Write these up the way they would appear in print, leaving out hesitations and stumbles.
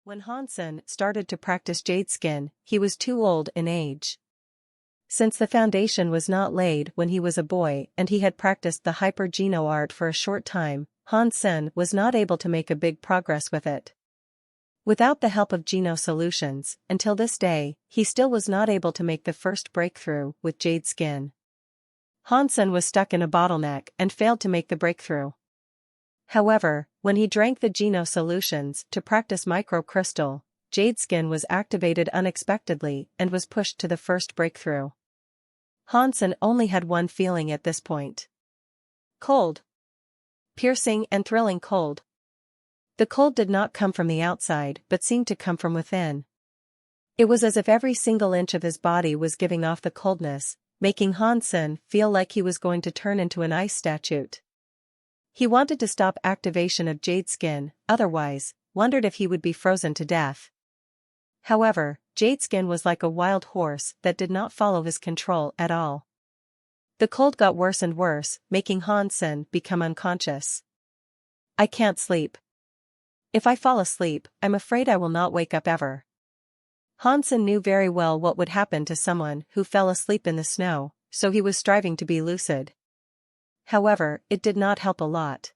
When Hansen started to practice jade skin, he was too old in age. Since the foundation was not laid when he was a boy and he had practiced the hyper-geno art for a short time, Hansen was not able to make a big progress with it. Without the help of Geno solutions, until this day, he still was not able to make the first breakthrough with jade skin. Hansen was stuck in a bottleneck and failed to make the breakthrough. However, when he drank the Geno solutions to practice microcrystal, jade skin was activated unexpectedly and was pushed to the first breakthrough. Hansen only had one feeling at this point. Cold. Piercing and thrilling cold. The cold did not come from the outside but seemed to come from within. It was as if every single inch of his body was giving off the coldness, making Hansen feel like he was going to turn into an ice statue. He wanted to stop activation of jade skin, otherwise, wondered if he would be frozen to death. However, jade skin was like a wild horse that did not follow his control at all. The cold got worse and worse, making Hansen become unconscious. I can't sleep. If I fall asleep, I'm afraid I will not wake up ever. Hansen knew very well what would happen to someone who fell asleep in the snow, so he was striving to be lucid. However, it did not help a lot.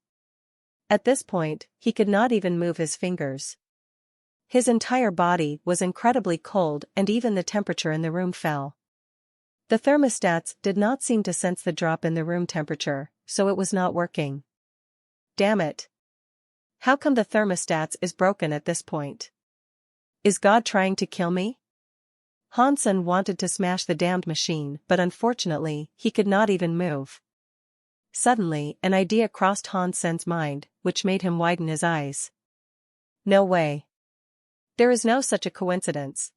At this point, he could not even move his fingers. His entire body was incredibly cold and even the temperature in the room fell. The thermostats did not seem to sense the drop in the room temperature, so it was not working. Damn it. How come the thermostats is broken at this point? Is God trying to kill me? Hansen wanted to smash the damned machine, but unfortunately, he could not even move. Suddenly, an idea crossed Hansen's mind, which made him widen his eyes. No way. There is no such a coincidence.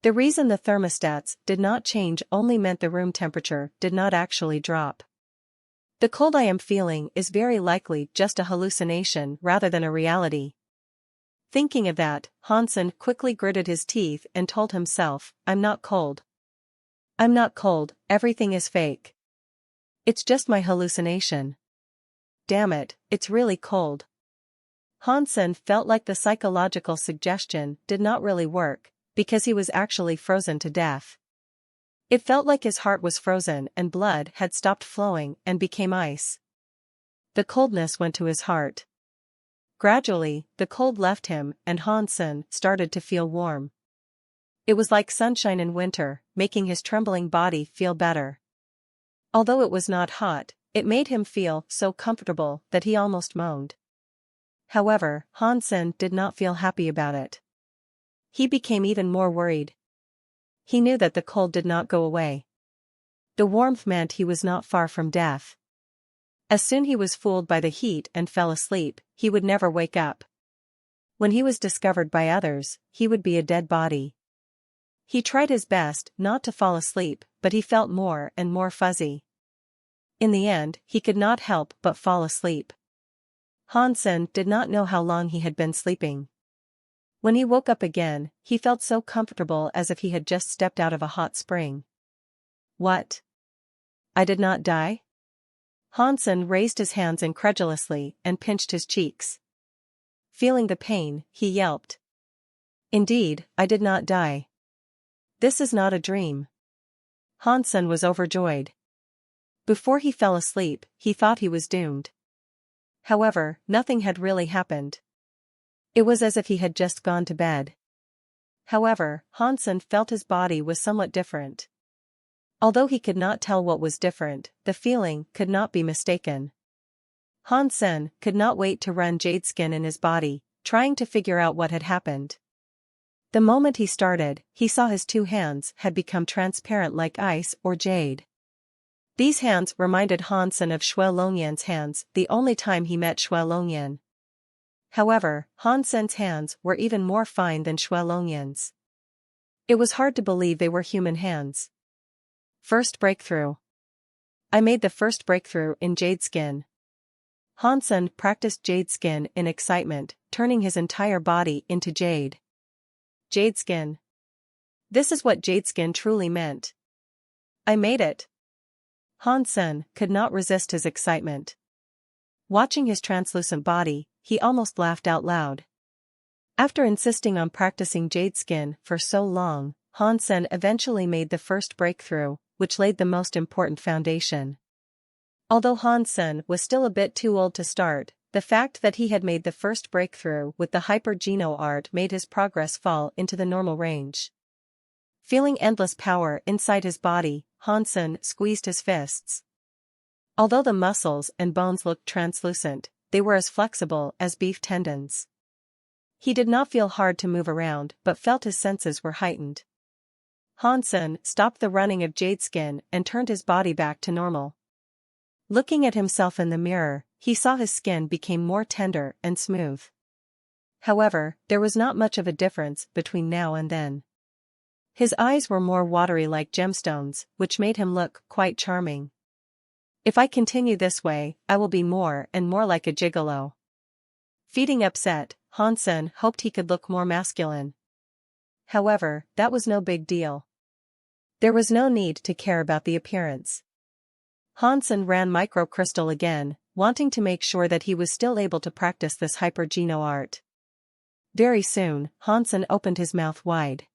The reason the thermostats did not change only meant the room temperature did not actually drop. The cold I am feeling is very likely just a hallucination rather than a reality. Thinking of that, Hansen quickly gritted his teeth and told himself, I'm not cold. I'm not cold, everything is fake. It's just my hallucination. Damn it, it's really cold. Hansen felt like the psychological suggestion did not really work, because he was actually frozen to death. It felt like his heart was frozen and blood had stopped flowing and became ice. The coldness went to his heart. Gradually, the cold left him and Hansen started to feel warm. It was like sunshine in winter, making his trembling body feel better. Although it was not hot, it made him feel so comfortable that he almost moaned. However, Hansen did not feel happy about it. He became even more worried. He knew that the cold did not go away. The warmth meant he was not far from death. As soon he was fooled by the heat and fell asleep, he would never wake up. When he was discovered by others, he would be a dead body. He tried his best not to fall asleep, but he felt more and more fuzzy. In the end, he could not help but fall asleep. Hansen did not know how long he had been sleeping. When he woke up again, he felt so comfortable as if he had just stepped out of a hot spring. What? I did not die? Hansen raised his hands incredulously and pinched his cheeks. Feeling the pain, he yelped. Indeed, I did not die. This is not a dream. Hansen was overjoyed. Before he fell asleep, he thought he was doomed. However, nothing had really happened. It was as if he had just gone to bed. However, Hansen felt his body was somewhat different. Although he could not tell what was different, the feeling could not be mistaken. Hansen could not wait to run jade skin in his body, trying to figure out what had happened. The moment he started, he saw his two hands had become transparent like ice or jade. These hands reminded Hansen of Shui Longyan's hands the only time he met Shui Longyan. However, Hansen's hands were even more fine than Shui Longyan's. It was hard to believe they were human hands. First breakthrough. I made the first breakthrough in jade skin. Hansen practiced jade skin in excitement, turning his entire body into jade. Jade skin. This is what jade skin truly meant. I made it. Hansen could not resist his excitement. Watching his translucent body, he almost laughed out loud. After insisting on practicing jade skin for so long, Han Sen eventually made the first breakthrough, which laid the most important foundation. Although Han Sen was still a bit too old to start, the fact that he had made the first breakthrough with the hyper-geno art made his progress fall into the normal range. Feeling endless power inside his body, Han Sen squeezed his fists. Although the muscles and bones looked translucent, they were as flexible as beef tendons. He did not feel hard to move around but felt his senses were heightened. Han Sen stopped the running of jade skin and turned his body back to normal. Looking at himself in the mirror, he saw his skin became more tender and smooth. However, there was not much of a difference between now and then. His eyes were more watery like gemstones, which made him look quite charming. If I continue this way, I will be more and more like a gigolo. Feeling upset, Han Sen hoped he could look more masculine. However, that was no big deal. There was no need to care about the appearance. Han Sen ran microcrystal again, wanting to make sure that he was still able to practice this hyper-geno art. Very soon, Han Sen opened his mouth wide.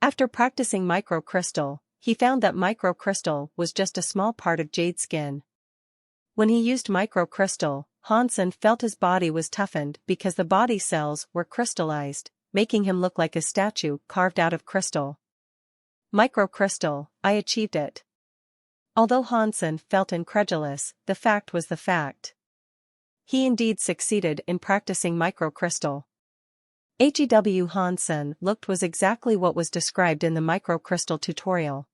After practicing microcrystal, he found that microcrystal was just a small part of jade skin. When he used microcrystal, Han Sen felt his body was toughened because the body cells were crystallized, making him look like a statue carved out of crystal. Microcrystal, I achieved it. Although Han Sen felt incredulous, the fact was the fact. He indeed succeeded in practicing microcrystal. Han Sen looked was exactly what was described in the microcrystal tutorial.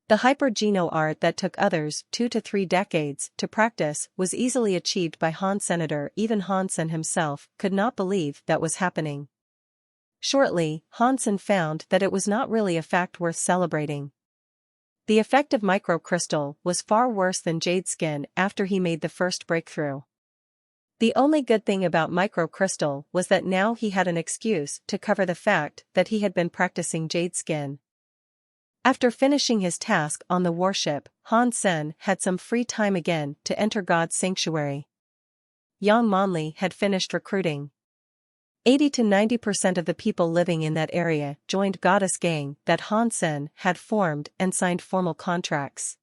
The hyper-geno art that took others 2 to 3 decades to practice was easily achieved by Han Senator. Even Han Sen himself could not believe that was happening. Shortly, Han Sen found that it was not really a fact worth celebrating. The effect of microcrystal was far worse than jade skin after he made the first breakthrough. The only good thing about microcrystal was that now he had an excuse to cover the fact that he had been practicing jade skin. After finishing his task on the warship, Han Sen had some free time again to enter God's sanctuary. Yang Monli had finished recruiting. 80 to 90% of the people living in that area joined Goddess Gang that Han Sen had formed and signed formal contracts.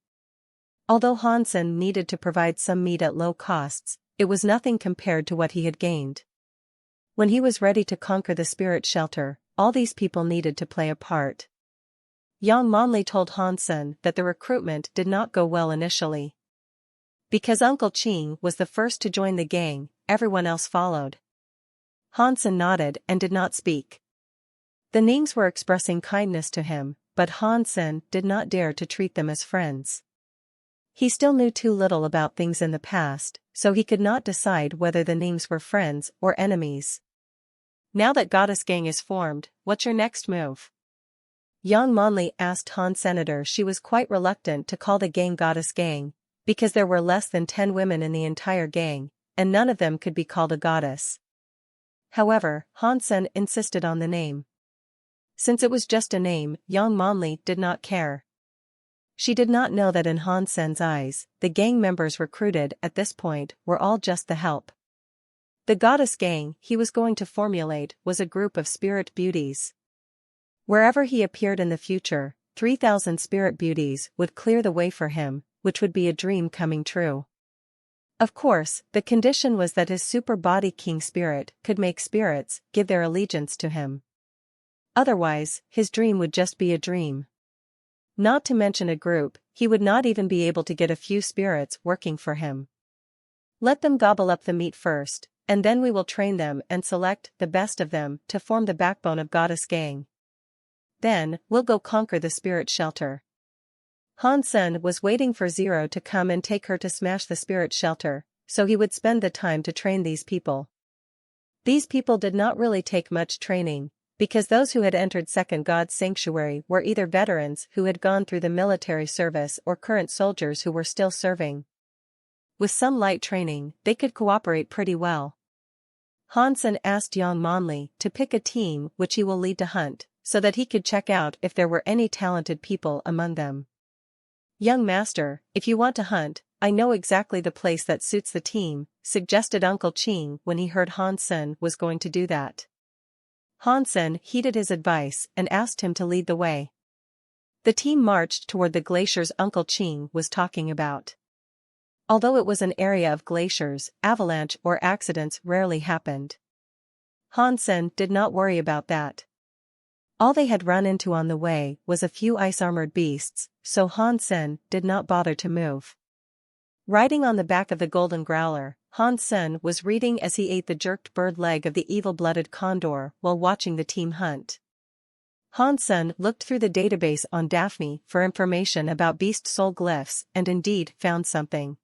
Although Han Sen needed to provide some meat at low costs, it was nothing compared to what he had gained. When he was ready to conquer the spirit shelter, all these people needed to play a part. Yang Monli told Han Sen that the recruitment did not go well initially. Because Uncle Qing was the first to join the gang, everyone else followed. Han Sen nodded and did not speak. The Nings were expressing kindness to him, but Han Sen did not dare to treat them as friends. He still knew too little about things in the past, so he could not decide whether the Nings were friends or enemies. Now that Goddess Gang is formed, what's your next move? Yang Monli asked Han Senator. She was quite reluctant to call the gang Goddess Gang, because there were less than 10 women in the entire gang, and none of them could be called a goddess. However, Han Sen insisted on the name. Since it was just a name, Yang Monli did not care. She did not know that in Han Sen's eyes, the gang members recruited at this point were all just the help. The Goddess Gang he was going to formulate was a group of spirit beauties. Wherever he appeared in the future, 3,000 spirit beauties would clear the way for him, which would be a dream coming true. Of course, the condition was that his super body king spirit could make spirits give their allegiance to him. Otherwise, his dream would just be a dream. Not to mention a group, he would not even be able to get a few spirits working for him. Let them gobble up the meat first, and then we will train them and select the best of them to form the backbone of Goddess Gang. Then, we'll go conquer the spirit shelter. Han Sen was waiting for Zero to come and take her to smash the spirit shelter, so he would spend the time to train these people. These people did not really take much training, because those who had entered Second God's Sanctuary were either veterans who had gone through the military service or current soldiers who were still serving. With some light training, they could cooperate pretty well. Han Sen asked Yang Monli to pick a team which he will lead to hunt, so that he could check out if there were any talented people among them. Young master, if you want to hunt, I know exactly the place that suits the team, suggested Uncle Qing when he heard Han Sen was going to do that. Hansen heeded his advice and asked him to lead the way. The team marched toward the glaciers Uncle Ching was talking about. Although it was an area of glaciers, avalanche or accidents rarely happened. Hansen did not worry about that. All they had run into on the way was a few ice-armored beasts, so Hansen did not bother to move. Riding on the back of the golden growler, Hansen was reading as he ate the jerked bird leg of the evil-blooded condor while watching the team hunt. Hansen looked through the database on Daphne for information about beast soul glyphs and indeed found something.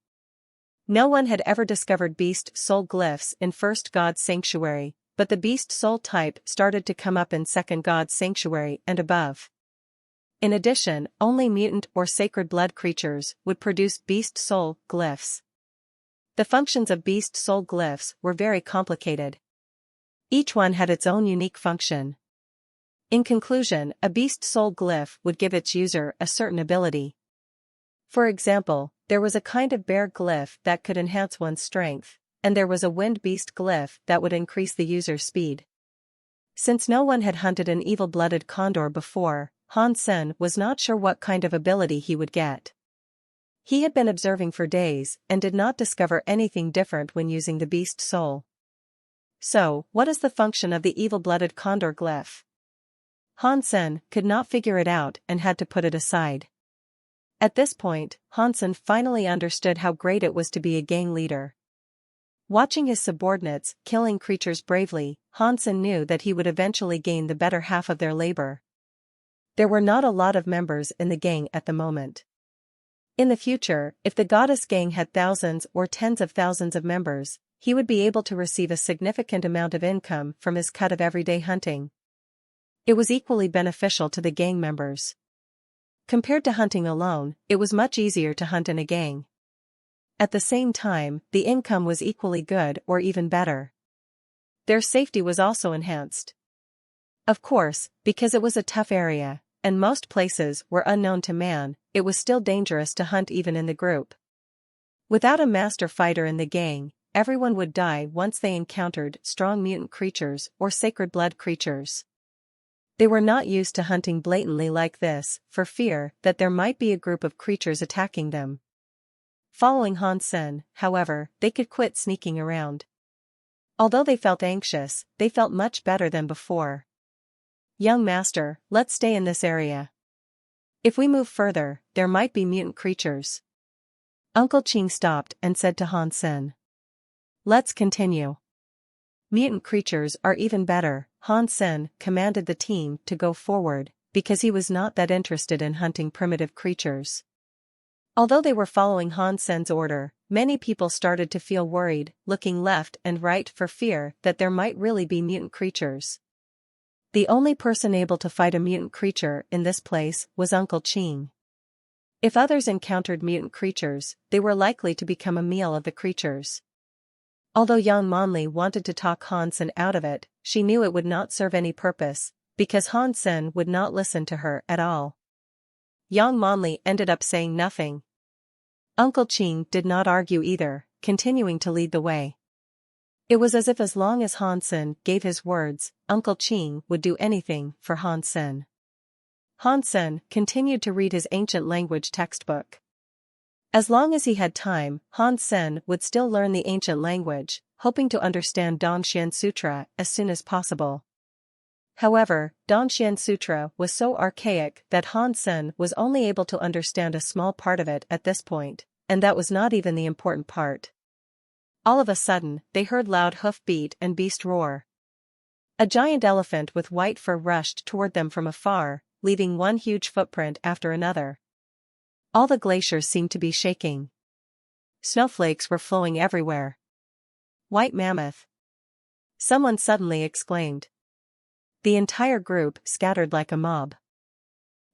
No one had ever discovered beast soul glyphs in First God's Sanctuary, but the beast soul type started to come up in Second God's Sanctuary and above. In addition, only mutant or sacred blood creatures would produce beast soul glyphs. The functions of beast soul glyphs were very complicated. Each one had its own unique function. In conclusion, a beast soul glyph would give its user a certain ability. For example, there was a kind of bear glyph that could enhance one's strength, and there was a wind beast glyph that would increase the user's speed. Since no one had hunted an evil-blooded condor before, Hansen was not sure what kind of ability he would get. He had been observing for days and did not discover anything different when using the beast soul. So, what is the function of the evil-blooded condor glyph? Hansen could not figure it out and had to put it aside. At this point, Hansen finally understood how great it was to be a gang leader. Watching his subordinates killing creatures bravely, Hansen knew that he would eventually gain the better half of their labor. There were not a lot of members in the gang at the moment. In the future, if the goddess gang had thousands or tens of thousands of members, he would be able to receive a significant amount of income from his cut of everyday hunting. It was equally beneficial to the gang members. Compared to hunting alone, it was much easier to hunt in a gang. At the same time, the income was equally good or even better. Their safety was also enhanced. Of course, because it was a tough area, and most places were unknown to man, it was still dangerous to hunt even in the group. Without a master fighter in the gang, everyone would die once they encountered strong mutant creatures or sacred blood creatures. They were not used to hunting blatantly like this, for fear that there might be a group of creatures attacking them. Following Hansen, however, they could quit sneaking around. Although they felt anxious, they felt much better than before. "Young master, let's stay in this area. If we move further, there might be mutant creatures." Uncle Ching stopped and said to Hansen. "Let's continue." "Mutant creatures are even better," Hansen commanded the team to go forward, because he was not that interested in hunting primitive creatures. Although they were following Hansen's order, many people started to feel worried, looking left and right for fear that there might really be mutant creatures. The only person able to fight a mutant creature in this place was Uncle Ching. If others encountered mutant creatures, they were likely to become a meal of the creatures. Although young Monli wanted to talk Hansen out of it, she knew it would not serve any purpose, because Hansen would not listen to her at all. Young Monli ended up saying nothing. Uncle Ching did not argue either, continuing to lead the way. It was as if as long as Hansen gave his words, Uncle Ching would do anything for Hansen. Hansen continued to read his ancient language textbook. As long as he had time, Hansen would still learn the ancient language, hoping to understand Dongxian Sutra as soon as possible. However, Dongxian Sutra was so archaic that Hansen was only able to understand a small part of it at this point, and that was not even the important part. All of a sudden, they heard loud hoof beat and beast roar. A giant elephant with white fur rushed toward them from afar, leaving one huge footprint after another. All the glaciers seemed to be shaking. Snowflakes were flowing everywhere. "White mammoth!" someone suddenly exclaimed. The entire group scattered like a mob.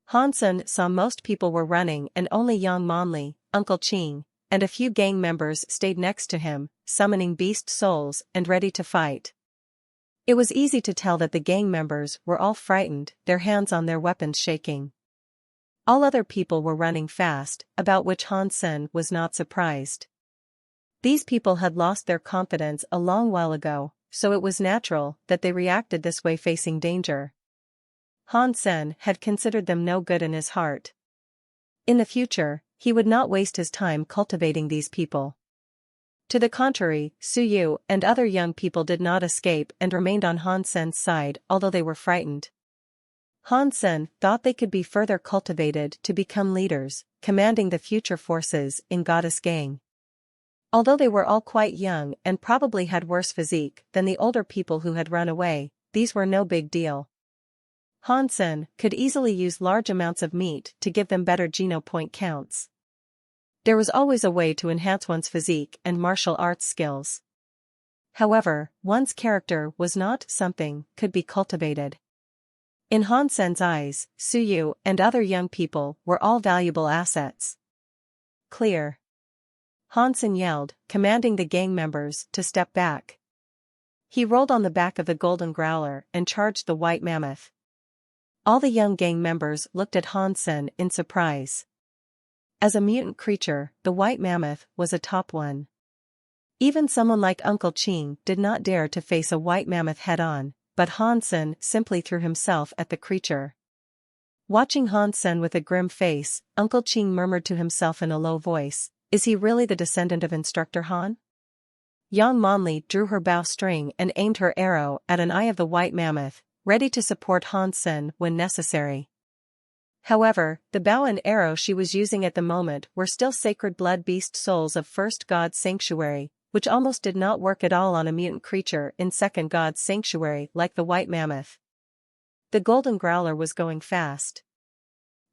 Hansen saw most people were running and only young Monli, Uncle Ching, and a few gang members stayed next to him, summoning beast souls and ready to fight. It was easy to tell that the gang members were all frightened, their hands on their weapons shaking. All other people were running fast, about which Hansen was not surprised. These people had lost their confidence a long while ago, so it was natural that they reacted this way facing danger. Han Sen had considered them no good in his heart. In the future, he would not waste his time cultivating these people. To the contrary, Su Yu and other young people did not escape and remained on Han Sen's side although they were frightened. Han Sen thought they could be further cultivated to become leaders, commanding the future forces in Goddess Gang. Although they were all quite young and probably had worse physique than the older people who had run away, these were no big deal. Han Sen could easily use large amounts of meat to give them better geno point counts. There was always a way to enhance one's physique and martial arts skills. However, one's character was not something could be cultivated. In Han Sen's eyes, Su Yu and other young people were all valuable assets. Clear. Han Sen yelled, commanding the gang members to step back. He rolled on the back of the golden growler and charged the white mammoth. All the young gang members looked at Han Sen in surprise. As a mutant creature, the white mammoth was a top one. Even someone like Uncle Qing did not dare to face a white mammoth head-on, but Han Sen simply threw himself at the creature. Watching Han Sen with a grim face, Uncle Qing murmured to himself in a low voice, "Is he really the descendant of Instructor Han?" Yang Monli drew her bowstring and aimed her arrow at an eye of the white mammoth, ready to support Han Sen when necessary. However, the bow and arrow she was using at the moment were still sacred blood beast souls of First God's Sanctuary, which almost did not work at all on a mutant creature in Second God's Sanctuary like the white mammoth. The golden growler was going fast.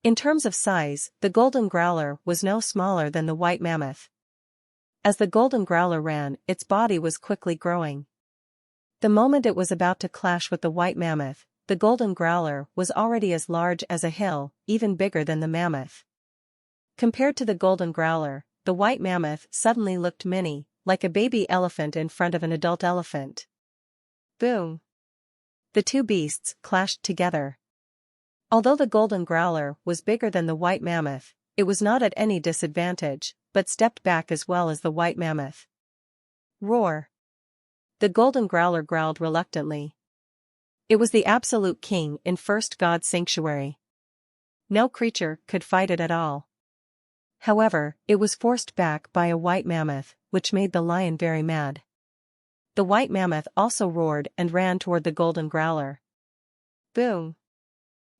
In terms of size, the golden growler was no smaller than the white mammoth. As the golden growler ran, its body was quickly growing. The moment it was about to clash with the white mammoth, the golden growler was already as large as a hill, even bigger than the mammoth. Compared to the golden growler, the white mammoth suddenly looked mini, like a baby elephant in front of an adult elephant. Boom! The two beasts clashed together. Although the golden growler was bigger than the white mammoth, it was not at any disadvantage, but stepped back as well as the white mammoth. Roar! The golden growler growled reluctantly. It was the absolute king in First God's Sanctuary. No creature could fight it at all. However, it was forced back by a white mammoth, which made the lion very mad. The white mammoth also roared and ran toward the golden growler. Boom!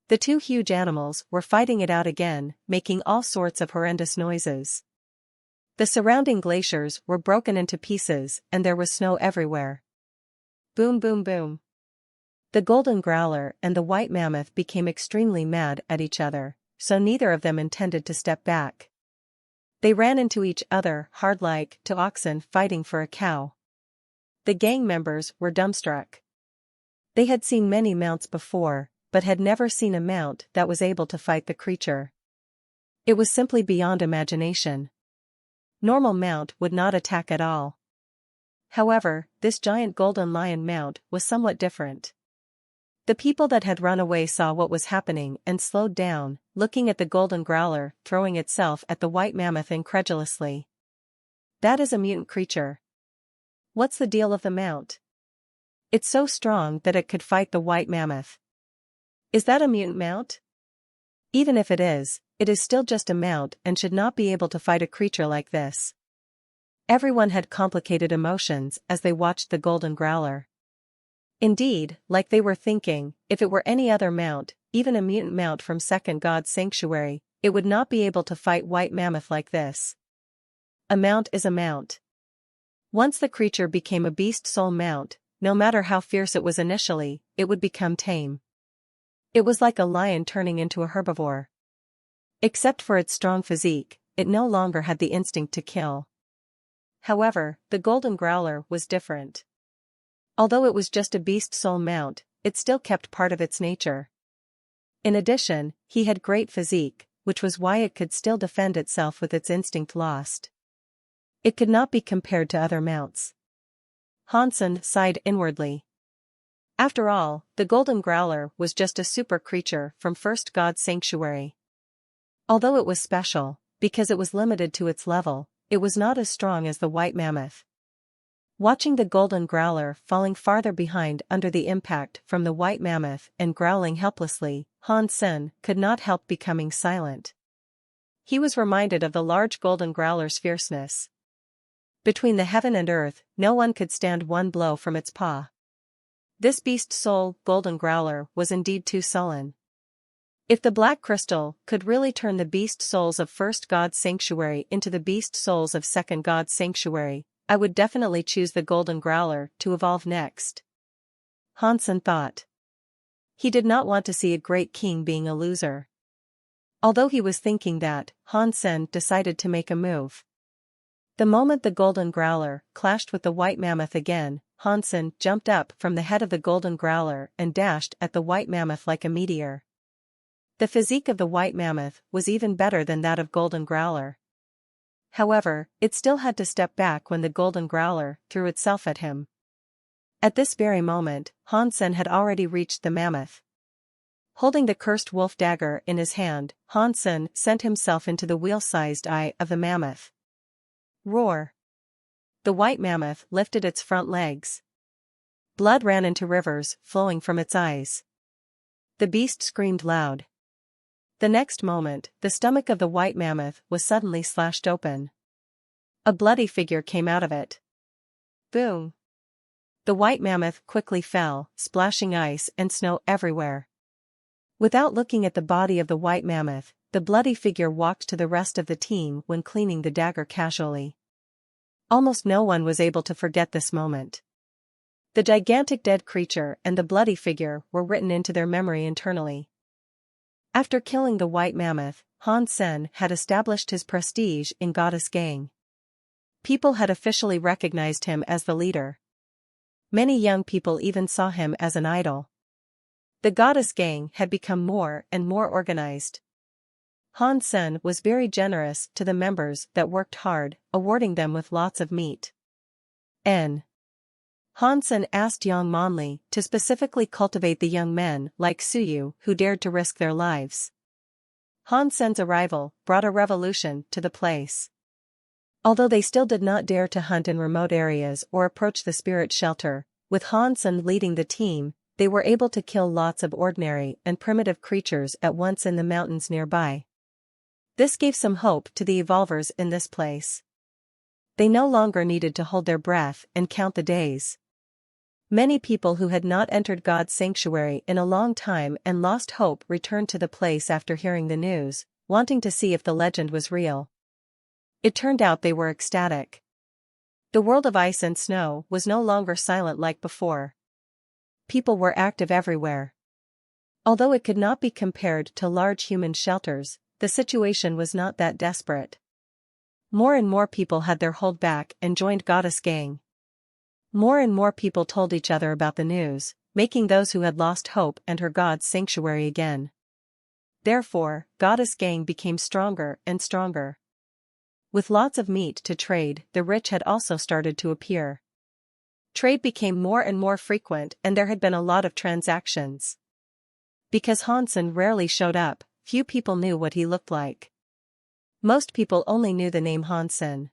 The two huge animals were fighting it out again, making all sorts of horrendous noises. The surrounding glaciers were broken into pieces and there was snow everywhere. Boom boom boom. The golden growler and the white mammoth became extremely mad at each other, so neither of them intended to step back. They ran into each other hard like two oxen fighting for a cow. The gang members were dumbstruck. They had seen many mounts before, but had never seen a mount that was able to fight the creature. It was simply beyond imagination. Normal mount would not attack at all. However, this giant golden lion mount was somewhat different. The people that had run away saw what was happening and slowed down, looking at the golden growler throwing itself at the white mammoth incredulously. That is a mutant creature. What's the deal of the mount? It's so strong that it could fight the white mammoth. Is that a mutant mount? Even if it is still just a mount and should not be able to fight a creature like this. Everyone had complicated emotions as they watched the golden growler. Indeed, like they were thinking, if it were any other mount, even a mutant mount from Second God's Sanctuary, it would not be able to fight white mammoth like this. A mount is a mount. Once the creature became a beast soul mount, no matter how fierce it was initially, it would become tame. It was like a lion turning into a herbivore. Except for its strong physique, it no longer had the instinct to kill. However, the golden growler was different. Although it was just a beast soul mount, it still kept part of its nature. In addition, he had great physique, which was why it could still defend itself with its instinct lost. It could not be compared to other mounts. Han Sen sighed inwardly. After all, the golden growler was just a super creature from First God's Sanctuary. Although it was special, because it was limited to its level, it was not as strong as the white mammoth. Watching the golden growler falling farther behind under the impact from the white mammoth and growling helplessly, Han Sen could not help becoming silent. He was reminded of the large golden growler's fierceness. Between the heaven and earth, no one could stand one blow from its paw. This beast soul, golden growler, was indeed too sullen. If the black crystal could really turn the beast souls of first God's sanctuary into the beast souls of second God's sanctuary, I would definitely choose the golden growler to evolve next. Han Sen thought. He did not want to see a great king being a loser. Although he was thinking that, Han Sen decided to make a move. The moment the golden growler clashed with the white mammoth again, Han Sen jumped up from the head of the golden growler and dashed at the white mammoth like a meteor. The physique of the white mammoth was even better than that of golden growler. However, it still had to step back when the golden growler threw itself at him. At this very moment, Han Sen had already reached the mammoth. Holding the cursed wolf dagger in his hand, Han Sen sent himself into the wheel-sized eye of the mammoth. Roar! The white mammoth lifted its front legs. Blood ran into rivers, flowing from its eyes. The beast screamed loud. The next moment, the stomach of the white mammoth was suddenly slashed open. A bloody figure came out of it. Boom! The white mammoth quickly fell, splashing ice and snow everywhere. Without looking at the body of the white mammoth, the bloody figure walked to the rest of the team when cleaning the dagger casually. Almost no one was able to forget this moment. The gigantic dead creature and the bloody figure were written into their memory internally. After killing the white mammoth, Han Sen had established his prestige in Goddess Gang. People had officially recognized him as the leader. Many young people even saw him as an idol. The Goddess Gang had become more and more organized. Han Sen was very generous to the members that worked hard, awarding them with lots of meat. Han Sen asked Yang Monli to specifically cultivate the young men like Suyu who dared to risk their lives. Han Sen's arrival brought a revolution to the place. Although they still did not dare to hunt in remote areas or approach the spirit shelter, with Han Sen leading the team, they were able to kill lots of ordinary and primitive creatures at once in the mountains nearby. This gave some hope to the evolvers in this place. They no longer needed to hold their breath and count the days. Many people who had not entered God's sanctuary in a long time and lost hope returned to the place after hearing the news, wanting to see if the legend was real. It turned out they were ecstatic. The world of ice and snow was no longer silent like before. People were active everywhere. Although it could not be compared to large human shelters, the situation was not that desperate. More and more people had their hold back and joined Goddess Gang. More and more people told each other about the news, making those who had lost hope enter God's sanctuary again. Therefore, Goddess Gang became stronger and stronger. With lots of meat to trade, the rich had also started to appear. Trade became more and more frequent and there had been a lot of transactions. Because Han Sen rarely showed up, few people knew what he looked like. Most people only knew the name Han Sen.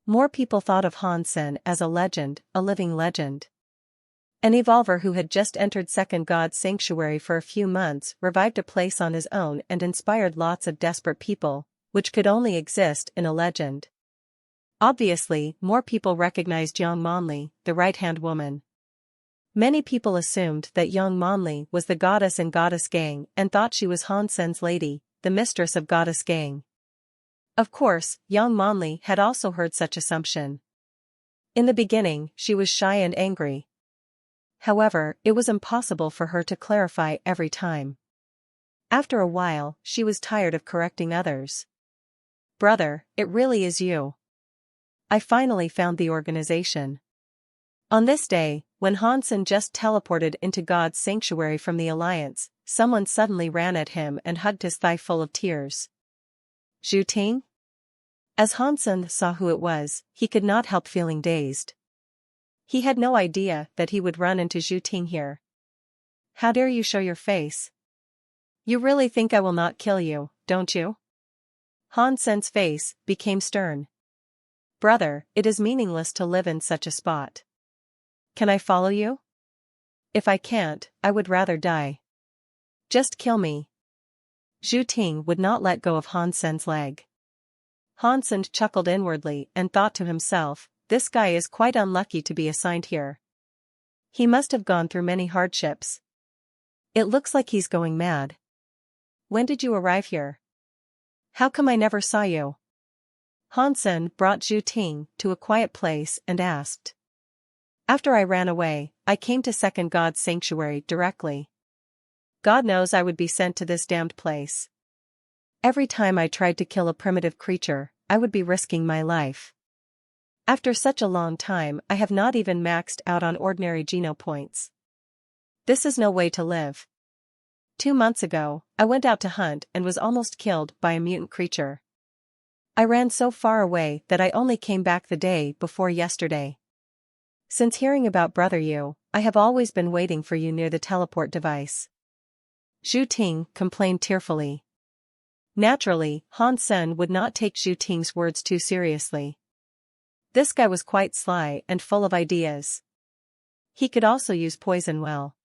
More people thought of Han Sen as a legend, a living legend. An evolver who had just entered Second God's sanctuary for a few months revived a place on his own and inspired lots of desperate people, which could only exist in a legend. Obviously, more people recognized Yang Monli, the right-hand woman. Many people assumed that Yang Monli was the goddess in Goddess Gang and thought she was Han Sen's lady, the mistress of Goddess Gang. Of course, Yang Monli had also heard such assumption. In the beginning, she was shy and angry. However, it was impossible for her to clarify every time. After a while, she was tired of correcting others. Brother, it really is you. I finally found the organization. On this day, when Han Sen just teleported into God's sanctuary from the Alliance, someone suddenly ran at him and hugged his thigh full of tears. Zhu Ting? As Han Sen saw who it was, he could not help feeling dazed. He had no idea that he would run into Zhu Ting here. How dare you show your face? You really think I will not kill you, don't you? Han Sen's face became stern. Brother, it is meaningless to live in such a spot. Can I follow you? If I can't, I would rather die. Just kill me. Zhu Ting would not let go of Han Sen's leg. Han Sen chuckled inwardly and thought to himself, this guy is quite unlucky to be assigned here. He must have gone through many hardships. It looks like he's going mad. When did you arrive here? How come I never saw you? Han Sen brought Zhu Ting to a quiet place and asked. After I ran away, I came to second God's sanctuary directly. God knows I would be sent to this damned place. Every time I tried to kill a primitive creature, I would be risking my life. After such a long time, I have not even maxed out on ordinary Geno points. This is no way to live. 2 months ago, I went out to hunt and was almost killed by a mutant creature. I ran so far away that I only came back the day before yesterday. Since hearing about Brother Yu, I have always been waiting for you near the teleport device. Zhu Ting complained tearfully. Naturally, Han Sen would not take Zhu Ting's words too seriously. This guy was quite sly and full of ideas. He could also use poison well.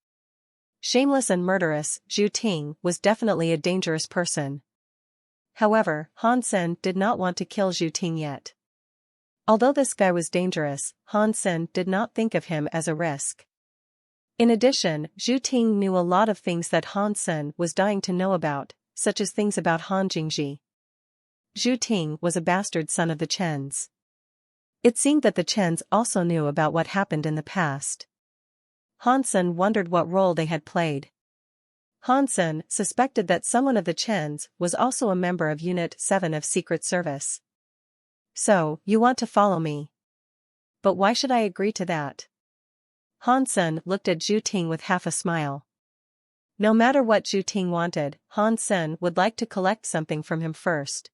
Shameless and murderous, Zhu Ting was definitely a dangerous person. However, Han Sen did not want to kill Zhu Ting yet. Although this guy was dangerous, Han Sen did not think of him as a risk. In addition, Zhu Ting knew a lot of things that Han Sen was dying to know about, such as things about Han Jingji. Zhu Ting was a bastard son of the Chens. It seemed that the Chens also knew about what happened in the past. Han Sen wondered what role they had played. Han Sen suspected that someone of the Chens was also a member of Unit 7 of Secret Service. So, you want to follow me? But why should I agree to that? Han Sen looked at Zhu Ting with half a smile. No matter what Zhu Ting wanted, Han Sen would like to collect something from him first.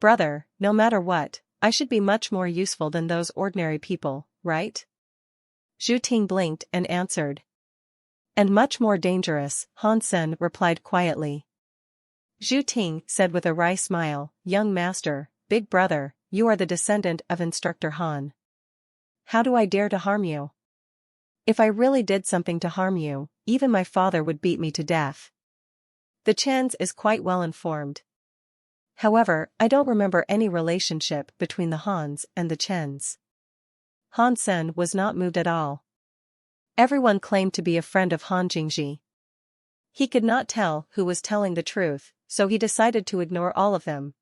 Brother, no matter what, I should be much more useful than those ordinary people, right? Zhu Ting blinked and answered. And much more dangerous, Han Sen replied quietly. Zhu Ting said with a wry smile, Young master, big brother, you are the descendant of Instructor Han. How do I dare to harm you? If I really did something to harm you, even my father would beat me to death. The Chens is quite well informed. However, I don't remember any relationship between the Hans and the Chens. Han Sen was not moved at all. Everyone claimed to be a friend of Han Jingji. He could not tell who was telling the truth, so he decided to ignore all of them.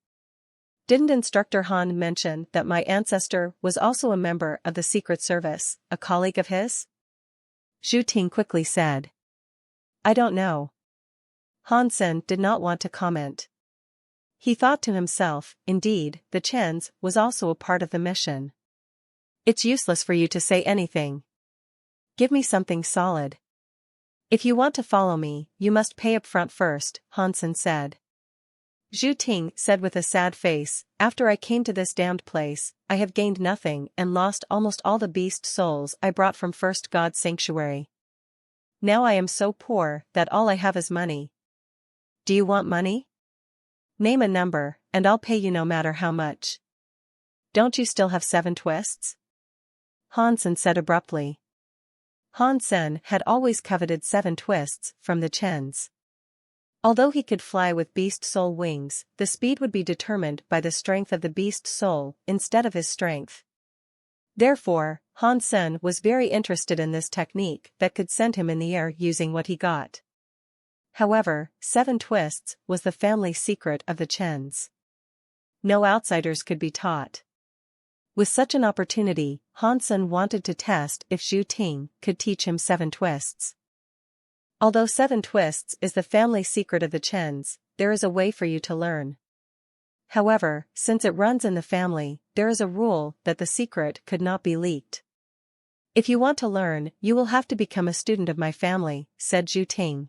Didn't Instructor Han mention that my ancestor was also a member of the Secret Service, a colleague of his? Zhu Ting quickly said. I don't know. Han Sen did not want to comment. He thought to himself, indeed, the Chens was also a part of the mission. It's useless for you to say anything. Give me something solid. If you want to follow me, you must pay up front first, Han Sen said. Zhu Ting said with a sad face, after I came to this damned place, I have gained nothing and lost almost all the beast souls I brought from first God's sanctuary. Now I am so poor that all I have is money. Do you want money? Name a number, and I'll pay you no matter how much. Don't you still have 7 twists? Han Sen said abruptly. Han Sen had always coveted 7 twists from the Chens. Although he could fly with beast soul wings, the speed would be determined by the strength of the beast soul instead of his strength. Therefore, Han Sen was very interested in this technique that could send him in the air using what he got. However, 7 twists was the family secret of the Chens. No outsiders could be taught. With such an opportunity, Han Sen wanted to test if Zhu Ting could teach him 7 twists. Although 7 twists is the family secret of the Chens, there is a way for you to learn. However, since it runs in the family, there is a rule that the secret could not be leaked. If you want to learn, you will have to become a student of my family, said Zhu Ting.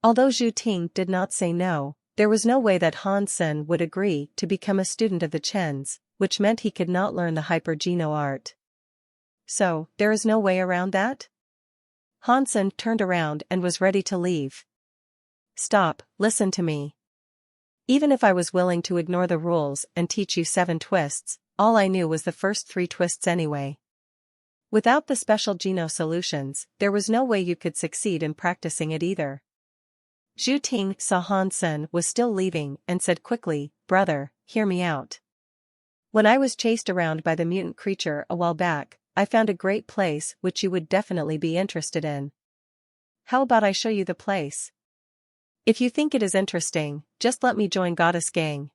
Although Zhu Ting did not say no, there was no way that Han Sen would agree to become a student of the Chens, which meant he could not learn the hyper-Geno art. So, there is no way around that? Han Sen turned around and was ready to leave. Stop, listen to me. Even if I was willing to ignore the rules and teach you 7 twists, all I knew was the first 3 twists anyway. Without the special Geno solutions, there was no way you could succeed in practicing it either. Zhu Ting saw Han Sen was still leaving and said quickly, "Brother, hear me out. When I was chased around by the mutant creature a while back, I found a great place which you would definitely be interested in. How about I show you the place? If you think it is interesting, just let me join Goddess Gang.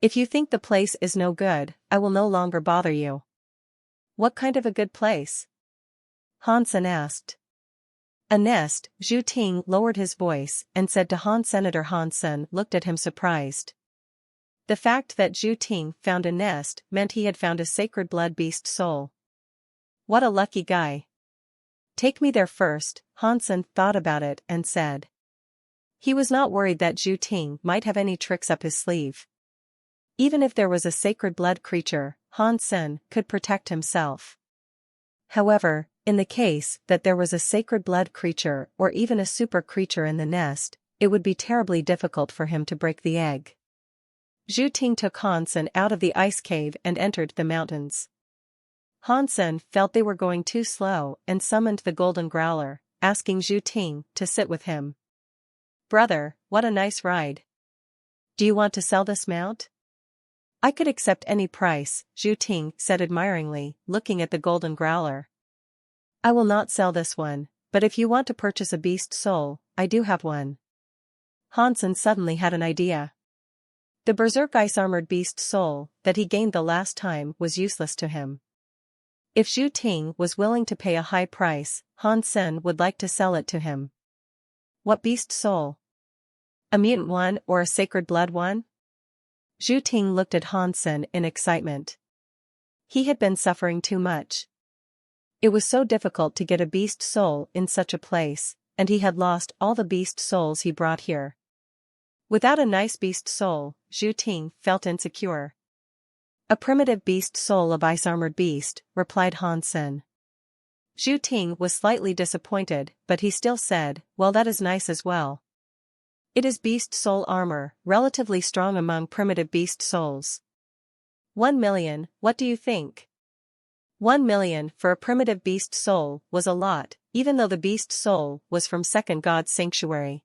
If you think the place is no good, I will no longer bother you." "What kind of a good place?" Han Sen asked. "A nest." Zhu Ting lowered his voice and said to Han. Senator Han Sen looked at him surprised. The fact that Zhu Ting found a nest meant he had found a sacred blood beast soul. What a lucky guy. "Take me there first." Han Sen thought about it and said. He was not worried that Zhu Ting might have any tricks up his sleeve. Even if there was a sacred blood creature, Han Sen could protect himself. However, in the case that there was a sacred blood creature or even a super creature in the nest, it would be terribly difficult for him to break the egg. Zhu Ting took Han Sen out of the ice cave and entered the mountains. Han Sen felt they were going too slow and summoned the golden growler, asking Zhu Ting to sit with him. "Brother, what a nice ride. Do you want to sell this mount?" "I could accept any price," Zhu Ting said admiringly, looking at the golden growler. "I will not sell this one, but if you want to purchase a beast soul, I do have one." Han Sen suddenly had an idea. The berserk ice-armored beast soul that he gained the last time was useless to him. If Zhu Ting was willing to pay a high price, Han Sen would like to sell it to him. "What beast soul? A mutant one or a sacred blood one?" Zhu Ting looked at Han Sen in excitement. He had been suffering too much. It was so difficult to get a beast soul in such a place, and he had lost all the beast souls he brought here. Without a nice beast soul, Zhu Ting felt insecure. "A primitive beast soul of ice-armored beast," replied Han Sen. Zhu Ting was slightly disappointed, but he still said, "Well, that is nice as well. It is beast soul armor, relatively strong among primitive beast souls. 1 million, what do you think?" 1 million for a primitive beast soul was a lot, even though the beast soul was from Second God's Sanctuary.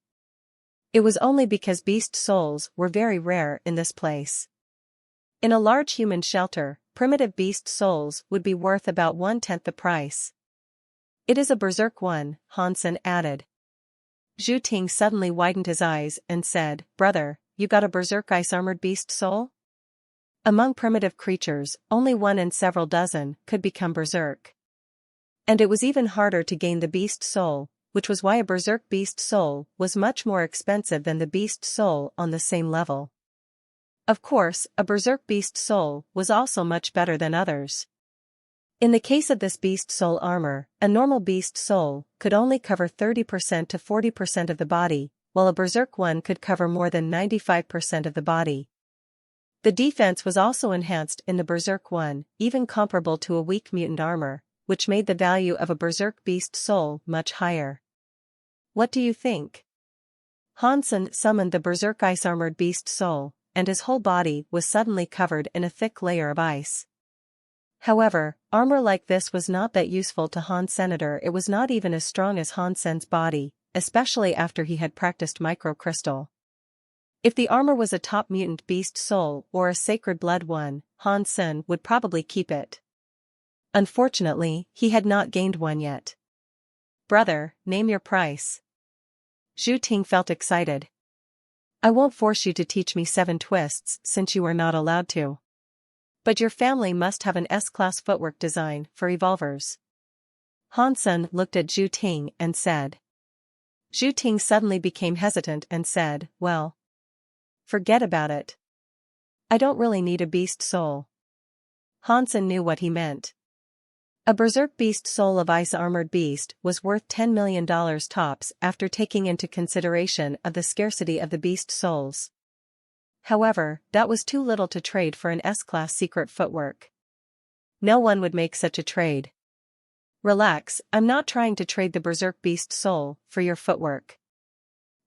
It was only because beast souls were very rare in this place. In a large human shelter, primitive beast souls would be worth about 1/10 the price. "It is a berserk one," Han Sen added. Zhu Ting suddenly widened his eyes and said, "Brother, you got a berserk ice-armored beast soul?" Among primitive creatures, only 1 in several dozen could become berserk. And it was even harder to gain the beast soul, which was why a berserk beast soul was much more expensive than the beast soul on the same level. Of course, a berserk beast soul was also much better than others. In the case of this beast soul armor, a normal beast soul could only cover 30% to 40% of the body, while a berserk one could cover more than 95% of the body. The defense was also enhanced in the berserk one, even comparable to a weak mutant armor, which made the value of a berserk beast soul much higher. "What do you think?" Han Sen summoned the berserk ice-armored beast soul, and his whole body was suddenly covered in a thick layer of ice. However, armor like this was not that useful to Han Senator. It was not even as strong as Han Sen's body, especially after he had practiced microcrystal. If the armor was a top mutant beast soul or a sacred blood one, Han Sen would probably keep it. Unfortunately, he had not gained one yet. "Brother, name your price." Zhu Ting felt excited. "I won't force you to teach me 7 twists since you are not allowed to. But your family must have an S-class footwork design for evolvers." Han Sen looked at Zhu Ting and said. Zhu Ting suddenly became hesitant and said, "Well, forget about it. I don't really need a beast soul." Han Sen knew what he meant. A berserk beast soul of ice-armored beast was worth $10 million tops after taking into consideration of the scarcity of the beast souls. However, that was too little to trade for an S-class secret footwork. No one would make such a trade. "Relax, I'm not trying to trade the berserk beast soul for your footwork.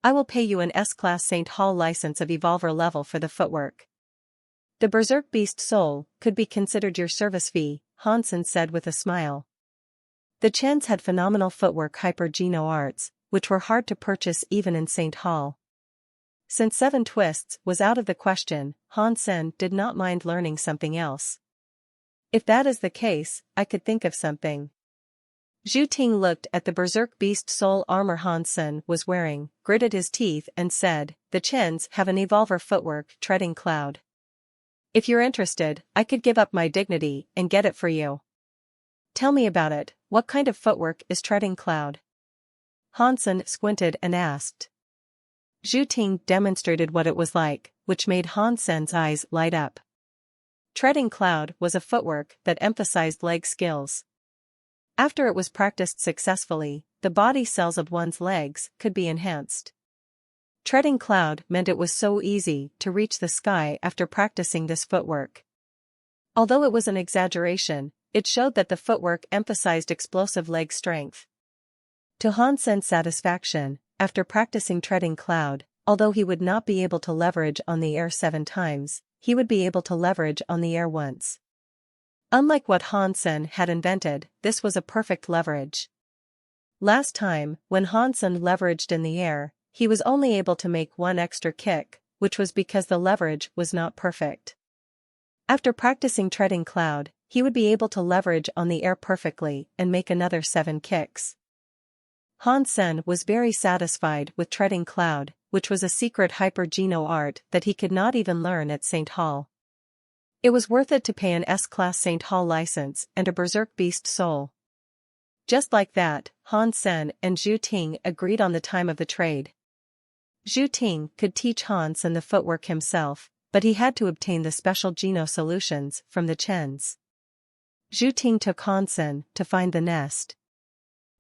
I will pay you an S-class St. Hall license of evolver level for the footwork." The berserk beast soul could be considered your service fee, Hansen said with a smile. The Chens had phenomenal footwork hyper-geno arts, which were hard to purchase even in St. Hall. Since 7 twists was out of the question, Hansen did not mind learning something else. If that is the case, I could think of something. Zhu Ting looked at the berserk beast soul armor Hansen was wearing, gritted his teeth and said, the Chens have an evolver footwork treading cloud. If you're interested, I could give up my dignity and get it for you. Tell me about it, what kind of footwork is treading cloud? Hansen squinted and asked. Zhu Ting demonstrated what it was like, which made Hansen's eyes light up. Treading cloud was a footwork that emphasized leg skills. After it was practiced successfully, the body cells of one's legs could be enhanced. Treading cloud meant it was so easy to reach the sky after practicing this footwork. Although it was an exaggeration, it showed that the footwork emphasized explosive leg strength. To Hansen's satisfaction, after practicing treading cloud, although he would not be able to leverage on the air 7 times, he would be able to leverage on the air once. Unlike what Hansen had invented, this was a perfect leverage. Last time, when Hansen leveraged in the air, he was only able to make 1 extra kick, which was because the leverage was not perfect. After practicing treading cloud, he would be able to leverage on the air perfectly and make another 7 kicks. Hansen was very satisfied with treading cloud, which was a secret hyper-geno art that he could not even learn at St. Hall. It was worth it to pay an S-class St. Hall license and a berserk beast soul. Just like that, Hansen and Zhu Ting agreed on the time of the trade. Zhu Ting could teach Hansen the footwork himself, but he had to obtain the special Geno solutions from the Chens. Zhu Ting took Hansen to find the nest.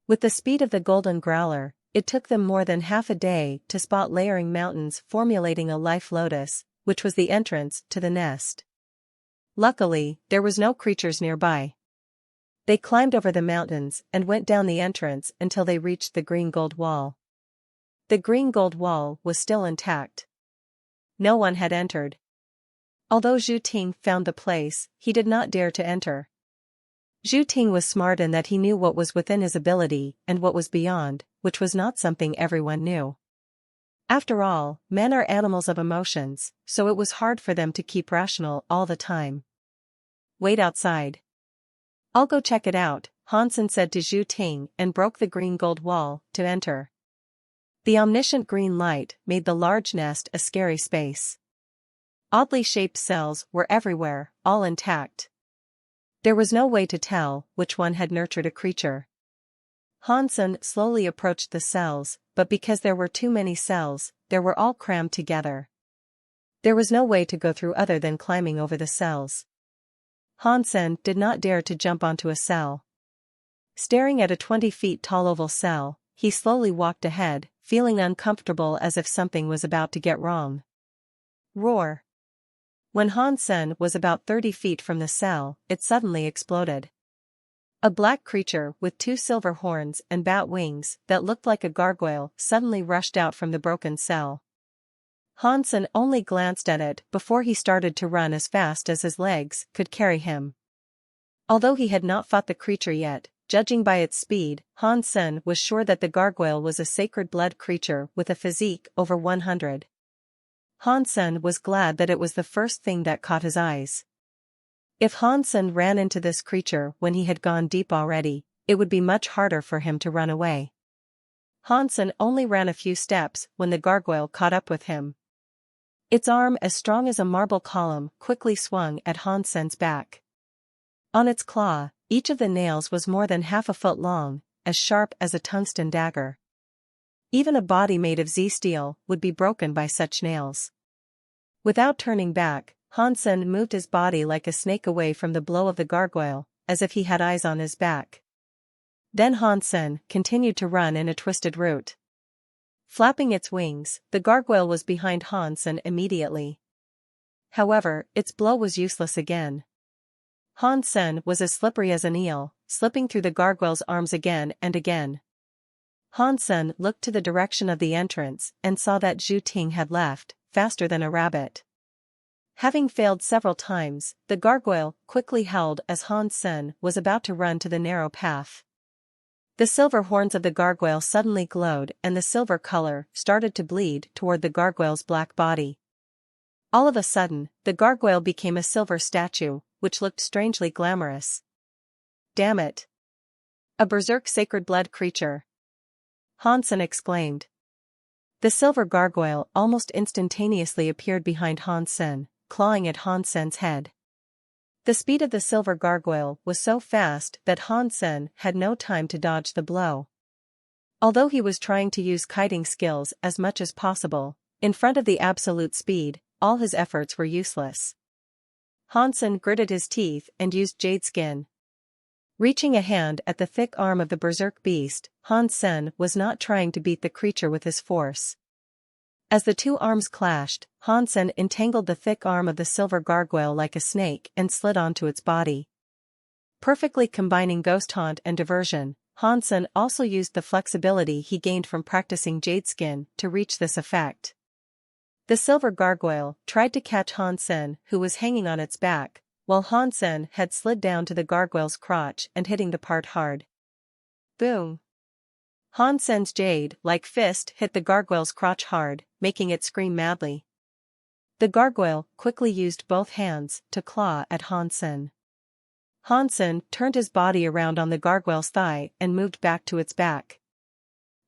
With the speed of the golden growler, it took them more than half a day to spot layering mountains formulating a life lotus, which was the entrance to the nest. Luckily, there was no creatures nearby. They climbed over the mountains and went down the entrance until they reached the green gold wall. The green gold wall was still intact. No one had entered. Although Zhu Ting found the place, he did not dare to enter. Zhu Ting was smart in that he knew what was within his ability and what was beyond, which was not something everyone knew. After all, men are animals of emotions, so it was hard for them to keep rational all the time. Wait outside. I'll go check it out, Hansen said to Zhu Ting and broke the green gold wall to enter. The omniscient green light made the large nest a scary space. Oddly shaped cells were everywhere, all intact. There was no way to tell which one had nurtured a creature. Hansen slowly approached the cells, but because there were too many cells, they were all crammed together. There was no way to go through other than climbing over the cells. Hansen did not dare to jump onto a cell. Staring at a 20 feet tall oval cell, he slowly walked ahead, feeling uncomfortable as if something was about to get wrong. Roar! When Hansen was about 30 feet from the cell, it suddenly exploded. A black creature with 2 silver horns and bat wings that looked like a gargoyle suddenly rushed out from the broken cell. Hansen only glanced at it before he started to run as fast as his legs could carry him. Although he had not fought the creature yet, judging by its speed, Hansen was sure that the gargoyle was a sacred blood creature with a physique over 100. Hansen was glad that it was the first thing that caught his eyes. If Hansen ran into this creature when he had gone deep already, it would be much harder for him to run away. Hansen only ran a few steps when the gargoyle caught up with him. Its arm as strong as a marble column quickly swung at Hansen's back. On its claw, each of the nails was more than half a foot long, as sharp as a tungsten dagger. Even a body made of Z-steel would be broken by such nails. Without turning back, Hansen moved his body like a snake away from the blow of the gargoyle, as if he had eyes on his back. Then Hansen continued to run in a twisted route. Flapping its wings, the gargoyle was behind Hansen immediately. However, its blow was useless again. Hansen was as slippery as an eel, slipping through the gargoyle's arms again and again. Hansen looked to the direction of the entrance and saw that Zhu Ting had left, faster than a rabbit. Having failed several times, the gargoyle quickly held as Han Sen was about to run to the narrow path. The silver horns of the gargoyle suddenly glowed and the silver color started to bleed toward the gargoyle's black body. All of a sudden, the gargoyle became a silver statue, which looked strangely glamorous. "Damn it! A berserk sacred blood creature!" Han Sen exclaimed. The silver gargoyle almost instantaneously appeared behind Han Sen, clawing at Han Sen's head. The speed of the silver gargoyle was so fast that Han Sen had no time to dodge the blow. Although he was trying to use kiting skills as much as possible, in front of the absolute speed, all his efforts were useless. Han Sen gritted his teeth and used jade skin. Reaching a hand at the thick arm of the berserk beast, Han Sen was not trying to beat the creature with his force. As the two arms clashed, Han Sen entangled the thick arm of the silver gargoyle like a snake and slid onto its body. Perfectly combining ghost haunt and diversion, Han Sen also used the flexibility he gained from practicing jade skin to reach this effect. The silver gargoyle tried to catch Han Sen, who was hanging on its back, while Han Sen had slid down to the gargoyle's crotch and hitting the part hard. Boom! Han Sen's jade-like fist hit the gargoyle's crotch hard, making it scream madly. The gargoyle quickly used both hands to claw at Han Sen. Han Sen turned his body around on the gargoyle's thigh and moved back to its back.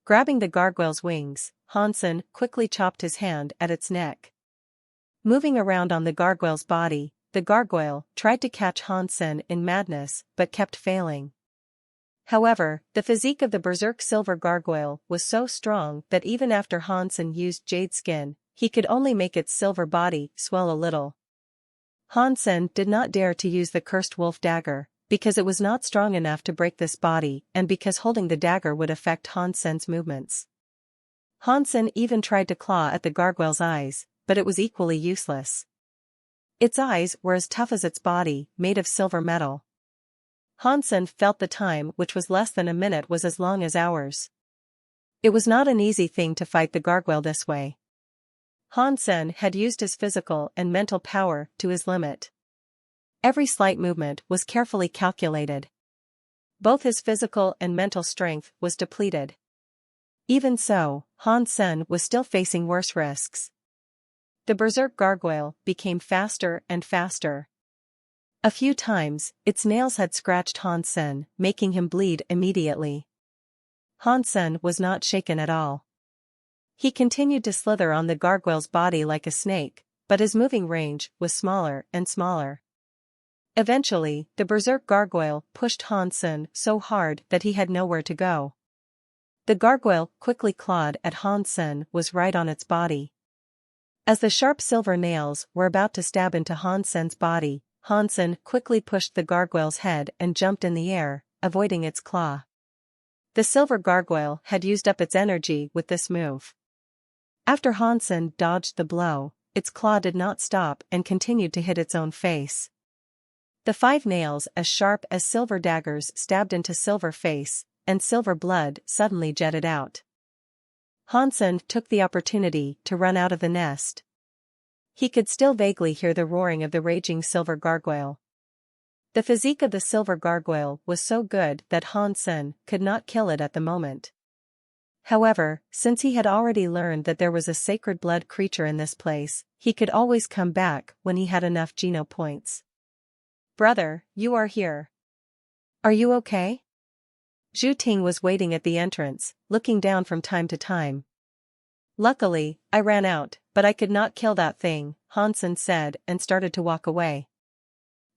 Grabbing the gargoyle's wings, Han Sen quickly chopped his hand at its neck. Moving around on the gargoyle's body, the gargoyle tried to catch Han Sen in madness but kept failing. However, the physique of the berserk silver gargoyle was so strong that even after Han Sen used jade skin, he could only make its silver body swell a little. Han Sen did not dare to use the cursed wolf dagger, because it was not strong enough to break this body and because holding the dagger would affect Han Sen's movements. Han Sen even tried to claw at the gargoyle's eyes, but it was equally useless. Its eyes were as tough as its body, made of silver metal. Han Sen felt the time, which was less than a minute, was as long as hours. It was not an easy thing to fight the gargoyle this way. Han Sen had used his physical and mental power to his limit. Every slight movement was carefully calculated. Both his physical and mental strength was depleted. Even so, Han Sen was still facing worse risks. The berserk gargoyle became faster and faster. A few times, its nails had scratched Han Sen, making him bleed immediately. Han Sen was not shaken at all. He continued to slither on the gargoyle's body like a snake, but his moving range was smaller and smaller. Eventually, the berserk gargoyle pushed Han Sen so hard that he had nowhere to go. The gargoyle quickly clawed at Han Sen was right on its body. As the sharp silver nails were about to stab into Han Sen's body, Han Sen quickly pushed the gargoyle's head and jumped in the air, avoiding its claw. The silver gargoyle had used up its energy with this move. After Han Sen dodged the blow, its claw did not stop and continued to hit its own face. The 5 nails as sharp as silver daggers stabbed into silver face, and silver blood suddenly jetted out. Han Sen took the opportunity to run out of the nest. He could still vaguely hear the roaring of the raging silver gargoyle. The physique of the silver gargoyle was so good that Han Sen could not kill it at the moment. However, since he had already learned that there was a sacred blood creature in this place, he could always come back when he had enough Geno points. "Brother, you are here. Are you okay?" Zhu Ting was waiting at the entrance, looking down from time to time. "Luckily, I ran out, but I could not kill that thing," Han Sen said and started to walk away.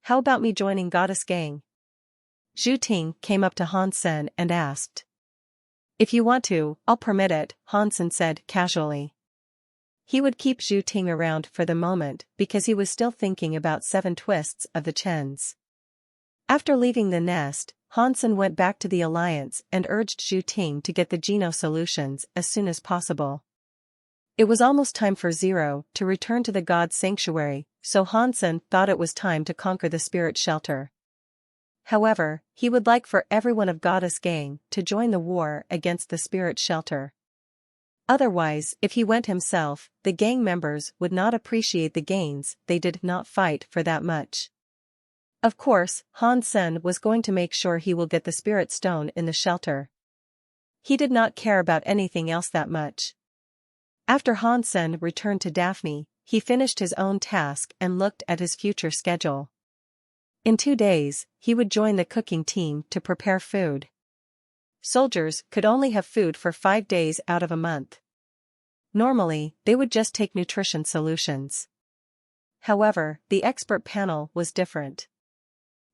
"How about me joining Goddess Gang?" Zhu Ting came up to Han Sen and asked. "If you want to, I'll permit it," Han Sen said casually. He would keep Zhu Ting around for the moment because he was still thinking about 7 twists of the chens. After leaving the nest, Han Sen went back to the Alliance and urged Zhu Ting to get the Geno solutions as soon as possible. It was almost time for Zero to return to the God's Sanctuary, so Han Sen thought it was time to conquer the Spirit Shelter. However, he would like for everyone of Goddess Gang to join the war against the Spirit Shelter. Otherwise, if he went himself, the gang members would not appreciate the gains, they did not fight for that much. Of course, Han Sen was going to make sure he will get the spirit stone in the shelter. He did not care about anything else that much. After Han Sen returned to Daphne, he finished his own task and looked at his future schedule. In 2 days, he would join the cooking team to prepare food. Soldiers could only have food for 5 days out of a month. Normally, they would just take nutrition solutions. However, the expert panel was different.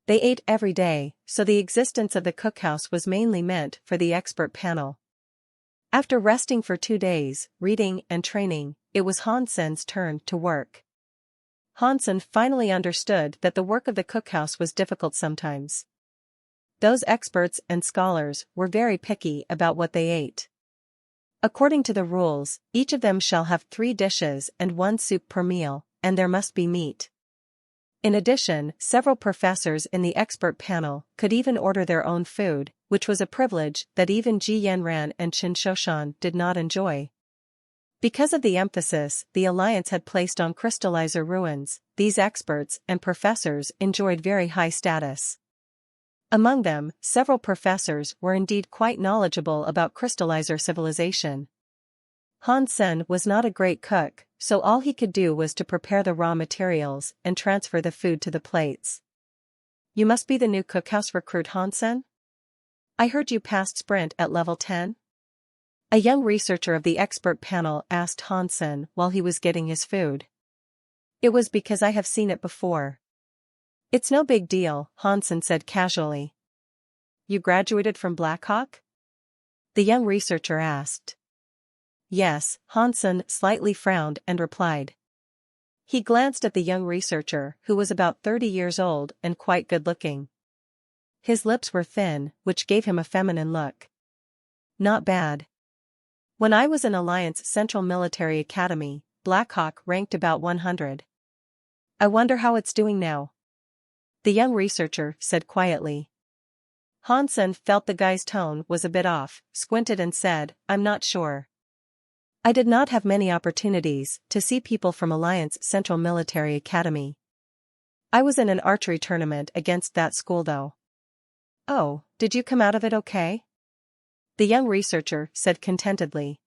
They ate every day, so the existence of the cookhouse was mainly meant for the expert panel. After resting for 2 days, reading and training, it was Han Sen's turn to work. Han Sen finally understood that the work of the cookhouse was difficult sometimes. Those experts and scholars were very picky about what they ate. According to the rules, each of them shall have 3 dishes and 1 soup per meal, and there must be meat. In addition, several professors in the expert panel could even order their own food, which was a privilege that even Ji Yanran and Qin Shoshan did not enjoy. Because of the emphasis the Alliance had placed on crystallizer ruins, these experts and professors enjoyed very high status. Among them, several professors were indeed quite knowledgeable about crystallizer civilization. Han Sen was not a great cook, so all he could do was to prepare the raw materials and transfer the food to the plates. "You must be the new cookhouse recruit, Han Sen? I heard you passed sprint at level 10? A young researcher of the expert panel asked Han Sen while he was getting his food. "It was because I have seen it before." "It's no big deal," Han Sen said casually. "You graduated from Blackhawk?" the young researcher asked. "Yes," Han Sen slightly frowned and replied. He glanced at the young researcher, who was about 30 years old and quite good-looking. His lips were thin, which gave him a feminine look. "Not bad. When I was in Alliance Central Military Academy, Blackhawk ranked about 100. I wonder how it's doing now," the young researcher said quietly. Han Sen felt the guy's tone was a bit off, squinted and said, "I'm not sure. I did not have many opportunities to see people from Alliance Central Military Academy. I was in an archery tournament against that school though." "Oh, did you come out of it okay?" the young researcher said contentedly.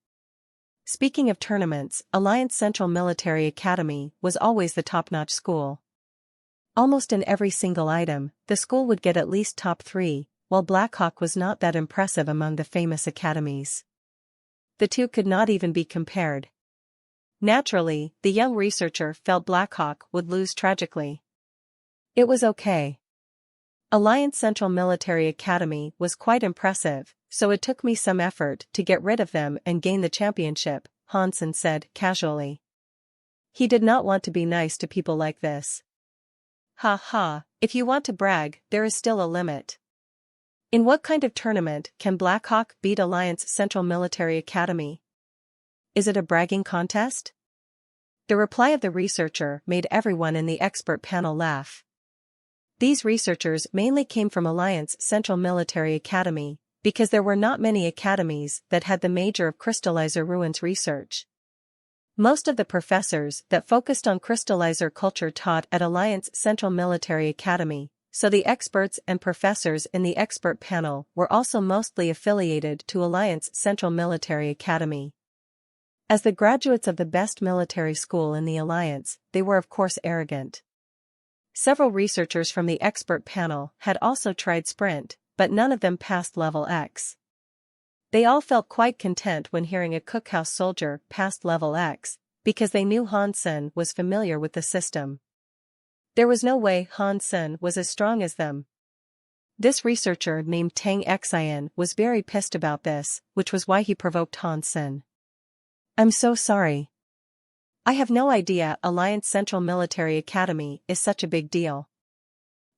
Speaking of tournaments, Alliance Central Military Academy was always the top-notch school. Almost in every single item, the school would get at least top 3, while Blackhawk was not that impressive among the famous academies. The two could not even be compared. Naturally, the young researcher felt Blackhawk would lose tragically. It was okay. Alliance Central Military Academy was quite impressive, so it took me some effort to get rid of them and gain the championship, Han Sen said casually. He did not want to be nice to people like this. "Ha ha, if you want to brag, there is still a limit. In what kind of tournament can Blackhawk beat Alliance Central Military Academy? Is it a bragging contest?" The reply of the researcher made everyone in the expert panel laugh. These researchers mainly came from Alliance Central Military Academy, because there were not many academies that had the major of crystallizer ruins research. Most of the professors that focused on crystallizer culture taught at Alliance Central Military Academy, so the experts and professors in the expert panel were also mostly affiliated to Alliance Central Military Academy. As the graduates of the best military school in the Alliance, they were of course arrogant. Several researchers from the expert panel had also tried sprint, but none of them passed level X. They all felt quite content when hearing a cookhouse soldier passed level X, because they knew Han Sen was familiar with the system. There was no way Han Sen was as strong as them. This researcher named Tang Xian was very pissed about this, which was why he provoked Han Sen. "I'm so sorry. I have no idea Alliance Central Military Academy is such a big deal.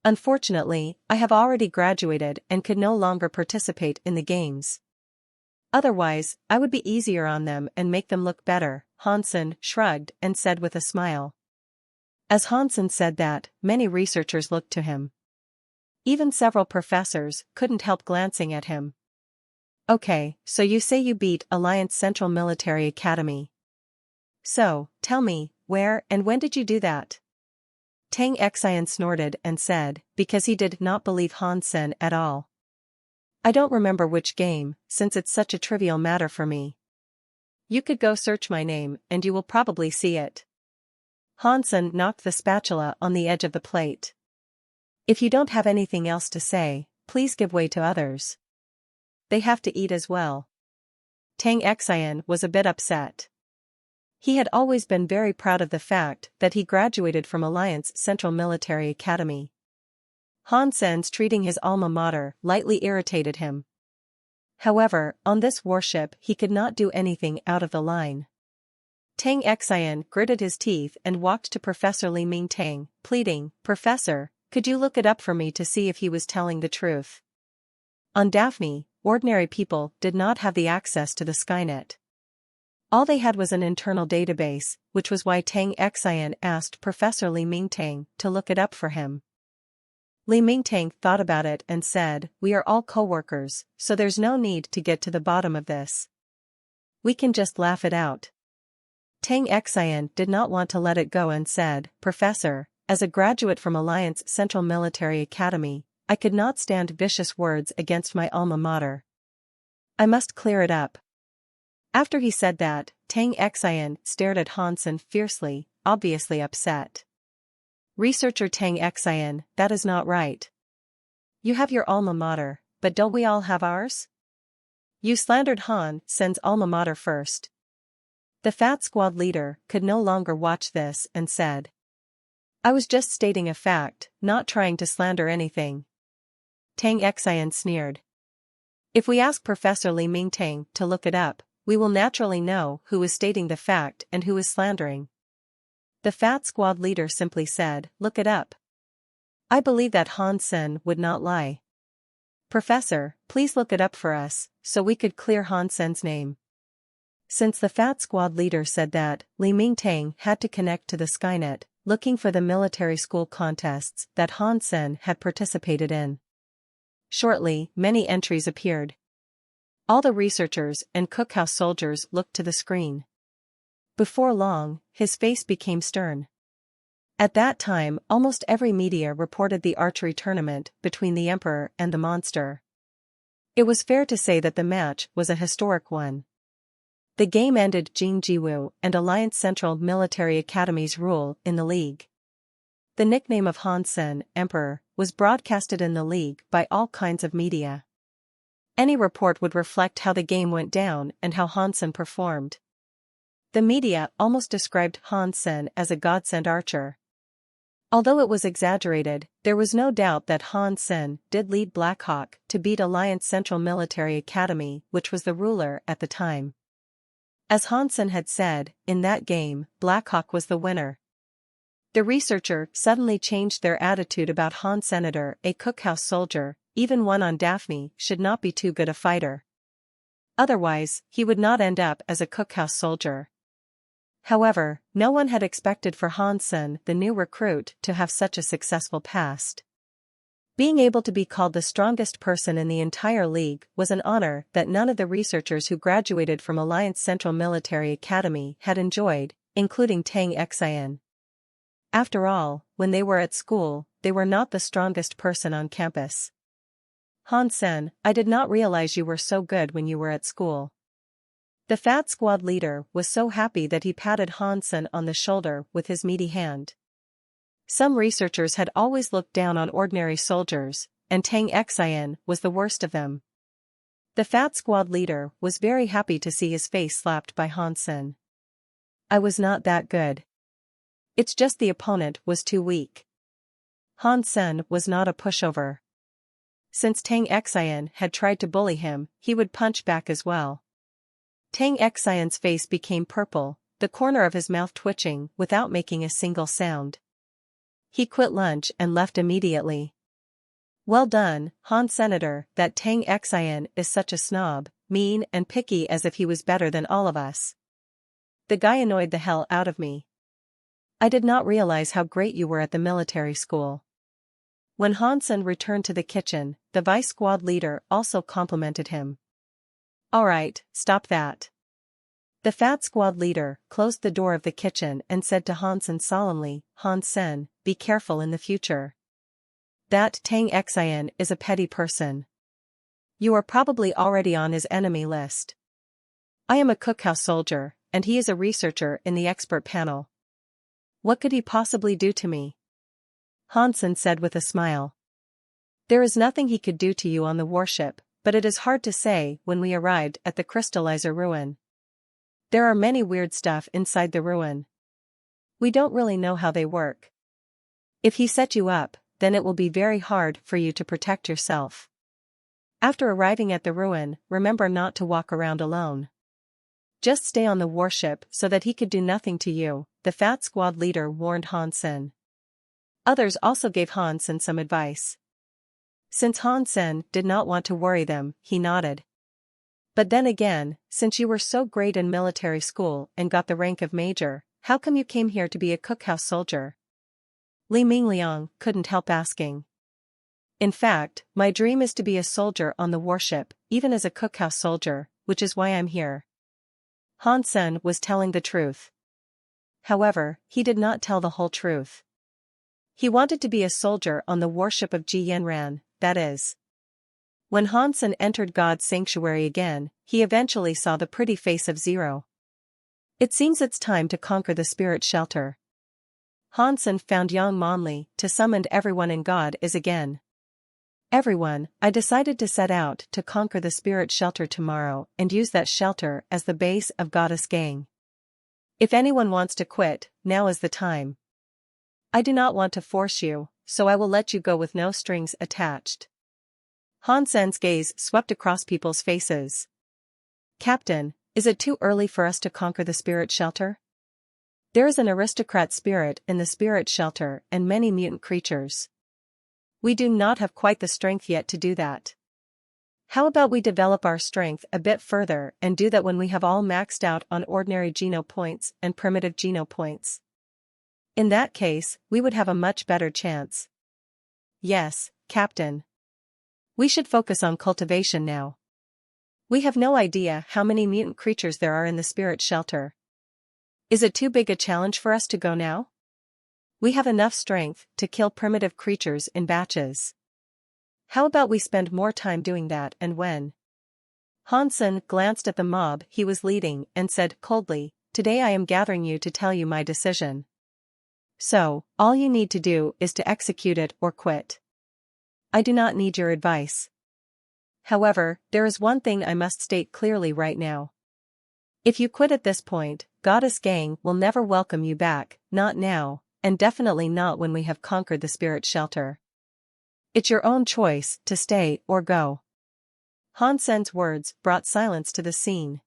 Unfortunately, I have already graduated and could no longer participate in the games. Otherwise, I would be easier on them and make them look better," Han Sen shrugged and said with a smile. As Han Sen said that, many researchers looked to him. Even several professors couldn't help glancing at him. Okay, so you say you beat Alliance Central Military Academy. So, tell me, where and when did you do that? Tang Xian snorted and said, because he did not believe Han Sen at all. I don't remember which game, since it's such a trivial matter for me. You could go search my name and you will probably see it. Han Sen knocked the spatula on the edge of the plate. If you don't have anything else to say, please give way to others. They have to eat as well. Tang Xian was a bit upset. He had always been very proud of the fact that he graduated from Alliance Central Military Academy. Han Sen's treating his alma mater lightly irritated him. However, on this warship he could not do anything out of the line. Tang Xian gritted his teeth and walked to Professor Li Mingtang, pleading, Professor, could you look it up for me to see if he was telling the truth? On Daphne, ordinary people did not have the access to the Skynet. All they had was an internal database, which was why Tang Xian asked Professor Li Mingtang to look it up for him. Li Mingtang thought about it and said, we are all co-workers, so there's no need to get to the bottom of this. We can just laugh it out. Tang Xian did not want to let it go and said, Professor, as a graduate from Alliance Central Military Academy, I could not stand vicious words against my alma mater. I must clear it up. After he said that, Tang Xian stared at Han Sen fiercely, obviously upset. Researcher Tang Xian, that is not right. You have your alma mater, but don't we all have ours? You slandered Han Sen's alma mater first. The fat squad leader could no longer watch this and said, I was just stating a fact, not trying to slander anything. Tang Xian sneered. If we ask Professor Li Mingtang to look it up, we will naturally know who is stating the fact and who is slandering. The fat squad leader simply said, look it up. I believe that Han Sen would not lie. Professor, please look it up for us, so we could clear Han Sen's name. Since the fat squad leader said that, Li Mingtang had to connect to the Skynet, looking for the military school contests that Han Sen had participated in. Shortly, many entries appeared. All the researchers and cookhouse soldiers looked to the screen. Before long, his face became stern. At that time, almost every media reported the archery tournament between the Emperor and the monster. It was fair to say that the match was a historic one. The game ended Jing Jiwu and Alliance Central Military Academy's rule in the league. The nickname of Han Sen, Emperor, was broadcasted in the league by all kinds of media. Any report would reflect how the game went down and how Han Sen performed. The media almost described Han Sen as a godsend archer. Although it was exaggerated, there was no doubt that Han Sen did lead Blackhawk to beat Alliance Central Military Academy, which was the ruler at the time. As Han Sen had said, in that game, Blackhawk was the winner. The researcher suddenly changed their attitude about Han Senator, a cookhouse soldier, even one on Daphne, should not be too good a fighter. Otherwise, he would not end up as a cookhouse soldier. However, no one had expected for Han Sen, the new recruit, to have such a successful past. Being able to be called the strongest person in the entire league was an honor that none of the researchers who graduated from Alliance Central Military Academy had enjoyed, including Tang Xian. After all, when they were at school, they were not the strongest person on campus. Han Sen, I did not realize you were so good when you were at school. The fat squad leader was so happy that he patted Han Sen on the shoulder with his meaty hand. Some researchers had always looked down on ordinary soldiers, and Tang Xian was the worst of them. The fat squad leader was very happy to see his face slapped by Han Sen. I was not that good. It's just the opponent was too weak. Han Sen was not a pushover. Since Tang Xian had tried to bully him, he would punch back as well. Tang Xian's face became purple, the corner of his mouth twitching without making a single sound. He quit lunch and left immediately. Well done, Han Senator, that Tang Xian is such a snob, mean and picky as if he was better than all of us. The guy annoyed the hell out of me. I did not realize how great you were at the military school. When Han Sen returned to the kitchen, the vice squad leader also complimented him. Alright, stop that. The fat squad leader closed the door of the kitchen and said to Hansen solemnly, Hansen, be careful in the future. That Tang Xian is a petty person. You are probably already on his enemy list. I am a cookhouse soldier, and he is a researcher in the expert panel. What could he possibly do to me? Hansen said with a smile. There is nothing he could do to you on the warship, but it is hard to say when we arrived at the crystallizer ruin. There are many weird stuff inside the ruin. We don't really know how they work. If he set you up, then it will be very hard for you to protect yourself. After arriving at the ruin, remember not to walk around alone. Just stay on the warship so that he could do nothing to you, the fat squad leader warned Hansen. Others also gave Hansen some advice. Since Hansen did not want to worry them, he nodded. But then again, since you were so great in military school and got the rank of major, how come you came here to be a cookhouse soldier? Li Mingliang couldn't help asking. In fact, my dream is to be a soldier on the warship, even as a cookhouse soldier, which is why I'm here. Hansen was telling the truth. However, he did not tell the whole truth. He wanted to be a soldier on the warship of Ji Yanran, that is. When Hansen entered God's sanctuary again, he eventually saw the pretty face of Zero. It seems it's time to conquer the spirit shelter. Hansen found Yang Monli to summon everyone in God is again. Everyone, I decided to set out to conquer the spirit shelter tomorrow and use that shelter as the base of Goddess Gang. If anyone wants to quit, now is the time. I do not want to force you, so I will let you go with no strings attached. Hansen's gaze swept across people's faces. Captain, is it too early for us to conquer the spirit shelter? There is an aristocrat spirit in the spirit shelter and many mutant creatures. We do not have quite the strength yet to do that. How about we develop our strength a bit further and do that when we have all maxed out on ordinary geno points and primitive geno points? In that case, we would have a much better chance. Yes, Captain. We should focus on cultivation now. We have no idea how many mutant creatures there are in the spirit shelter. Is it too big a challenge for us to go now? We have enough strength to kill primitive creatures in batches. How about we spend more time doing that and when? Hansen glanced at the mob he was leading and said coldly, Today I am gathering you to tell you my decision. So, all you need to do is to execute it or quit. I do not need your advice. However, there is one thing I must state clearly right now. If you quit at this point, Goddess Gang will never welcome you back, not now, and definitely not when we have conquered the spirit shelter. It's your own choice to stay or go. Hansen's words brought silence to the scene.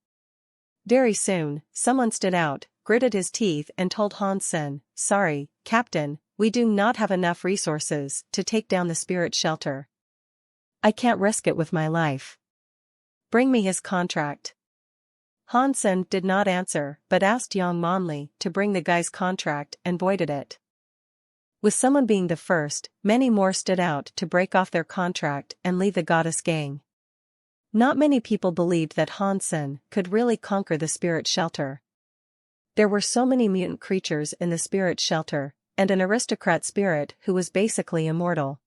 Very soon, someone stood out, gritted his teeth and told Hansen, Sorry, Captain, we do not have enough resources to take down the spirit shelter. I can't risk it with my life. Bring me his contract. Hansen did not answer but asked Yang Monli to bring the guy's contract and voided it. With someone being the first, many more stood out to break off their contract and leave the Goddess Gang. Not many people believed that Hansen could really conquer the spirit shelter. There were so many mutant creatures in the spirit shelter, and an aristocrat spirit who was basically immortal.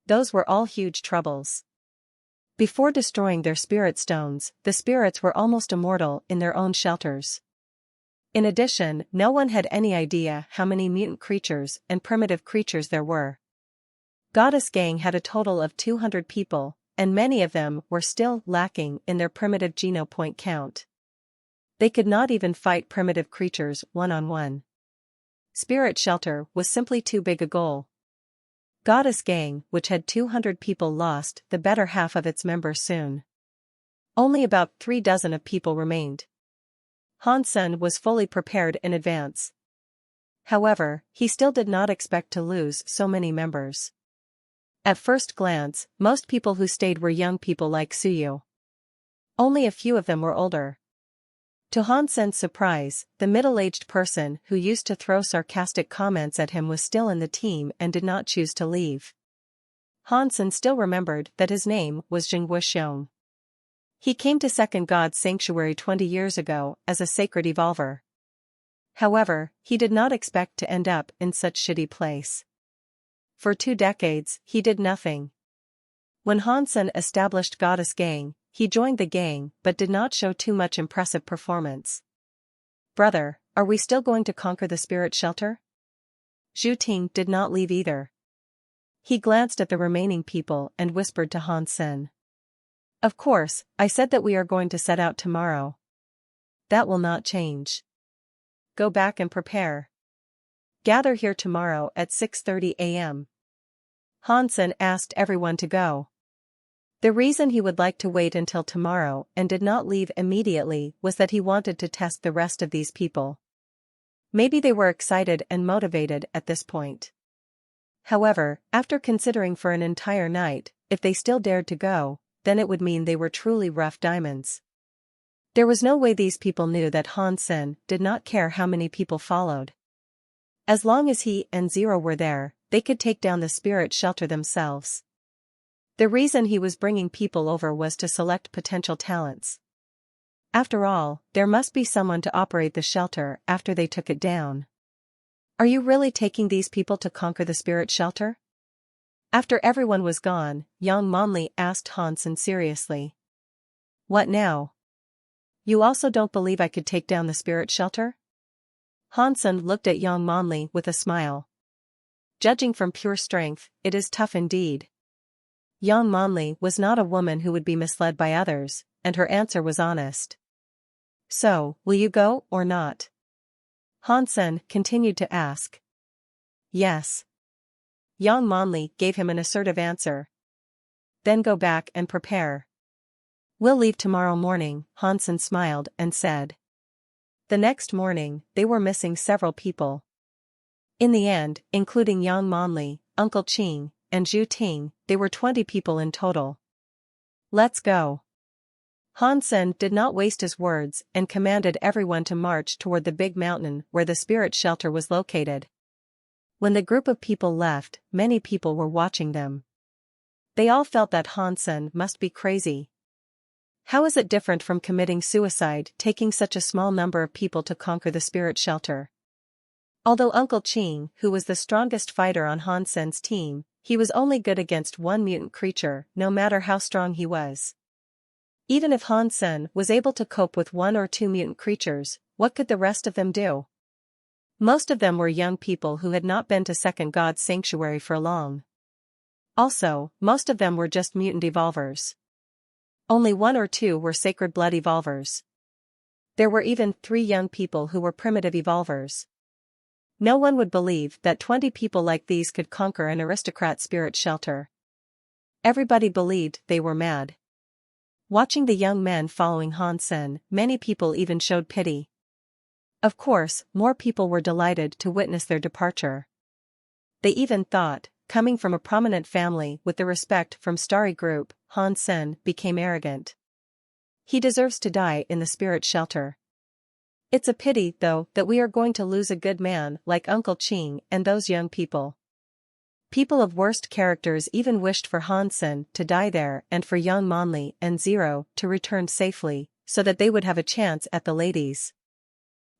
Those were all huge troubles. Before destroying their spirit stones, the spirits were almost immortal in their own shelters. In addition, no one had any idea how many mutant creatures and primitive creatures there were. Goddess Gang had a total of 200 people, and many of them were still lacking in their primitive geno point count. They could not even fight primitive creatures one-on-one. Spirit Shelter was simply too big a goal. Goddess Gang, which had 200 people, lost the better half of its members soon. Only about 36 of people remained. Hansen was fully prepared in advance. However, he still did not expect to lose so many members. At first glance, most people who stayed were young people like Suyu. Only a few of them were older. To Hansen's surprise, the middle-aged person who used to throw sarcastic comments at him was still in the team and did not choose to leave. Hansen still remembered that his name was Jing Wuxiong. He came to second God's sanctuary 20 years ago as a sacred evolver. However, he did not expect to end up in such shitty place. For 2 decades, he did nothing. When Hansen established Goddess Gang, he joined the gang but did not show too much impressive performance. Brother, are we still going to conquer the spirit shelter? Zhu Ting did not leave either. He glanced at the remaining people and whispered to Hansen. Of course, I said that we are going to set out tomorrow. That will not change. Go back and prepare. Gather here tomorrow at 6:30 a.m. Hansen asked everyone to go. The reason he would like to wait until tomorrow and did not leave immediately was that he wanted to test the rest of these people. Maybe they were excited and motivated at this point. However, after considering for an entire night, if they still dared to go, then it would mean they were truly rough diamonds. There was no way these people knew that Hansen did not care how many people followed. As long as he and Zero were there, they could take down the spirit shelter themselves. The reason he was bringing people over was to select potential talents. After all, there must be someone to operate the shelter after they took it down. Are you really taking these people to conquer the spirit shelter? After everyone was gone, Yang Monli asked Hansen seriously. What now? You also don't believe I could take down the spirit shelter? Hansen looked at Yang Monli with a smile. Judging from pure strength, it is tough indeed. Yang Monli was not a woman who would be misled by others, and her answer was honest. So, will you go or not? Hansen continued to ask. Yes. Yang Monli gave him an assertive answer. Then go back and prepare. We'll leave tomorrow morning, Hansen smiled and said. The next morning, they were missing several people. In the end, including Yang Monli, Uncle Qing, and Zhu Ting, they were 20 people in total. Let's go. Hansen did not waste his words and commanded everyone to march toward the big mountain where the spirit shelter was located. When the group of people left, many people were watching them. They all felt that Hansen must be crazy. How is it different from committing suicide, taking such a small number of people to conquer the spirit shelter? Although Uncle Qing, who was the strongest fighter on Hansen's team, he was only good against one mutant creature, no matter how strong he was. Even if Hansen was able to cope with 1 or 2 mutant creatures, what could the rest of them do? Most of them were young people who had not been to Second God's sanctuary for long. Also, most of them were just mutant evolvers. Only 1 or 2 were sacred blood evolvers. There were even 3 young people who were primitive evolvers. No one would believe that 20 people like these could conquer an aristocrat spirit shelter. Everybody believed they were mad. Watching the young men following Hansen, many people even showed pity. Of course, more people were delighted to witness their departure. They even thought, coming from a prominent family with the respect from Starry Group, Hansen became arrogant. He deserves to die in the spirit shelter. It's a pity, though, that we are going to lose a good man like Uncle Qing and those young people. People of worst characters even wished for Hansen to die there and for Yang Monli and Zero to return safely, so that they would have a chance at the ladies.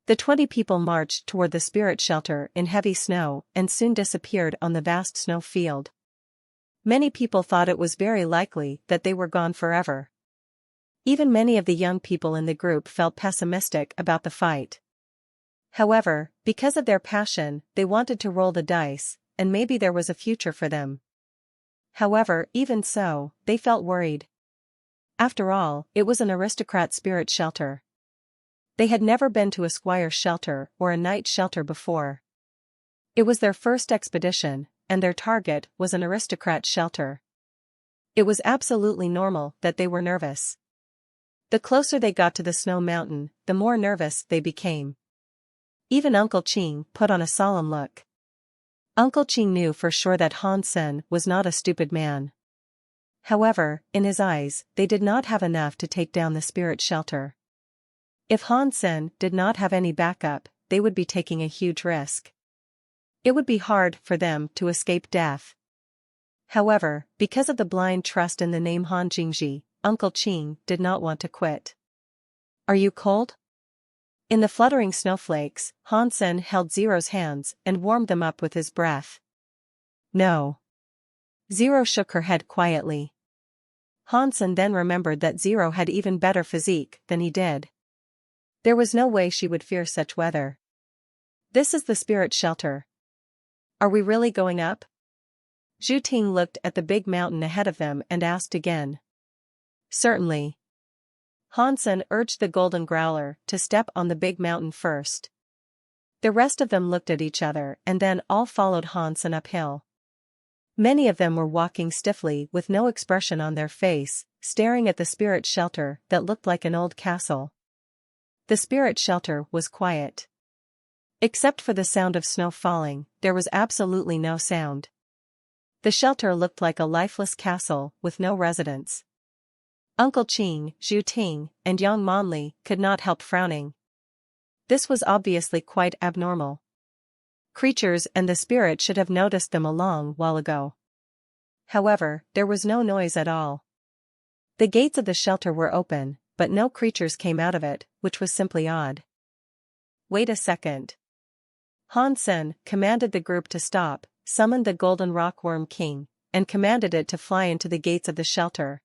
The 20 people marched toward the spirit shelter in heavy snow and soon disappeared on the vast snow field. Many people thought it was very likely that they were gone forever. Even many of the young people in the group felt pessimistic about the fight. However, because of their passion, they wanted to roll the dice, and maybe there was a future for them. However, even so, they felt worried. After all, it was an aristocrat spirit shelter. They had never been to a squire's shelter or a knight's shelter before. It was their first expedition, and their target was an aristocrat shelter. It was absolutely normal that they were nervous. The closer they got to the snow mountain, the more nervous they became. Even Uncle Qing put on a solemn look. Uncle Qing knew for sure that Hansen was not a stupid man. However, in his eyes, they did not have enough to take down the spirit shelter. If Hansen did not have any backup, they would be taking a huge risk. It would be hard for them to escape death. However, because of the blind trust in the name Han Jingji, Uncle Ching did not want to quit. "Are you cold?" In the fluttering snowflakes, Hansen held Zero's hands and warmed them up with his breath. "No." Zero shook her head quietly. Hansen then remembered that Zero had even better physique than he did. There was no way she would fear such weather. "This is the spirit shelter. Are we really going up?" Zhu Ting looked at the big mountain ahead of them and asked again. "Certainly." Hansen urged the golden growler to step on the big mountain first. The rest of them looked at each other and then all followed Hansen uphill. Many of them were walking stiffly with no expression on their face, staring at the spirit shelter that looked like an old castle. The spirit shelter was quiet. Except for the sound of snow falling, there was absolutely no sound. The shelter looked like a lifeless castle with no residents. Uncle Ching, Zhu Ting, and Yang Monli could not help frowning. This was obviously quite abnormal. Creatures and the spirit should have noticed them a long while ago. However, there was no noise at all. The gates of the shelter were open, but no creatures came out of it, which was simply odd. "Wait a second." Hansen commanded the group to stop, summoned the golden rockworm king, and commanded it to fly into the gates of the shelter.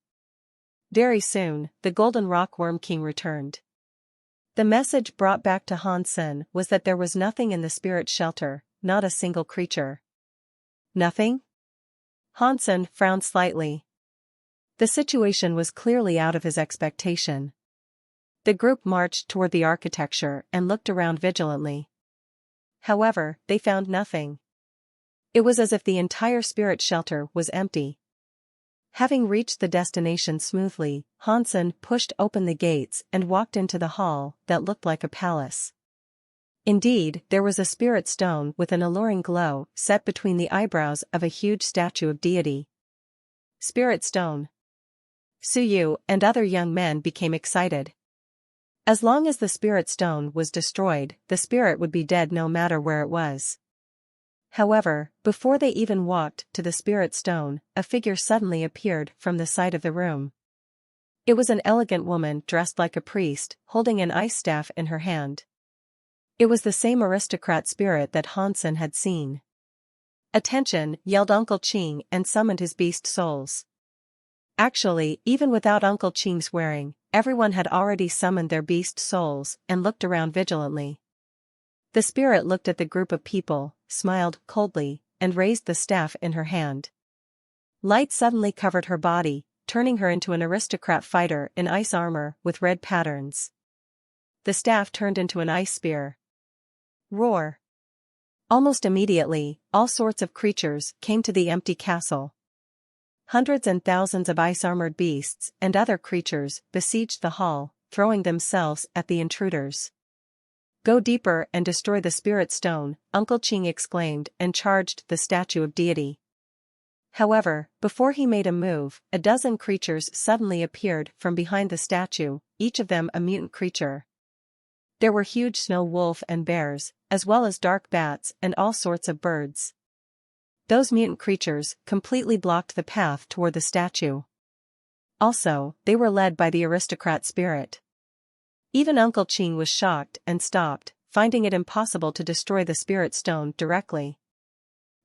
Very soon, the golden rockworm king returned. The message brought back to Hansen was that there was nothing in the spirit shelter, not a single creature. Nothing? Hansen frowned slightly. The situation was clearly out of his expectation. The group marched toward the architecture and looked around vigilantly. However, they found nothing. It was as if the entire spirit shelter was empty. Having reached the destination smoothly, Hansen pushed open the gates and walked into the hall that looked like a palace. Indeed, there was a spirit stone with an alluring glow set between the eyebrows of a huge statue of deity. Spirit stone. Suyu and other young men became excited. As long as the spirit stone was destroyed, the spirit would be dead no matter where it was. However, before they even walked to the spirit stone, a figure suddenly appeared from the side of the room. It was an elegant woman dressed like a priest, holding an ice staff in her hand. It was the same aristocrat spirit that Hansen had seen. "Attention!" yelled Uncle Ching and summoned his beast souls. Actually, even without Uncle Ching's swearing, everyone had already summoned their beast souls and looked around vigilantly. The spirit looked at the group of people, smiled coldly, and raised the staff in her hand. Light suddenly covered her body, turning her into an aristocrat fighter in ice armor with red patterns. The staff turned into an ice spear. Roar! Almost immediately, all sorts of creatures came to the empty castle. Hundreds and thousands of ice-armored beasts and other creatures besieged the hall, throwing themselves at the intruders. "Go deeper and destroy the spirit stone," Uncle Ching exclaimed and charged the statue of deity. However, before he made a move, a dozen creatures suddenly appeared from behind the statue, each of them a mutant creature. There were huge snow wolf and bears, as well as dark bats and all sorts of birds. Those mutant creatures completely blocked the path toward the statue. Also, they were led by the aristocrat spirit. Even Uncle Ching was shocked and stopped, finding it impossible to destroy the spirit stone directly.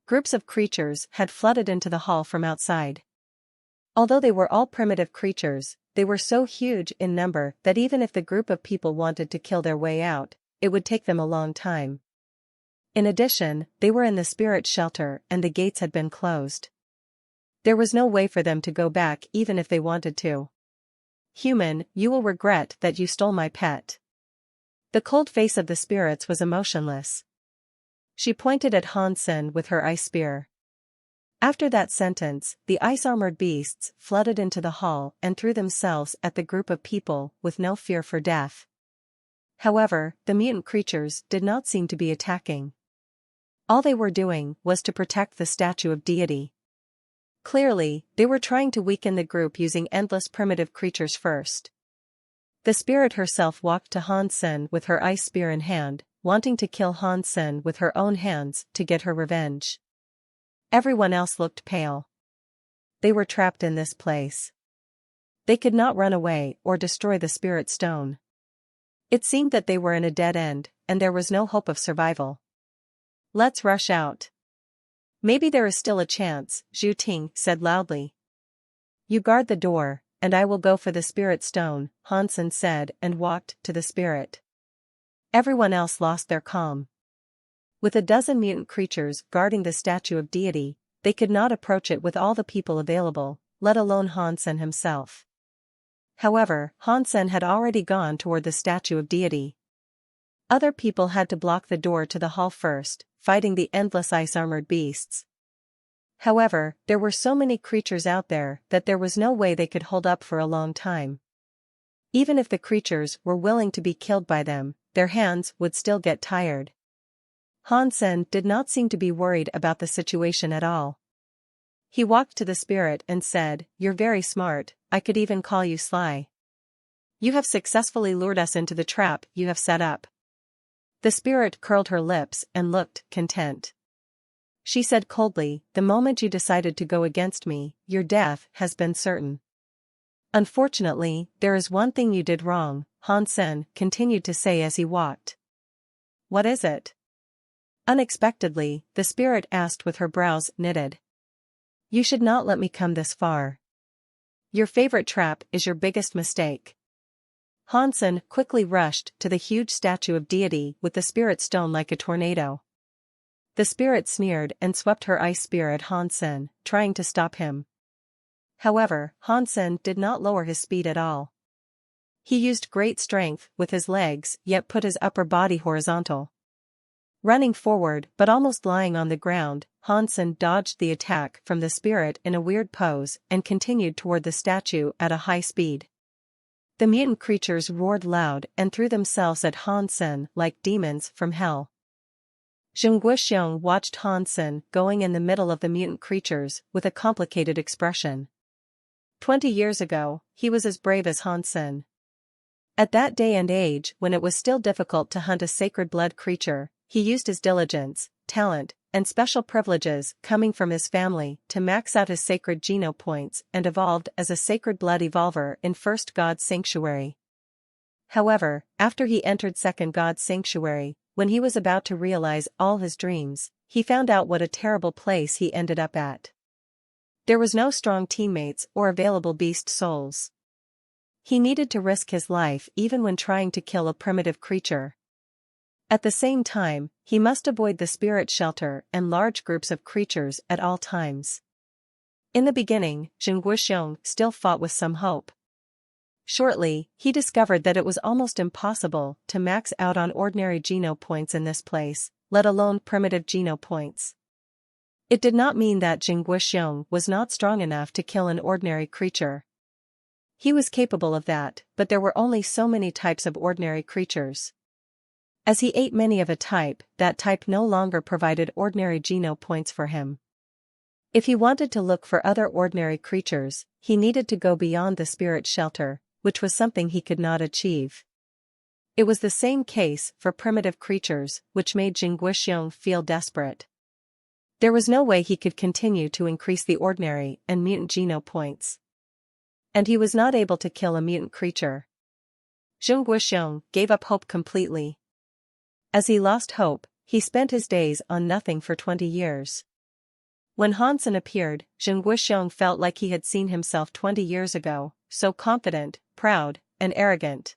Groups of creatures had flooded into the hall from outside. Although they were all primitive creatures, they were so huge in number that even if the group of people wanted to kill their way out, it would take them a long time. In addition, they were in the spirit shelter and the gates had been closed. There was no way for them to go back even if they wanted to. "Human, you will regret that you stole my pet." The cold face of the spirits was emotionless. She pointed at Hansen with her ice spear. After that sentence, the ice-armored beasts flooded into the hall and threw themselves at the group of people with no fear for death. However, the mutant creatures did not seem to be attacking. All they were doing was to protect the statue of deity. Clearly, they were trying to weaken the group using endless primitive creatures first. The spirit herself walked to Hansen with her ice spear in hand, wanting to kill Hansen with her own hands to get her revenge. Everyone else looked pale. They were trapped in this place. They could not run away or destroy the spirit stone. It seemed that they were in a dead end, and there was no hope of survival. Let's rush out. Maybe there is still a chance, Zhu Ting said loudly. You guard the door, and I will go for the spirit stone, Han Sen said and walked to the spirit. Everyone else lost their calm. With a dozen mutant creatures guarding the statue of deity, they could not approach it with all the people available, let alone Han Sen himself. However, Han Sen had already gone toward the statue of deity. Other people had to block the door to the hall first, fighting the endless ice-armored beasts. However, there were so many creatures out there that there was no way they could hold up for a long time. Even if the creatures were willing to be killed by them, their hands would still get tired. Han Sen did not seem to be worried about the situation at all. He walked to the spirit and said, "You're very smart, I could even call you sly. You have successfully lured us into the trap you have set up." The spirit curled her lips and looked content. She said coldly, "The moment you decided to go against me, your death has been certain. Unfortunately, there is one thing you did wrong," Han Sen continued to say as he walked. "What is it?" Unexpectedly, the spirit asked with her brows knitted. "You should not let me come this far. Your favorite trap is your biggest mistake." Han Sen quickly rushed to the huge statue of deity with the spirit stone like a tornado. The spirit sneered and swept her ice spear at Han Sen, trying to stop him. However, Han Sen did not lower his speed at all. He used great strength with his legs yet put his upper body horizontal. Running forward but almost lying on the ground, Han Sen dodged the attack from the spirit in a weird pose and continued toward the statue at a high speed. The mutant creatures roared loud and threw themselves at Han Sen like demons from hell. Zheng Guoxiong watched Han Sen going in the middle of the mutant creatures with a complicated expression. 20 years ago, he was as brave as Han Sen. At that day and age when it was still difficult to hunt a sacred blood creature, he used his diligence, talent, and special privileges coming from his family to max out his sacred geno points and evolved as a sacred blood evolver in First God's Sanctuary. However, after he entered Second God's Sanctuary, when he was about to realize all his dreams, he found out what a terrible place he ended up at. There was no strong teammates or available beast souls. He needed to risk his life even when trying to kill a primitive creature. At the same time, he must avoid the spirit shelter and large groups of creatures at all times. In the beginning, Zheng Guoxiong still fought with some hope. Shortly, he discovered that it was almost impossible to max out on ordinary geno points in this place, let alone primitive geno points. It did not mean that Zheng Guoxiong was not strong enough to kill an ordinary creature. He was capable of that, but there were only so many types of ordinary creatures. As he ate many of a type, that type no longer provided ordinary geno points for him. If he wanted to look for other ordinary creatures, he needed to go beyond the spirit shelter, which was something he could not achieve. It was the same case for primitive creatures, which made Zheng Guoxiong feel desperate. There was no way he could continue to increase the ordinary and mutant geno points. And he was not able to kill a mutant creature. Zheng Guoxiong gave up hope completely. As he lost hope, he spent his days on nothing for 20 years. When Han Sen appeared, Zheng Guoxiong felt like he had seen himself 20 years ago, so confident, proud, and arrogant.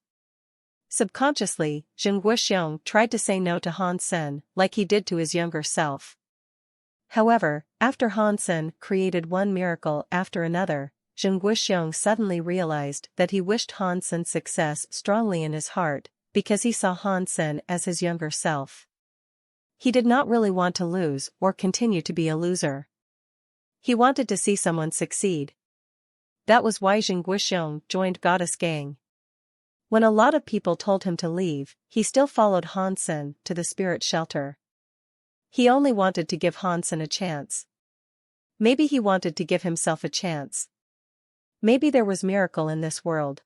Subconsciously, Zheng Guoxiong tried to say no to Han Sen like he did to his younger self. However, after Han Sen created one miracle after another, Zheng Guoxiong suddenly realized that he wished Han Sen's success strongly in his heart, because he saw Han Sen as his younger self. He did not really want to lose or continue to be a loser. He wanted to see someone succeed. That was why Zheng Guoxiong joined Goddess Gang. When a lot of people told him to leave, he still followed Han Sen to the spirit shelter. He only wanted to give Han Sen a chance. Maybe he wanted to give himself a chance. Maybe there was miracle in this world.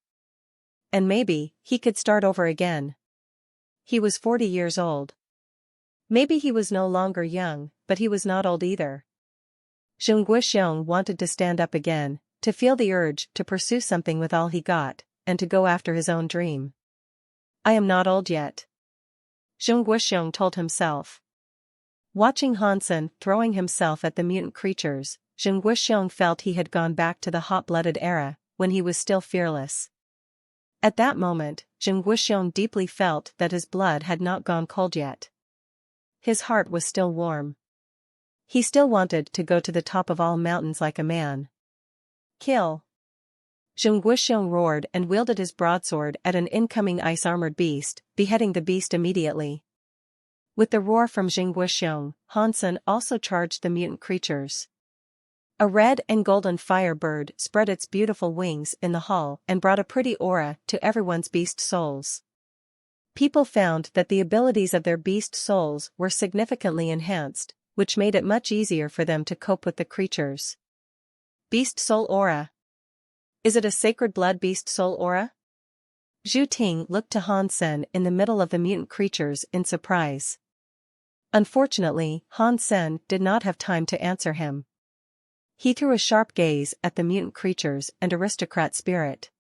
And maybe he could start over again. He was 40 years old. Maybe he was no longer young, but he was not old either. Zheng Guoxiong wanted to stand up again, to feel the urge to pursue something with all he got, and to go after his own dream. I am not old yet, Zheng Guoxiong told himself. Watching Hansen throwing himself at the mutant creatures, Zheng Guoxiong felt he had gone back to the hot-blooded era, when he was still fearless. At that moment, Zheng Guoxiong deeply felt that his blood had not gone cold yet. His heart was still warm. He still wanted to go to the top of all mountains like a man. Kill! Zheng Guoxiong roared and wielded his broadsword at an incoming ice-armored beast, beheading the beast immediately. With the roar from Zheng Guoxiong, Hansen also charged the mutant creatures. A red and golden fire bird spread its beautiful wings in the hall and brought a pretty aura to everyone's beast souls. People found that the abilities of their beast souls were significantly enhanced, which made it much easier for them to cope with the creatures. Beast soul aura. Is it a sacred blood beast soul aura? Zhu Ting looked to Hansen in the middle of the mutant creatures in surprise. Unfortunately, Hansen did not have time to answer him. He threw a sharp gaze at the mutant creatures and aristocrat spirit.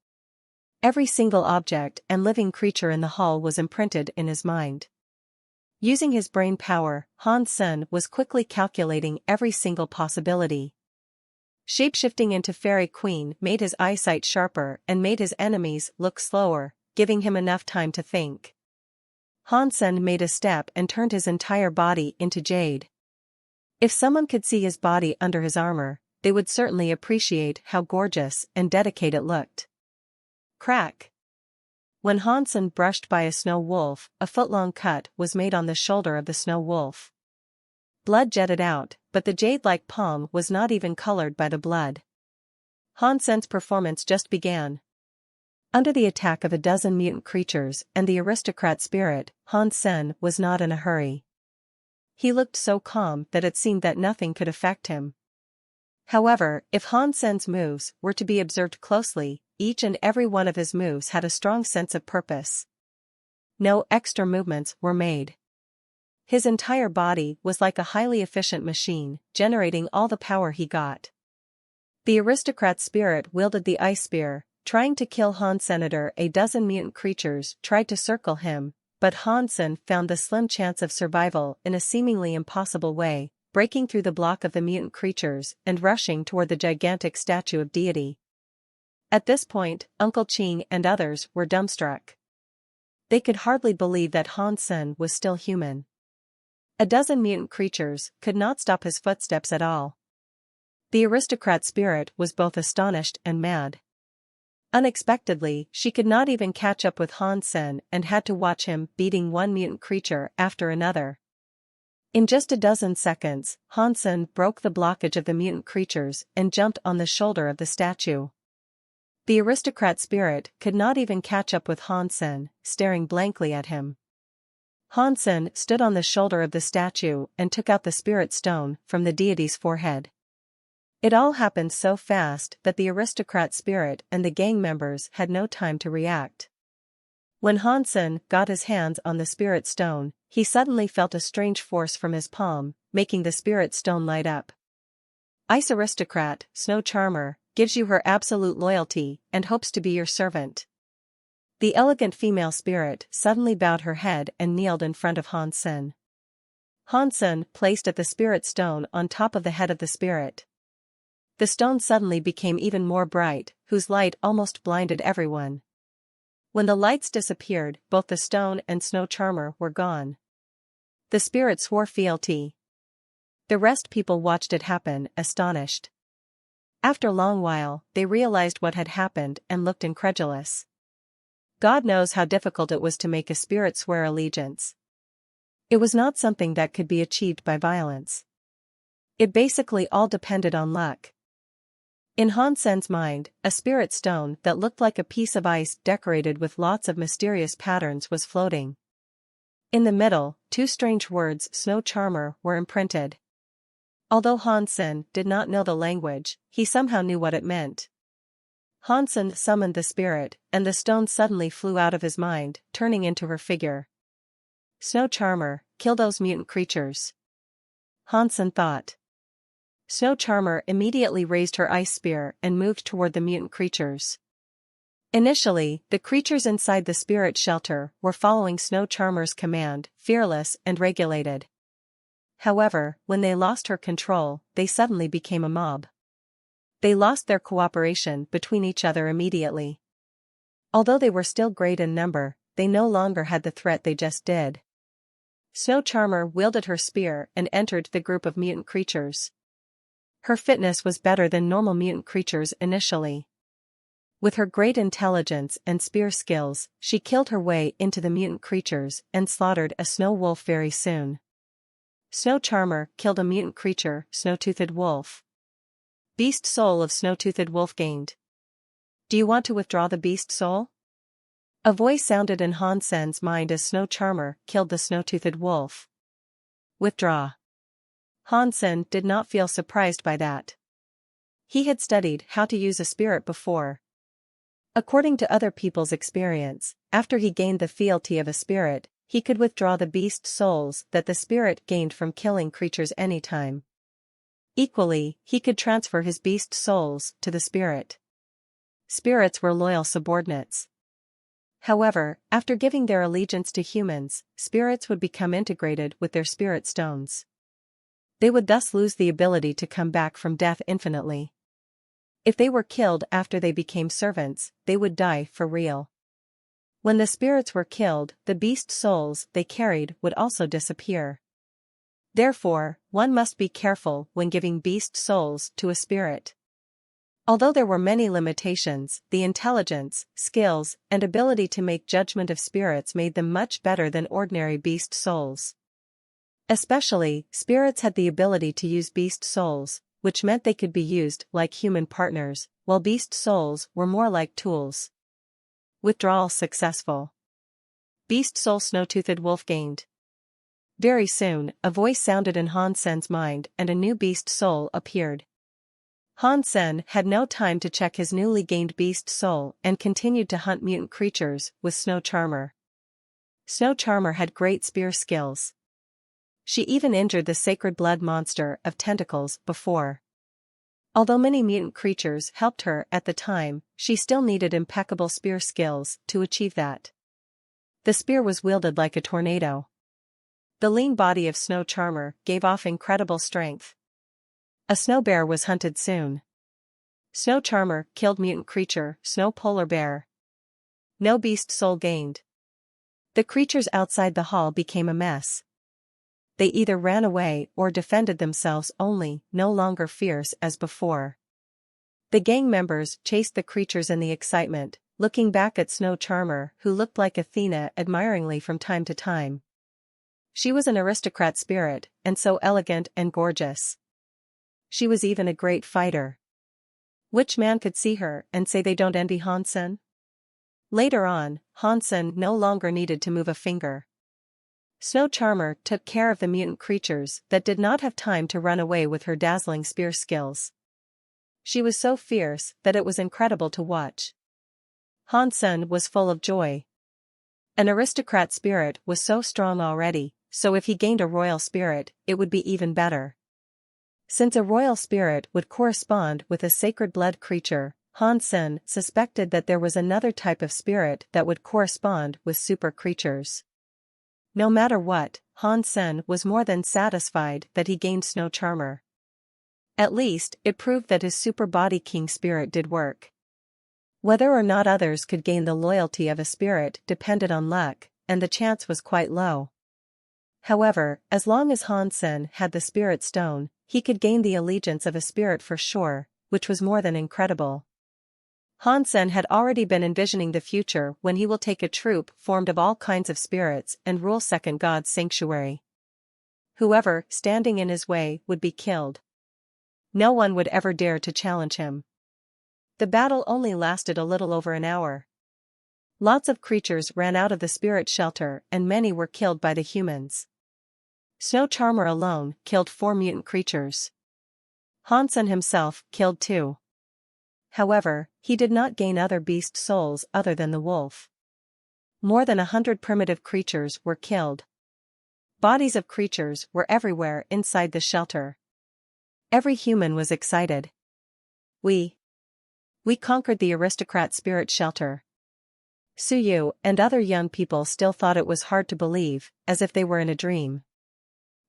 Every single object and living creature in the hall was imprinted in his mind. Using his brain power, Hansen was quickly calculating every single possibility. Shapeshifting into Fairy Queen made his eyesight sharper and made his enemies look slower, giving him enough time to think. Hansen made a step and turned his entire body into jade. If someone could see his body under his armor, they would certainly appreciate how gorgeous and delicate it looked. Crack! When Hansen brushed by a snow wolf, a foot-long cut was made on the shoulder of the snow wolf. Blood jetted out, but the jade-like palm was not even colored by the blood. Hansen's performance just began. Under the attack of a dozen mutant creatures and the aristocrat spirit, Hansen was not in a hurry. He looked so calm that it seemed that nothing could affect him. However, if Hansen's moves were to be observed closely, each and every one of his moves had a strong sense of purpose. No extra movements were made. His entire body was like a highly efficient machine, generating all the power he got. The aristocrat spirit wielded the ice spear, trying to kill Hansen. A dozen mutant creatures tried to circle him, but Hansen found the slim chance of survival in a seemingly impossible way, breaking through the block of the mutant creatures and rushing toward the gigantic statue of deity. At this point, Uncle Qing and others were dumbstruck. They could hardly believe that Hansen was still human. A dozen mutant creatures could not stop his footsteps at all. The aristocrat spirit was both astonished and mad. Unexpectedly, she could not even catch up with Hansen and had to watch him beating one mutant creature after another. In just a dozen seconds, Hansen broke the blockage of the mutant creatures and jumped on the shoulder of the statue. The aristocrat spirit could not even catch up with Hansen, staring blankly at him. Hansen stood on the shoulder of the statue and took out the spirit stone from the deity's forehead. It all happened so fast that the aristocrat spirit and the gang members had no time to react. When Hansen got his hands on the spirit stone, he suddenly felt a strange force from his palm, making the spirit stone light up. Ice aristocrat, Snow Charmer, gives you her absolute loyalty and hopes to be your servant. The elegant female spirit suddenly bowed her head and kneeled in front of Hansen. Hansen placed the spirit stone on top of the head of the spirit. The stone suddenly became even more bright, whose light almost blinded everyone. When the lights disappeared, both the stone and Snow Charmer were gone. The spirit swore fealty. The rest people watched it happen, astonished. After a long while, they realized what had happened and looked incredulous. God knows how difficult it was to make a spirit swear allegiance. It was not something that could be achieved by violence. It basically all depended on luck. In Hansen's mind, a spirit stone that looked like a piece of ice decorated with lots of mysterious patterns was floating. In the middle, two strange words Snow Charmer were imprinted. Although Hansen did not know the language, he somehow knew what it meant. Hansen summoned the spirit, and the stone suddenly flew out of his mind, turning into her figure. Snow Charmer, kill those mutant creatures, Hansen thought. Snow Charmer immediately raised her ice spear and moved toward the mutant creatures. Initially, the creatures inside the spirit shelter were following Snow Charmer's command, fearless and regulated. However, when they lost her control, they suddenly became a mob. They lost their cooperation between each other immediately. Although they were still great in number, they no longer had the threat they just did. Snow Charmer wielded her spear and entered the group of mutant creatures. Her fitness was better than normal mutant creatures initially. With her great intelligence and spear skills, she killed her way into the mutant creatures and slaughtered a snow wolf very soon. Snow Charmer killed a mutant creature, Snow-Toothed Wolf. Beast Soul of Snow-Toothed Wolf gained. Do you want to withdraw the beast soul? A voice sounded in Han Sen's mind as Snow Charmer killed the Snow-Toothed Wolf. Withdraw. Han Sen did not feel surprised by that. He had studied how to use a spirit before. According to other people's experience, after he gained the fealty of a spirit, he could withdraw the beast souls that the spirit gained from killing creatures anytime. Equally, he could transfer his beast souls to the spirit. Spirits were loyal subordinates. However, after giving their allegiance to humans, spirits would become integrated with their spirit stones. They would thus lose the ability to come back from death infinitely. If they were killed after they became servants, they would die for real. When the spirits were killed, the beast souls they carried would also disappear. Therefore, one must be careful when giving beast souls to a spirit. Although there were many limitations, the intelligence, skills, and ability to make judgment of spirits made them much better than ordinary beast souls. Especially, spirits had the ability to use beast souls, which meant they could be used like human partners, while beast souls were more like tools. Withdrawal successful. Beast Soul Snow-Toothed Wolf gained. Very soon, a voice sounded in Han Sen's mind and a new beast soul appeared. Han Sen had no time to check his newly gained beast soul and continued to hunt mutant creatures with Snow Charmer. Snow Charmer had great spear skills. She even injured the sacred blood monster of tentacles before. Although many mutant creatures helped her at the time, she still needed impeccable spear skills to achieve that. The spear was wielded like a tornado. The lean body of Snow Charmer gave off incredible strength. A snow bear was hunted soon. Snow Charmer killed mutant creature, Snow Polar Bear. No beast soul gained. The creatures outside the hall became a mess. They either ran away or defended themselves only, no longer fierce as before. The gang members chased the creatures in the excitement, looking back at Snow Charmer, who looked like Athena admiringly from time to time. She was an aristocrat spirit, and so elegant and gorgeous. She was even a great fighter. Which man could see her and say they don't envy Han Sen? Later on, Han Sen no longer needed to move a finger. Snow Charmer took care of the mutant creatures that did not have time to run away with her dazzling spear skills. She was so fierce that it was incredible to watch. Han Sen was full of joy. An aristocrat spirit was so strong already, so if he gained a royal spirit, it would be even better. Since a royal spirit would correspond with a sacred blood creature, Han Sen suspected that there was another type of spirit that would correspond with super creatures. No matter what, Han Sen was more than satisfied that he gained Snow Charmer. At least, it proved that his super body king spirit did work. Whether or not others could gain the loyalty of a spirit depended on luck, and the chance was quite low. However, as long as Han Sen had the spirit stone, he could gain the allegiance of a spirit for sure, which was more than incredible. Han Sen had already been envisioning the future when he will take a troop formed of all kinds of spirits and rule Second God's sanctuary. Whoever standing in his way would be killed. No one would ever dare to challenge him. The battle only lasted a little over an hour. Lots of creatures ran out of the spirit shelter and many were killed by the humans. Snow Charmer alone killed 4 mutant creatures. Han Sen himself killed 2. However, he did not gain other beast souls other than the wolf. More than 100 primitive creatures were killed. Bodies of creatures were everywhere inside the shelter. Every human was excited. We conquered the aristocrat spirit shelter. Suyu and other young people still thought it was hard to believe, as if they were in a dream.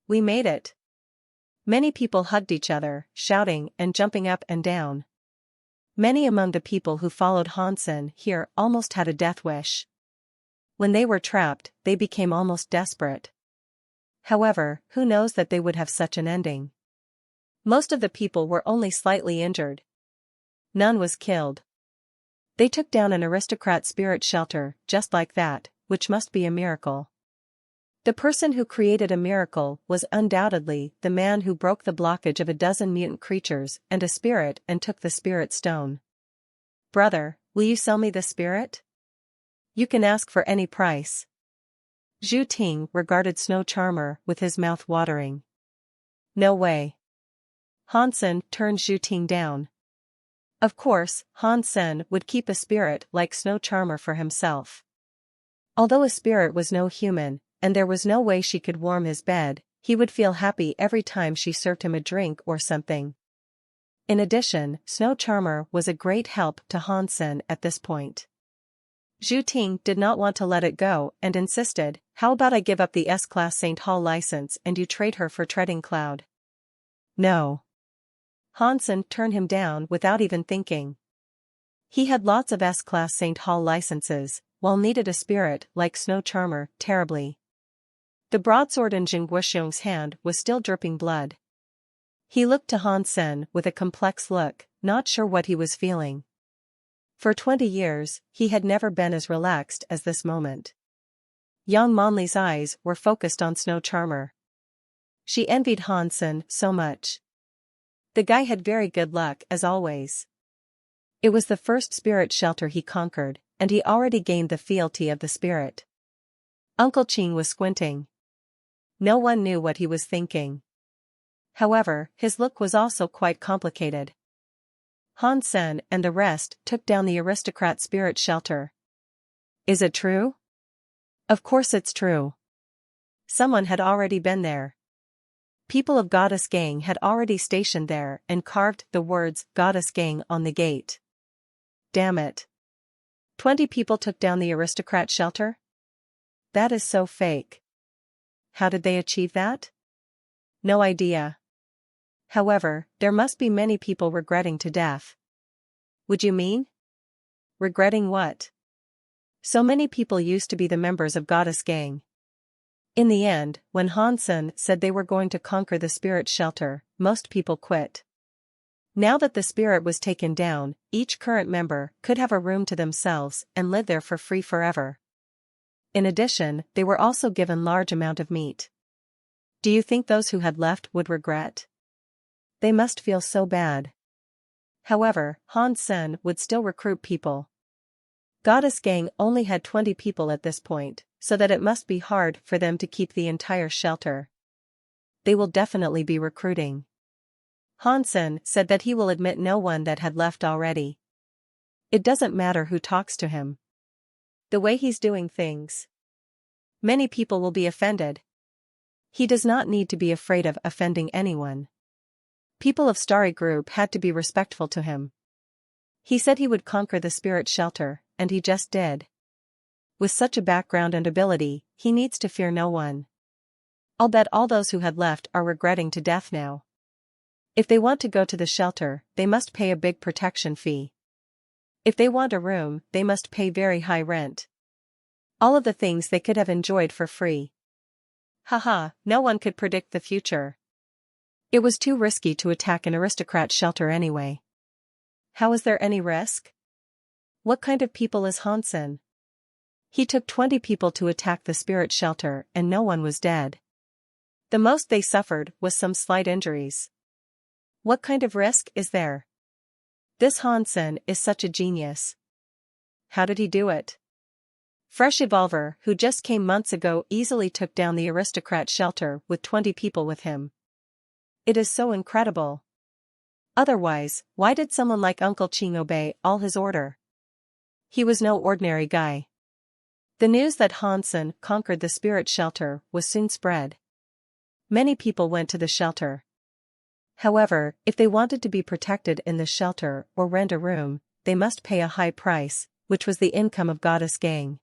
We made it. Many people hugged each other, shouting and jumping up and down. Many among the people who followed Hansen here almost had a death wish. When they were trapped, they became almost desperate. However, who knows that they would have such an ending? Most of the people were only slightly injured. None was killed. They took down an aristocrat spirit shelter, just like that, which must be a miracle. The person who created a miracle was undoubtedly the man who broke the blockage of a dozen mutant creatures and a spirit and took the spirit stone. Brother, will you sell me the spirit? You can ask for any price. Zhu Ting regarded Snow Charmer with his mouth watering. No way. Hansen turned Zhu Ting down. Of course, Hansen would keep a spirit like Snow Charmer for himself. Although a spirit was no human, and there was no way she could warm his bed, he would feel happy every time she served him a drink or something. In addition, Snow Charmer was a great help to Hansen at this point. Zhu Ting did not want to let it go and insisted, "How about I give up the S-Class St. Hall license and you trade her for Treading Cloud?" No. Hansen turned him down without even thinking. He had lots of S-Class St. Hall licenses, while needed a spirit like Snow Charmer terribly. The broadsword in Jing Guoxiong's hand was still dripping blood. He looked to Hansen with a complex look, not sure what he was feeling. For 20 years, he had never been as relaxed as this moment. Yang Monli's eyes were focused on Snow Charmer. She envied Hansen so much. The guy had very good luck as always. It was the first spirit shelter he conquered, and he already gained the fealty of the spirit. Uncle Qing was squinting. No one knew what he was thinking. However, his look was also quite complicated. Hansen and the rest took down the aristocrat spirit shelter. Is it true? Of course it's true. Someone had already been there. People of Goddess Gang had already stationed there and carved the words Goddess Gang on the gate. Damn it. 20 people took down the aristocrat shelter? That is so fake. How did they achieve that? No idea. However, there must be many people regretting to death. Would you mean? Regretting what? So many people used to be the members of Goddess Gang. In the end, when Hansen said they were going to conquer the spirit shelter, most people quit. Now that the spirit was taken down, each current member could have a room to themselves and live there for free forever. In addition, they were also given large amount of meat. Do you think those who had left would regret? They must feel so bad. However, Hansen would still recruit people. Goddess Gang only had 20 people at this point, so that it must be hard for them to keep the entire shelter. They will definitely be recruiting. Hansen said that he will admit no one that had left already. It doesn't matter who talks to him. The way he's doing things. Many people will be offended. He does not need to be afraid of offending anyone. People of Starry Group had to be respectful to him. He said he would conquer the spirit shelter, and he just did. With such a background and ability, he needs to fear no one. I'll bet all those who had left are regretting to death now. If they want to go to the shelter, they must pay a big protection fee. If they want a room, they must pay very high rent. All of the things they could have enjoyed for free. Haha, no one could predict the future. It was too risky to attack an aristocrat shelter anyway. How is there any risk? What kind of people is Hansen? He took 20 people to attack the spirit shelter and no one was dead. The most they suffered was some slight injuries. What kind of risk is there? This Hansen is such a genius. How did he do it? Fresh Evolver, who just came months ago, easily took down the aristocrat shelter with 20 people with him. It is so incredible. Otherwise, why did someone like Uncle Qing obey all his order? He was no ordinary guy. The news that Hansen conquered the spirit shelter was soon spread. Many people went to the shelter. However, if they wanted to be protected in the shelter or rent a room, they must pay a high price, which was the income of Goddess Gang.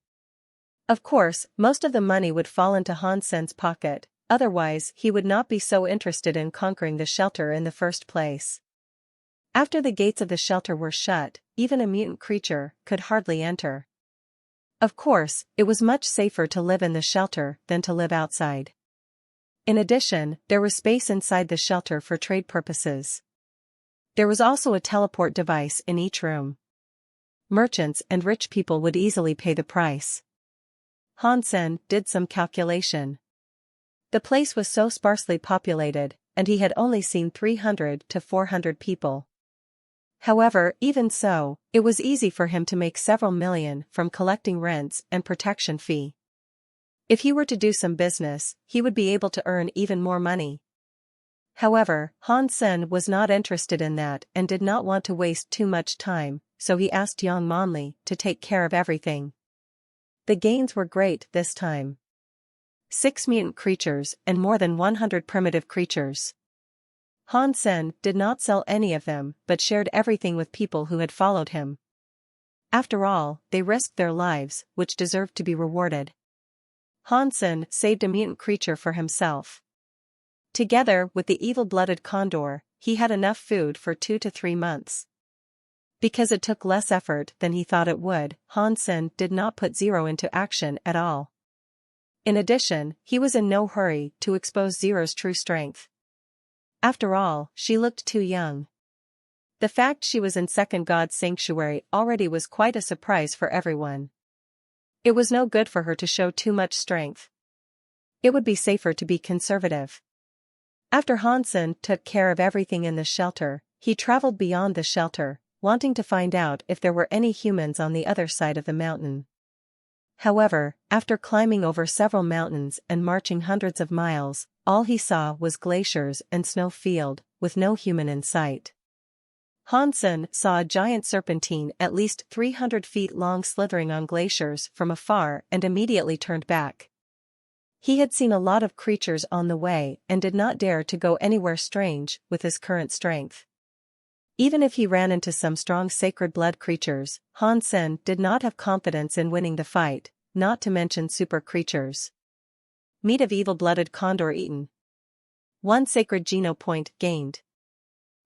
Of course, most of the money would fall into Han Sen's pocket, otherwise he would not be so interested in conquering the shelter in the first place. After the gates of the shelter were shut, even a mutant creature could hardly enter. Of course, it was much safer to live in the shelter than to live outside. In addition, there was space inside the shelter for trade purposes. There was also a teleport device in each room. Merchants and rich people would easily pay the price. Han Sen did some calculation. The place was so sparsely populated, and he had only seen 300 to 400 people. However, even so, it was easy for him to make several million from collecting rents and protection fee. If he were to do some business, he would be able to earn even more money. However, Han Sen was not interested in that and did not want to waste too much time, so he asked Yang Monli to take care of everything. The gains were great this time. 6 mutant creatures and more than 100 primitive creatures. Han Sen did not sell any of them but shared everything with people who had followed him. After all, they risked their lives, which deserved to be rewarded. Han Sen saved a mutant creature for himself. Together with the evil-blooded condor, he had enough food for 2 to 3 months. Because it took less effort than he thought it would, Han Sen did not put Zero into action at all. In addition, he was in no hurry to expose Zero's true strength. After all, she looked too young. The fact she was in Second God's Sanctuary already was quite a surprise for everyone. It was no good for her to show too much strength. It would be safer to be conservative. After Han Sen took care of everything in the shelter, he traveled beyond the shelter, wanting to find out if there were any humans on the other side of the mountain. However, after climbing over several mountains and marching hundreds of miles, all he saw was glaciers and snow field, with no human in sight. Han Sen saw a giant serpentine at least 300 feet long slithering on glaciers from afar and immediately turned back. He had seen a lot of creatures on the way and did not dare to go anywhere strange with his current strength. Even if he ran into some strong sacred blood creatures, Han Sen did not have confidence in winning the fight, not to mention super creatures. Meat of evil-blooded condor eaten. 1 sacred geno point gained.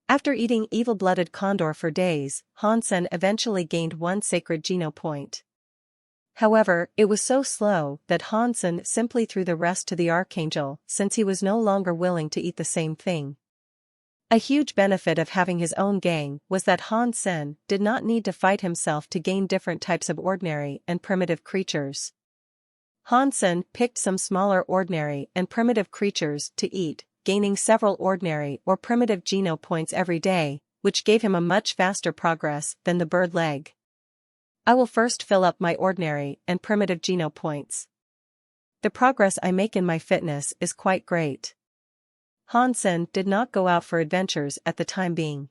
After eating evil-blooded condor for days, Han Sen eventually gained 1 sacred geno point. However, it was so slow that Han Sen simply threw the rest to the archangel since he was no longer willing to eat the same thing. A huge benefit of having his own gang was that Han Sen did not need to fight himself to gain different types of ordinary and primitive creatures. Han Sen picked some smaller ordinary and primitive creatures to eat, gaining several ordinary or primitive geno points every day, which gave him a much faster progress than the bird leg. I will first fill up my ordinary and primitive geno points. The progress I make in my fitness is quite great. Han Sen did not go out for adventures at the time being.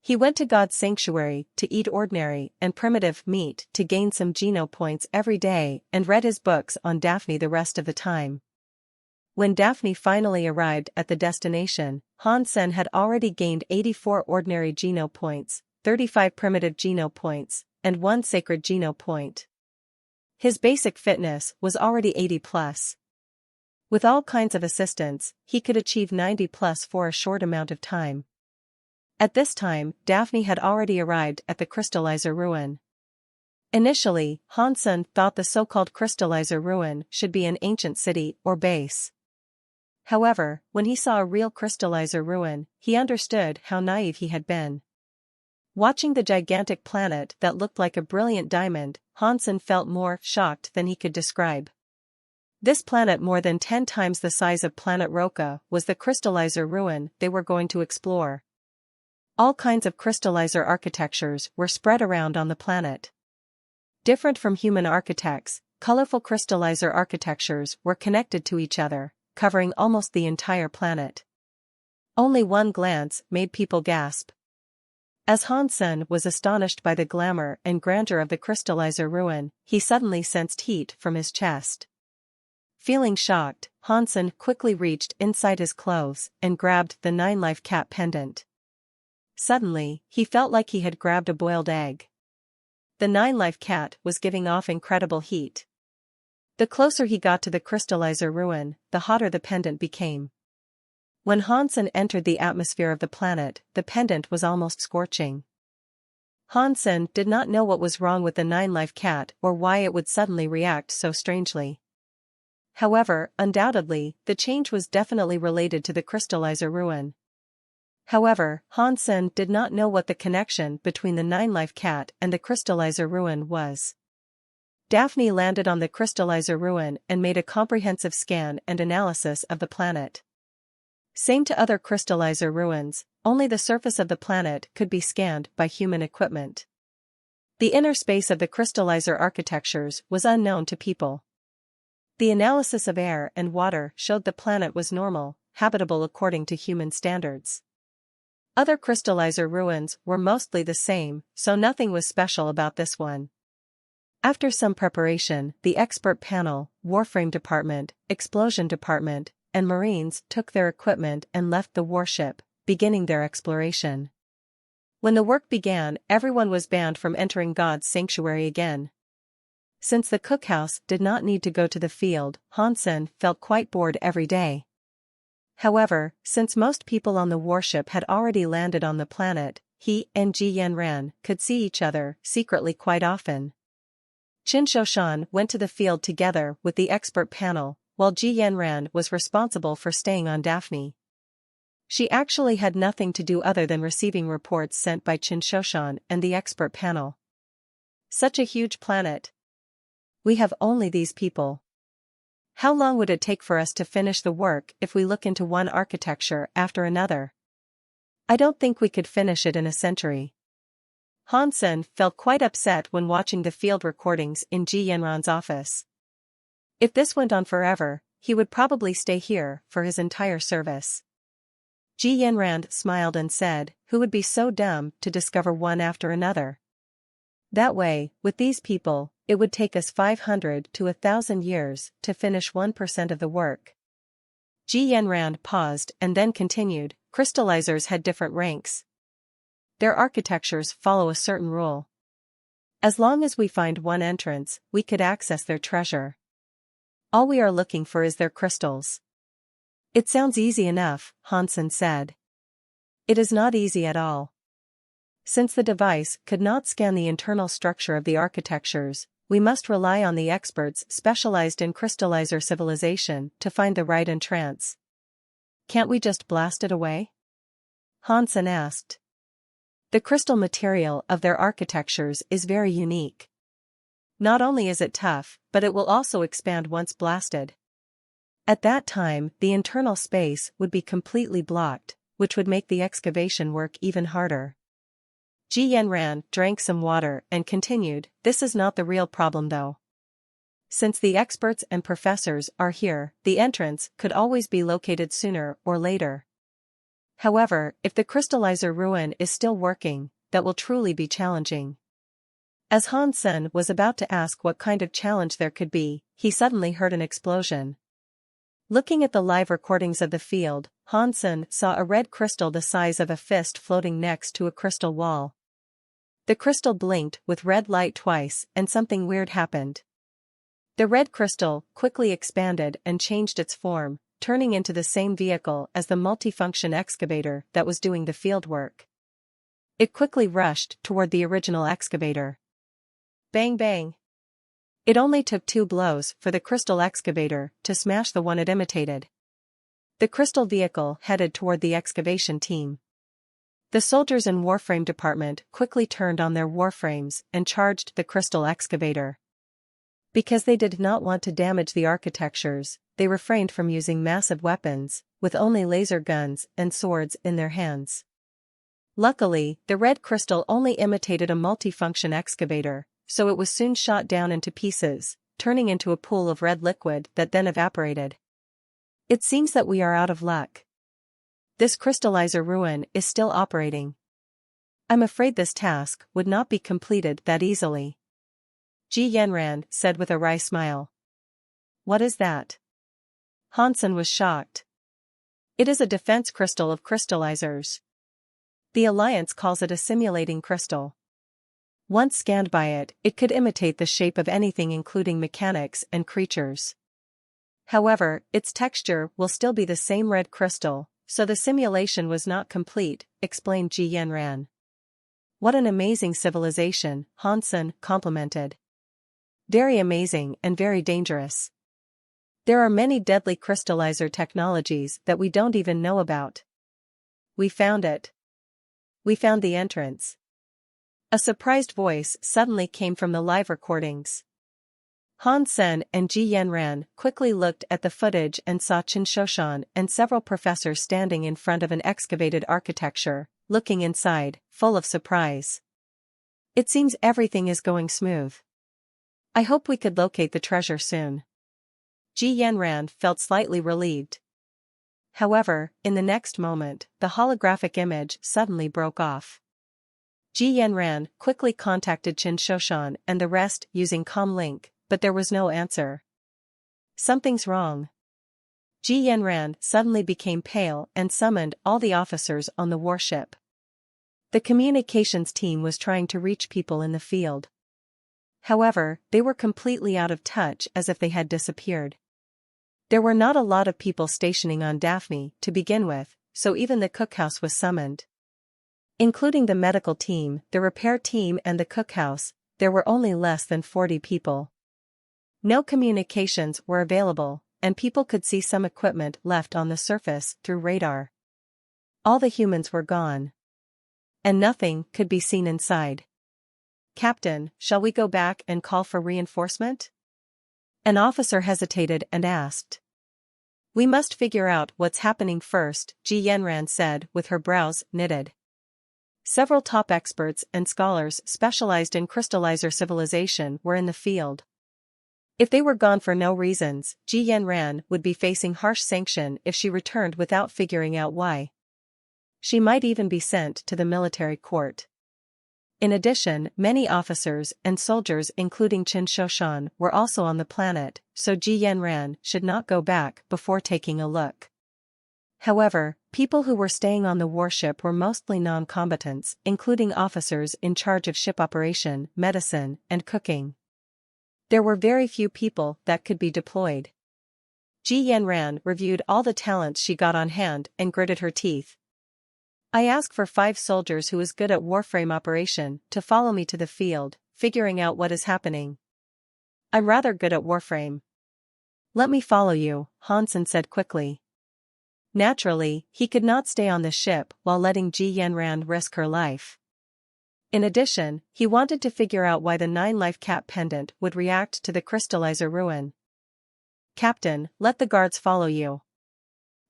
He went to God's Sanctuary to eat ordinary and primitive meat to gain some geno points every day and read his books on Daphne the rest of the time. When Daphne finally arrived at the destination, Han Sen had already gained 84 ordinary geno points, 35 primitive geno points, and 1 sacred geno point. His basic fitness was already 80 plus. With all kinds of assistance, he could achieve 90 plus for a short amount of time. At this time, Daphne had already arrived at the crystallizer ruin. Initially, Han Sen thought the so-called crystallizer ruin should be an ancient city or base. However, when he saw a real crystallizer ruin, he understood how naive he had been. Watching the gigantic planet that looked like a brilliant diamond, Han Sen felt more shocked than he could describe. This planet, more than 10 times the size of planet Roca, was the crystallizer ruin they were going to explore. All kinds of crystallizer architectures were spread around on the planet. Different from human architects, colorful crystallizer architectures were connected to each other, covering almost the entire planet. Only one glance made people gasp. As Han Sen was astonished by the glamour and grandeur of the crystallizer ruin, he suddenly sensed heat from his chest. Feeling shocked, Hansen quickly reached inside his clothes and grabbed the 9-life cat pendant. Suddenly, he felt like he had grabbed a boiled egg. The 9-life cat was giving off incredible heat. The closer he got to the crystallizer ruin, the hotter the pendant became. When Hansen entered the atmosphere of the planet, the pendant was almost scorching. Hansen did not know what was wrong with the 9-life cat or why it would suddenly react so strangely. However, undoubtedly, the change was definitely related to the crystallizer ruin. However, Hansen did not know what the connection between the 9-life cat and the crystallizer ruin was. Daphne landed on the crystallizer ruin and made a comprehensive scan and analysis of the planet. Same to other crystallizer ruins, only the surface of the planet could be scanned by human equipment. The inner space of the crystallizer architectures was unknown to people. The analysis of air and water showed the planet was normal, habitable according to human standards. Other crystallizer ruins were mostly the same, so nothing was special about this one. After some preparation, the expert panel, warframe department, explosion department, and Marines took their equipment and left the warship, beginning their exploration. When the work began, everyone was banned from entering God's sanctuary again. Since the cookhouse did not need to go to the field, Hansen felt quite bored every day. However, since most people on the warship had already landed on the planet, he and Ji Yanran could see each other secretly quite often. Qin Shoshan went to the field together with the expert panel, while Ji Yanran was responsible for staying on Daphne. She actually had nothing to do other than receiving reports sent by Qin Shoshan and the expert panel. Such a huge planet. We have only these people. How long would it take for us to finish the work if we look into one architecture after another? I don't think we could finish it in a century. Hansen felt quite upset when watching the field recordings in Ji Yanran's office. If this went on forever, he would probably stay here for his entire service. Ji Yanran smiled and said, "Who would be so dumb to discover one after another? That way, with these people, it would take us 500 to 1,000 years to finish 1% of the work." Ji Yanran paused and then continued, "Crystallizers had different ranks. Their architectures follow a certain rule. As long as we find one entrance, we could access their treasure. All we are looking for is their crystals." "It sounds easy enough," Hansen said. "It is not easy at all. Since the device could not scan the internal structure of the architectures, we must rely on the experts specialized in crystallizer civilization to find the right entrance." "Can't we just blast it away?" Hansen asked. The crystal material of their architectures is very unique. Not only is it tough, but it will also expand once blasted. At that time, the internal space would be completely blocked, which would make the excavation work even harder. Ji Yanran drank some water and continued, "This is not the real problem though. Since the experts and professors are here, the entrance could always be located sooner or later. However, if the crystallizer ruin is still working, that will truly be challenging." As Hansen was about to ask what kind of challenge there could be, he suddenly heard an explosion. Looking at the live recordings of the field, Hansen saw a red crystal the size of a fist floating next to a crystal wall. The crystal blinked with red light twice and something weird happened. The red crystal quickly expanded and changed its form, turning into the same vehicle as the multifunction excavator that was doing the field work. It quickly rushed toward the original excavator. Bang bang! It only took 2 blows for the crystal excavator to smash the one it imitated. The crystal vehicle headed toward the excavation team. The soldiers in Warframe department quickly turned on their warframes and charged the crystal excavator. Because they did not want to damage the architectures, they refrained from using massive weapons, with only laser guns and swords in their hands. Luckily, the red crystal only imitated a multifunction excavator, so it was soon shot down into pieces, turning into a pool of red liquid that then evaporated. "It seems that we are out of luck. This crystallizer ruin is still operating. I'm afraid this task would not be completed that easily," Ji Yanran said with a wry smile. "What is that?" Hansen was shocked. It is a defense crystal of crystallizers. The Alliance calls it a simulating crystal. Once scanned by it, it could imitate the shape of anything including mechanics and creatures. However, its texture will still be the same red crystal, so the simulation was not complete, explained Ji Yanran. What an amazing civilization, Hansen complimented. Very amazing and very dangerous. There are many deadly crystallizer technologies that we don't even know about. We found it. We found the entrance. A surprised voice suddenly came from the live recordings. Han Sen and Ji Yanran quickly looked at the footage and saw Qin Shoshan and several professors standing in front of an excavated architecture, looking inside, full of surprise. It seems everything is going smooth. I hope we could locate the treasure soon. Ji Yanran felt slightly relieved. However, in the next moment, the holographic image suddenly broke off. Ji Yanran quickly contacted Qin Shoshan and the rest using comlink, but there was no answer. Something's wrong. Ji Yanran suddenly became pale and summoned all the officers on the warship. The communications team was trying to reach people in the field. However, they were completely out of touch, as if they had disappeared. There were not a lot of people stationing on Daphne to begin with, so even the cookhouse was summoned. Including the medical team, the repair team and the cookhouse, there were only less than 40 people. No communications were available, and people could see some equipment left on the surface through radar. All the humans were gone. And nothing could be seen inside. Captain, shall we go back and call for reinforcement? An officer hesitated and asked. We must figure out what's happening first, Ji Yanran said with her brows knitted. Several top experts and scholars specialized in crystallizer civilization were in the field. If they were gone for no reasons, Ji Yanran would be facing harsh sanction if she returned without figuring out why. She might even be sent to the military court. In addition, many officers and soldiers including Qin Shoshan were also on the planet, so Ji Yanran should not go back before taking a look. However, people who were staying on the warship were mostly non-combatants, including officers in charge of ship operation, medicine, and cooking. There were very few people that could be deployed. Ji Yanran reviewed all the talents she got on hand and gritted her teeth. I ask for 5 soldiers who is good at warframe operation to follow me to the field, figuring out what is happening. I'm rather good at warframe. Let me follow you, Hansen said quickly. Naturally, he could not stay on the ship while letting Ji Yanran risk her life. In addition, he wanted to figure out why the 9-life cap pendant would react to the crystallizer ruin. Captain, let the guards follow you.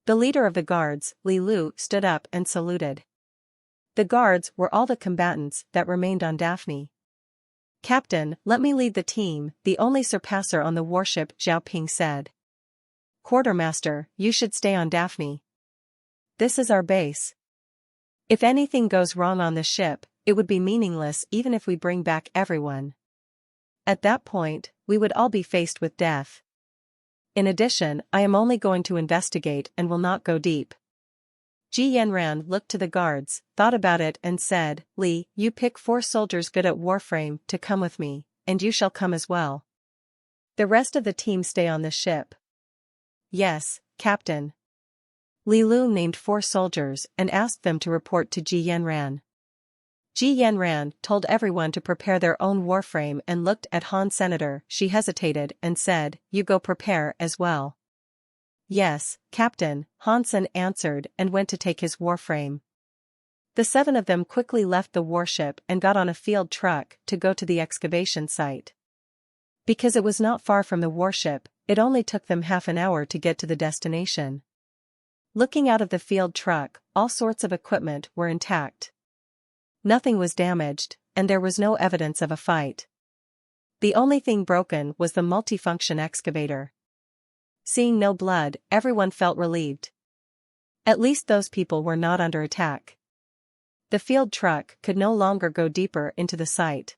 The leader of the guards, Li Lu, stood up and saluted. The guards were all the combatants that remained on Daphne. Captain, let me lead the team, the only surpasser on the warship, Zhao Ping said. Quartermaster, you should stay on Daphne. This is our base. If anything goes wrong on the ship, it would be meaningless even if we bring back everyone. At that point, we would all be faced with death. In addition, I am only going to investigate and will not go deep. Ji Yanran looked to the guards, thought about it and said, Li, you pick 4 soldiers good at warframe to come with me, and you shall come as well. The rest of the team stay on the ship. Yes, Captain. Li Lu named 4 soldiers and asked them to report to Ji Yanran. Ji Yanran told everyone to prepare their own warframe and looked at Han Senator. She hesitated and said, You go prepare as well. Yes, Captain, Hansen answered and went to take his warframe. The 7 of them quickly left the warship and got on a field truck to go to the excavation site. Because it was not far from the warship, it only took them half an hour to get to the destination. Looking out of the field truck, all sorts of equipment were intact. Nothing was damaged, and there was no evidence of a fight. The only thing broken was the multifunction excavator. Seeing no blood, everyone felt relieved. At least those people were not under attack. The field truck could no longer go deeper into the site.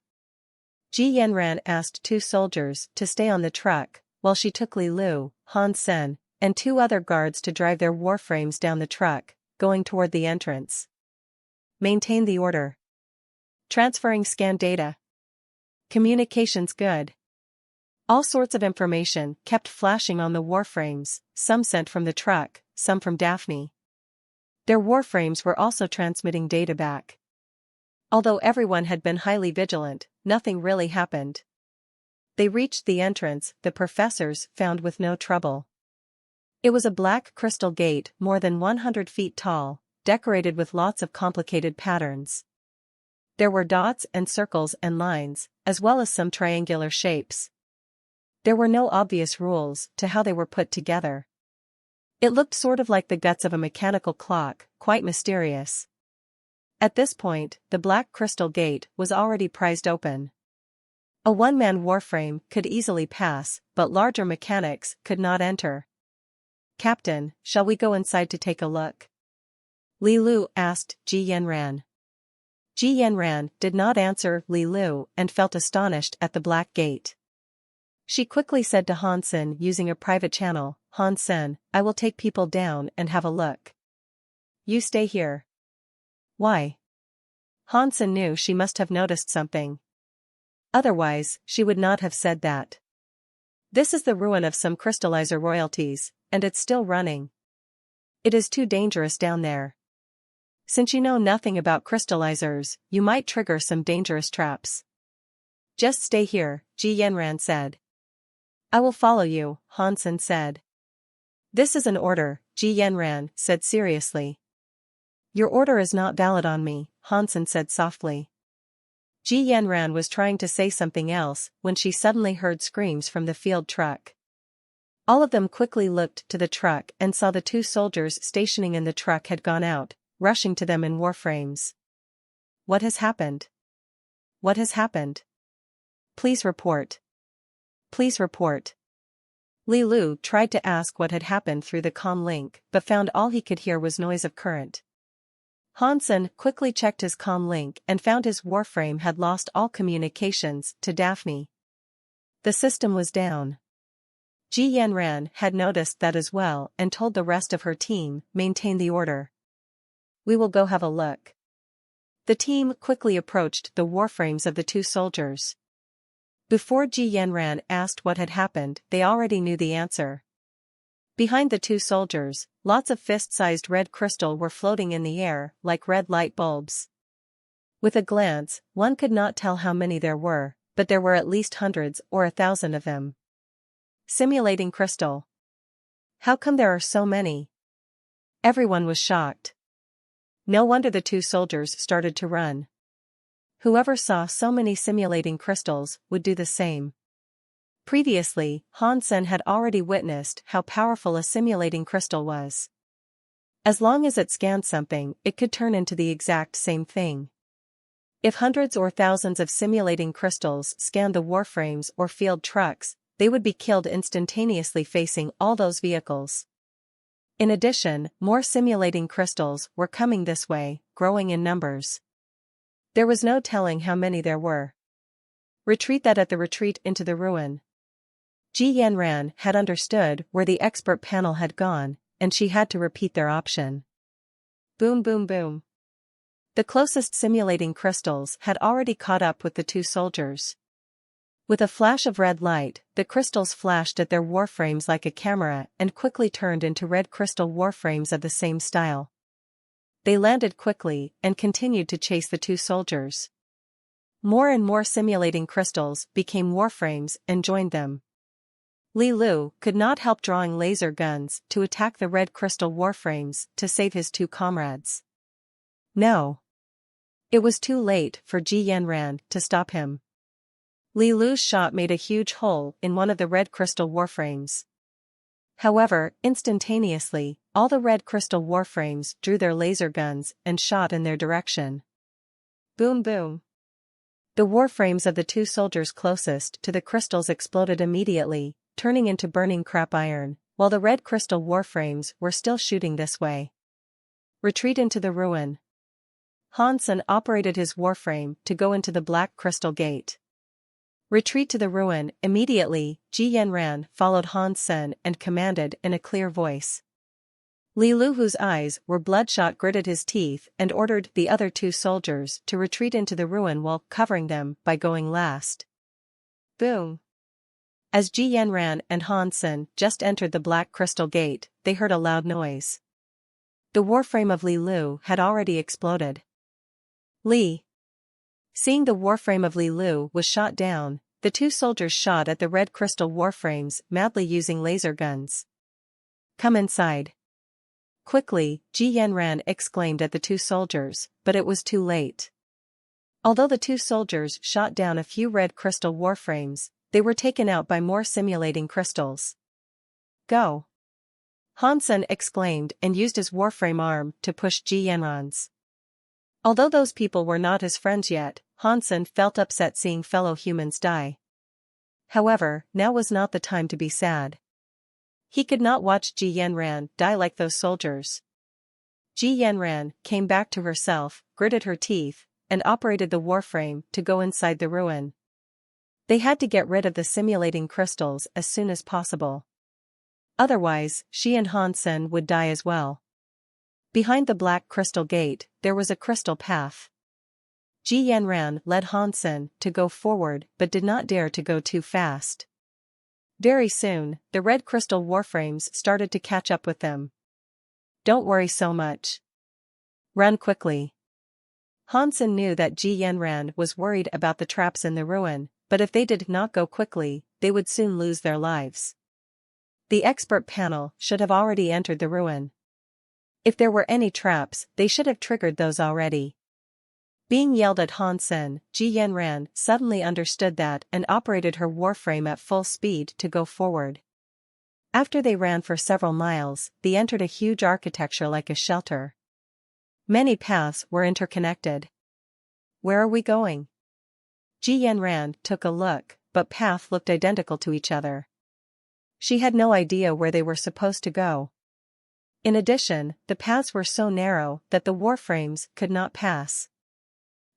Ji Yanran asked 2 soldiers to stay on the truck, while she took Li Lu, Han Sen, and 2 other guards to drive their warframes down the truck, going toward the entrance. Maintain the order. Transferring scan data. Communications good. All sorts of information kept flashing on the warframes, some sent from the truck, some from Daphne. Their warframes were also transmitting data back. Although everyone had been highly vigilant, nothing really happened. They reached the entrance the professors found with no trouble. It was a black crystal gate more than 100 feet tall, decorated with lots of complicated patterns. There were dots and circles and lines, as well as some triangular shapes. There were no obvious rules to how they were put together. It looked sort of like the guts of a mechanical clock, quite mysterious. At this point, the black crystal gate was already prized open. A one-man warframe could easily pass, but larger mechanics could not enter. "Captain, shall we go inside to take a look?" Li Lu asked Ji Yanran. Ji Yanran did not answer Li Lu and felt astonished at the black gate. She quickly said to Hansen using a private channel, "Hansen, I will take people down and have a look. You stay here." "Why?" Hansen knew she must have noticed something. Otherwise, she would not have said that. "This is the ruin of some crystallizer royalties, and it's still running. It is too dangerous down there. Since you know nothing about crystallizers, you might trigger some dangerous traps." "Just stay here," Ji Yanran said. "I will follow you," Hansen said. "This is an order," Ji Yanran said seriously. "Your order is not valid on me," Hansen said softly. Ji Yanran was trying to say something else when she suddenly heard screams from the field truck. All of them quickly looked to the truck and saw the 2 soldiers stationing in the truck had gone out, rushing to them in warframes. "What has happened? What has happened? Please report. Please report." Li Lu tried to ask what had happened through the comm link but found all he could hear was noise of current. Hansen quickly checked his comm link and found his warframe had lost all communications to Daphne. The system was down. Ji Yanran had noticed that as well and told the rest of her team, "Maintain the order. We will go have a look." The team quickly approached the warframes of the 2 soldiers. Before Ji Yanran asked what had happened, they already knew the answer. Behind the 2 soldiers, lots of fist-sized red crystal were floating in the air, like red light bulbs. With a glance, one could not tell how many there were, but there were at least hundreds or 1,000 of them. Simulating crystal. How come there are so many? Everyone was shocked. No wonder the 2 soldiers started to run. Whoever saw so many simulating crystals would do the same. Previously, Hansen had already witnessed how powerful a simulating crystal was. As long as it scanned something, it could turn into the exact same thing. If hundreds or thousands of simulating crystals scanned the warframes or field trucks, they would be killed instantaneously facing all those vehicles. In addition, more simulating crystals were coming this way, growing in numbers. There was no telling how many there were. Retreat into the ruin. Ji Yanran had understood where the expert panel had gone, and she had to repeat their option. Boom boom boom. The closest simulating crystals had already caught up with the 2 soldiers. With a flash of red light, the crystals flashed at their warframes like a camera and quickly turned into red crystal warframes of the same style. They landed quickly and continued to chase the 2 soldiers. More and more simulating crystals became warframes and joined them. Li Lu could not help drawing laser guns to attack the red crystal warframes to save his 2 comrades. No. It was too late for Ji Yanran to stop him. Li Lu's shot made a huge hole in one of the red crystal warframes. However, instantaneously, all the red crystal warframes drew their laser guns and shot in their direction. Boom boom. The warframes of the 2 soldiers closest to the crystals exploded immediately, turning into burning crap iron, while the red crystal warframes were still shooting this way. Retreat into the ruin. Hansen operated his warframe to go into the black crystal gate. Retreat to the ruin. Immediately, Ji Yanran followed Han Sen and commanded in a clear voice. Li Lu, whose eyes were bloodshot, gritted his teeth and ordered the other two soldiers to retreat into the ruin while covering them by going last. Boom! As Ji Yanran and Han Sen just entered the black crystal gate, they heard a loud noise. The warframe of Li Lu had already exploded. Li. Seeing the warframe of Li Lu was shot down, the two soldiers shot at the red crystal warframes, madly using laser guns. Come inside. Quickly, Ji Yanran exclaimed at the two soldiers, but it was too late. Although the two soldiers shot down a few red crystal warframes, they were taken out by more simulating crystals. Go! Han Sen exclaimed and used his warframe arm to push Ji Yanran's. Although those people were not his friends yet, Han Sen felt upset seeing fellow humans die. However, now was not the time to be sad. He could not watch Ji Yanran die like those soldiers. Ji Yanran came back to herself, gritted her teeth, and operated the warframe to go inside the ruin. They had to get rid of the simulating crystals as soon as possible. Otherwise, she and Han Sen would die as well. Behind the black crystal gate, there was a crystal path. Ji Yanran led Han Sen to go forward but did not dare to go too fast. Very soon, the red crystal warframes started to catch up with them. Don't worry so much. Run quickly. Han Sen knew that Ji Yanran was worried about the traps in the ruin, but if they did not go quickly, they would soon lose their lives. The expert panel should have already entered the ruin. If there were any traps, they should have triggered those already. Being yelled at Han Sen, Ji Yanran suddenly understood that and operated her warframe at full speed to go forward. After they ran for several miles, they entered a huge architecture like a shelter. Many paths were interconnected. Where are we going? Ji Yanran took a look, but paths looked identical to each other. She had no idea where they were supposed to go. In addition, the paths were so narrow that the warframes could not pass.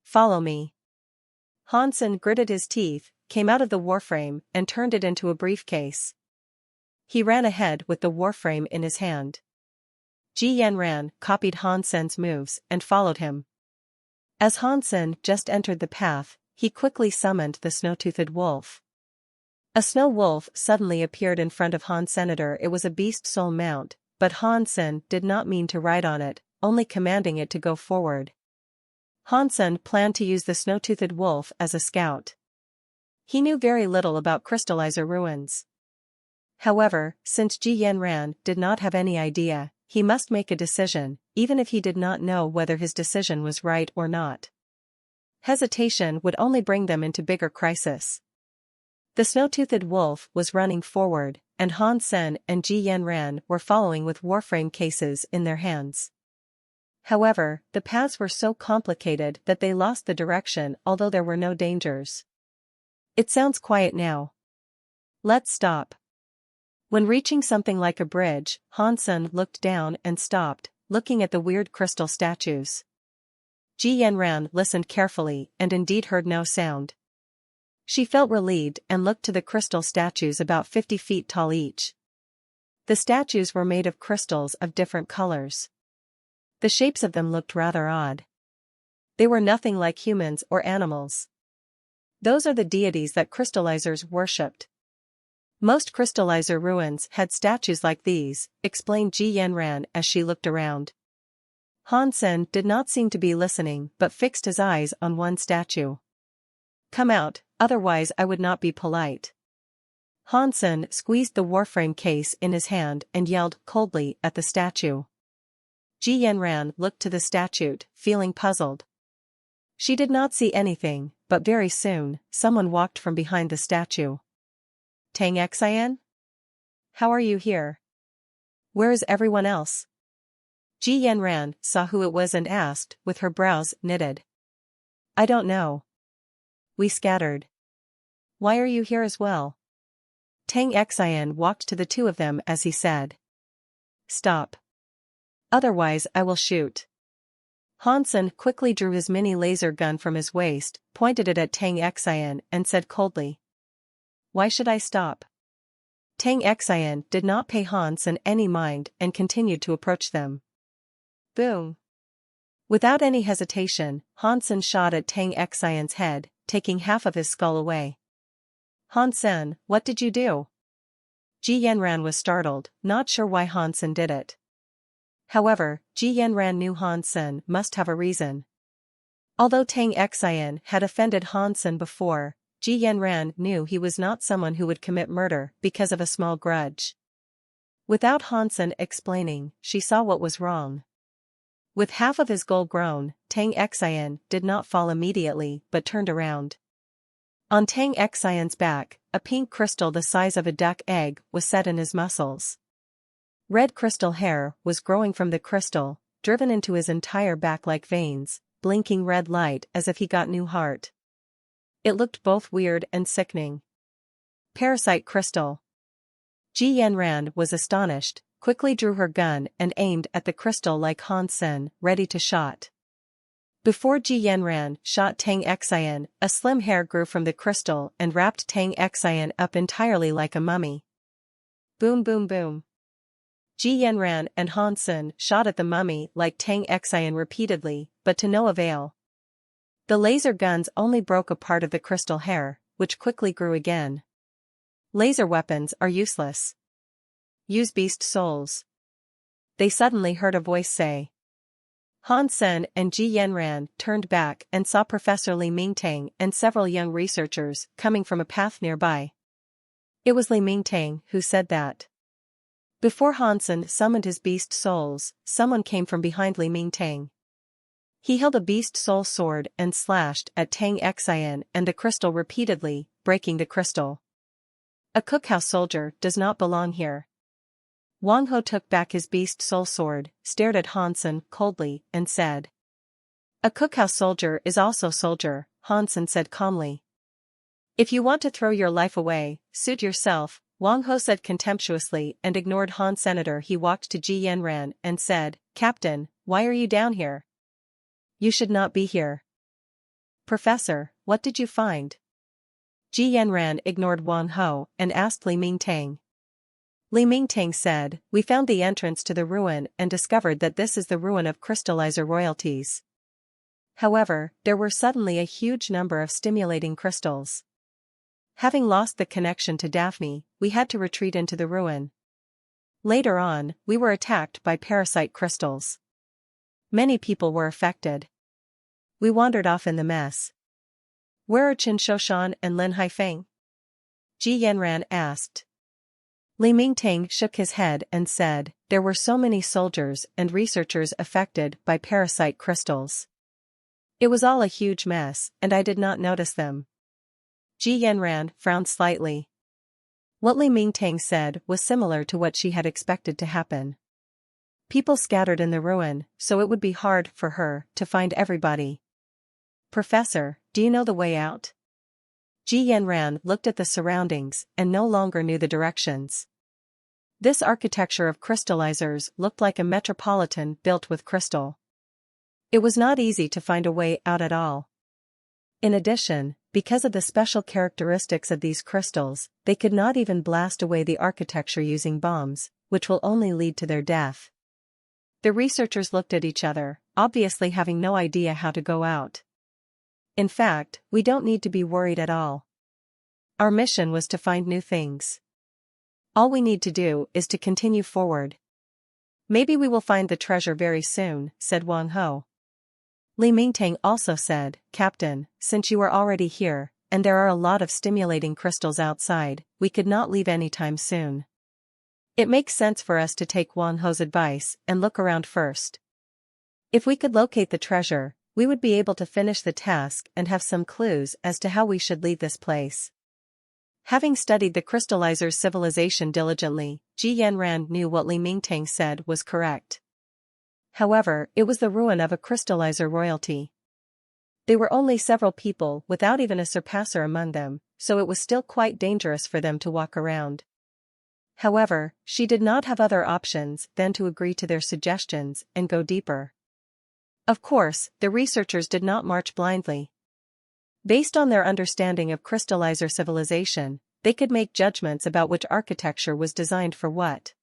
Follow me. Han Sen gritted his teeth, came out of the warframe and turned it into a briefcase. He ran ahead with the warframe in his hand. Ji Yanran copied Han Sen's moves and followed him. As Han Sen just entered the path, he quickly summoned the snow-toothed wolf. A snow wolf suddenly appeared in front of Han Senator. It was a beast soul mount, but Han Sen did not mean to ride on it, only commanding it to go forward. Han Sen planned to use the snow-toothed wolf as a scout. He knew very little about crystallizer ruins. However, since Ji Yanran did not have any idea, he must make a decision, even if he did not know whether his decision was right or not. Hesitation would only bring them into bigger crisis. The snow-toothed wolf was running forward, and Han Sen and Ji Yanran were following with warframe cases in their hands. However, the paths were so complicated that they lost the direction although there were no dangers. It sounds quiet now. Let's stop. When reaching something like a bridge, Han Sen looked down and stopped, looking at the weird crystal statues. Ji Yanran listened carefully and indeed heard no sound. She felt relieved and looked to the crystal statues about 50 feet tall each. The statues were made of crystals of different colors. The shapes of them looked rather odd. They were nothing like humans or animals. Those are the deities that crystallizers worshipped. Most crystallizer ruins had statues like these, explained Ji Yanran as she looked around. Han Sen did not seem to be listening but fixed his eyes on one statue. Come out, otherwise I would not be polite. Han Sen squeezed the warframe case in his hand and yelled coldly at the statue. Ji Yanran looked to the statue, feeling puzzled. She did not see anything, but very soon, someone walked from behind the statue. Tang Xian? How are you here? Where is everyone else? Ji Yanran saw who it was and asked, with her brows knitted. I don't know. We scattered. Why are you here as well? Tang Xian walked to the two of them as he said. Stop. Otherwise I will shoot. Han Sen quickly drew his mini laser gun from his waist, pointed it at Tang Xian and said coldly, why should I stop? Tang Xian did not pay Han Sen any mind and continued to approach them. Boom! Without any hesitation, Han Sen shot at Tang Xian's head, taking half of his skull away. Han Sen, what did you do? Ji Yanran was startled, not sure why Han Sen did it. However, Ji Yanran knew Han Sen must have a reason. Although Tang Xian had offended Han Sen before, Ji Yanran knew he was not someone who would commit murder because of a small grudge. Without Han Sen explaining, she saw what was wrong. With half of his goal grown, Tang Xian did not fall immediately but turned around. On Tang Xian's back, a pink crystal the size of a duck egg was set in his muscles. Red crystal hair was growing from the crystal, driven into his entire back like veins, blinking red light as if he got new heart. It looked both weird and sickening. Parasite crystal. Ji Yanran was astonished, quickly drew her gun and aimed at the crystal like Han Sen, ready to shot. Before Ji Yanran shot Tang Xian, a slim hair grew from the crystal and wrapped Tang Xian up entirely like a mummy. Boom boom boom. Ji Yanran and Han Sen shot at the mummy like Tang Xian repeatedly, but to no avail. The laser guns only broke a part of the crystal hair, which quickly grew again. Laser weapons are useless. Use beast souls. They suddenly heard a voice say. Han Sen and Ji Yanran turned back and saw Professor Li Mingtang and several young researchers coming from a path nearby. It was Li Mingtang who said that. Before Han Sen summoned his beast souls, someone came from behind Li Mingtang. He held a beast soul sword and slashed at Tang Xian and the crystal repeatedly, breaking the crystal. A cookhouse soldier does not belong here. Wang Ho took back his beast soul sword, stared at Han Sen coldly, and said. A cookhouse soldier is also soldier, Han Sen said calmly. If you want to throw your life away, suit yourself, Wang Ho said contemptuously and ignored Han Senator. He walked to Ji Yanran and said, Captain, why are you down here? You should not be here. Professor, what did you find? Ji Yanran ignored Wang Ho and asked Li Mingtang. Li Mingtang said, we found the entrance to the ruin and discovered that this is the ruin of crystallizer royalties. However, there were suddenly a huge number of stimulating crystals. Having lost the connection to Daphne, we had to retreat into the ruin. Later on, we were attacked by parasite crystals. Many people were affected. We wandered off in the mess. Where are Qin Shoshan and Lin Haifeng? Ji Yanran asked. Li Mingtang shook his head and said, there were so many soldiers and researchers affected by parasite crystals. It was all a huge mess, and I did not notice them. Ji Yanran frowned slightly. What Li Mingtang said was similar to what she had expected to happen. People scattered in the ruin, so it would be hard for her to find everybody. Professor, do you know the way out? Ji Yanran looked at the surroundings and no longer knew the directions. This architecture of crystallizers looked like a metropolitan built with crystal. It was not easy to find a way out at all. In addition, because of the special characteristics of these crystals, they could not even blast away the architecture using bombs, which will only lead to their death. The researchers looked at each other, obviously having no idea how to go out. In fact, we don't need to be worried at all. Our mission was to find new things. All we need to do is to continue forward. Maybe we will find the treasure very soon, said Wang Ho. Li Mingtang also said, Captain, since you are already here, and there are a lot of stimulating crystals outside, we could not leave anytime soon. It makes sense for us to take Wang Ho's advice and look around first. If we could locate the treasure, we would be able to finish the task and have some clues as to how we should leave this place. Having studied the crystallizer's civilization diligently, Ji Yanran knew what Li Mingtang said was correct. However, it was the ruin of a crystallizer royalty. There were only several people without even a surpasser among them, so it was still quite dangerous for them to walk around. However, she did not have other options than to agree to their suggestions and go deeper. Of course, the researchers did not march blindly. Based on their understanding of crystallizer civilization, they could make judgments about which architecture was designed for what.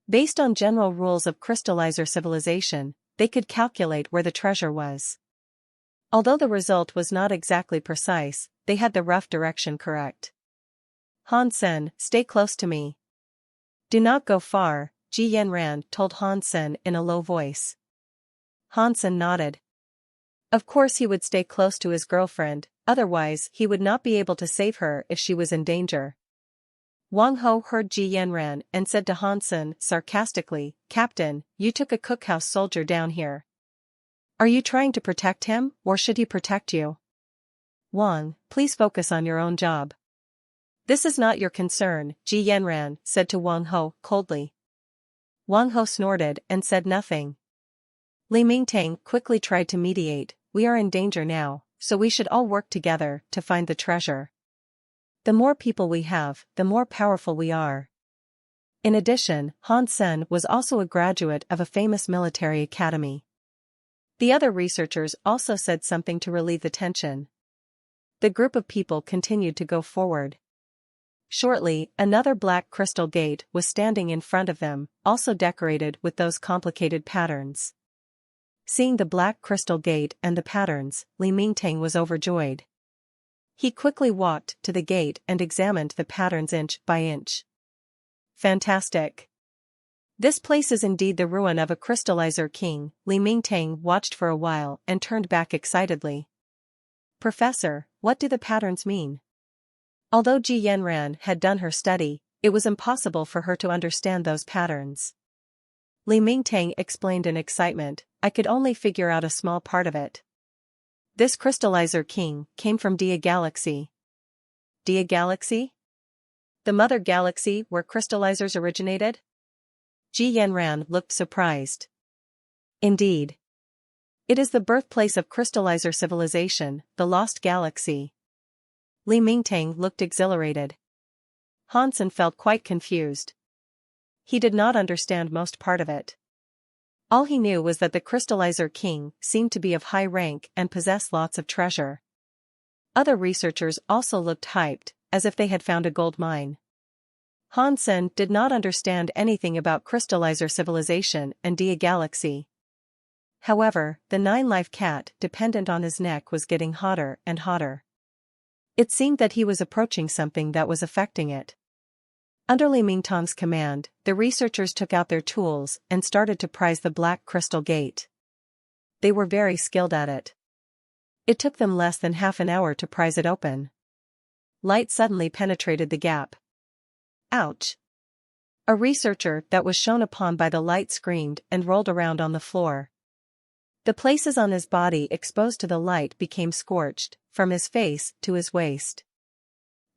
Based on general rules of crystallizer civilization, they could calculate where the treasure was. Although the result was not exactly precise, they had the rough direction correct. Han-sen, stay close to me. Do not go far, Ji Yanran told Han-sen in a low voice. Han-sen nodded. Of course he would stay close to his girlfriend, otherwise he would not be able to save her if she was in danger. Wang Ho heard Ji Yanran and said to Han-sen sarcastically, Captain, you took a cookhouse soldier down here. Are you trying to protect him, or should he protect you? Wang, please focus on your own job. This is not your concern, Ji Yanran said to Wang Ho coldly. Wang Ho snorted and said nothing. Li Mingtang quickly tried to mediate, we are in danger now, so we should all work together to find the treasure. The more people we have, the more powerful we are. In addition, Han-sen was also a graduate of a famous military academy. The other researchers also said something to relieve the tension. The group of people continued to go forward. Shortly, another black crystal gate was standing in front of them, also decorated with those complicated patterns. Seeing the black crystal gate and the patterns, Li Mingtang was overjoyed. He quickly walked to the gate and examined the patterns inch by inch. Fantastic! This place is indeed the ruin of a crystallizer king, Li Mingtang watched for a while and turned back excitedly. Professor, what do the patterns mean? Although Ji Yanran had done her study, it was impossible for her to understand those patterns. Li Mingtang explained in excitement, I could only figure out a small part of it. This crystallizer king came from Dia Galaxy. Dia Galaxy? The mother galaxy where crystallizers originated? Ji Yanran looked surprised. Indeed. It is the birthplace of crystallizer civilization, the lost galaxy. Li Mingtang looked exhilarated. Han-sen felt quite confused. He did not understand most part of it. All he knew was that the crystallizer king seemed to be of high rank and possessed lots of treasure. Other researchers also looked hyped, as if they had found a gold mine. Han-sen did not understand anything about crystallizer civilization and Dia Galaxy. However, the 9-life cat dependent on his neck was getting hotter and hotter. It seemed that he was approaching something that was affecting it. Under Li Mingtang's command, the researchers took out their tools and started to prise the black crystal gate. They were very skilled at it. It took them less than half an hour to prise it open. Light suddenly penetrated the gap. Ouch! A researcher that was shone upon by the light screamed and rolled around on the floor. The places on his body exposed to the light became scorched, from his face to his waist.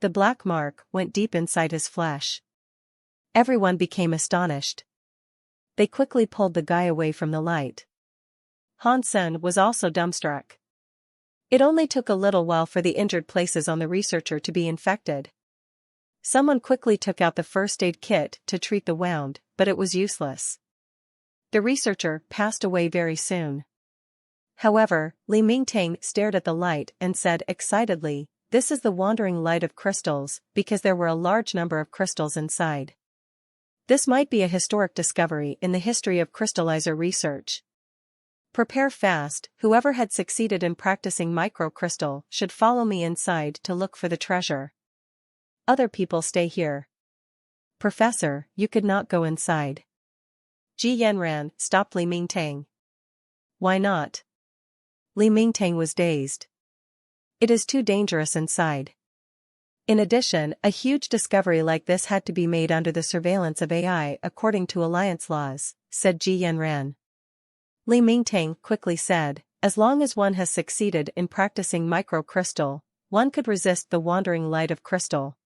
The black mark went deep inside his flesh. Everyone became astonished. They quickly pulled the guy away from the light. Han-sen was also dumbstruck. It only took a little while for the injured places on the researcher to be infected. Someone quickly took out the first aid kit to treat the wound, but it was useless. The researcher passed away very soon. However, Li Mingtang stared at the light and said excitedly, this is the wandering light of crystals, because there were a large number of crystals inside. This might be a historic discovery in the history of crystallizer research. Prepare fast, whoever had succeeded in practicing microcrystal should follow me inside to look for the treasure. Other people stay here. Professor, you could not go inside. Ji Yanran stopped Li Mingtang. Why not? Li Mingtang was dazed. It is too dangerous inside. In addition, a huge discovery like this had to be made under the surveillance of AI according to alliance laws, said Ji Yanran. Li Mingtang quickly said, as long as one has succeeded in practicing microcrystal, one could resist the wandering light of crystal.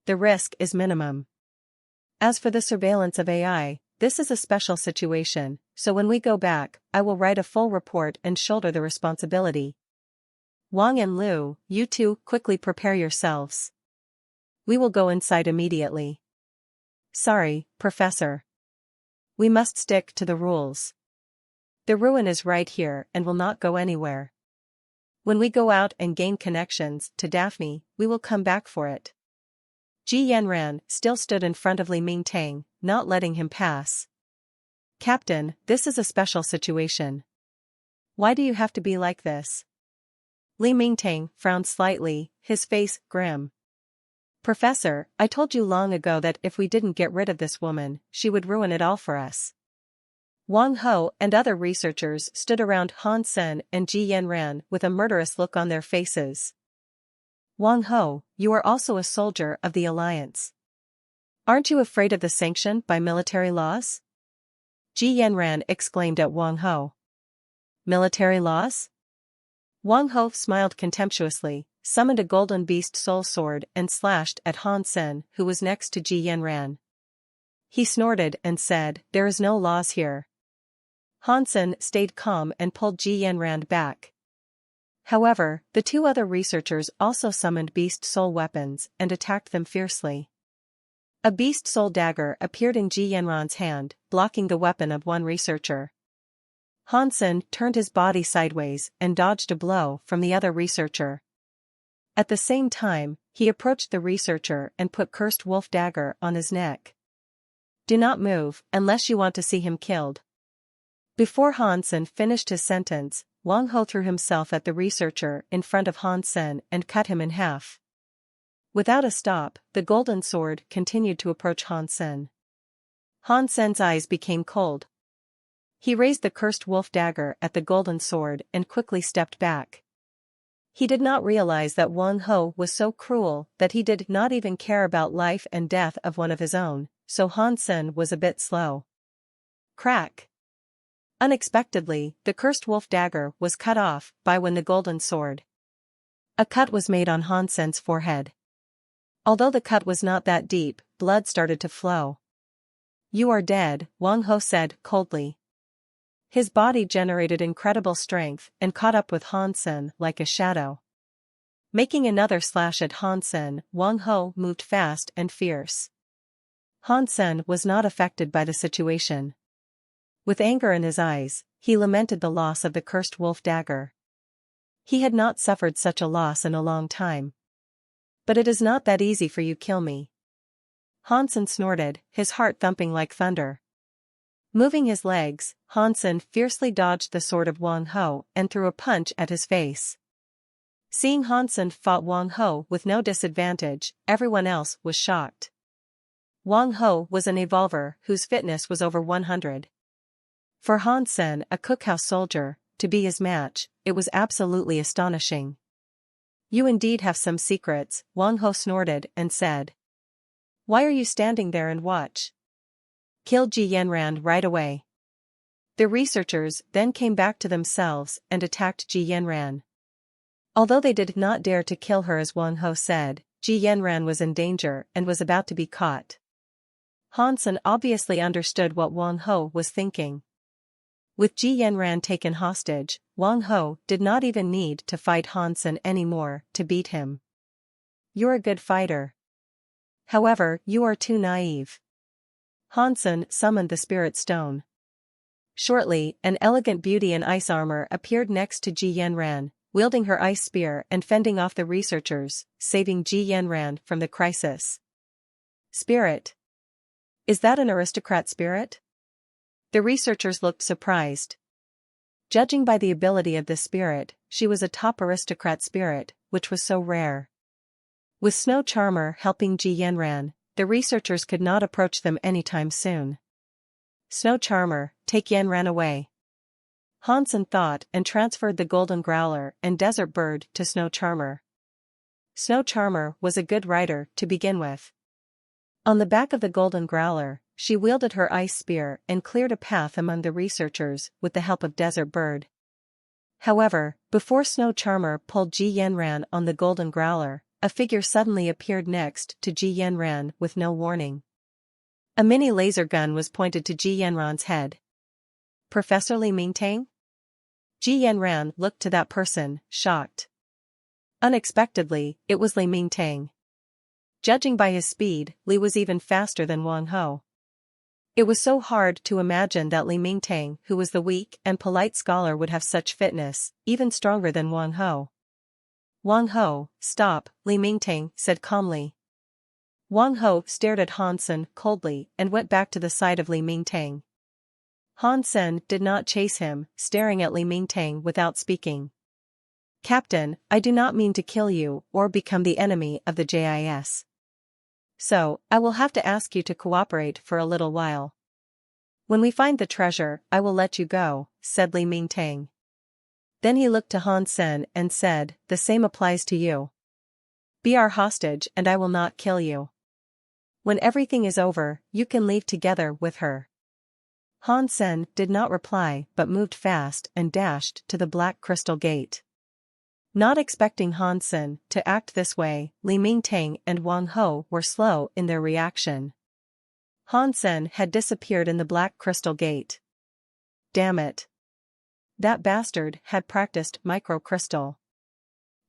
The risk is minimum. As for the surveillance of AI, this is a special situation, so when we go back, I will write a full report and shoulder the responsibility. Wang and Liu, you two quickly prepare yourselves. We will go inside immediately. Sorry, Professor. We must stick to the rules. The ruin is right here and will not go anywhere. When we go out and gain connections to Daphne, we will come back for it. Ji Yanran still stood in front of Li Mingtang, not letting him pass. "Captain, this is a special situation. Why do you have to be like this?" Li Mingtang frowned slightly, his face grim. "Professor, I told you long ago that if we didn't get rid of this woman, she would ruin it all for us." Wang Ho and other researchers stood around Han Sen and Ji Yanran with a murderous look on their faces. "Wang Ho, you are also a soldier of the Alliance. Aren't you afraid of the sanction by military laws?" Ji Yanran exclaimed at Wang Ho. "Military laws?" Wang Ho smiled contemptuously, summoned a golden beast soul sword and slashed at Han Sen, who was next to Ji Yanran. He snorted and said, "There is no laws here." Han Sen stayed calm and pulled Ji Yanran back. However, the two other researchers also summoned beast soul weapons and attacked them fiercely. A beast soul dagger appeared in Ji Yanran's hand, blocking the weapon of one researcher. Han Sen turned his body sideways and dodged a blow from the other researcher. At the same time, he approached the researcher and put Cursed Wolf Dagger on his neck. "Do not move, unless you want to see him killed." Before Han Sen finished his sentence, Wang Ho threw himself at the researcher in front of Han Sen and cut him in half. Without a stop, the golden sword continued to approach Han Sen. Han Sen's eyes became cold. He raised the Cursed Wolf Dagger at the golden sword and quickly stepped back. He did not realize that Wang Ho was so cruel that he did not even care about life and death of one of his own, so Han Sen was a bit slow. Crack! Unexpectedly, the Cursed Wolf Dagger was cut off by the golden sword. A cut was made on Han Sen's forehead. Although the cut was not that deep, blood started to flow. "You are dead," Wang Ho said coldly. His body generated incredible strength and caught up with Han Sen like a shadow. Making another slash at Han Sen, Wang Ho moved fast and fierce. Han Sen was not affected by the situation. With anger in his eyes, he lamented the loss of the Cursed Wolf Dagger. He had not suffered such a loss in a long time. "But it is not that easy for you to kill me." Han Sen snorted, his heart thumping like thunder. Moving his legs, Han Sen fiercely dodged the sword of Wang Ho and threw a punch at his face. Seeing Han Sen fought Wang Ho with no disadvantage, everyone else was shocked. Wang Ho was an evolver whose fitness was over 100. For Han Sen, a cookhouse soldier, to be his match, it was absolutely astonishing. "You indeed have some secrets," Wang Ho snorted and said. "Why are you standing there and watch? Kill Ji Yanran right away." The researchers then came back to themselves and attacked Ji Yanran. Although they did not dare to kill her as Wang Ho said, Ji Yanran was in danger and was about to be caught. Han Sen obviously understood what Wang Ho was thinking. With Ji Yanran taken hostage, Wang Ho did not even need to fight Han Sen anymore to beat him. "You're a good fighter. However, you are too naive." Han Sen summoned the Spirit Stone. Shortly, an elegant beauty in ice armor appeared next to Ji Yanran, wielding her ice spear and fending off the researchers, saving Ji Yanran from the crisis. "Spirit? Is that an aristocrat spirit?" The researchers looked surprised. Judging by the ability of this spirit, she was a top aristocrat spirit, which was so rare. With Snow Charmer helping Ji Yanran, the researchers could not approach them anytime soon. "Snow Charmer, take Yanran away." Han Sen thought and transferred the Golden Growler and Desert Bird to Snow Charmer. Snow Charmer was a good rider to begin with. On the back of the Golden Growler, she wielded her ice spear and cleared a path among the researchers with the help of Desert Bird. However, before Snow Charmer pulled Ji Yanran on the Golden Growler, a figure suddenly appeared next to Ji Yanran with no warning. A mini laser gun was pointed to Ji Yanran's head. "Professor Li Mingtang?" Ji Yanran looked to that person, shocked. Unexpectedly, it was Li Mingtang. Judging by his speed, Li was even faster than Wang Ho. It was so hard to imagine that Li Mingtang, who was the weak and polite scholar, would have such fitness, even stronger than Wang Ho. "Wang Ho, stop," Li Mingtang said calmly. Wang Ho stared at Han Sen coldly and went back to the side of Li Mingtang. Han Sen did not chase him, staring at Li Mingtang without speaking. "Captain, I do not mean to kill you or become the enemy of the JIS. So, I will have to ask you to cooperate for a little while. When we find the treasure, I will let you go," said Li Mingtang. Then he looked to Han Sen and said, "The same applies to you. Be our hostage and I will not kill you. When everything is over, you can leave together with her." Han Sen did not reply but moved fast and dashed to the Black Crystal Gate. Not expecting Han Sen to act this way, Li Mingtang and Wang Ho were slow in their reaction. Han Sen had disappeared in the Black Crystal Gate. Damn it. That bastard had practiced microcrystal.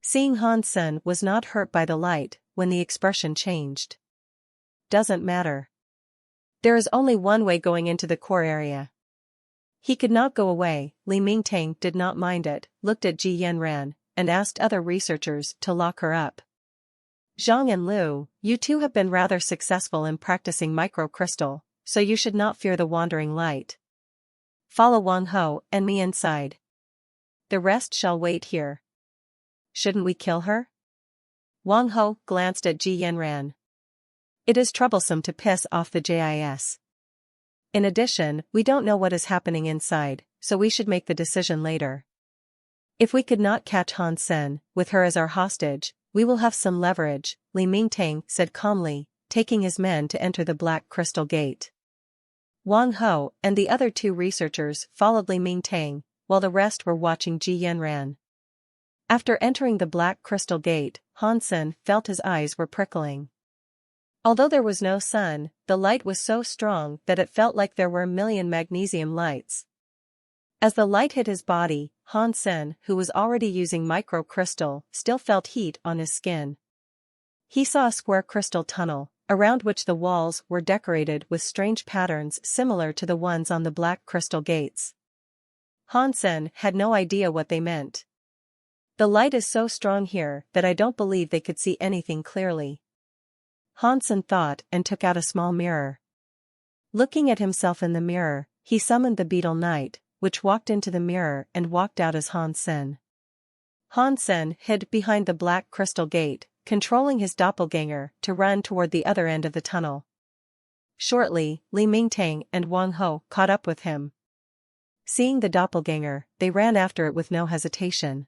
Seeing Han Sen was not hurt by the light when the expression changed. Doesn't matter. There is only one way going into the core area. He could not go away. Li Mingtang did not mind it, looked at Ji Yanran, and asked other researchers to lock her up. "Zhang and Liu, you two have been rather successful in practicing microcrystal, so you should not fear the wandering light. Follow Wang Ho and me inside. The rest shall wait here." "Shouldn't we kill her?" Wang Ho glanced at Ji Yanran. "It is troublesome to piss off the JIS. In addition, we don't know what is happening inside, so we should make the decision later. If we could not catch Han Sen, with her as our hostage, we will have some leverage," Li Mingtang said calmly, taking his men to enter the Black Crystal Gate. Wang Ho and the other two researchers followed Li Mingtang, while the rest were watching Ji Yanran. After entering the Black Crystal Gate, Han Sen felt his eyes were prickling. Although there was no sun, the light was so strong that it felt like there were a million magnesium lights. As the light hit his body, Han Sen, who was already using microcrystal, still felt heat on his skin. He saw a square crystal tunnel, around which the walls were decorated with strange patterns similar to the ones on the Black Crystal Gates. Han Sen had no idea what they meant. "The light is so strong here that I don't believe they could see anything clearly." Han Sen thought and took out a small mirror. Looking at himself in the mirror, he summoned the Beetle Knight, which walked into the mirror and walked out as Han Sen. Han Sen hid behind the Black Crystal Gate, controlling his doppelganger to run toward the other end of the tunnel. Shortly, Li Mingtang and Wang Ho caught up with him. Seeing the doppelganger, they ran after it with no hesitation.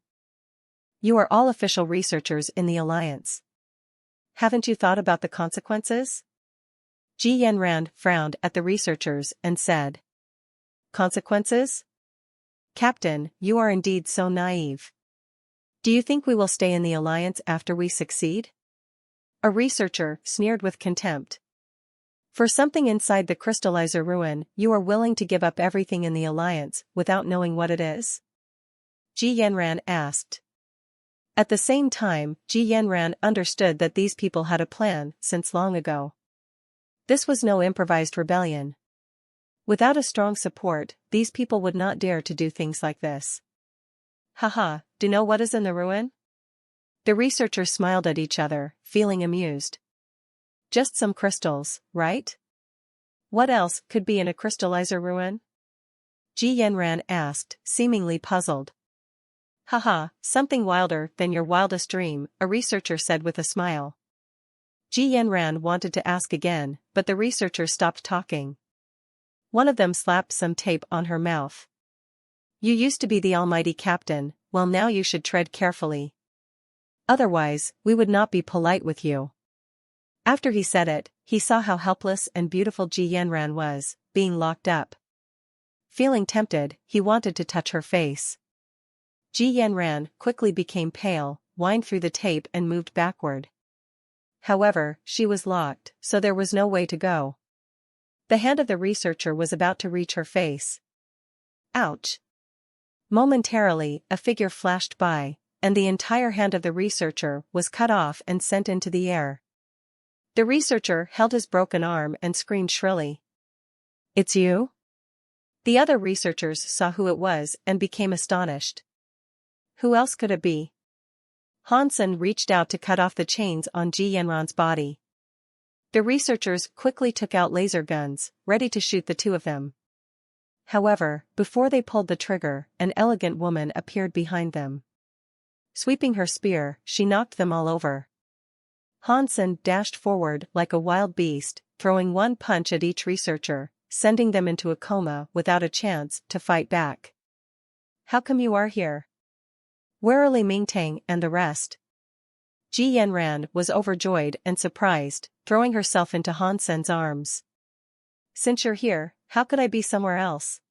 "You are all official researchers in the Alliance. Haven't you thought about the consequences?" Ji Yanran frowned at the researchers and said. "Consequences? Captain, you are indeed so naive. Do you think we will stay in the Alliance after we succeed?" A researcher sneered with contempt. "For something inside the crystallizer ruin, you are willing to give up everything in the Alliance without knowing what it is?" Ji Yanran asked. At the same time, Ji Yanran understood that these people had a plan since long ago. This was no improvised rebellion. Without a strong support, these people would not dare to do things like this. "Haha, do you know what is in the ruin?" The researchers smiled at each other, feeling amused. "Just some crystals, right? What else could be in a crystallizer ruin?" Ji Yanran asked, seemingly puzzled. "Haha, something wilder than your wildest dream," a researcher said with a smile. Ji Yanran wanted to ask again, but the researcher stopped talking. One of them slapped some tape on her mouth. "You used to be the almighty captain, well now you should tread carefully. Otherwise, we would not be polite with you." After he said it, he saw how helpless and beautiful Ji Yanran was, being locked up. Feeling tempted, he wanted to touch her face. Ji Yanran quickly became pale, whined through the tape and moved backward. However, she was locked, so there was no way to go. The hand of the researcher was about to reach her face. Ouch! Momentarily, a figure flashed by, and the entire hand of the researcher was cut off and sent into the air. The researcher held his broken arm and screamed shrilly. "It's you?" The other researchers saw who it was and became astonished. Who else could it be? Han Sen reached out to cut off the chains on Ji Yanran's body. The researchers quickly took out laser guns, ready to shoot the two of them. However, before they pulled the trigger, an elegant woman appeared behind them. Sweeping her spear, she knocked them all over. Hansen dashed forward like a wild beast, throwing one punch at each researcher, sending them into a coma without a chance to fight back. "How come you are here? Where are Li Mingtang and the rest?" Ji Yanran was overjoyed and surprised, throwing herself into Hansen's arms. "Since you're here, how could I be somewhere else?"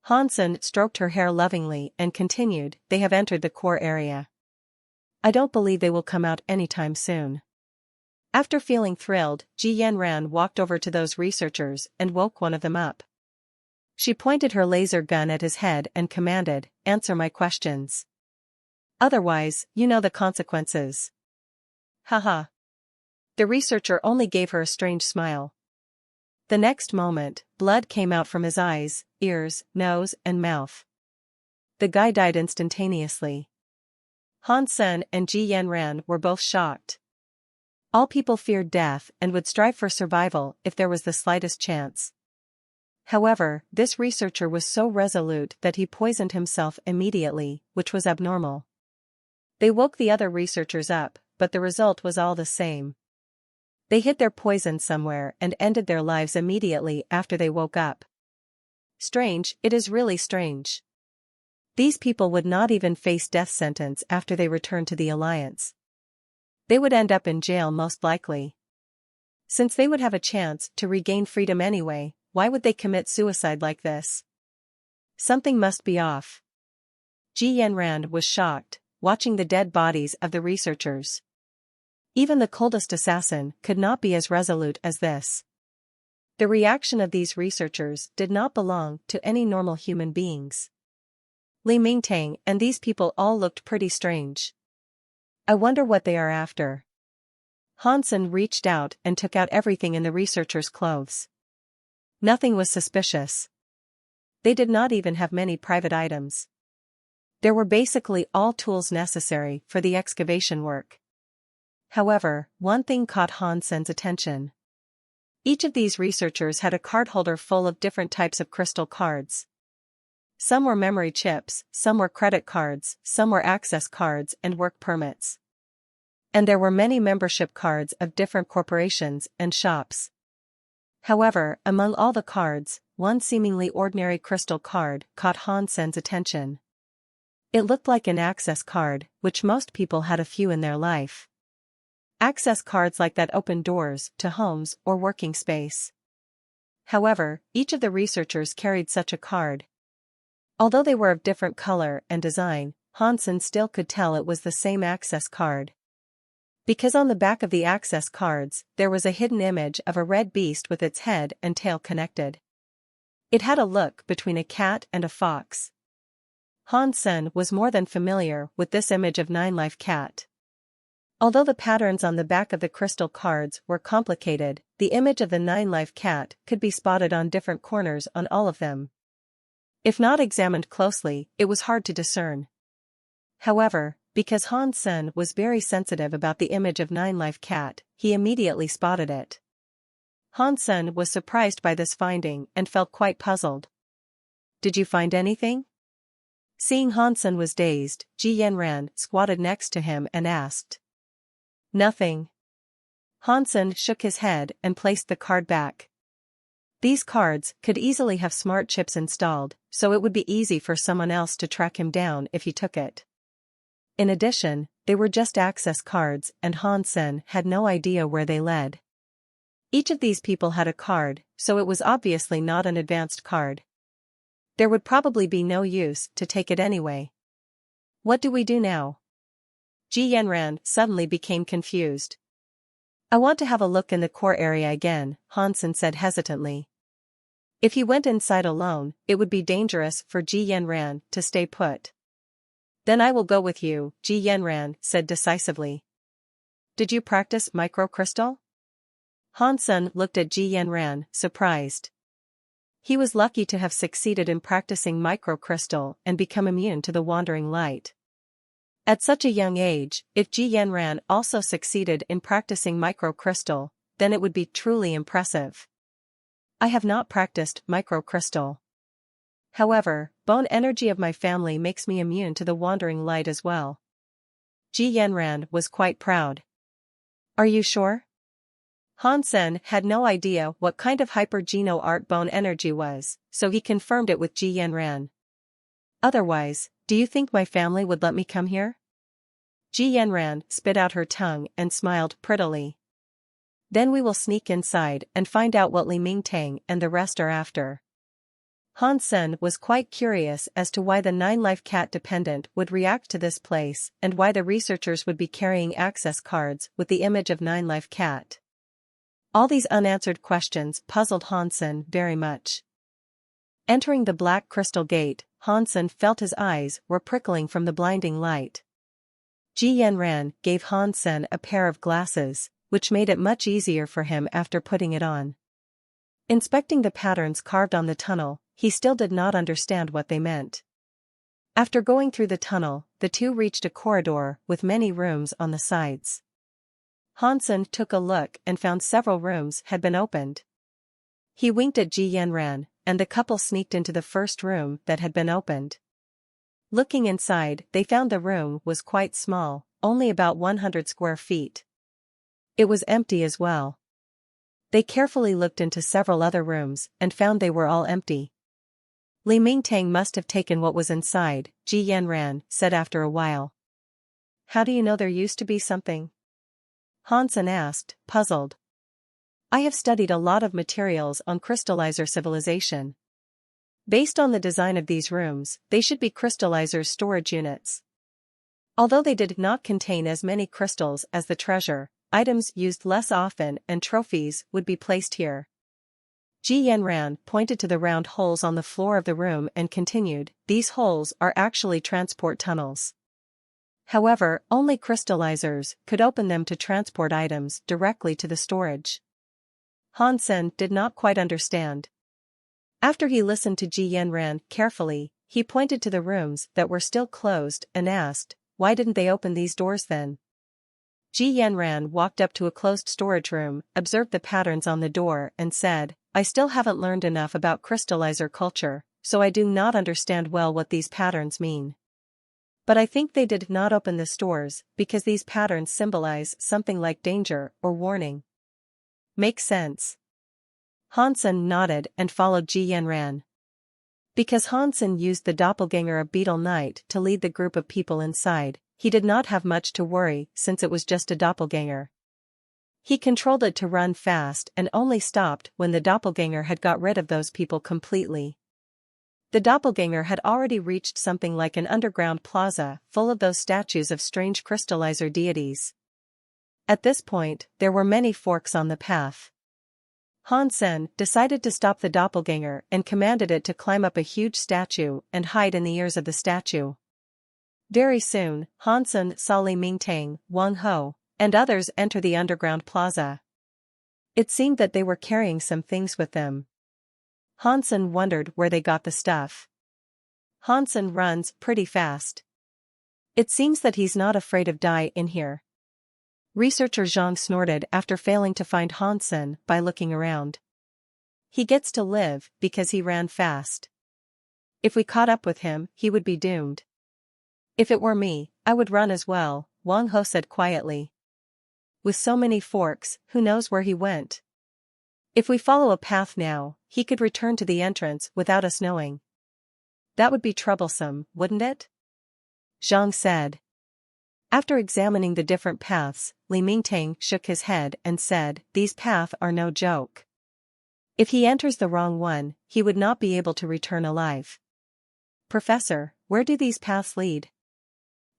Hansen stroked her hair lovingly and continued, "They have entered the core area. I don't believe they will come out anytime soon." After feeling thrilled, Ji Yanran walked over to those researchers and woke one of them up. She pointed her laser gun at his head and commanded, "Answer my questions. Otherwise, you know the consequences." Haha. The researcher only gave her a strange smile. The next moment, blood came out from his eyes, ears, nose, and mouth. The guy died instantaneously. Hansen and Ji Yanran were both shocked. All people feared death and would strive for survival if there was the slightest chance. However, this researcher was so resolute that he poisoned himself immediately, which was abnormal. They woke the other researchers up, but the result was all the same. They hid their poison somewhere and ended their lives immediately after they woke up. Strange, it is really strange. These people would not even face death sentence after they returned to the Alliance. They would end up in jail most likely. Since they would have a chance to regain freedom anyway, why would they commit suicide like this? Something must be off. Ji Yanran was shocked, watching the dead bodies of the researchers. Even the coldest assassin could not be as resolute as this. The reaction of these researchers did not belong to any normal human beings. Li Mingtang and these people all looked pretty strange. I wonder what they are after. Hansen reached out and took out everything in the researchers' clothes. Nothing was suspicious. They did not even have many private items. There were basically all tools necessary for the excavation work. However, one thing caught Hansen's attention. Each of these researchers had a card holder full of different types of crystal cards. Some were memory chips, some were credit cards, some were access cards and work permits. And there were many membership cards of different corporations and shops. However, among all the cards, one seemingly ordinary crystal card caught Hansen's attention. It looked like an access card, which most people had a few in their life. Access cards like that open doors to homes or working space. However, each of the researchers carried such a card. Although they were of different color and design, Hansen still could tell it was the same access card. Because on the back of the access cards, there was a hidden image of a red beast with its head and tail connected. It had a look between a cat and a fox. Hansen was more than familiar with this image of nine-life cat. Although the patterns on the back of the crystal cards were complicated, the image of the nine-life cat could be spotted on different corners on all of them. If not examined closely, it was hard to discern. However, because Hansen was very sensitive about the image of nine-life cat, he immediately spotted it. Hansen was surprised by this finding and felt quite puzzled. "Did you find anything?" Seeing Hansen was dazed, Ji Yanran squatted next to him and asked. "Nothing." Hansen shook his head and placed the card back. These cards could easily have smart chips installed, so it would be easy for someone else to track him down if he took it. In addition, they were just access cards and Hansen had no idea where they led. Each of these people had a card, so it was obviously not an advanced card. There would probably be no use to take it anyway. What do we do now? Ji Yanran suddenly became confused. "I want to have a look in the core area again," Hansen said hesitantly. If he went inside alone, it would be dangerous for Ji Yanran to stay put. "Then I will go with you," Ji Yanran said decisively. "Did you practice microcrystal?" Hansen looked at Ji Yanran, surprised. He was lucky to have succeeded in practicing microcrystal and become immune to the wandering light. At such a young age, if Ji Yanran also succeeded in practicing microcrystal, then it would be truly impressive. I have not practiced microcrystal. However, bone energy of my family makes me immune to the wandering light as well. Ji Yanran was quite proud. Are you sure? Han Sen had no idea what kind of hyper-geno art bone energy was, so he confirmed it with Ji Yanran. Otherwise, do you think my family would let me come here? Ji Yanran spit out her tongue and smiled prettily. Then we will sneak inside and find out what Li Mingtang and the rest are after. Han Sen was quite curious as to why the 9-life cat dependent would react to this place and why the researchers would be carrying access cards with the image of 9-life cat. All these unanswered questions puzzled Han Sen very much. Entering the black crystal gate, Han Sen felt his eyes were prickling from the blinding light. Ji Yanran gave Han Sen a pair of glasses, which made it much easier for him after putting it on. Inspecting the patterns carved on the tunnel, he still did not understand what they meant. After going through the tunnel, the two reached a corridor with many rooms on the sides. Han Sen took a look and found several rooms had been opened. He winked at Ji Yanran, and the couple sneaked into the first room that had been opened. Looking inside, they found the room was quite small, only about 100 square feet. It was empty as well. They carefully looked into several other rooms and found they were all empty. Li Mingtang must have taken what was inside, Ji Yanran said after a while. How do you know there used to be something? Han Sen asked, puzzled. I have studied a lot of materials on crystallizer civilization. Based on the design of these rooms, they should be crystallizers' storage units. Although they did not contain as many crystals as the treasure, items used less often and trophies would be placed here. Ji Yanran pointed to the round holes on the floor of the room and continued, these holes are actually transport tunnels. However, only crystallizers could open them to transport items directly to the storage. Han Sen did not quite understand. After he listened to Ji Yanran carefully, he pointed to the rooms that were still closed and asked, why didn't they open these doors then? Ji Yanran walked up to a closed storage room, observed the patterns on the door and said, I still haven't learned enough about crystallizer culture, so I do not understand well what these patterns mean. But I think they did not open the stores because these patterns symbolize something like danger or warning. Makes sense. Han Sen nodded and followed Ji Yanran. Because Han Sen used the doppelganger of Beetle Knight to lead the group of people inside, he did not have much to worry since it was just a doppelganger. He controlled it to run fast and only stopped when the doppelganger had got rid of those people completely. The doppelganger had already reached something like an underground plaza full of those statues of strange crystallizer deities. At this point, there were many forks on the path. Han Sen decided to stop the doppelganger and commanded it to climb up a huge statue and hide in the ears of the statue. Very soon, Han Sen saw Li Mingtang, Wang Ho, and others enter the underground plaza. It seemed that they were carrying some things with them. Han Sen wondered where they got the stuff. Han Sen runs pretty fast. It seems that he's not afraid of die in here. Researcher Zhang snorted after failing to find Han Sen by looking around. He gets to live because he ran fast. If we caught up with him, he would be doomed. If it were me, I would run as well, Wang Ho said quietly. With so many forks, who knows where he went? If we follow a path now, he could return to the entrance without us knowing. That would be troublesome, wouldn't it? Zhang said. After examining the different paths, Li Mingtang shook his head and said, these paths are no joke. If he enters the wrong one, he would not be able to return alive. Professor, where do these paths lead?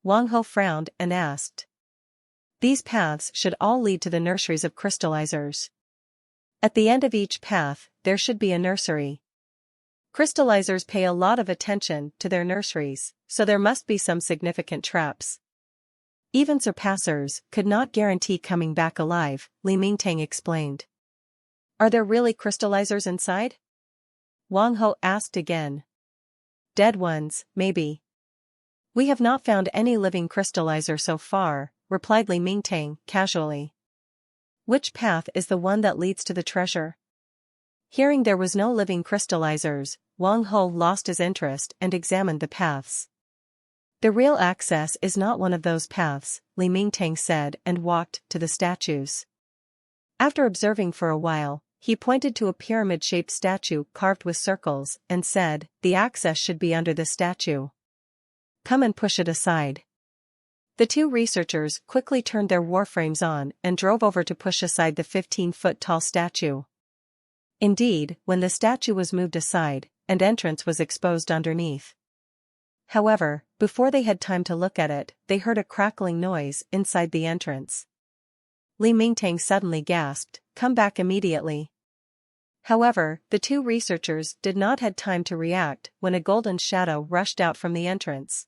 Wang Ho frowned and asked. These paths should all lead to the nurseries of crystallizers. At the end of each path, there should be a nursery. Crystallizers pay a lot of attention to their nurseries, so there must be some significant traps. Even surpassers could not guarantee coming back alive, Li Mingtang explained. Are there really crystallizers inside? Wang Ho asked again. Dead ones, maybe. We have not found any living crystallizer so far, replied Li Mingtang casually. Which path is the one that leads to the treasure? Hearing there was no living crystallizers, Wang Ho lost his interest and examined the paths. The real access is not one of those paths, Li Mingtang said and walked to the statues. After observing for a while, he pointed to a pyramid-shaped statue carved with circles and said, "The access should be under this statue. Come and push it aside." The two researchers quickly turned their warframes on and drove over to push aside the 15-foot-tall statue. Indeed, when the statue was moved aside, an entrance was exposed underneath. However, before they had time to look at it, they heard a crackling noise inside the entrance. Li Mingtang suddenly gasped, "Come back immediately." However, the two researchers did not have time to react when a golden shadow rushed out from the entrance.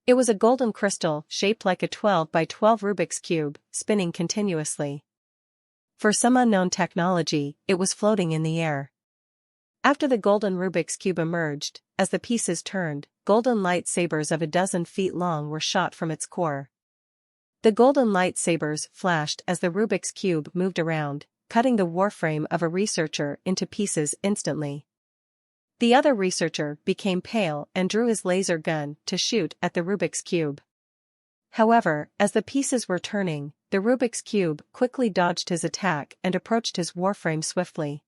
It was a golden crystal shaped like a 12 by 12 Rubik's cube, spinning continuously. For some unknown technology, it was floating in the air. After the golden Rubik's cube emerged, as the pieces turned, golden lightsabers of a dozen feet long were shot from its core. The golden lightsabers flashed as the Rubik's cube moved around, cutting the warframe of a researcher into pieces instantly. The other researcher became pale and drew his laser gun to shoot at the Rubik's cube. However, as the pieces were turning, the Rubik's cube quickly dodged his attack and approached his warframe swiftly.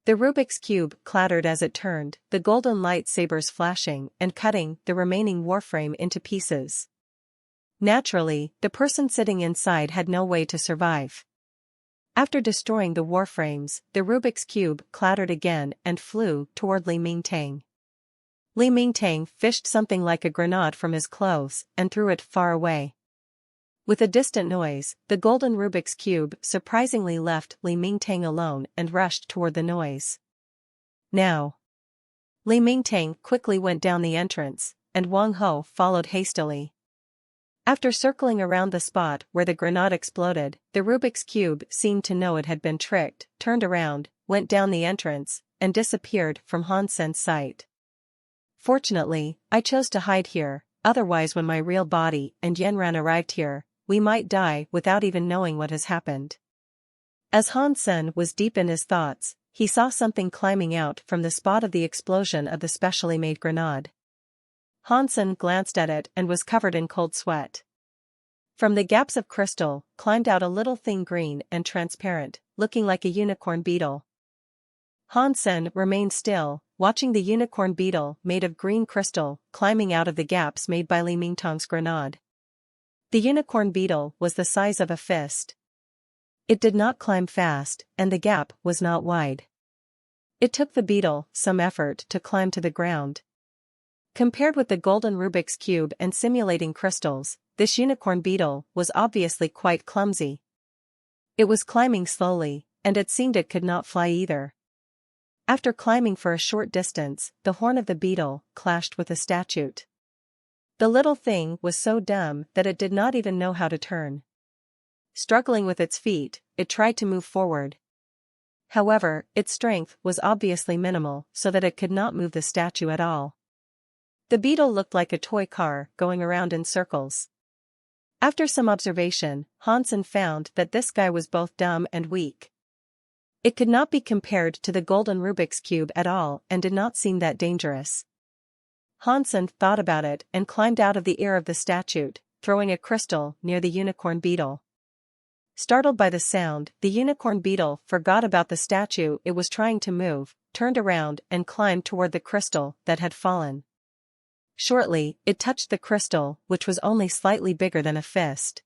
The Rubik's cube clattered as it turned, the golden lightsabers flashing and cutting the remaining warframe into pieces. Naturally, the person sitting inside had no way to survive. After destroying the warframes, the Rubik's cube clattered again and flew toward Li Mingtang. Li Mingtang fished something like a grenade from his clothes and threw it far away. With a distant noise, the golden Rubik's cube surprisingly left Li Mingtang alone and rushed toward the noise. Now! Li Mingtang quickly went down the entrance, and Wang Ho followed hastily. After circling around the spot where the grenade exploded, the Rubik's cube seemed to know it had been tricked, turned around, went down the entrance, and disappeared from Han Sen's sight. Fortunately, I chose to hide here, otherwise when my real body and Yanran arrived here, we might die without even knowing what has happened. As Han Sen was deep in his thoughts, he saw something climbing out from the spot of the explosion of the specially made grenade. Han Sen glanced at it and was covered in cold sweat. From the gaps of crystal, climbed out a little thing green and transparent, looking like a unicorn beetle. Han Sen remained still, watching the unicorn beetle made of green crystal climbing out of the gaps made by Li Mingtang's grenade. The unicorn beetle was the size of a fist. It did not climb fast, and the gap was not wide. It took the beetle some effort to climb to the ground. Compared with the golden Rubik's cube and simulating crystals, this unicorn beetle was obviously quite clumsy. It was climbing slowly, and it seemed it could not fly either. After climbing for a short distance, the horn of the beetle clashed with a statue. The little thing was so dumb that it did not even know how to turn. Struggling with its feet, it tried to move forward. However, its strength was obviously minimal, so that it could not move the statue at all. The beetle looked like a toy car going around in circles. After some observation, Han Sen found that this guy was both dumb and weak. It could not be compared to the golden Rubik's cube at all and did not seem that dangerous. Han Sen thought about it and climbed out of the ear of the statue, throwing a crystal near the unicorn beetle. Startled by the sound, the unicorn beetle forgot about the statue it was trying to move, turned around and climbed toward the crystal that had fallen. Shortly, it touched the crystal, which was only slightly bigger than a fist.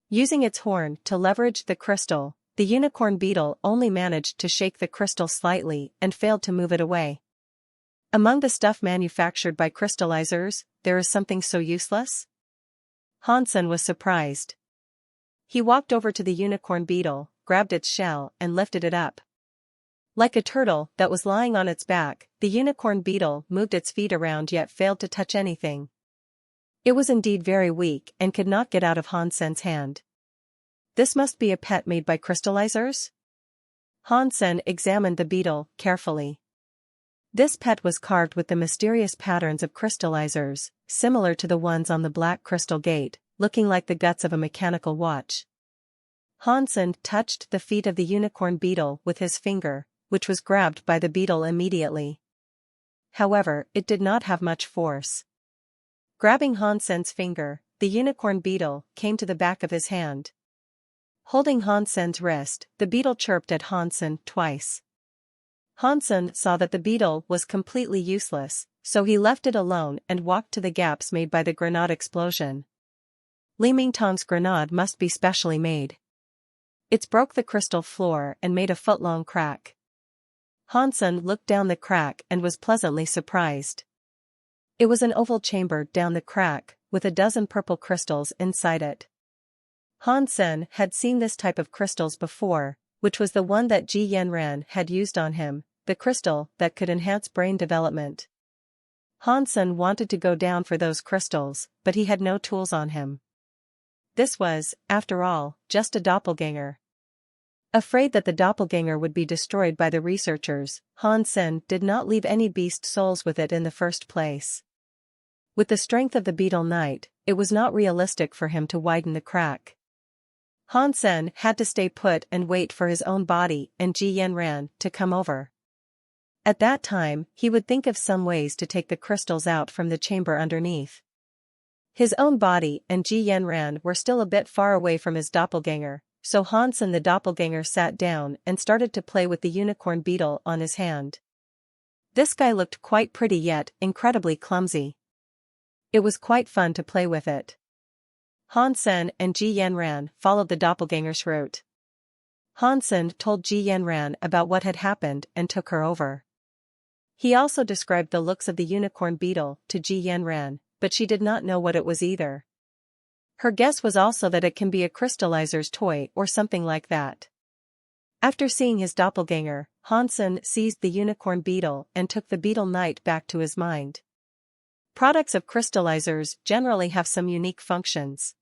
Using its horn to leverage the crystal, the unicorn beetle only managed to shake the crystal slightly and failed to move it away. Among the stuff manufactured by crystallizers, there is something so useless? Han Sen was surprised. He walked over to the unicorn beetle, grabbed its shell and lifted it up. Like a turtle that was lying on its back, the unicorn beetle moved its feet around yet failed to touch anything. It was indeed very weak and could not get out of Han Sen's hand. This must be a pet made by crystallizers? Han Sen examined the beetle carefully. This pet was carved with the mysterious patterns of crystallizers, similar to the ones on the black crystal gate, looking like the guts of a mechanical watch. Hansen touched the feet of the unicorn beetle with his finger, which was grabbed by the beetle immediately. However, it did not have much force. Grabbing Hansen's finger, the unicorn beetle came to the back of his hand. Holding Hansen's wrist, the beetle chirped at Hansen twice. Hansen saw that the beetle was completely useless, so he left it alone and walked to the gaps made by the grenade explosion. Li Mingtong's grenade must be specially made. It broke the crystal floor and made a foot-long crack. Hansen looked down the crack and was pleasantly surprised. It was an oval chamber down the crack, with a dozen purple crystals inside it. Hansen had seen this type of crystals before, which was the one that Ji Yanran had used on him, the crystal that could enhance brain development. Hansen wanted to go down for those crystals, but he had no tools on him. This was, after all, just a doppelganger. Afraid that the doppelganger would be destroyed by the researchers, Hansen did not leave any beast souls with it in the first place. With the strength of the beetle knight, it was not realistic for him to widen the crack. Hansen had to stay put and wait for his own body and Ji Yanran to come over. At that time, he would think of some ways to take the crystals out from the chamber underneath. His own body and Ji Yanran were still a bit far away from his doppelganger, so Hansen the doppelganger sat down and started to play with the unicorn beetle on his hand. This guy looked quite pretty yet incredibly clumsy. It was quite fun to play with it. Hansen and Ji Yanran followed the doppelganger's route. Hansen told Ji Yanran about what had happened and took her over. He also described the looks of the unicorn beetle to Ji Yanran, but she did not know what it was either. Her guess was also that it can be a crystallizer's toy or something like that. After seeing his doppelganger, Hansen seized the unicorn beetle and took the beetle knight back to his mind. Products of crystallizers generally have some unique functions.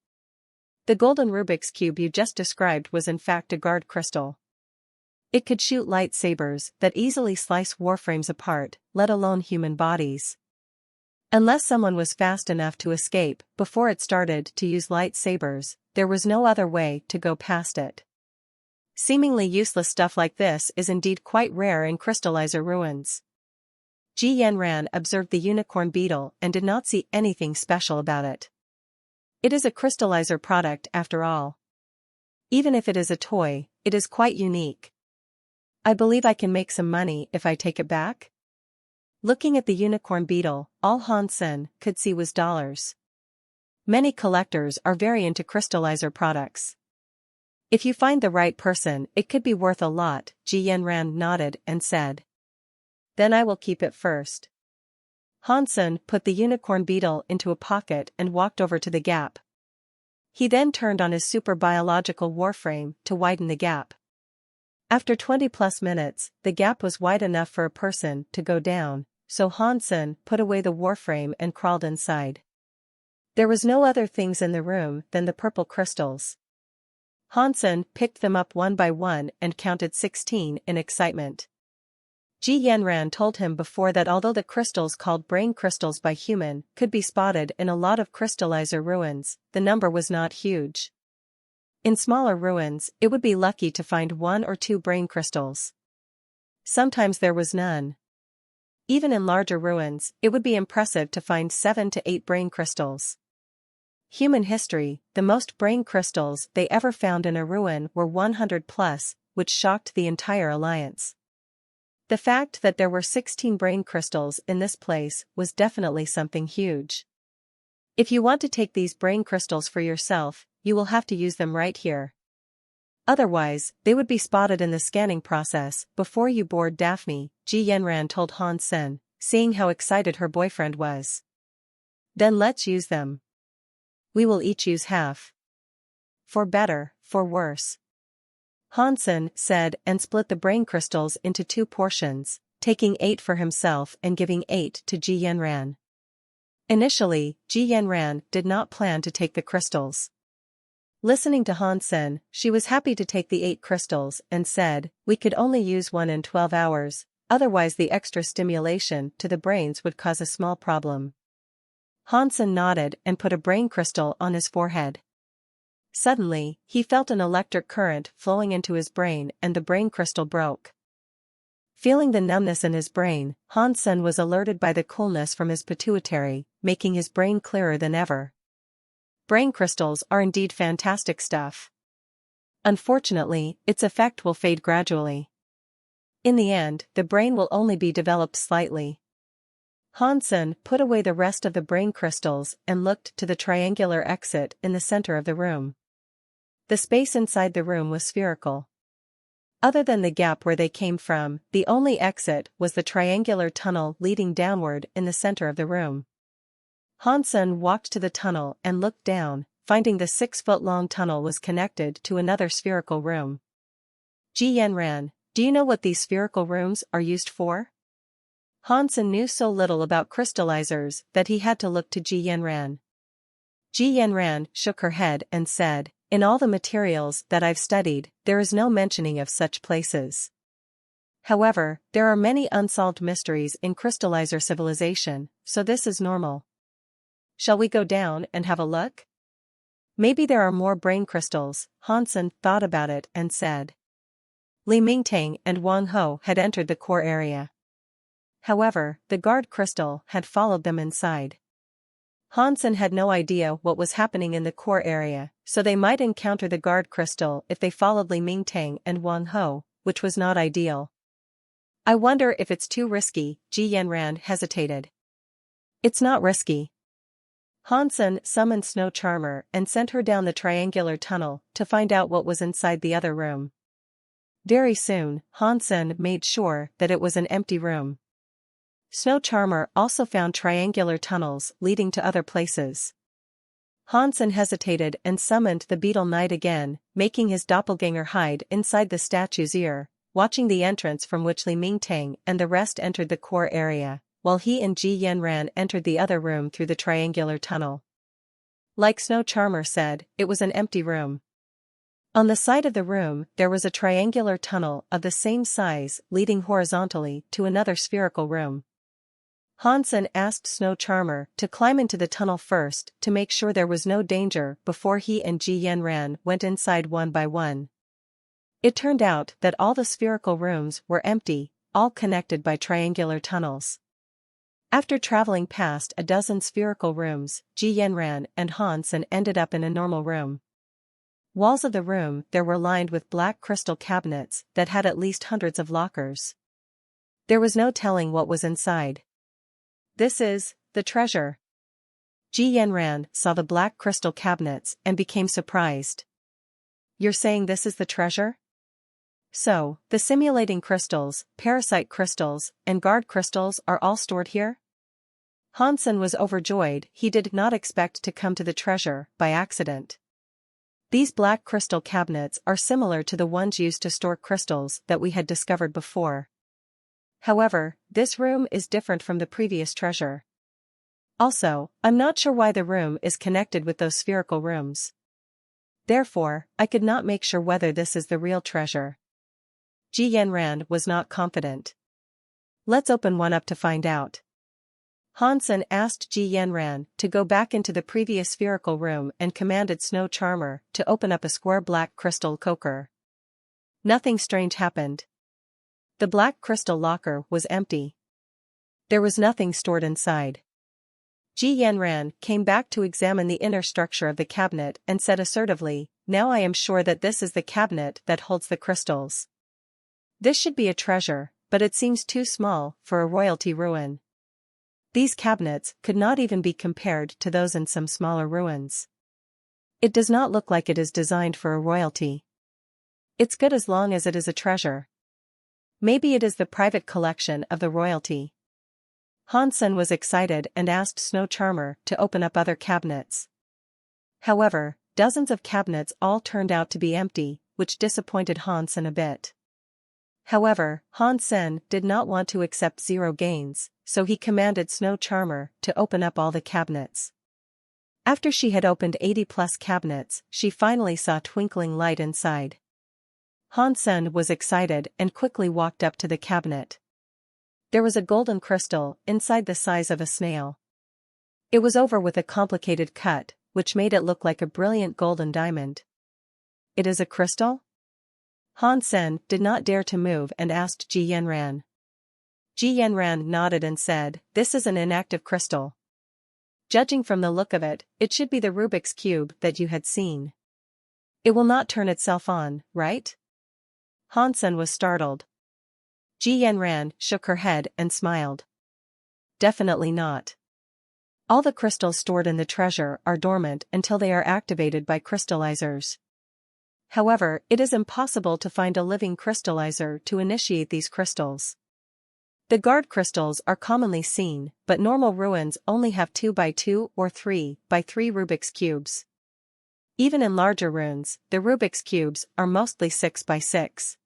The golden Rubik's cube you just described was in fact a guard crystal. It could shoot lightsabers that easily slice warframes apart, let alone human bodies. Unless someone was fast enough to escape before it started to use lightsabers, there was no other way to go past it. Seemingly useless stuff like this is indeed quite rare in crystallizer ruins. Ji Yanran observed the unicorn beetle and did not see anything special about it. It is a crystallizer product after all. Even if it is a toy, it is quite unique. I believe I can make some money if I take it back? Looking at the unicorn beetle, all Hansen could see was dollars. Many collectors are very into crystallizer products. If you find the right person, it could be worth a lot, Ji Yanran nodded and said. Then I will keep it first. Hansen put the unicorn beetle into a pocket and walked over to the gap. He then turned on his super biological warframe to widen the gap. After 20+ minutes, the gap was wide enough for a person to go down, so Hansen put away the warframe and crawled inside. There was no other things in the room than the purple crystals. Hansen picked them up one by one and counted 16 in excitement. Ji Yanran told him before that although the crystals called brain crystals by human could be spotted in a lot of crystallizer ruins, the number was not huge. In smaller ruins, it would be lucky to find 1 or 2 brain crystals. Sometimes there was none. Even in larger ruins, it would be impressive to find 7 to 8 brain crystals. Human history, the most brain crystals they ever found in a ruin were 100+, which shocked the entire alliance. The fact that there were 16 brain crystals in this place was definitely something huge. If you want to take these brain crystals for yourself, you will have to use them right here. Otherwise, they would be spotted in the scanning process before you board Daphne, Ji Yanran told Hansen, seeing how excited her boyfriend was. Then let's use them. We will each use half. For better, for worse. Hansen said and split the brain crystals into 2 portions, taking 8 for himself and giving 8 to Ji Yanran. Initially, Ji Yanran did not plan to take the crystals. Listening to Hansen, she was happy to take the 8 crystals and said, "We could only use 1 in 12 hours, otherwise the extra stimulation to the brains would cause a small problem." Hansen nodded and put a brain crystal on his forehead. Suddenly, he felt an electric current flowing into his brain and the brain crystal broke. Feeling the numbness in his brain, Hansen was alerted by the coolness from his pituitary, making his brain clearer than ever. Brain crystals are indeed fantastic stuff. Unfortunately, its effect will fade gradually. In the end, the brain will only be developed slightly. Hansen put away the rest of the brain crystals and looked to the triangular exit in the center of the room. The space inside the room was spherical. Other than the gap where they came from, the only exit was the triangular tunnel leading downward in the center of the room. Hansen walked to the tunnel and looked down, finding the 6-foot-long tunnel was connected to another spherical room. Ji Yanran, do you know what these spherical rooms are used for? Hansen knew so little about crystallizers that he had to look to Ji Yanran. Ji Yanran shook her head and said, "In all the materials that I've studied, there is no mentioning of such places. However, there are many unsolved mysteries in crystallizer civilization, so this is normal. Shall we go down and have a look? Maybe there are more brain crystals." Hansen thought about it and said. Li Mingtang and Wang Ho had entered the core area. However, the guard crystal had followed them inside. Hansen had no idea what was happening in the core area, so they might encounter the guard crystal if they followed Li Mingtang and Wang Ho, which was not ideal. "I wonder if it's too risky," Ji Yanran hesitated. "It's not risky." Hansen summoned Snow Charmer and sent her down the triangular tunnel to find out what was inside the other room. Very soon, Hansen made sure that it was an empty room. Snow Charmer also found triangular tunnels leading to other places. Hansen hesitated and summoned the Beetle Knight again, making his doppelganger hide inside the statue's ear, watching the entrance from which Li Mingtang and the rest entered the core area, while he and Ji Yanran entered the other room through the triangular tunnel. Like Snow Charmer said, it was an empty room. On the side of the room there was a triangular tunnel of the same size leading horizontally to another spherical room. Hansen asked Snow Charmer to climb into the tunnel first to make sure there was no danger before he and Ji Yanran went inside one by one. It turned out that all the spherical rooms were empty, all connected by triangular tunnels. After traveling past a dozen spherical rooms, Ji Yanran and Hansen ended up in a normal room. Walls of the room there were lined with black crystal cabinets that had at least hundreds of lockers. There was no telling what was inside. "This is the treasure." Ji Yanran saw the black crystal cabinets and became surprised. "You're saying this is the treasure? So, the simulating crystals, parasite crystals, and guard crystals are all stored here?" Hansen was overjoyed. He did not expect to come to the treasure by accident. These black crystal cabinets are similar to the ones used to store crystals that we had discovered before. However, this room is different from the previous treasure. Also, I'm not sure why the room is connected with those spherical rooms. Therefore, I could not make sure whether this is the real treasure. Ji Yanran was not confident. "Let's open one up to find out." Hansen asked Ji Yanran to go back into the previous spherical room and commanded Snow Charmer to open up a square black crystal coker. Nothing strange happened. The black crystal locker was empty. There was nothing stored inside. Ji Yanran came back to examine the inner structure of the cabinet and said assertively, "Now I am sure that this is the cabinet that holds the crystals. This should be a treasure, but it seems too small for a royalty ruin. These cabinets could not even be compared to those in some smaller ruins. It does not look like it is designed for a royalty. It's good as long as it is a treasure. Maybe it is the private collection of the royalty." Hansen was excited and asked Snow Charmer to open up other cabinets. However, dozens of cabinets all turned out to be empty, which disappointed Hansen a bit. However, Hansen did not want to accept zero gains, so he commanded Snow Charmer to open up all the cabinets. After she had opened 80+ cabinets, she finally saw twinkling light inside. Hansen was excited and quickly walked up to the cabinet. There was a golden crystal inside the size of a snail. It was over with a complicated cut, which made it look like a brilliant golden diamond. It is a crystal? Han Sen did not dare to move and asked Ji Yanran. Ji Yanran nodded and said, "This is an inactive crystal. Judging from the look of it, it should be the Rubik's Cube that you had seen. It will not turn itself on, right?" Han Sen was startled. Ji Yanran shook her head and smiled. "Definitely not. All the crystals stored in the treasure are dormant until they are activated by crystallizers. However, it is impossible to find a living crystallizer to initiate these crystals. The guard crystals are commonly seen, but normal ruins only have 2 by 2 or 3 by 3 Rubik's Cubes. Even in larger ruins, the Rubik's Cubes are mostly 6 by 6.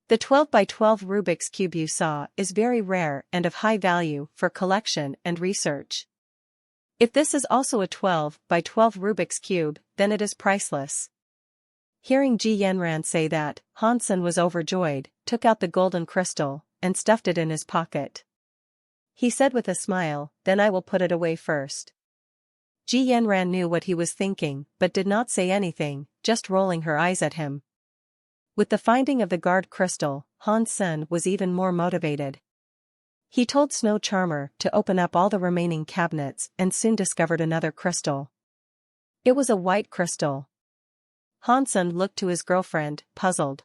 The 12 by 12 Rubik's Cube you saw is very rare and of high value for collection and research. If this is also a 12 by 12 Rubik's Cube, then it is priceless." Hearing Ji Yanran say that, Han Sen was overjoyed, took out the golden crystal, and stuffed it in his pocket. He said with a smile, "Then I will put it away first." Ji Yanran knew what he was thinking, but did not say anything, just rolling her eyes at him. With the finding of the guard crystal, Han Sen was even more motivated. He told Snow Charmer to open up all the remaining cabinets and soon discovered another crystal. It was a white crystal. Han Sen looked to his girlfriend, puzzled.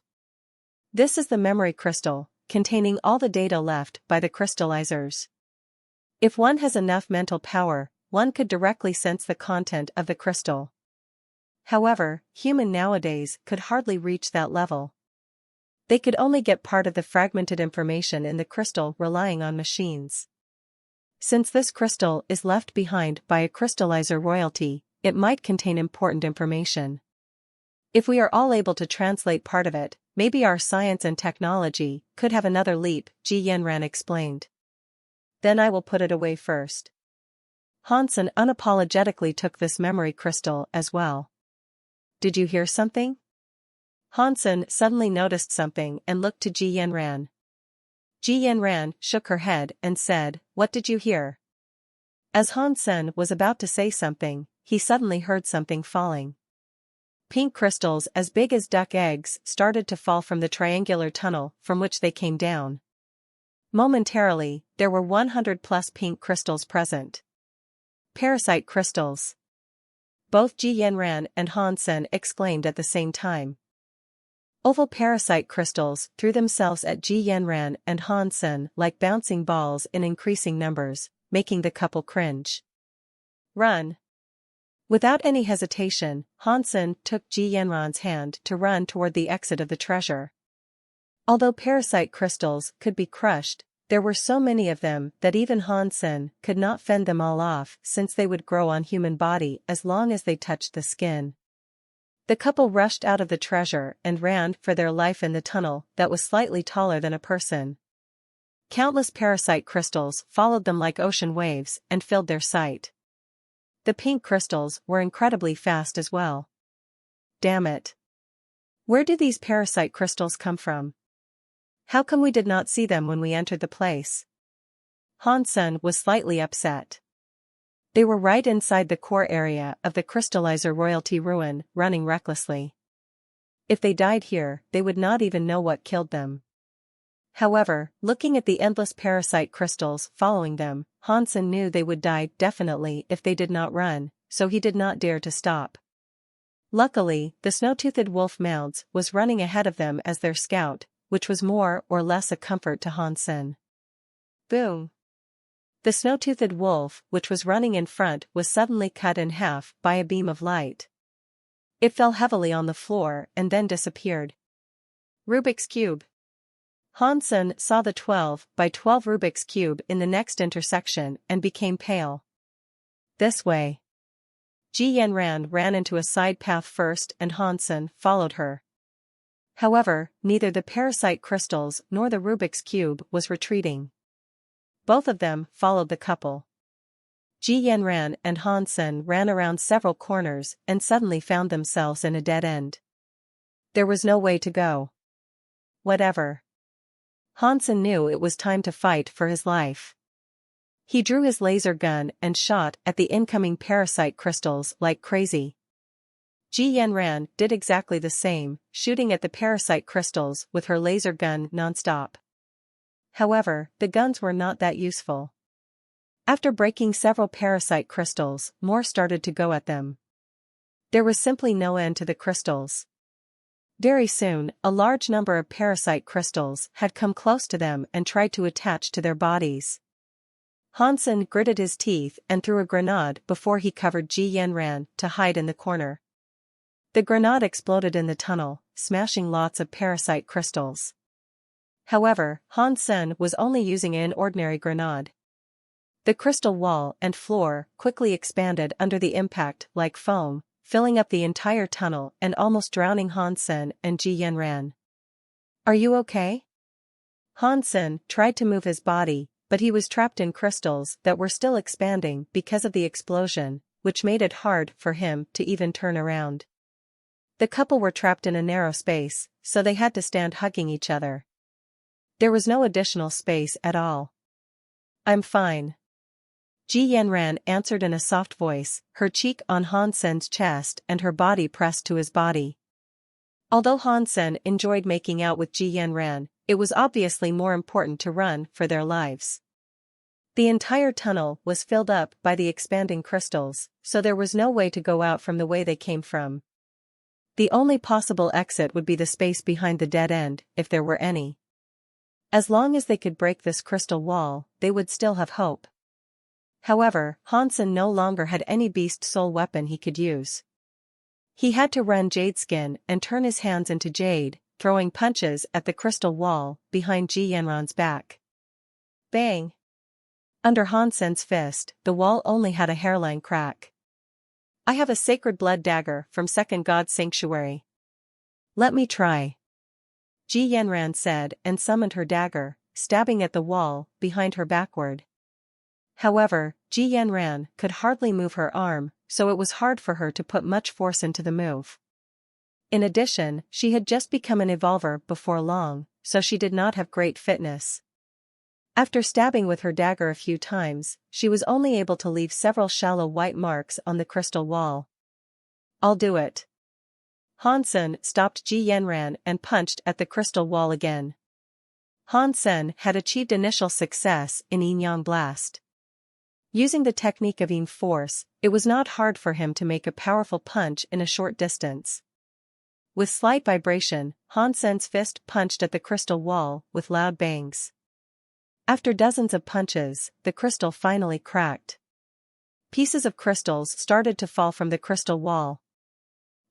"This is the memory crystal, containing all the data left by the crystallizers. If one has enough mental power, one could directly sense the content of the crystal. However, humans nowadays could hardly reach that level. They could only get part of the fragmented information in the crystal relying on machines. Since this crystal is left behind by a crystallizer royalty, it might contain important information. If we are all able to translate part of it, maybe our science and technology could have another leap," Ji Yanran explained. "Then I will put it away first." Han Sen unapologetically took this memory crystal as well. "Did you hear something?" Han Sen suddenly noticed something and looked to Ji Yanran. Ji Yanran shook her head and said, "What did you hear?" As Han Sen was about to say something, he suddenly heard something falling. Pink crystals as big as duck eggs started to fall from the triangular tunnel from which they came down. Momentarily, there were 100+ pink crystals present. Parasite crystals. Both Ji Yanran and Han Sen exclaimed at the same time. Oval parasite crystals threw themselves at Ji Yanran and Han Sen like bouncing balls in increasing numbers, making the couple cringe. "Run!" Without any hesitation, Han Sen took Ji Yanran's hand to run toward the exit of the treasure. Although parasite crystals could be crushed, there were so many of them that even Han Sen could not fend them all off since they would grow on human body as long as they touched the skin. The couple rushed out of the treasure and ran for their life in the tunnel that was slightly taller than a person. Countless parasite crystals followed them like ocean waves and filled their sight. The pink crystals were incredibly fast as well. Damn it. Where do these parasite crystals come from? How come we did not see them when we entered the place? Han Sen was slightly upset. They were right inside the core area of the crystallizer royalty ruin, running recklessly. If they died here, they would not even know what killed them. However, looking at the endless parasite crystals following them, Han Sen knew they would die definitely if they did not run, so he did not dare to stop. Luckily, the snow-toothed wolf Mounds was running ahead of them as their scout, which was more or less a comfort to Han Sen. Boom! The snow-toothed wolf, which was running in front, was suddenly cut in half by a beam of light. It fell heavily on the floor and then disappeared. Rubik's Cube. Han Sen saw the 12 by 12 Rubik's Cube in the next intersection and became pale. This way. Ji Yanran ran into a side path first and Han Sen followed her. However, neither the parasite crystals nor the Rubik's Cube was retreating. Both of them followed the couple. Ji Yanran and Han Sen ran around several corners and suddenly found themselves in a dead end. There was no way to go. Whatever. Han Sen knew it was time to fight for his life. He drew his laser gun and shot at the incoming parasite crystals like crazy. Ji Yanran did exactly the same, shooting at the parasite crystals with her laser gun nonstop. However, the guns were not that useful. After breaking several parasite crystals, more started to go at them. There was simply no end to the crystals. Very soon, a large number of parasite crystals had come close to them and tried to attach to their bodies. Hansen gritted his teeth and threw a grenade before he covered Ji Yanran to hide in the corner. The grenade exploded in the tunnel, smashing lots of parasite crystals. However, Hansen was only using an ordinary grenade. The crystal wall and floor quickly expanded under the impact like foam, filling up the entire tunnel and almost drowning Hansen and Ji Yanran. "Are you okay?" Hansen tried to move his body, but he was trapped in crystals that were still expanding because of the explosion, which made it hard for him to even turn around. The couple were trapped in a narrow space, so they had to stand hugging each other. There was no additional space at all. "I'm fine," Ji Yanran answered in a soft voice, her cheek on Hansen's chest and her body pressed to his body. Although Hansen enjoyed making out with Ji Yanran, it was obviously more important to run for their lives. The entire tunnel was filled up by the expanding crystals, so there was no way to go out from the way they came from. The only possible exit would be the space behind the dead end, if there were any. As long as they could break this crystal wall, they would still have hope. However, Hansen no longer had any beast soul weapon he could use. He had to run jade skin and turn his hands into jade, throwing punches at the crystal wall behind Ji Yanran's back. Bang! Under Hansen's fist, the wall only had a hairline crack. "I have a sacred blood dagger from Second God's sanctuary. Let me try," Ji Yanran said and summoned her dagger, stabbing at the wall behind her backward. However, Ji Yanran could hardly move her arm, so it was hard for her to put much force into the move. In addition, she had just become an evolver before long, so she did not have great fitness. After stabbing with her dagger a few times, she was only able to leave several shallow white marks on the crystal wall. "I'll do it." Hansen stopped Ji Yanran and punched at the crystal wall again. Hansen had achieved initial success in Yin Yang Blast. Using the technique of Yin Force, it was not hard for him to make a powerful punch in a short distance. With slight vibration, Hansen's fist punched at the crystal wall with loud bangs. After dozens of punches, the crystal finally cracked. Pieces of crystals started to fall from the crystal wall.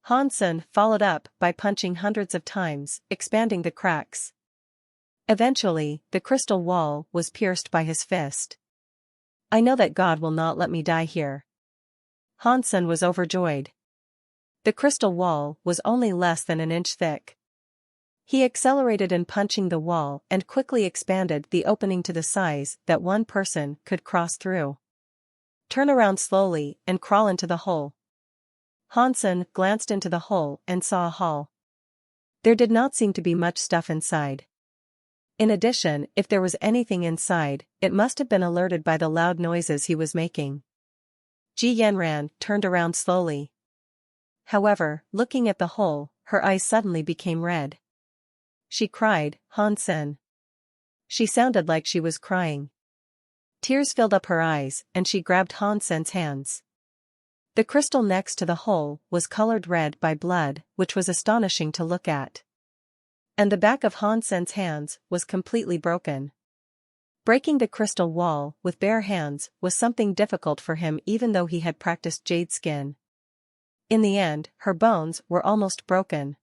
Hansen followed up by punching hundreds of times, expanding the cracks. Eventually, the crystal wall was pierced by his fist. "I know that God will not let me die here." Hansen was overjoyed. The crystal wall was only less than an inch thick. He accelerated in punching the wall and quickly expanded the opening to the size that one person could cross through. "Turn around slowly and crawl into the hole." Hansen glanced into the hole and saw a hall. There did not seem to be much stuff inside. In addition, if there was anything inside, it must have been alerted by the loud noises he was making. Ji Yanran turned around slowly. However, looking at the hole, her eyes suddenly became red. She cried, "Hansen." She sounded like she was crying. Tears filled up her eyes, and she grabbed Hansen's hands. The crystal next to the hole was colored red by blood, which was astonishing to look at. And the back of Hansen's hands was completely broken. Breaking the crystal wall with bare hands was something difficult for him even though he had practiced jade skin. In the end, her bones were almost broken.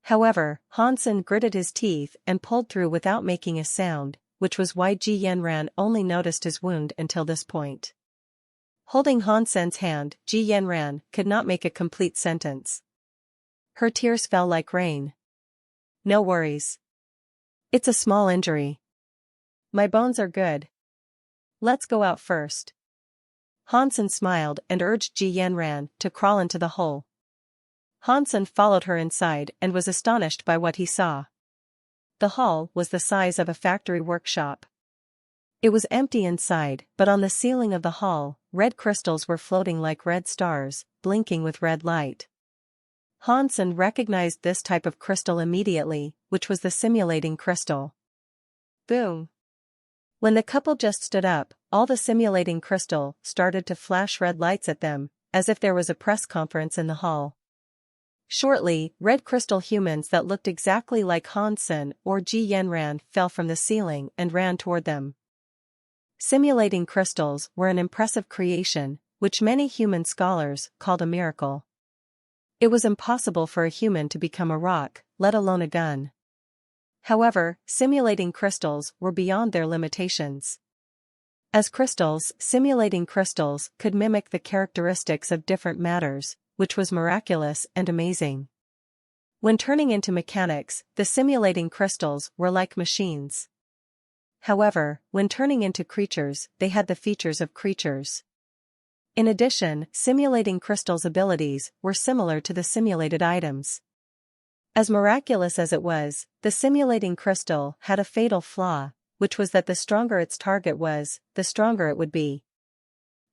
However, Hansen gritted his teeth and pulled through without making a sound, which was why Ji Yanran only noticed his wound until this point. Holding Hansen's hand, Ji Yanran could not make a complete sentence. Her tears fell like rain. "No worries. It's a small injury. My bones are good. Let's go out first." Hansen smiled and urged Ji Yanran to crawl into the hole. Hansen followed her inside and was astonished by what he saw. The hall was the size of a factory workshop. It was empty inside, but on the ceiling of the hall, red crystals were floating like red stars, blinking with red light. Hansen recognized this type of crystal immediately, which was the simulating crystal. Boom! When the couple just stood up, all the simulating crystal started to flash red lights at them, as if there was a press conference in the hall. Shortly, red crystal humans that looked exactly like Hansen or Ji Yanran fell from the ceiling and ran toward them. Simulating crystals were an impressive creation, which many human scholars called a miracle. It was impossible for a human to become a rock, let alone a gun. However, simulating crystals were beyond their limitations. As crystals, simulating crystals could mimic the characteristics of different matters, which was miraculous and amazing. When turning into mechanics, the simulating crystals were like machines. However, when turning into creatures, they had the features of creatures. In addition, simulating crystals' abilities were similar to the simulated items. As miraculous as it was, the simulating crystal had a fatal flaw, which was that the stronger its target was, the stronger it would be.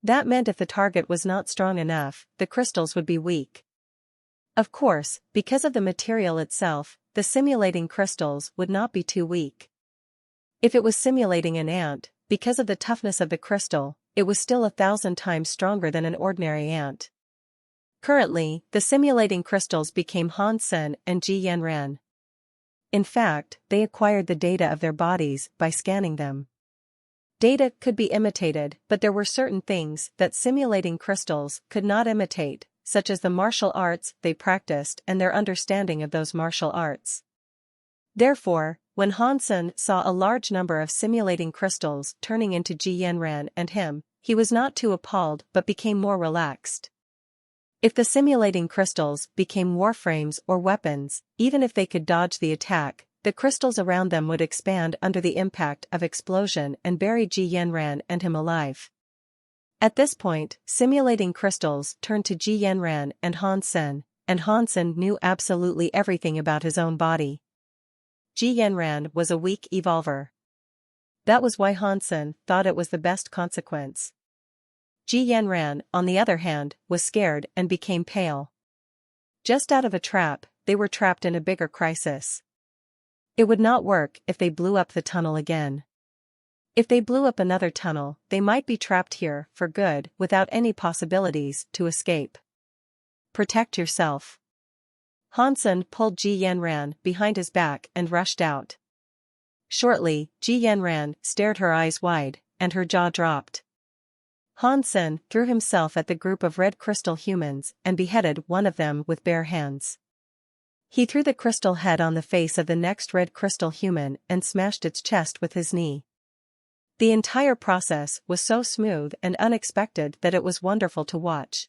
That meant if the target was not strong enough, the crystals would be weak. Of course, because of the material itself, the simulating crystals would not be too weak. If it was simulating an ant, because of the toughness of the crystal, it was still 1,000 times stronger than an ordinary ant. Currently, the simulating crystals became Hansen and Ji Yanran. In fact, they acquired the data of their bodies by scanning them. Data could be imitated, but there were certain things that simulating crystals could not imitate, such as the martial arts they practiced and their understanding of those martial arts. Therefore, when Hansen saw a large number of simulating crystals turning into Ji Yanran and him, he was not too appalled but became more relaxed. If the simulating crystals became warframes or weapons, even if they could dodge the attack, the crystals around them would expand under the impact of explosion and bury Ji Yanran and him alive. At this point, simulating crystals turned to Ji Yanran and Hansen knew absolutely everything about his own body. Ji Yanran was a weak evolver. That was why Hansen thought it was the best consequence. Ji Yanran, on the other hand, was scared and became pale. Just out of a trap, they were trapped in a bigger crisis. It would not work if they blew up the tunnel again. If they blew up another tunnel, they might be trapped here for good without any possibilities to escape. Protect yourself. Hansen pulled Ji Yanran behind his back and rushed out. Shortly, Ji Yanran stared her eyes wide, and her jaw dropped. Hansen threw himself at the group of red crystal humans and beheaded one of them with bare hands. He threw the crystal head on the face of the next red crystal human and smashed its chest with his knee. The entire process was so smooth and unexpected that it was wonderful to watch.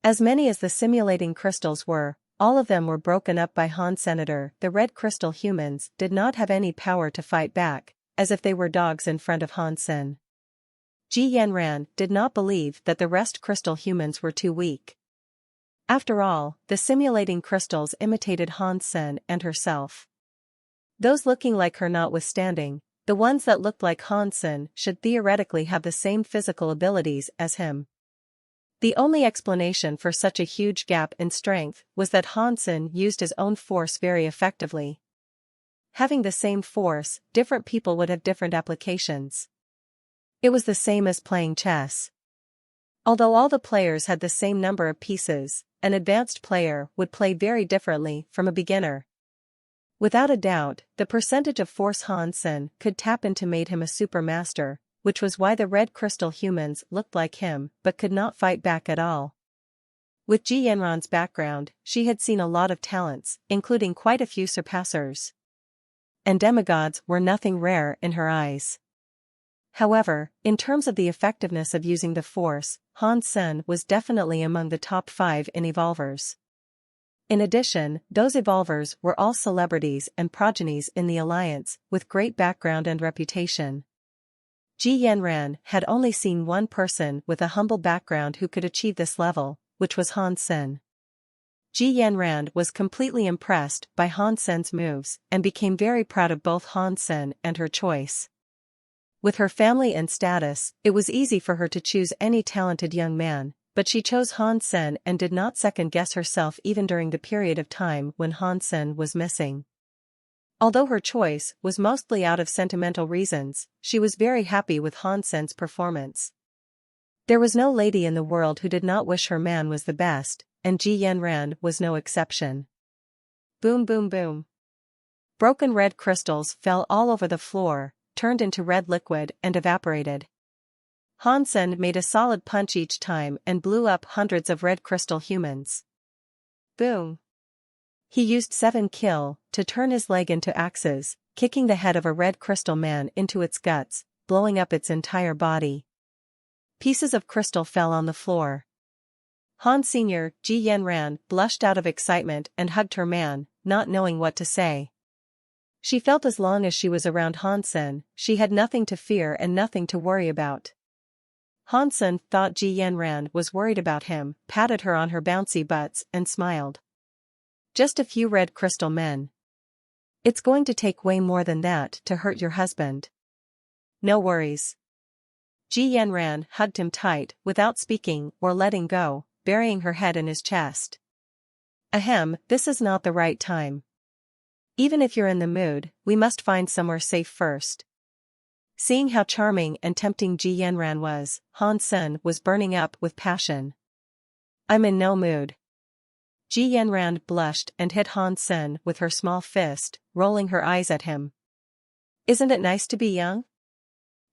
As many as the simulating crystals were, all of them were broken up by Hansen. The red crystal humans did not have any power to fight back, as if they were dogs in front of Hansen. Ji Yanran did not believe that the rest crystal humans were too weak. After all, the simulating crystals imitated Hansen and herself. Those looking like her notwithstanding, the ones that looked like Hansen should theoretically have the same physical abilities as him. The only explanation for such a huge gap in strength was that Hansen used his own force very effectively. Having the same force, different people would have different applications. It was the same as playing chess. Although all the players had the same number of pieces, an advanced player would play very differently from a beginner. Without a doubt, the percentage of force Hansen could tap into made him a supermaster, which was why the red crystal humans looked like him but could not fight back at all. With Ji Yanran's background, she had seen a lot of talents, including quite a few surpassers. And demigods were nothing rare in her eyes. However, in terms of the effectiveness of using the force, Hansen was definitely among the top 5 in evolvers. In addition, those evolvers were all celebrities and progenies in the Alliance, with great background and reputation. Ji Yanran had only seen one person with a humble background who could achieve this level, which was Hansen. Ji Yanran was completely impressed by Hansen's moves and became very proud of both Hansen and her choice. With her family and status, it was easy for her to choose any talented young man, but she chose Han Sen and did not second-guess herself even during the period of time when Han Sen was missing. Although her choice was mostly out of sentimental reasons, she was very happy with Han Sen's performance. There was no lady in the world who did not wish her man was the best, and Ji Yanran was no exception. Boom boom boom. Broken red crystals fell all over the floor, turned into red liquid and evaporated. Han Sen made a solid punch each time and blew up hundreds of red crystal humans. Boom. He used 7 kill to turn his leg into axes, kicking the head of a red crystal man into its guts, blowing up its entire body. Pieces of crystal fell on the floor. Han Sr. Ji Yanran blushed out of excitement and hugged her man, not knowing what to say. She felt as long as she was around Han Sen, she had nothing to fear and nothing to worry about. Han Sen thought Ji Yanran was worried about him, patted her on her bouncy butts, and smiled. Just a few red crystal men. It's going to take way more than that to hurt your husband. No worries. Ji Yanran hugged him tight, without speaking or letting go, burying her head in his chest. Ahem, this is not the right time. Even if you're in the mood, we must find somewhere safe first. Seeing how charming and tempting Ji Yanran was, Han Sen was burning up with passion. I'm in no mood. Ji Yanran blushed and hit Han Sen with her small fist, rolling her eyes at him. Isn't it nice to be young?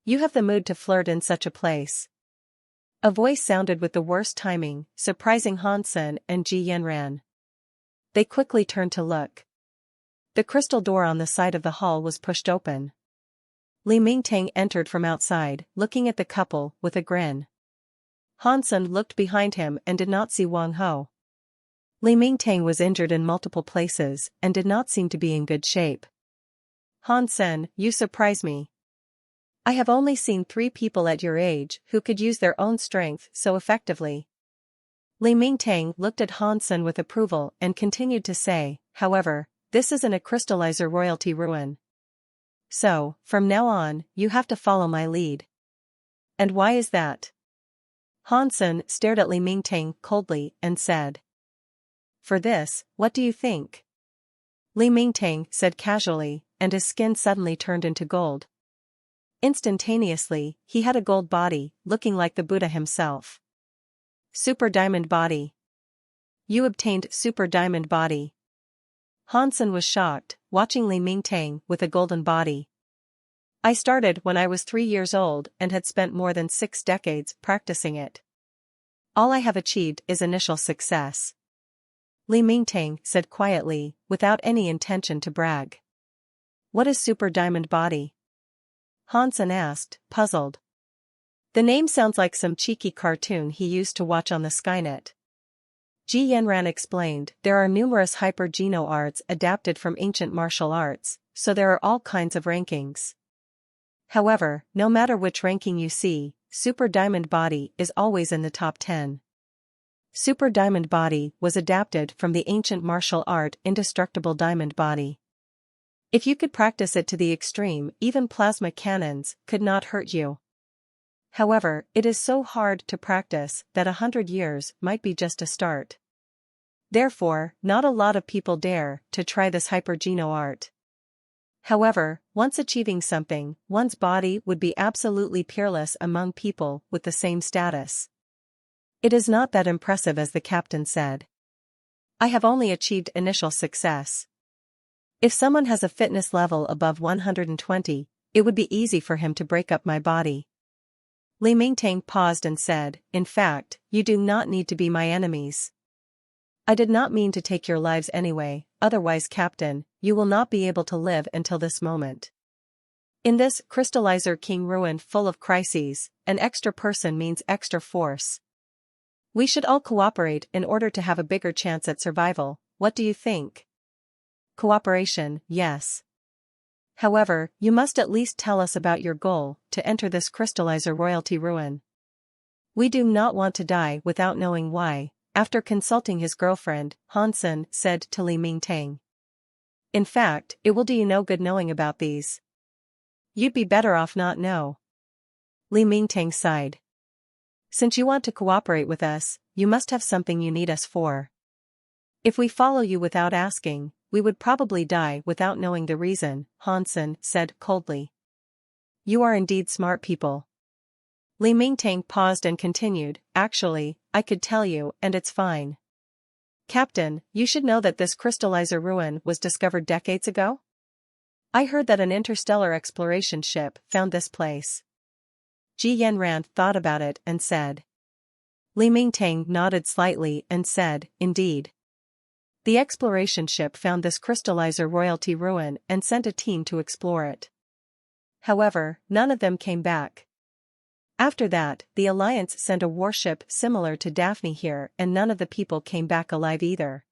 You have the mood to flirt in such a place. A voice sounded with the worst timing, surprising Han Sen and Ji Yanran. They quickly turned to look. The crystal door on the side of the hall was pushed open. Li Mingtang entered from outside, looking at the couple with a grin. Han Sen looked behind him and did not see Wang Ho. Li Mingtang was injured in multiple places and did not seem to be in good shape. Han Sen, you surprise me. I have only seen 3 people at your age who could use their own strength so effectively. Li Mingtang looked at Han Sen with approval and continued to say, however, this isn't a crystallizer royalty ruin. So, from now on, you have to follow my lead. And why is that? Han Sen stared at Li Mingtang coldly and said. For this, what do you think? Li Mingtang said casually, and his skin suddenly turned into gold. Instantaneously, he had a gold body, looking like the Buddha himself. Super Diamond Body. You obtained Super Diamond Body. Han Sen was shocked, watching Li Mingtang with a golden body. I started when I was 3 years old and had spent more than 6 decades practicing it. All I have achieved is initial success. Li Mingtang said quietly, without any intention to brag. What is Super Diamond Body? Han Sen asked, puzzled. The name sounds like some cheeky cartoon he used to watch on the Skynet. Ji Yanran explained, there are numerous hyper-geno arts adapted from ancient martial arts, so there are all kinds of rankings. However, no matter which ranking you see, Super Diamond Body is always in the top 10. Super Diamond Body was adapted from the ancient martial art Indestructible Diamond Body. If you could practice it to the extreme, even plasma cannons could not hurt you. However, it is so hard to practice that 100 years might be just a start. Therefore, not a lot of people dare to try this hyper-geno art. However, once achieving something, one's body would be absolutely peerless among people with the same status. It is not that impressive as the captain said. I have only achieved initial success. If someone has a fitness level above 120, it would be easy for him to break up my body. Li Mingtang paused and said, in fact, you do not need to be my enemies. I did not mean to take your lives anyway, otherwise Captain, you will not be able to live until this moment. In this crystallizer king ruin full of crises, an extra person means extra force. We should all cooperate in order to have a bigger chance at survival, what do you think? Cooperation, yes. However, you must at least tell us about your goal to enter this crystallizer royalty ruin. We do not want to die without knowing why, after consulting his girlfriend, Han Sen said to Li Mingtang. In fact, it will do you no good knowing about these. You'd be better off not know. Li Mingtang sighed. Since you want to cooperate with us, you must have something you need us for. If we follow you without asking, we would probably die without knowing the reason, Hansen said coldly. You are indeed smart people. Li Mingtang paused and continued, actually, I could tell you, and it's fine. Captain, you should know that this crystallizer ruin was discovered decades ago? I heard that an interstellar exploration ship found this place. Ji Yanran thought about it and said. Li Mingtang nodded slightly and said, indeed. The exploration ship found this crystallizer royalty ruin and sent a team to explore it. However, none of them came back. After that, the Alliance sent a warship similar to Daphne here and none of the people came back alive either.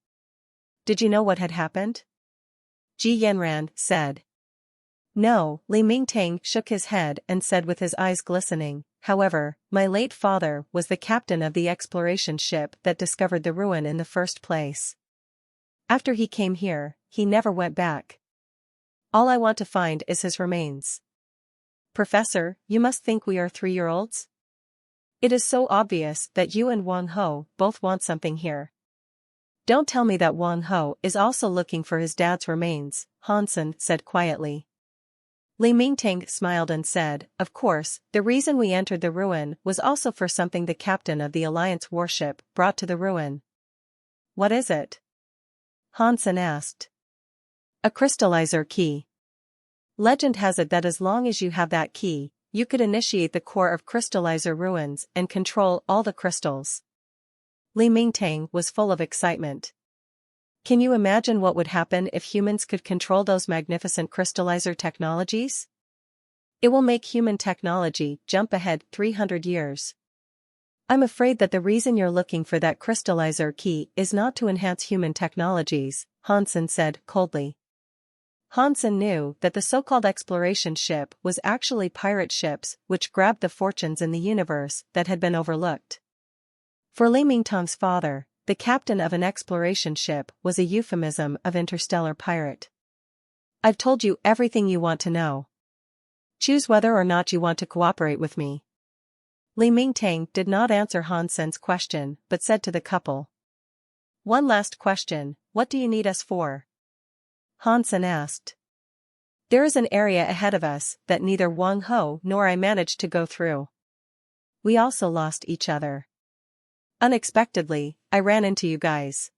Did you know what had happened? Ji Yanran said. No, Li Mingtang shook his head and said with his eyes glistening, however, my late father was the captain of the exploration ship that discovered the ruin in the first place. After he came here, he never went back. All I want to find is his remains. Professor, you must think we are 3-year-olds? It is so obvious that you and Wang Ho both want something here. Don't tell me that Wang Ho is also looking for his dad's remains, Hansen said quietly. Li Mingtang smiled and said, of course, the reason we entered the ruin was also for something the captain of the Alliance warship brought to the ruin. What is it? Hansen asked. A crystallizer key. Legend has it that as long as you have that key, you could initiate the core of crystallizer ruins and control all the crystals. Li Mingtang was full of excitement. Can you imagine what would happen if humans could control those magnificent crystallizer technologies? It will make human technology jump ahead 300 years. I'm afraid that the reason you're looking for that crystallizer key is not to enhance human technologies, Hansen said coldly. Hansen knew that the so-called exploration ship was actually pirate ships which grabbed the fortunes in the universe that had been overlooked. For Li Mingtang's father, the captain of an exploration ship was a euphemism of interstellar pirate. I've told you everything you want to know. Choose whether or not you want to cooperate with me. Li Mingtang did not answer Hansen's question but said to the couple. One last question, what do you need us for? Hansen asked. There is an area ahead of us that neither Wang Ho nor I managed to go through. We also lost each other. Unexpectedly, I ran into you guys.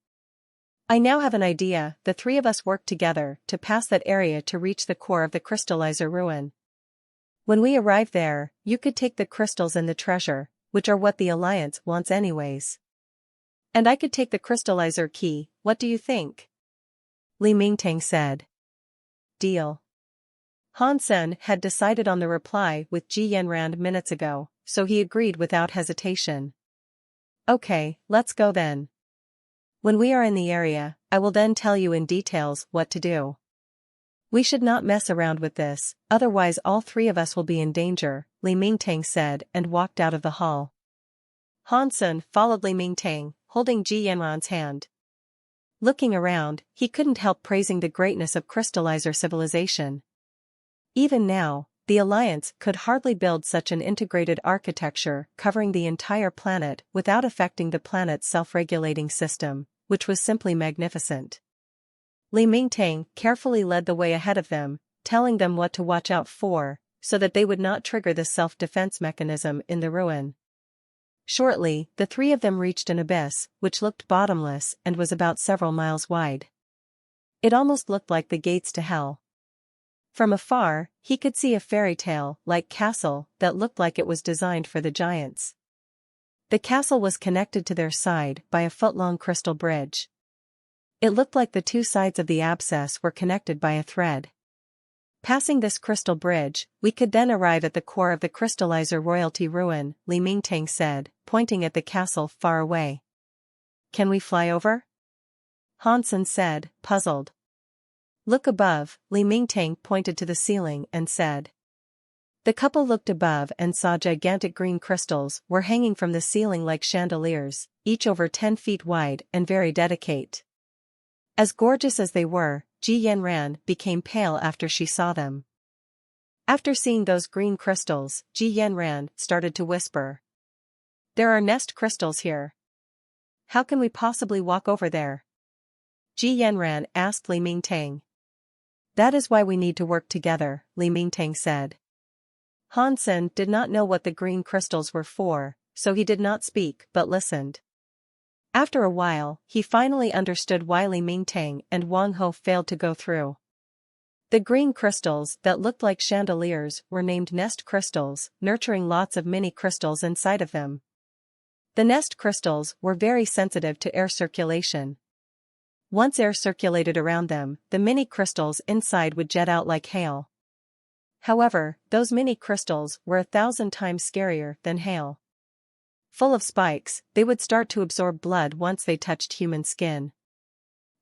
I now have an idea, the three of us worked together to pass that area to reach the core of the crystallizer ruin. When we arrive there, you could take the crystals and the treasure, which are what the Alliance wants anyways. And I could take the crystallizer key, what do you think? Li Mingtang said. Deal. Hansen had decided on the reply with Ji Yanran minutes ago, so he agreed without hesitation. Okay, let's go then. When we are in the area, I will then tell you in details what to do. We should not mess around with this, otherwise all three of us will be in danger, Li Mingtang said and walked out of the hall. Hansen followed Li Mingtang, holding Ji Yanran's hand. Looking around, he couldn't help praising the greatness of crystallizer civilization. Even now, the Alliance could hardly build such an integrated architecture covering the entire planet without affecting the planet's self-regulating system, which was simply magnificent. Li Mingtang carefully led the way ahead of them, telling them what to watch out for, so that they would not trigger the self-defense mechanism in the ruin. Shortly, the three of them reached an abyss, which looked bottomless and was about several miles wide. It almost looked like the gates to hell. From afar, he could see a fairy tale-like castle that looked like it was designed for the giants. The castle was connected to their side by a foot-long crystal bridge. It looked like the two sides of the abscess were connected by a thread. Passing this crystal bridge, we could then arrive at the core of the crystallizer royalty ruin, Li Mingtang said, pointing at the castle far away. Can we fly over? Hansen said, puzzled. Look above, Li Mingtang pointed to the ceiling and said. The couple looked above and saw gigantic green crystals were hanging from the ceiling like chandeliers, each over 10 feet wide and very delicate. As gorgeous as they were, Ji Yanran became pale after she saw them. After seeing those green crystals, Ji Yanran started to whisper. There are nest crystals here. How can we possibly walk over there? Ji Yanran asked Li Mingtang. That is why we need to work together, Li Mingtang said. Han Sen did not know what the green crystals were for, so he did not speak but listened. After a while, he finally understood why Li Mingtang and Wang Ho failed to go through. The green crystals that looked like chandeliers were named nest crystals, nurturing lots of mini crystals inside of them. The nest crystals were very sensitive to air circulation. Once air circulated around them, the mini crystals inside would jet out like hail. However, those mini crystals were 1,000 times scarier than hail. Full of spikes, they would start to absorb blood once they touched human skin.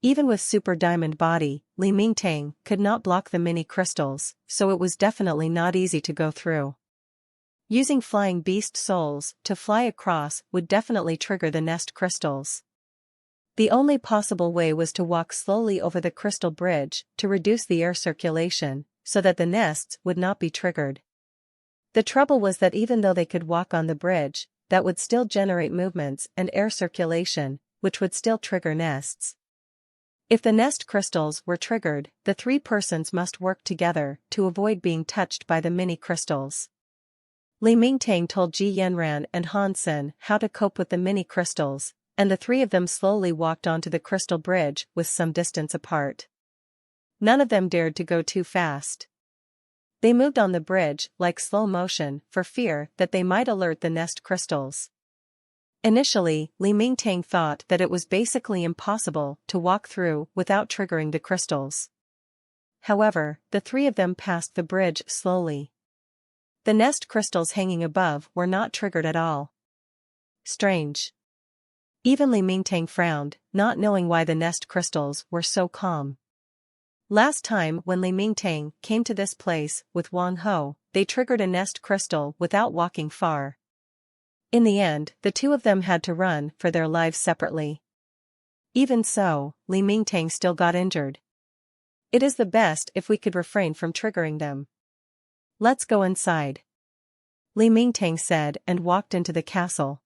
Even with super diamond body, Li Mingtang could not block the mini crystals, so it was definitely not easy to go through. Using flying beast souls to fly across would definitely trigger the nest crystals. The only possible way was to walk slowly over the crystal bridge to reduce the air circulation, so that the nests would not be triggered. The trouble was that even though they could walk on the bridge, that would still generate movements and air circulation, which would still trigger nests. If the nest crystals were triggered, the three persons must work together to avoid being touched by the mini crystals. Li Mingtang told Ji Yanran and Han Sen how to cope with the mini crystals, and the three of them slowly walked onto the crystal bridge with some distance apart. None of them dared to go too fast. They moved on the bridge like slow motion for fear that they might alert the nest crystals. Initially, Li Mingtang thought that it was basically impossible to walk through without triggering the crystals. However, the three of them passed the bridge slowly. The nest crystals hanging above were not triggered at all. Strange. Even Li Mingtang frowned, not knowing why the nest crystals were so calm. Last time when Li Mingtang came to this place with Wang Ho, they triggered a nest crystal without walking far. In the end, the two of them had to run for their lives separately. Even so, Li Mingtang still got injured. It is the best if we could refrain from triggering them. Let's go inside, Li Mingtang said and walked into the castle.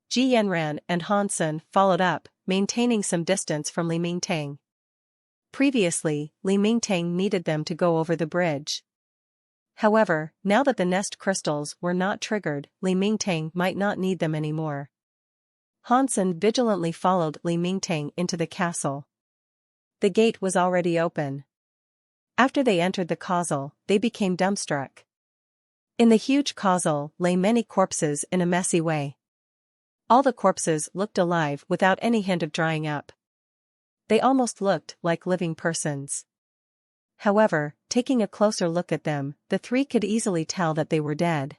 Ji Yanran and Han Sen followed up, maintaining some distance from Li Mingtang. Previously, Li Mingtang needed them to go over the bridge. However, now that the nest crystals were not triggered, Li Mingtang might not need them anymore. Han Sen vigilantly followed Li Mingtang into the castle. The gate was already open. After they entered the castle, they became dumbstruck. In the huge castle lay many corpses in a messy way. All the corpses looked alive without any hint of drying up. They almost looked like living persons. However, taking a closer look at them, the three could easily tell that they were dead.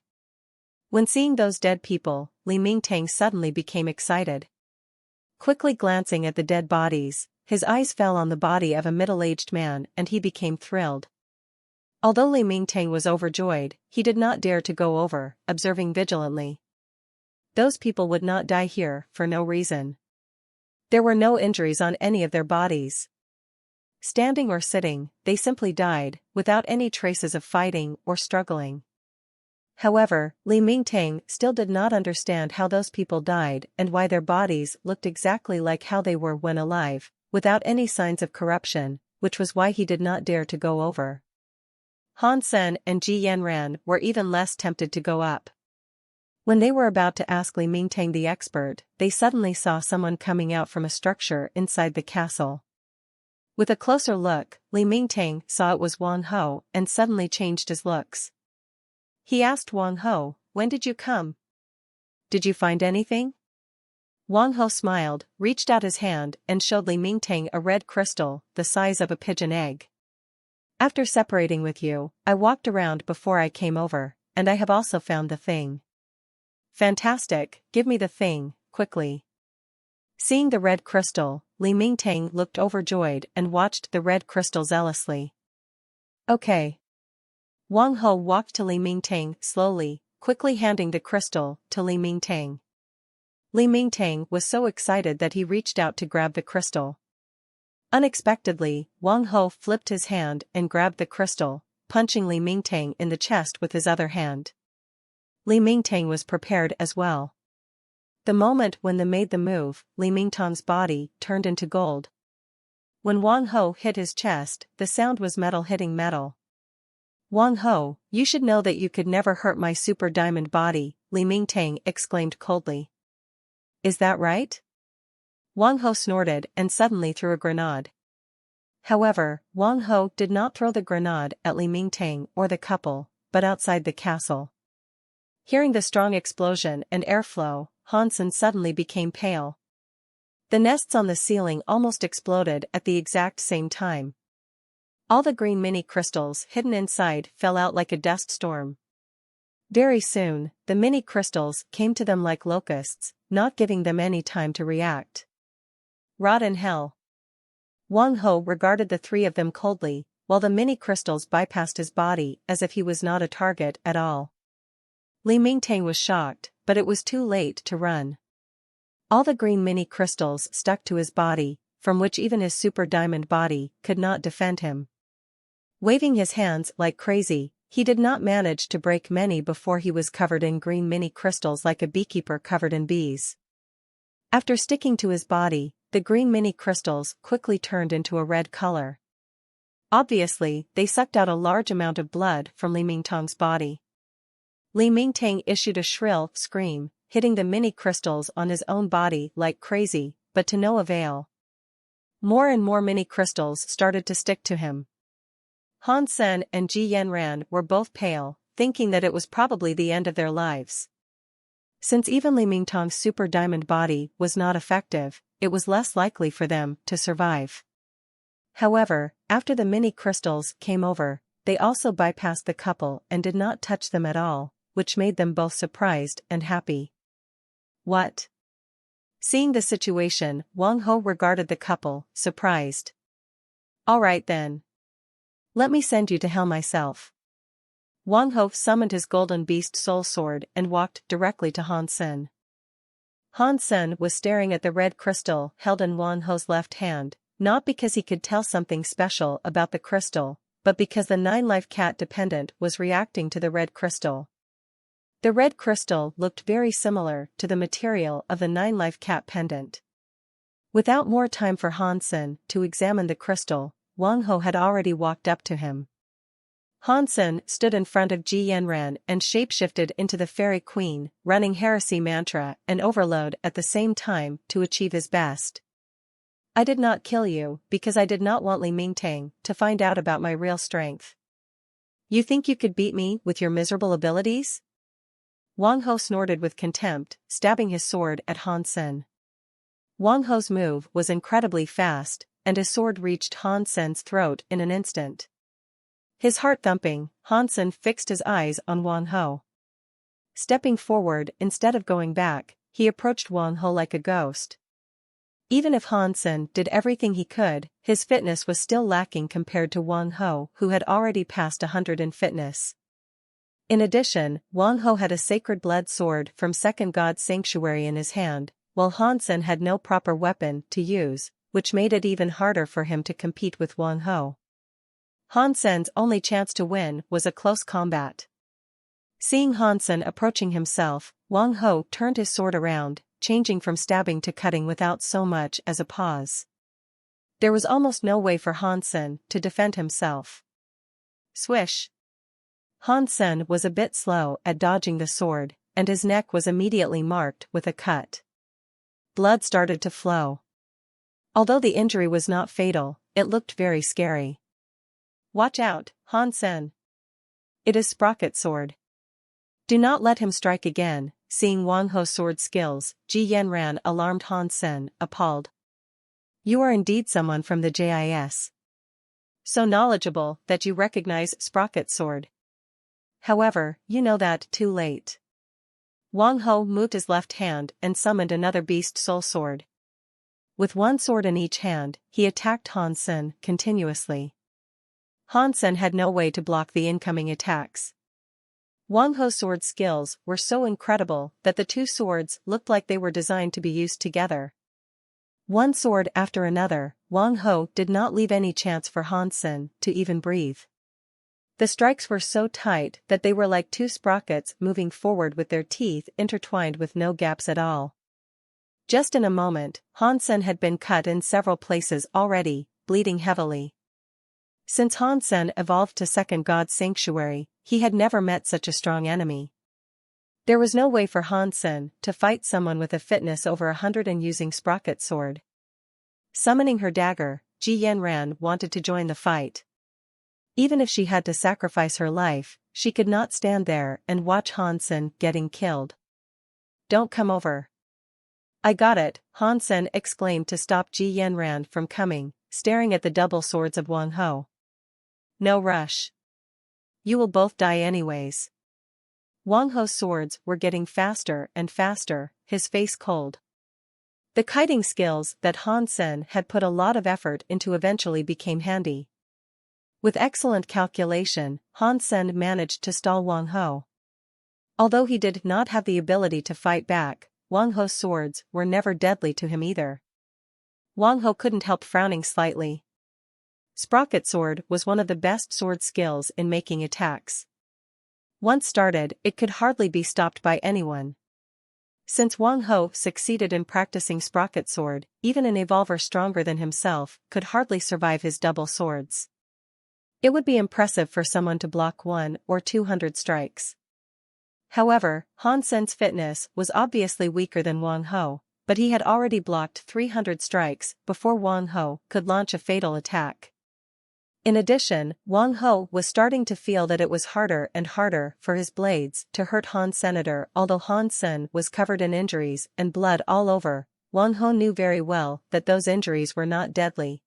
When seeing those dead people, Li Mingtang suddenly became excited. Quickly glancing at the dead bodies, his eyes fell on the body of a middle-aged man and he became thrilled. Although Li Mingtang was overjoyed, he did not dare to go over, observing vigilantly. Those people would not die here for no reason. There were no injuries on any of their bodies. Standing or sitting, they simply died, without any traces of fighting or struggling. However, Li Mingtang still did not understand how those people died and why their bodies looked exactly like how they were when alive, without any signs of corruption, which was why he did not dare to go over. Han Sen and Ji Yanran were even less tempted to go up. When they were about to ask Li Mingtang the expert, they suddenly saw someone coming out from a structure inside the castle. With a closer look, Li Mingtang saw it was Wang Ho and suddenly changed his looks. He asked Wang Ho, "When did you come? Did you find anything?" Wang Ho smiled, reached out his hand and showed Li Mingtang a red crystal, the size of a pigeon egg. "After separating with you, I walked around before I came over, and I have also found the thing." "Fantastic, give me the thing, quickly." Seeing the red crystal, Li Mingtang looked overjoyed and watched the red crystal zealously. "Okay." Wang Ho walked to Li Mingtang slowly, quickly handing the crystal to Li Mingtang. Li Mingtang was so excited that he reached out to grab the crystal. Unexpectedly, Wang Ho flipped his hand and grabbed the crystal, punching Li Mingtang in the chest with his other hand. Li Mingtang was prepared as well. The moment when they made the move, Li Mingtang's body turned into gold. When Wang Ho hit his chest, the sound was metal hitting metal. Wang Ho, you should know that you could never hurt my super diamond body, Li Mingtang exclaimed coldly. Is that right? Wang Ho snorted and suddenly threw a grenade. However, Wang Ho did not throw the grenade at Li Mingtang or the couple, but outside the castle. Hearing the strong explosion and airflow, Han Sen suddenly became pale. The nests on the ceiling almost exploded at the exact same time. All the green mini crystals hidden inside fell out like a dust storm. Very soon, the mini crystals came to them like locusts, not giving them any time to react. Rot in hell. Wang Ho regarded the three of them coldly, while the mini crystals bypassed his body as if he was not a target at all. Li Mingtang was shocked, but it was too late to run. All the green mini crystals stuck to his body, from which even his super diamond body could not defend him. Waving his hands like crazy, he did not manage to break many before he was covered in green mini crystals like a beekeeper covered in bees. After sticking to his body, the green mini crystals quickly turned into a red color. Obviously, they sucked out a large amount of blood from Li Mingtang's body. Li Mingtang issued a shrill scream, hitting the mini crystals on his own body like crazy, but to no avail. More and more mini crystals started to stick to him. Han Sen and Ji Yanran were both pale, thinking that it was probably the end of their lives. Since even Li Mingtang's super diamond body was not effective, it was less likely for them to survive. However, after the mini crystals came over, they also bypassed the couple and did not touch them at all, which made them both surprised and happy. What? Seeing the situation, Wang Ho regarded the couple, surprised. All right then. Let me send you to hell myself. Wang Ho summoned his golden beast soul sword and walked directly to Han Sen. Han Sen was staring at the red crystal held in Wang Ho's left hand, not because he could tell something special about the crystal, but because the 9-life cat dependent was reacting to the red crystal. The red crystal looked very similar to the material of the 9-life cat pendant. Without more time for Han Sen to examine the crystal, Wang Ho had already walked up to him. Han Sen stood in front of Ji Yanran and shapeshifted into the fairy queen, running heresy mantra and overload at the same time to achieve his best. I did not kill you because I did not want Li Mingtang to find out about my real strength. You think you could beat me with your miserable abilities? Wang Ho snorted with contempt, stabbing his sword at Han Sen. Wang Ho's move was incredibly fast, and his sword reached Han Sen's throat in an instant. His heart thumping, Han Sen fixed his eyes on Wang Ho. Stepping forward instead of going back, he approached Wang Ho like a ghost. Even if Han Sen did everything he could, his fitness was still lacking compared to Wang Ho, who had already passed 100 in fitness. In addition, Wang Ho had a sacred blood sword from Second God's Sanctuary in his hand, while Han Sen had no proper weapon to use, which made it even harder for him to compete with Wang Ho. Han Sen's only chance to win was a close combat. Seeing Han Sen approaching himself, Wang Ho turned his sword around, changing from stabbing to cutting without so much as a pause. There was almost no way for Han Sen to defend himself. Swish! Han Sen was a bit slow at dodging the sword, and his neck was immediately marked with a cut. Blood started to flow. Although the injury was not fatal, it looked very scary. Watch out, Han Sen. It is Sprocket's sword. Do not let him strike again. Seeing Wang Ho's sword skills, Ji Yanran alarmed Han Sen, appalled. You are indeed someone from the JIS. So knowledgeable that you recognize Sprocket's sword. However, you know that too late. Wang Ho moved his left hand and summoned another beast soul sword. With one sword in each hand, he attacked Han Sen continuously. Han Sen had no way to block the incoming attacks. Wang Ho's sword skills were so incredible that the two swords looked like they were designed to be used together. One sword after another, Wang Ho did not leave any chance for Han Sen to even breathe. The strikes were so tight that they were like two sprockets moving forward with their teeth intertwined with no gaps at all. Just in a moment, Hansen had been cut in several places already, bleeding heavily. Since Hansen evolved to second God's sanctuary, he had never met such a strong enemy. There was no way for Hansen to fight someone with a fitness over 100 and using sprocket sword. Summoning her dagger, Ji Yanran wanted to join the fight. Even if she had to sacrifice her life, she could not stand there and watch Hansen getting killed. "Don't come over." "I got it," Hansen exclaimed to stop Ji Yanran from coming, staring at the double swords of Wang Ho. "No rush. You will both die anyways." Wang Ho's swords were getting faster and faster, his face cold. The kiting skills that Hansen had put a lot of effort into eventually became handy. With excellent calculation, Hansen managed to stall Wang Ho. Although he did not have the ability to fight back, Wang Ho's swords were never deadly to him either. Wang Ho couldn't help frowning slightly. Sprocket sword was one of the best sword skills in making attacks. Once started, it could hardly be stopped by anyone. Since Wang Ho succeeded in practicing sprocket sword, even an evolver stronger than himself could hardly survive his double swords. It would be impressive for someone to block 100 or 200 strikes. However, Hansen's fitness was obviously weaker than Wang Ho, but he had already blocked 300 strikes before Wang Ho could launch a fatal attack. In addition, Wang Ho was starting to feel that it was harder and harder for his blades to hurt Hansen. Although Hansen was covered in injuries and blood all over, Wang Ho knew very well that those injuries were not deadly.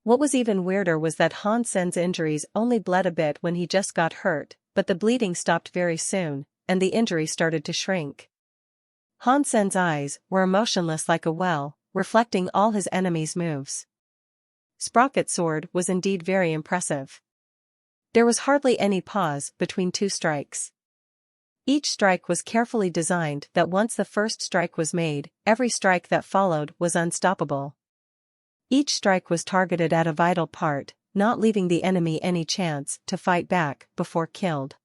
What was even weirder was that Hansen's injuries only bled a bit when he just got hurt, but the bleeding stopped very soon, and the injury started to shrink. Hansen's eyes were emotionless like a well, reflecting all his enemies' moves. Sprocket sword was indeed very impressive. There was hardly any pause between two strikes. Each strike was carefully designed that once the first strike was made, every strike that followed was unstoppable. Each strike was targeted at a vital part, not leaving the enemy any chance to fight back before killed.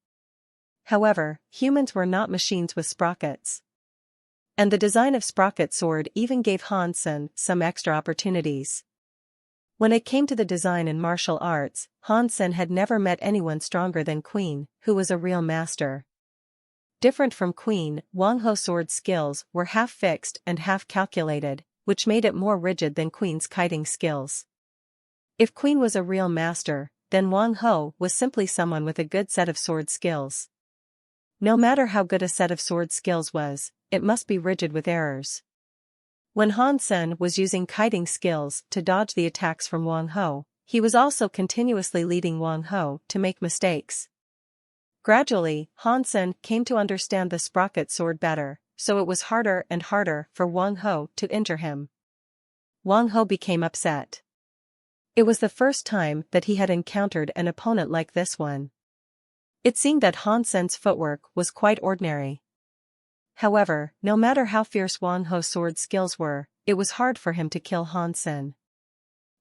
However, humans were not machines with sprockets. And the design of sprocket sword even gave Hansen some extra opportunities. When it came to the design in martial arts, Hansen had never met anyone stronger than Queen, who was a real master. Different from Queen, Wang Ho's sword skills were half fixed and half calculated, which made it more rigid than Queen's kiting skills. If Queen was a real master, then Wang Ho was simply someone with a good set of sword skills. No matter how good a set of sword skills was, it must be rigid with errors. When Hansen was using kiting skills to dodge the attacks from Wang Ho, he was also continuously leading Wang Ho to make mistakes. Gradually, Hansen came to understand the sprocket sword better, so it was harder and harder for Wang Ho to injure him. Wang Ho became upset. It was the first time that he had encountered an opponent like this one. It seemed that Hansen's footwork was quite ordinary. However, no matter how fierce Wang Ho's sword skills were, it was hard for him to kill Hansen.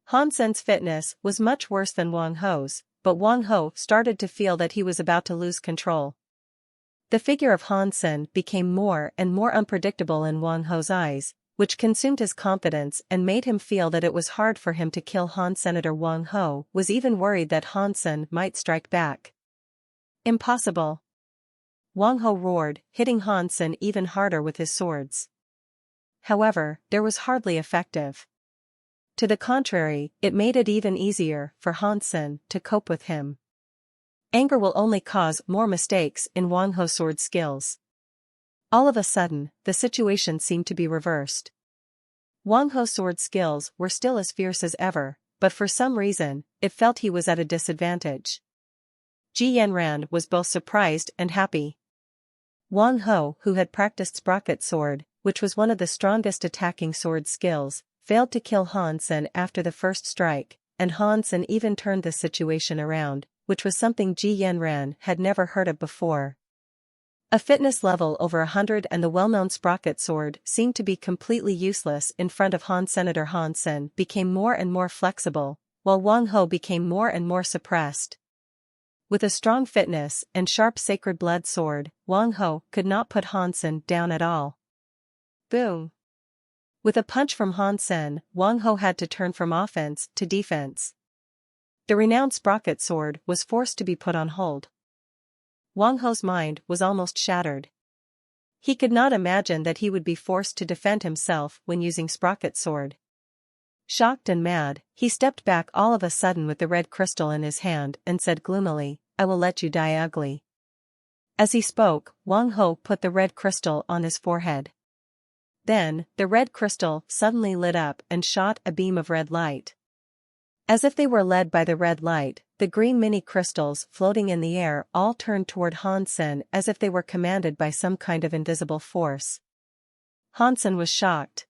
Hansen's fitness was much worse than Wang Ho's, but Wang Ho started to feel that he was about to lose control. The figure of Hansen became more and more unpredictable in Wang Ho's eyes, which consumed his confidence and made him feel that it was hard for him to kill Hansen. Wang Ho was even worried that Hansen might strike back. "Impossible!" Wang Ho roared, hitting Hansen even harder with his swords. However, there was hardly effective. To the contrary, it made it even easier for Hansen to cope with him. Anger will only cause more mistakes in Wang Ho's sword skills. All of a sudden, the situation seemed to be reversed. Wang Ho's sword skills were still as fierce as ever, but for some reason, it felt he was at a disadvantage. Ji Yanran was both surprised and happy. Wang Ho, who had practiced sprocket sword, which was one of the strongest attacking sword skills, failed to kill Hansen after the first strike, and Hansen even turned the situation around, which was something Ji Yanran had never heard of before. A fitness level over 100 and the well-known sprocket sword seemed to be completely useless in front of Hansen. Hansen became more and more flexible, while Wang Ho became more and more suppressed. With a strong fitness and sharp sacred blood sword, Wang Ho could not put Han Sen down at all. Boom! With a punch from Han Sen, Wang Ho had to turn from offense to defense. The renowned sprocket sword was forced to be put on hold. Wang Ho's mind was almost shattered. He could not imagine that he would be forced to defend himself when using sprocket sword. Shocked and mad, he stepped back all of a sudden with the red crystal in his hand and said gloomily, "I will let you die ugly." As he spoke, Wang Ho put the red crystal on his forehead. Then, the red crystal suddenly lit up and shot a beam of red light. As if they were led by the red light, the green mini crystals floating in the air all turned toward Han Sen as if they were commanded by some kind of invisible force. Han Sen was shocked.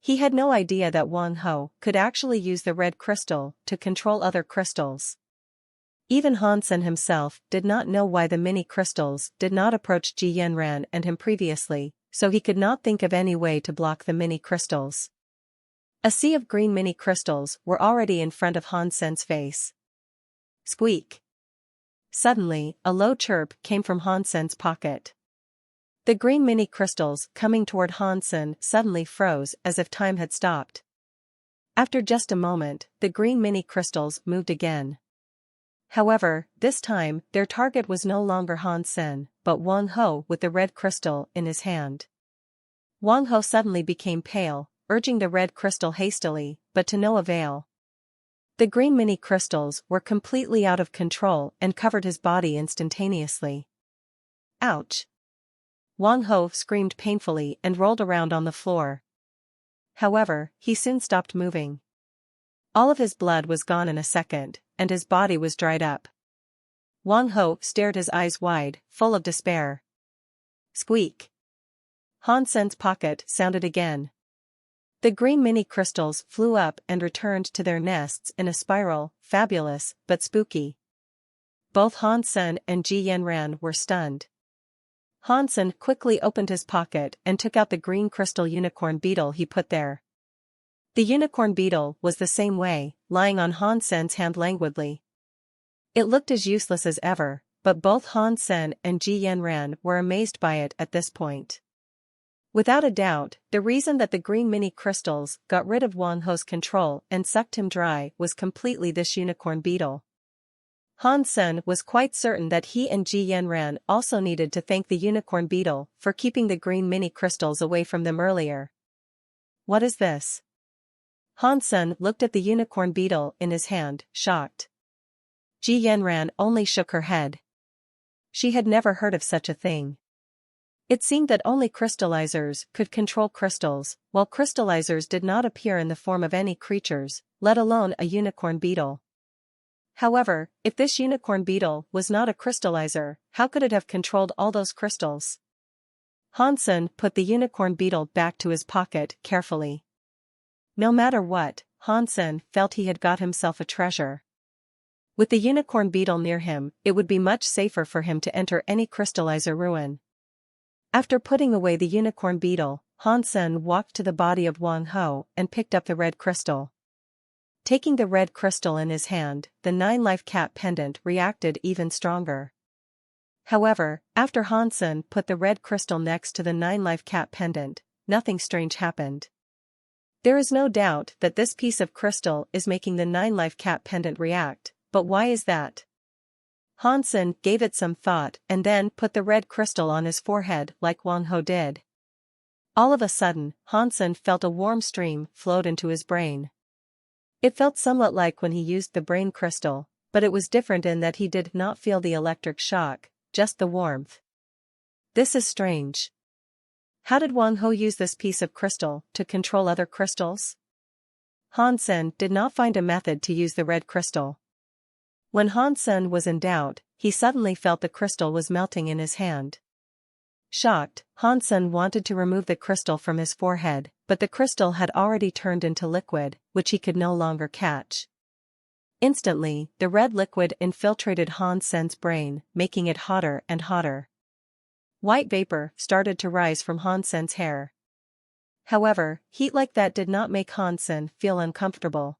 He had no idea that Wang Ho could actually use the red crystal to control other crystals. Even Han Sen himself did not know why the mini crystals did not approach Ji Yanran and him previously, so he could not think of any way to block the mini crystals. A sea of green mini crystals were already in front of Han Sen's face. Squeak! Suddenly, a low chirp came from Han Sen's pocket. The green mini crystals coming toward Han Sen suddenly froze as if time had stopped. After just a moment, the green mini crystals moved again. However, this time, their target was no longer Han Sen, but Wang Ho with the red crystal in his hand. Wang Ho suddenly became pale, urging the red crystal hastily, but to no avail. The green mini crystals were completely out of control and covered his body instantaneously. Ouch! Wang Ho screamed painfully and rolled around on the floor. However, he soon stopped moving. All of his blood was gone in a second, and his body was dried up. Wang Ho stared his eyes wide, full of despair. Squeak! Han Sen's pocket sounded again. The green mini crystals flew up and returned to their nests in a spiral, fabulous, but spooky. Both Han Sen and Ji Yanran were stunned. Han Sen quickly opened his pocket and took out the green crystal unicorn beetle he put there. The unicorn beetle was the same way, lying on Han Sen's hand languidly. It looked as useless as ever, but both Han Sen and Ji Yanran were amazed by it at this point. Without a doubt, the reason that the green mini crystals got rid of Wang Ho's control and sucked him dry was completely this unicorn beetle. Han Sen was quite certain that he and Ji Yanran also needed to thank the unicorn beetle for keeping the green mini crystals away from them earlier. What is this? Han Sen looked at the unicorn beetle in his hand, shocked. Ji Yanran only shook her head. She had never heard of such a thing. It seemed that only crystallizers could control crystals, while crystallizers did not appear in the form of any creatures, let alone a unicorn beetle. However, if this unicorn beetle was not a crystallizer, how could it have controlled all those crystals? Han Sen put the unicorn beetle back to his pocket carefully. No matter what, Han Sen felt he had got himself a treasure. With the unicorn beetle near him, it would be much safer for him to enter any crystallizer ruin. After putting away the unicorn beetle, Han Sen walked to the body of Wang Ho and picked up the red crystal. Taking the red crystal in his hand, the 9-life cat pendant reacted even stronger. However, after Han Sen put the red crystal next to the 9-life cat pendant, nothing strange happened. There is no doubt that this piece of crystal is making the 9-life cat pendant react, but why is that? Han Sen gave it some thought and then put the red crystal on his forehead like Wang Ho did. All of a sudden, Han Sen felt a warm stream float into his brain. It felt somewhat like when he used the brain crystal, but it was different in that he did not feel the electric shock, just the warmth. This is strange. How did Wang Ho use this piece of crystal to control other crystals? Han Sen did not find a method to use the red crystal. When Han Sen was in doubt, he suddenly felt the crystal was melting in his hand. Shocked, Han Sen wanted to remove the crystal from his forehead, but the crystal had already turned into liquid, which he could no longer catch. Instantly, the red liquid infiltrated Han Sen's brain, making it hotter and hotter. White vapor started to rise from Han Sen's hair. However, heat like that did not make Han Sen feel uncomfortable.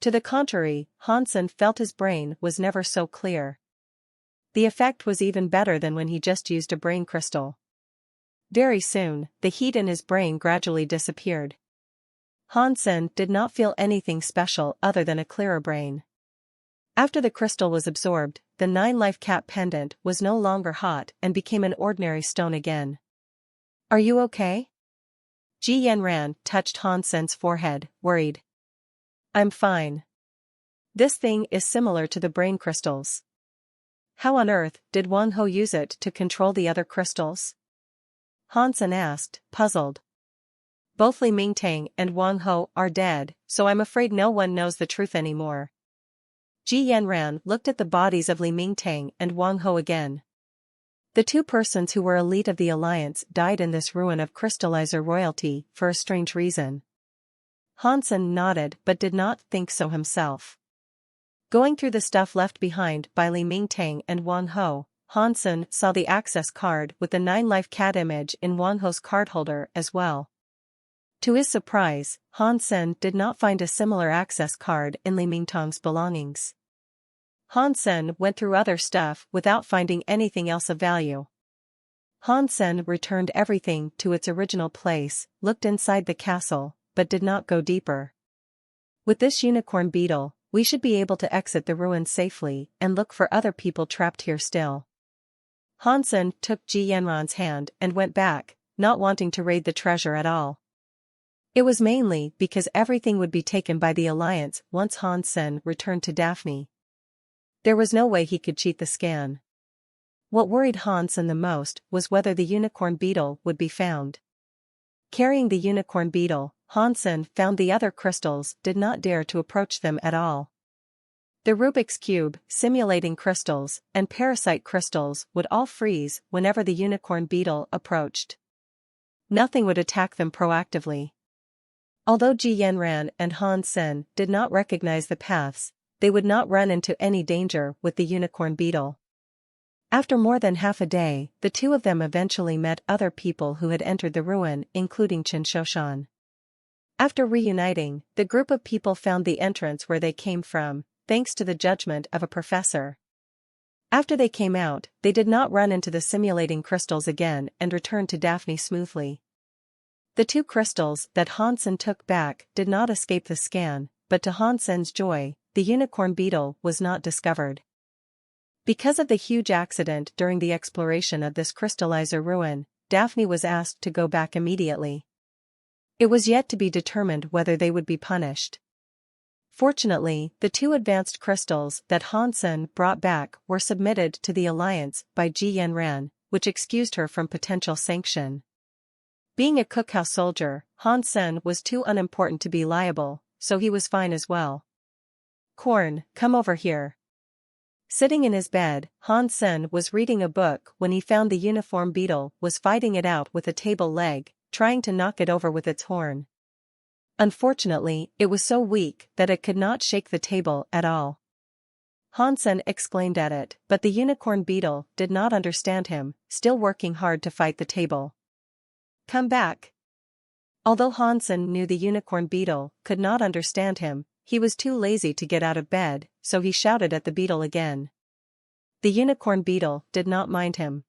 To the contrary, Hansen felt his brain was never so clear. The effect was even better than when he just used a brain crystal. Very soon, the heat in his brain gradually disappeared. Hansen did not feel anything special other than a clearer brain. After the crystal was absorbed, the 9-life cap pendant was no longer hot and became an ordinary stone again. "Are you okay?" Ji Yanran touched Hansen's forehead, worried. "I'm fine. This thing is similar to the brain crystals. How on earth did Wang Ho use it to control the other crystals?" Hansen asked, puzzled. "Both Li Mingtang and Wang Ho are dead, so I'm afraid no one knows the truth anymore." Ji Yanran looked at the bodies of Li Mingtang and Wang Ho again. The two persons who were elite of the alliance died in this ruin of crystallizer royalty for a strange reason. Hansen nodded but did not think so himself. Going through the stuff left behind by Li Mingtang and Wang Ho, Hansen saw the access card with the 9-life cat image in Wang Ho's cardholder as well. To his surprise, Hansen did not find a similar access card in Li Mingtang's belongings. Hansen went through other stuff without finding anything else of value. Hansen returned everything to its original place, looked inside the castle, but did not go deeper. "With this unicorn beetle, we should be able to exit the ruins safely and look for other people trapped here still." Hansen took Ji Yanran's hand and went back, not wanting to raid the treasure at all. It was mainly because everything would be taken by the alliance once Hansen returned to Daphne. There was no way he could cheat the scan. What worried Hansen the most was whether the unicorn beetle would be found. Carrying the unicorn beetle, Hansen found the other crystals did not dare to approach them at all. The Rubik's Cube, simulating crystals, and parasite crystals would all freeze whenever the unicorn beetle approached. Nothing would attack them proactively. Although Ji Yanran and Hansen did not recognize the paths, they would not run into any danger with the unicorn beetle. After more than half a day, the two of them eventually met other people who had entered the ruin, including Chen Shoshan. After reuniting, the group of people found the entrance where they came from, thanks to the judgment of a professor. After they came out, they did not run into the simulating crystals again and returned to Daphne smoothly. The two crystals that Hansen took back did not escape the scan, but to Hansen's joy, the unicorn beetle was not discovered. Because of the huge accident during the exploration of this crystallizer ruin, Daphne was asked to go back immediately. It was yet to be determined whether they would be punished. Fortunately, the two advanced crystals that Hansen brought back were submitted to the alliance by Ji Yanran, which excused her from potential sanction. Being a cookhouse soldier, Hansen was too unimportant to be liable, so he was fine as well. "Korn, come over here." Sitting in his bed, Hansen was reading a book when he found the uniform beetle was fighting it out with a table leg, trying to knock it over with its horn. Unfortunately, it was so weak that it could not shake the table at all. Hansen exclaimed at it, but the unicorn beetle did not understand him, still working hard to fight the table. "Come back." Although Hansen knew the unicorn beetle could not understand him, he was too lazy to get out of bed, so he shouted at the beetle again. The unicorn beetle did not mind him.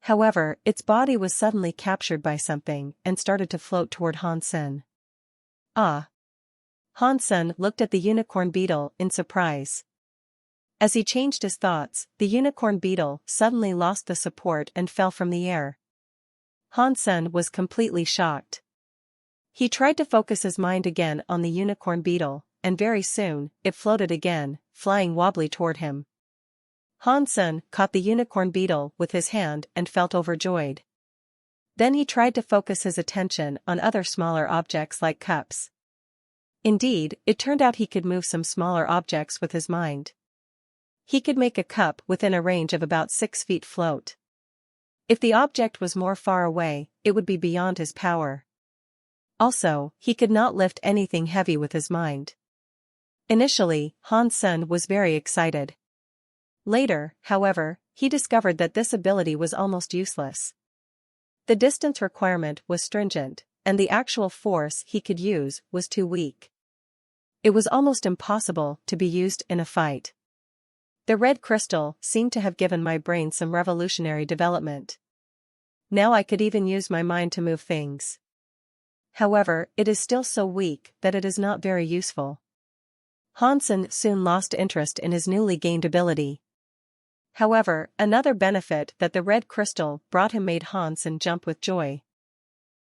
However, its body was suddenly captured by something and started to float toward Hansen. "Ah!" Hansen looked at the unicorn beetle in surprise. As he changed his thoughts, the unicorn beetle suddenly lost the support and fell from the air. Hansen was completely shocked. He tried to focus his mind again on the unicorn beetle, and very soon, it floated again, flying wobbly toward him. Hansen caught the unicorn beetle with his hand and felt overjoyed. Then he tried to focus his attention on other smaller objects like cups. Indeed, it turned out he could move some smaller objects with his mind. He could make a cup within a range of about 6 feet float. If the object was more far away, it would be beyond his power. Also, he could not lift anything heavy with his mind. Initially, Hansen was very excited. Later, however, he discovered that this ability was almost useless. The distance requirement was stringent, and the actual force he could use was too weak. It was almost impossible to be used in a fight. The red crystal seemed to have given my brain some revolutionary development. Now I could even use my mind to move things. However, it is still so weak that it is not very useful. Hansen soon lost interest in his newly gained ability. However, another benefit that the red crystal brought him made Hansen jump with joy.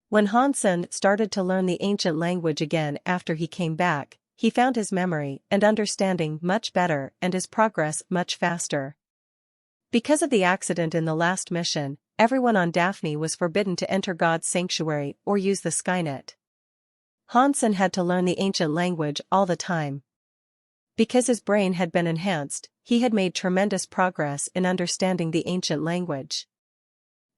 When Hansen started to learn the ancient language again after he came back, he found his memory and understanding much better and his progress much faster. Because of the accident in the last mission, everyone on Daphne was forbidden to enter God's sanctuary or use the Skynet. Hansen had to learn the ancient language all the time. Because his brain had been enhanced, he had made tremendous progress in understanding the ancient language.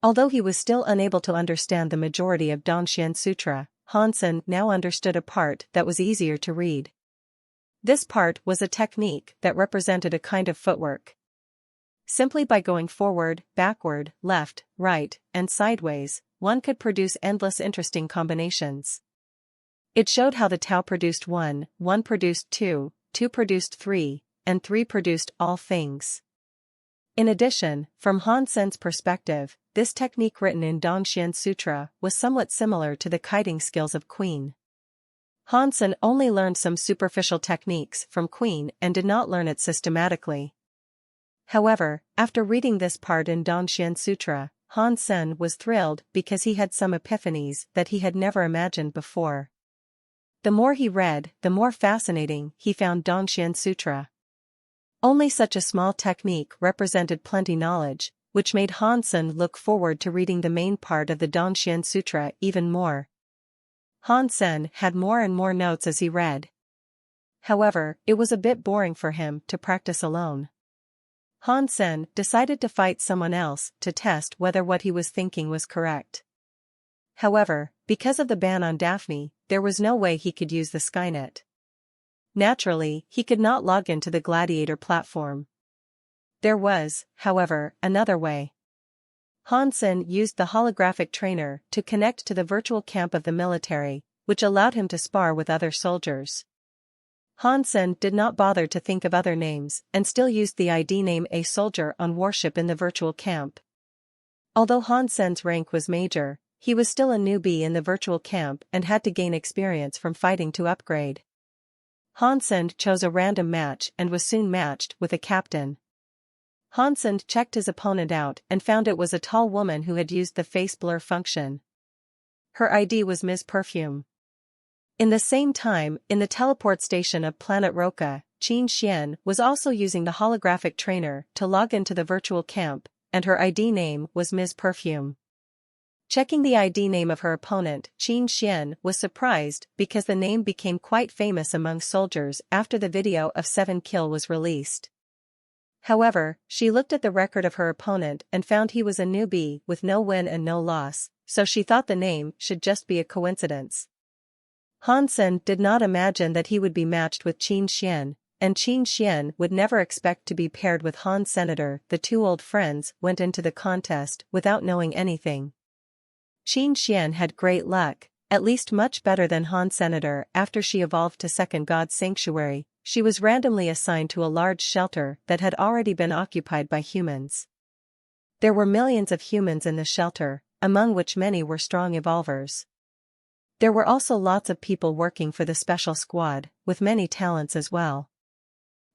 Although he was still unable to understand the majority of Danshan Sutra, Hansen now understood a part that was easier to read. This part was a technique that represented a kind of footwork. Simply by going forward, backward, left, right, and sideways, one could produce endless interesting combinations. It showed how the Tao produced one produced two produced three, and three produced all things. In addition, from Hansen's perspective, this technique written in Danshan Sutra was somewhat similar to the kiting skills of Queen. Hansen only learned some superficial techniques from Queen and did not learn it systematically. However, after reading this part in Danshan Sutra, Hansen was thrilled because he had some epiphanies that he had never imagined before. The more he read, the more fascinating he found Danshan Sutra. Only such a small technique represented plenty knowledge, which made Hansen look forward to reading the main part of the Danshan Sutra even more. Hansen had more and more notes as he read. However, it was a bit boring for him to practice alone. Hansen decided to fight someone else to test whether what he was thinking was correct. However, because of the ban on Daphne, there was no way he could use the Skynet. Naturally, he could not log into the Gladiator platform. There was, however, another way. Hansen used the holographic trainer to connect to the virtual camp of the military, which allowed him to spar with other soldiers. Hansen did not bother to think of other names and still used the ID name A Soldier on Warship in the virtual camp. Although Hansen's rank was major, he was still a newbie in the virtual camp and had to gain experience from fighting to upgrade. Hansen chose a random match and was soon matched with a captain. Hansen checked his opponent out and found it was a tall woman who had used the face blur function. Her ID was Ms. Perfume. In the same time, in the teleport station of Planet Roca, Qin Xian was also using the holographic trainer to log into the virtual camp, and her ID name was Ms. Perfume. Checking the ID name of her opponent, Qin Xian was surprised because the name became quite famous among soldiers after the video of 7 Kill was released. However, she looked at the record of her opponent and found he was a newbie with no win and no loss, so she thought the name should just be a coincidence. Hansen did not imagine that he would be matched with Qin Xian, and Qin Xian would never expect to be paired with Han Senator. The two old friends went into the contest without knowing anything. Qin Xian had great luck, at least much better than Han Senator. After she evolved to second God's sanctuary, she was randomly assigned to a large shelter that had already been occupied by humans. There were millions of humans in the shelter, among which many were strong evolvers. There were also lots of people working for the special squad, with many talents as well.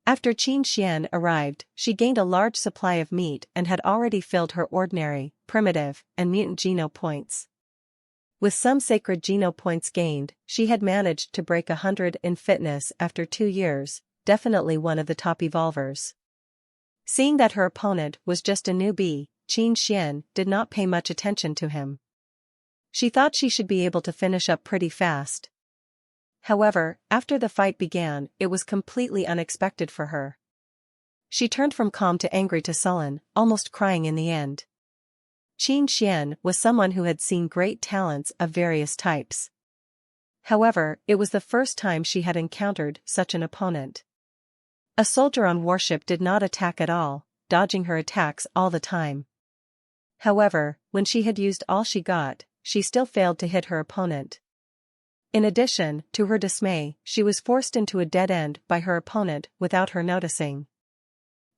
After Qin Xian arrived, she gained a large supply of meat and had already filled her ordinary, primitive, and mutant geno points. With some sacred geno points gained, she had managed to break 100 in fitness after 2 years, definitely one of the top evolvers. Seeing that her opponent was just a newbie, Qin Xian did not pay much attention to him. She thought she should be able to finish up pretty fast. However, after the fight began, it was completely unexpected for her. She turned from calm to angry to sullen, almost crying in the end. Qin Xian was someone who had seen great talents of various types. However, it was the first time she had encountered such an opponent. A soldier on warship did not attack at all, dodging her attacks all the time. However, when she had used all she got, she still failed to hit her opponent. In addition, to her dismay, she was forced into a dead end by her opponent without her noticing.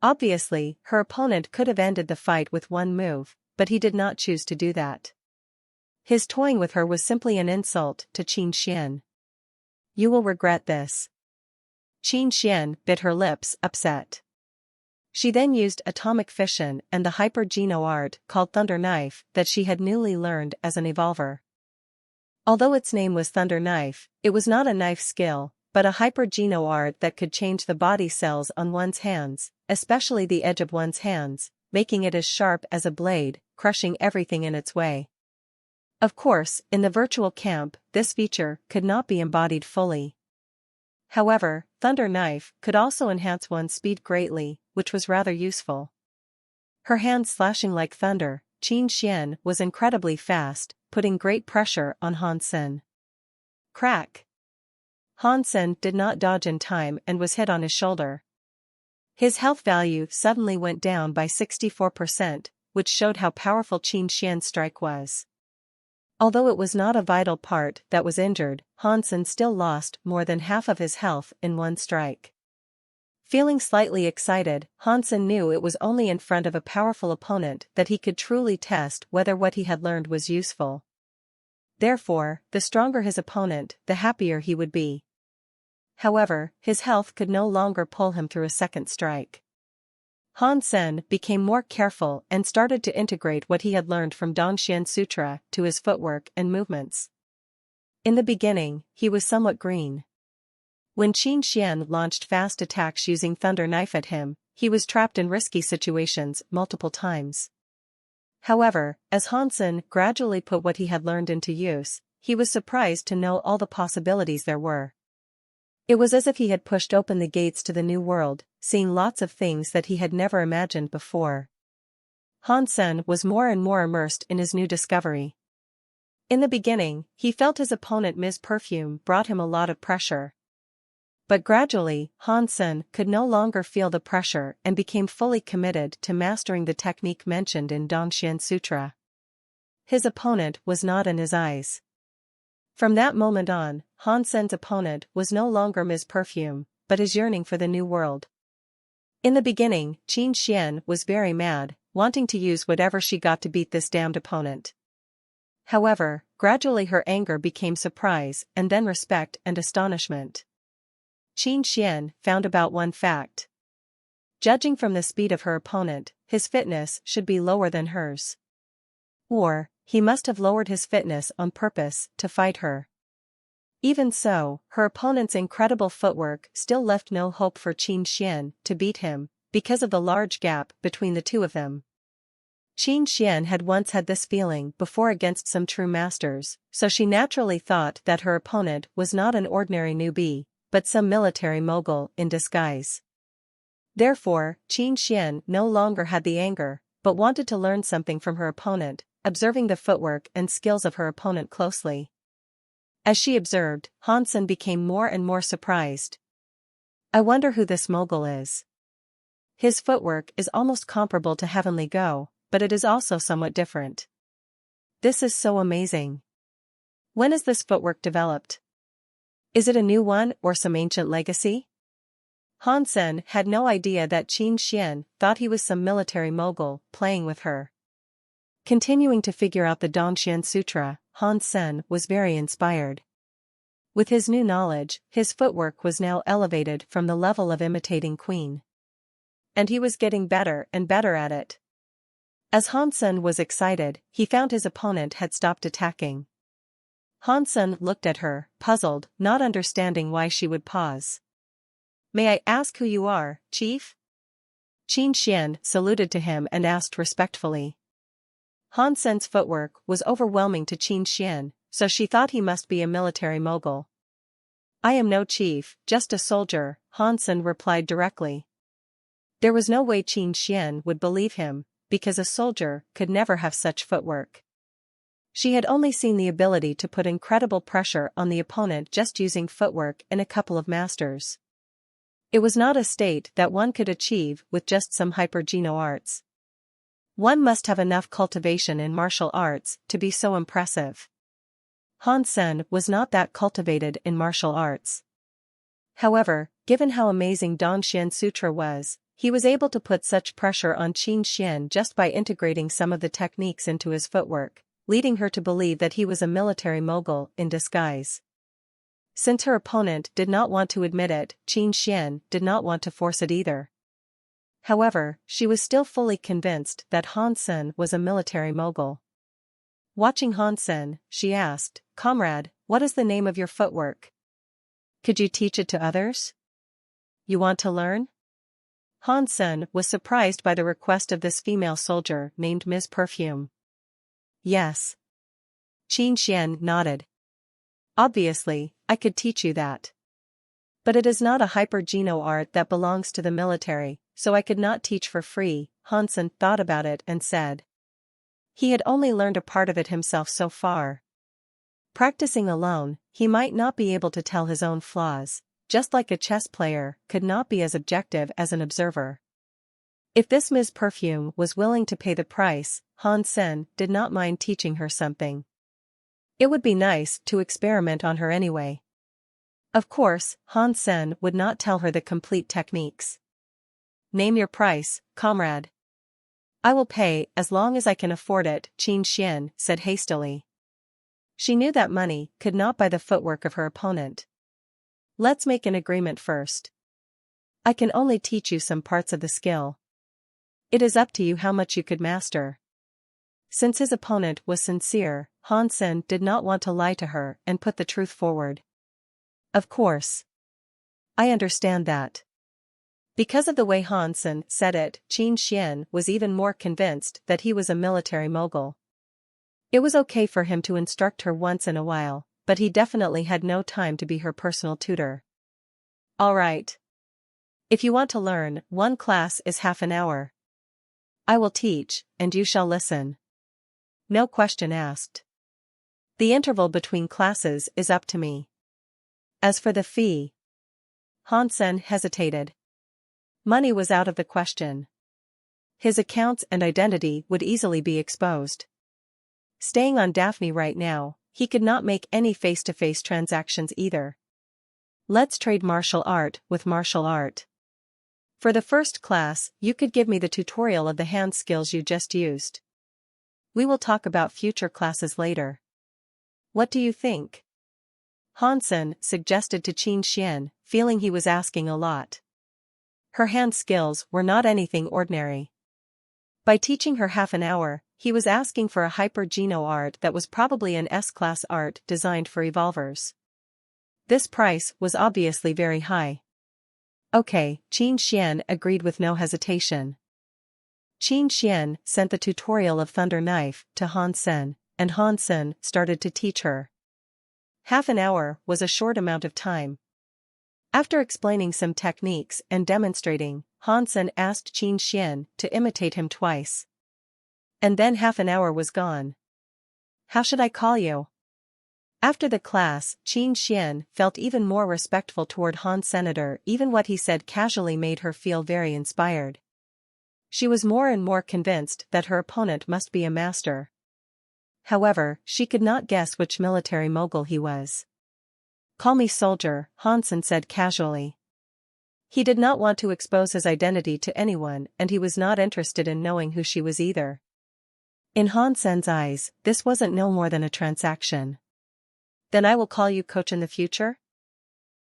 Obviously, her opponent could have ended the fight with one move, but he did not choose to do that. His toying with her was simply an insult to Qin Xian. You will regret this. Qin Xian bit her lips, upset. She then used atomic fission and the hyper-geno art called Thunder Knife that she had newly learned as an evolver. Although its name was Thunder Knife, it was not a knife skill, but a hyper-geno art that could change the body cells on one's hands, especially the edge of one's hands, making it as sharp as a blade, crushing everything in its way. Of course, in the virtual camp, this feature could not be embodied fully. However, Thunder Knife could also enhance one's speed greatly, which was rather useful. Her hands slashing like thunder, Qin Xian was incredibly fast, putting great pressure on Han Sen. Crack! Han Sen did not dodge in time and was hit on his shoulder. His health value suddenly went down by 64%, which showed how powerful Qin Xian's strike was. Although it was not a vital part that was injured, Han Sen still lost more than half of his health in one strike. Feeling slightly excited, Han Sen knew it was only in front of a powerful opponent that he could truly test whether what he had learned was useful. Therefore, the stronger his opponent, the happier he would be. However, his health could no longer pull him through a second strike. Han Sen became more careful and started to integrate what he had learned from Dongxian Sutra to his footwork and movements. In the beginning, he was somewhat green. When Qin Xian launched fast attacks using Thunder Knife at him, he was trapped in risky situations multiple times. However, as Han Sen gradually put what he had learned into use, he was surprised to know all the possibilities there were. It was as if he had pushed open the gates to the new world, seeing lots of things that he had never imagined before. Han Sen was more and more immersed in his new discovery. In the beginning, he felt his opponent Ms. Perfume brought him a lot of pressure. But gradually, Han Sen could no longer feel the pressure and became fully committed to mastering the technique mentioned in Dongxian Sutra. His opponent was not in his eyes. From that moment on, Han Sen's opponent was no longer Ms. Perfume, but his yearning for the new world. In the beginning, Qin Xian was very mad, wanting to use whatever she got to beat this damned opponent. However, gradually her anger became surprise and then respect and astonishment. Qin Xian found about one fact. Judging from the speed of her opponent, his fitness should be lower than hers. Or, he must have lowered his fitness on purpose to fight her. Even so, her opponent's incredible footwork still left no hope for Qin Xian to beat him, because of the large gap between the two of them. Qin Xian had once had this feeling before against some true masters, so she naturally thought that her opponent was not an ordinary newbie, but some military mogul in disguise. Therefore, Qin Xian no longer had the anger, but wanted to learn something from her opponent, observing the footwork and skills of her opponent closely. As she observed, Han Sen became more and more surprised. I wonder who this mogul is. His footwork is almost comparable to Heavenly Go, but it is also somewhat different. This is so amazing. When is this footwork developed? Is it a new one or some ancient legacy? Han Sen had no idea that Qin Xian thought he was some military mogul playing with her. Continuing to figure out the Dongxian Sutra, Han Sen was very inspired. With his new knowledge, his footwork was now elevated from the level of imitating Queen. And he was getting better and better at it. As Han Sen was excited, he found his opponent had stopped attacking. Han Sen looked at her, puzzled, not understanding why she would pause. May I ask who you are, Chief? Qin Xian saluted to him and asked respectfully. Han Sen's footwork was overwhelming to Qin Xian, so she thought he must be a military mogul. I am no chief, just a soldier, Han Sen replied directly. There was no way Qin Xian would believe him, because a soldier could never have such footwork. She had only seen the ability to put incredible pressure on the opponent just using footwork in a couple of masters. It was not a state that one could achieve with just some hyper-geno arts. One must have enough cultivation in martial arts to be so impressive. Han Sen was not that cultivated in martial arts. However, given how amazing Dong Xian Sutra was, he was able to put such pressure on Qin Xian just by integrating some of the techniques into his footwork, leading her to believe that he was a military mogul in disguise. Since her opponent did not want to admit it, Qin Xian did not want to force it either. However, she was still fully convinced that Han Sen was a military mogul. Watching Han Sen, she asked, "Comrade, what is the name of your footwork? Could you teach it to others? You want to learn?" Han Sen was surprised by the request of this female soldier named Ms. Perfume. "Yes." Qin Xian nodded. "Obviously, I could teach you that. But it is not a hyper-geno art that belongs to the military, so I could not teach for free." Han Sen thought about it and said. He had only learned a part of it himself so far. Practicing alone, he might not be able to tell his own flaws, just like a chess player could not be as objective as an observer. If this Ms. Perfume was willing to pay the price, Han Sen did not mind teaching her something. It would be nice to experiment on her anyway. Of course, Han Sen would not tell her the complete techniques. "Name your price, comrade." "I will pay as long as I can afford it," Qin Xian said hastily. She knew that money could not buy the footwork of her opponent. "Let's make an agreement first. I can only teach you some parts of the skill. It is up to you how much you could master." Since his opponent was sincere, Han Sen did not want to lie to her and put the truth forward. "Of course. I understand that." Because of the way Han Sen said it, Qin Xian was even more convinced that he was a military mogul. It was okay for him to instruct her once in a while, but he definitely had no time to be her personal tutor. "All right. If you want to learn, one class is half an hour. I will teach, and you shall listen. No question asked. The interval between classes is up to me. As for the fee..." Han Sen hesitated. Money was out of the question. His accounts and identity would easily be exposed. Staying on Daphne right now, he could not make any face-to-face transactions either. "Let's trade martial art with martial art. For the first class, you could give me the tutorial of the hand skills you just used. We will talk about future classes later. What do you think?" Han Sen suggested to Qin Xian, feeling he was asking a lot. Her hand skills were not anything ordinary. By teaching her half an hour, he was asking for a hyper-geno art that was probably an S-class art designed for evolvers. This price was obviously very high. Okay, Qin Xian agreed with no hesitation. Qin Xian sent the tutorial of Thunder Knife to Han Sen, and Han Sen started to teach her. Half an hour was a short amount of time. After explaining some techniques and demonstrating, Han Sen asked Qin Xian to imitate him twice. And then half an hour was gone. "How should I call you?" After the class, Qin Xian felt even more respectful toward Han Senator. Even what he said casually made her feel very inspired. She was more and more convinced that her opponent must be a master. However, she could not guess which military mogul he was. "Call me soldier," Han Sen said casually. He did not want to expose his identity to anyone, and he was not interested in knowing who she was either. In Han Sen's eyes, this wasn't no more than a transaction. "Then I will call you coach in the future?"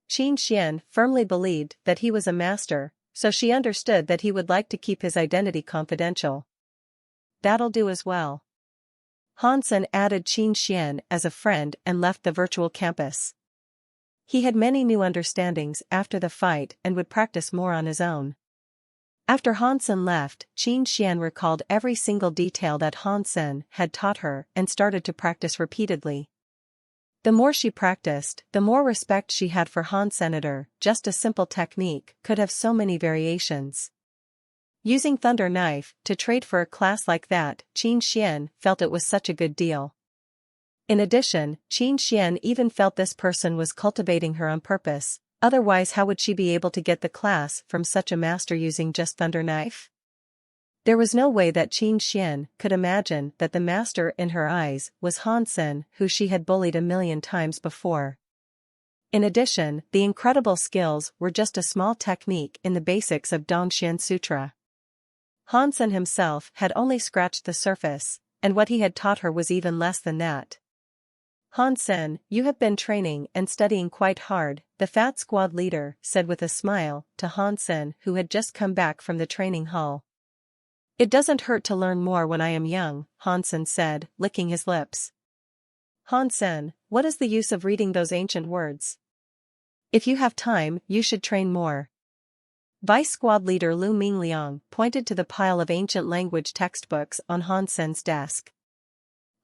Qin Xian firmly believed that he was a master, so she understood that he would like to keep his identity confidential. "That'll do as well." Han Sen added Qin Xian as a friend and left the virtual campus. He had many new understandings after the fight and would practice more on his own. After Han Sen left, Qin Xian recalled every single detail that Han Sen had taught her and started to practice repeatedly. The more she practiced, the more respect she had for Han Senator. Just a simple technique could have so many variations. Using Thunder Knife to trade for a class like that, Qin Xian felt it was such a good deal. In addition, Qin Xian even felt this person was cultivating her on purpose, otherwise how would she be able to get the class from such a master using just Thunder Knife? There was no way that Qin Xian could imagine that the master in her eyes was Han Sen, who she had bullied 1,000,000 times before. In addition, the incredible skills were just a small technique in the basics of Dongxian Sutra. Han Sen himself had only scratched the surface, and what he had taught her was even less than that. Han Sen, you have been training and studying quite hard, the fat squad leader said with a smile to Han Sen, who had just come back from the training hall. It doesn't hurt to learn more when I am young, Han Sen said, licking his lips. Han Sen, what is the use of reading those ancient words? If you have time, you should train more. Vice Squad Leader Lu Mingliang pointed to the pile of ancient language textbooks on Han Sen's desk.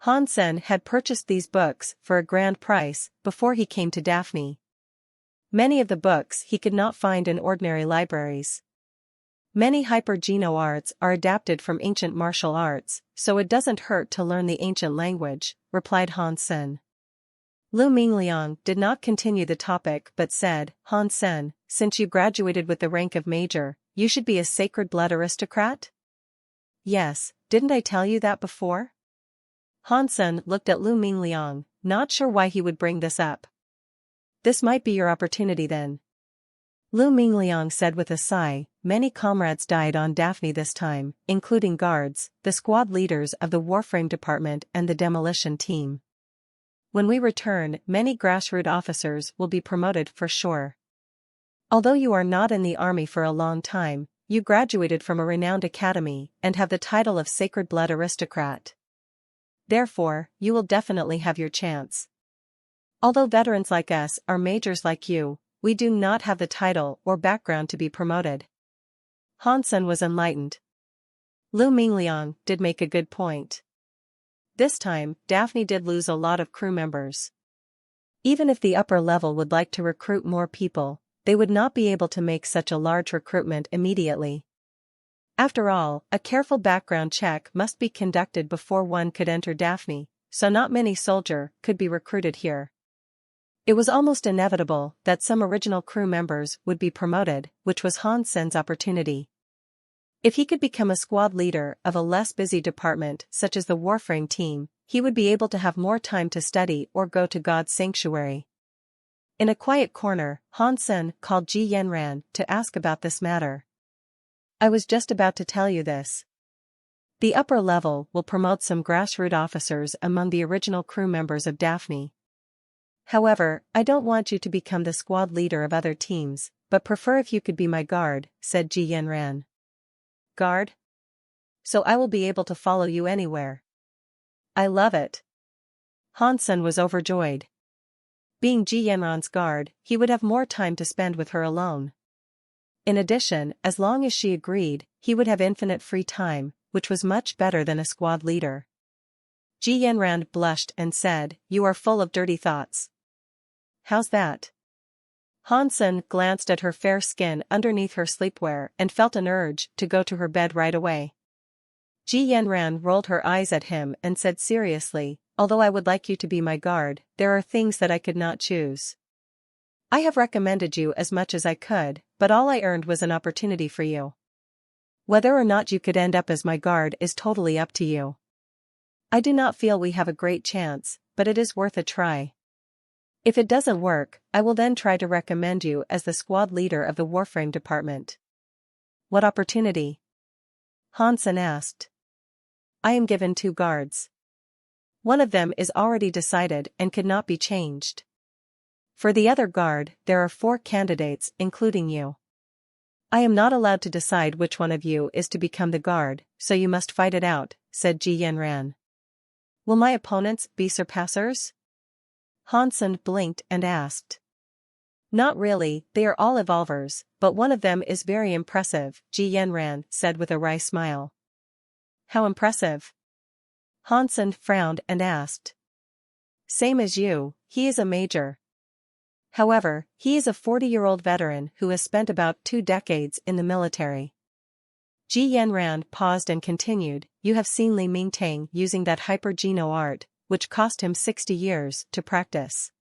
Han Sen had purchased these books for a grand price before he came to Daphne. Many of the books he could not find in ordinary libraries. Many hyper-geno arts are adapted from ancient martial arts, so it doesn't hurt to learn the ancient language, replied Han Sen. Lu Mingliang did not continue the topic but said, Han Sen, since you graduated with the rank of major, you should be a sacred blood aristocrat? Yes, didn't I tell you that before? Han Sen looked at Lu Mingliang, not sure why he would bring this up. This might be your opportunity then. Lu Mingliang said with a sigh, many comrades died on Daphne this time, including guards, the squad leaders of the Warframe department and the demolition team. When we return, many grassroots officers will be promoted for sure. Although you are not in the army for a long time, you graduated from a renowned academy and have the title of Sacred Blood Aristocrat. Therefore, you will definitely have your chance. Although veterans like us are majors like you, we do not have the title or background to be promoted. Han Sen was enlightened. Lu Mingliang did make a good point. This time, Daphne did lose a lot of crew members. Even if the upper level would like to recruit more people, they would not be able to make such a large recruitment immediately. After all, a careful background check must be conducted before one could enter Daphne, so not many soldiers could be recruited here. It was almost inevitable that some original crew members would be promoted, which was Han Sen's opportunity. If he could become a squad leader of a less busy department such as the Warframe team, he would be able to have more time to study or go to God's sanctuary. In a quiet corner, Han Sen called Ji Yanran to ask about this matter. I was just about to tell you this. The upper level will promote some grassroots officers among the original crew members of Daphne. However, I don't want you to become the squad leader of other teams, but prefer if you could be my guard, said Ji Yanran. Guard? So I will be able to follow you anywhere. I love it. Han Sen was overjoyed. Being Ji Yanran's guard, he would have more time to spend with her alone. In addition, as long as she agreed, he would have infinite free time, which was much better than a squad leader. Ji Yanran blushed and said, You are full of dirty thoughts. How's that? Han Sen glanced at her fair skin underneath her sleepwear and felt an urge to go to her bed right away. Ji Yanran rolled her eyes at him and said seriously, Although I would like you to be my guard, there are things that I could not choose. I have recommended you as much as I could, but all I earned was an opportunity for you. Whether or not you could end up as my guard is totally up to you. I do not feel we have a great chance, but it is worth a try. If it doesn't work, I will then try to recommend you as the squad leader of the Warframe department. What opportunity? Han Sen asked. I am given 2 guards. One of them is already decided and could not be changed. For the other guard, there are 4 candidates, including you. I am not allowed to decide which one of you is to become the guard, so you must fight it out, said Ji Yanran. Will my opponents be surpassers? Han Sen blinked and asked. Not really, they are all evolvers, but one of them is very impressive, Ji Yanran said with a wry smile. How impressive? Han Sen frowned and asked. Same as you, he is a major. However, he is a 40-year-old veteran who has spent about 2 decades in the military. Ji Yanran paused and continued, You have seen Li Mingtang using that hyper-geno art, which cost him 60 years to practice.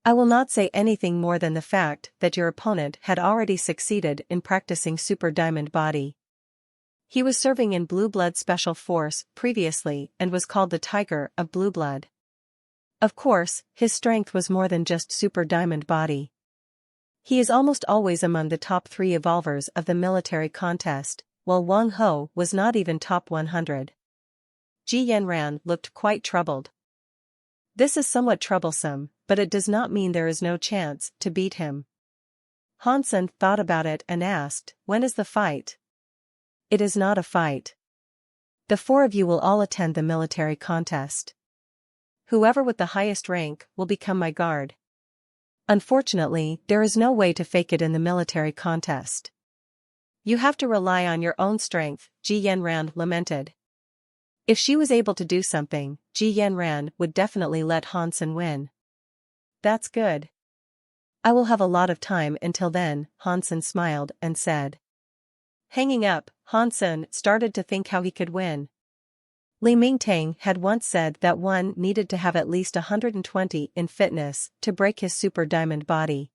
I will not say anything more than the fact that your opponent had already succeeded in practicing Super Diamond Body. He was serving in Blue Blood Special Force previously and was called the Tiger of Blue Blood. Of course, his strength was more than just Super Diamond Body. He is almost always among the top 3 evolvers of the military contest, while Wang Ho was not even top 100. Ji Yanran looked quite troubled. This is somewhat troublesome, but it does not mean there is no chance to beat him. Hansen thought about it and asked, "When is the fight?" "It is not a fight. The 4 of you will all attend the military contest. Whoever with the highest rank will become my guard. Unfortunately, there is no way to fake it in the military contest. You have to rely on your own strength," Ji Yanran lamented. If she was able to do something, Ji Yanran would definitely let Hansen win. "That's good. I will have a lot of time until then," Hansen smiled and said. Hanging up, Hansen started to think how he could win. Li Mingtang had once said that one needed to have at least 120 in fitness to break his Super Diamond Body.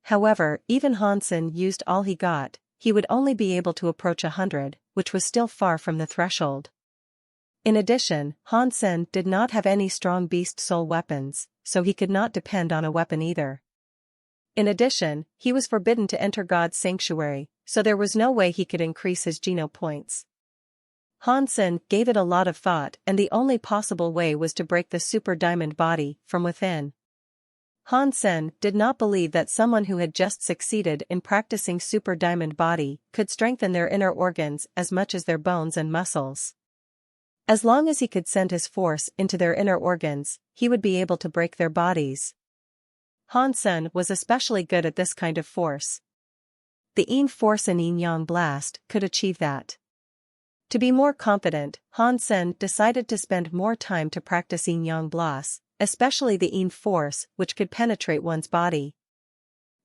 However, even Hansen used all he got, he would only be able to approach 100, which was still far from the threshold. In addition, Hansen did not have any strong beast soul weapons, so he could not depend on a weapon either. In addition, he was forbidden to enter God's sanctuary, so there was no way he could increase his Geno points. Hansen gave it a lot of thought, and the only possible way was to break the Super Diamond Body from within. Hansen did not believe that someone who had just succeeded in practicing Super Diamond Body could strengthen their inner organs as much as their bones and muscles. As long as he could send his force into their inner organs, he would be able to break their bodies. Hansen was especially good at this kind of force. The Yin Force and Yin Yang Blast could achieve that. To be more confident, Hansen decided to spend more time to practice Yin Yang Blast, especially the Yin Force, which could penetrate one's body.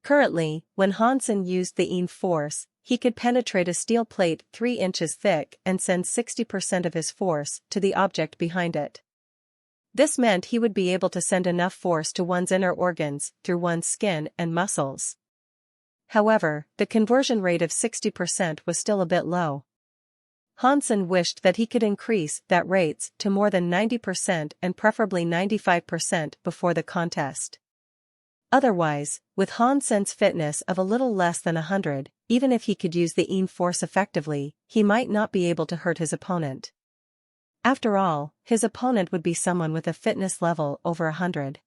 Currently, when Hansen used the Yin Force, he could penetrate a steel plate 3 inches thick and send 60% of his force to the object behind it. This meant he would be able to send enough force to one's inner organs through one's skin and muscles. However, the conversion rate of 60% was still a bit low. Hansen wished that he could increase that rates to more than 90% and preferably 95% before the contest. Otherwise, with Hansen's fitness of a little less than 100, even if he could use the Yin Force effectively, he might not be able to hurt his opponent. After all, his opponent would be someone with a fitness level over 100.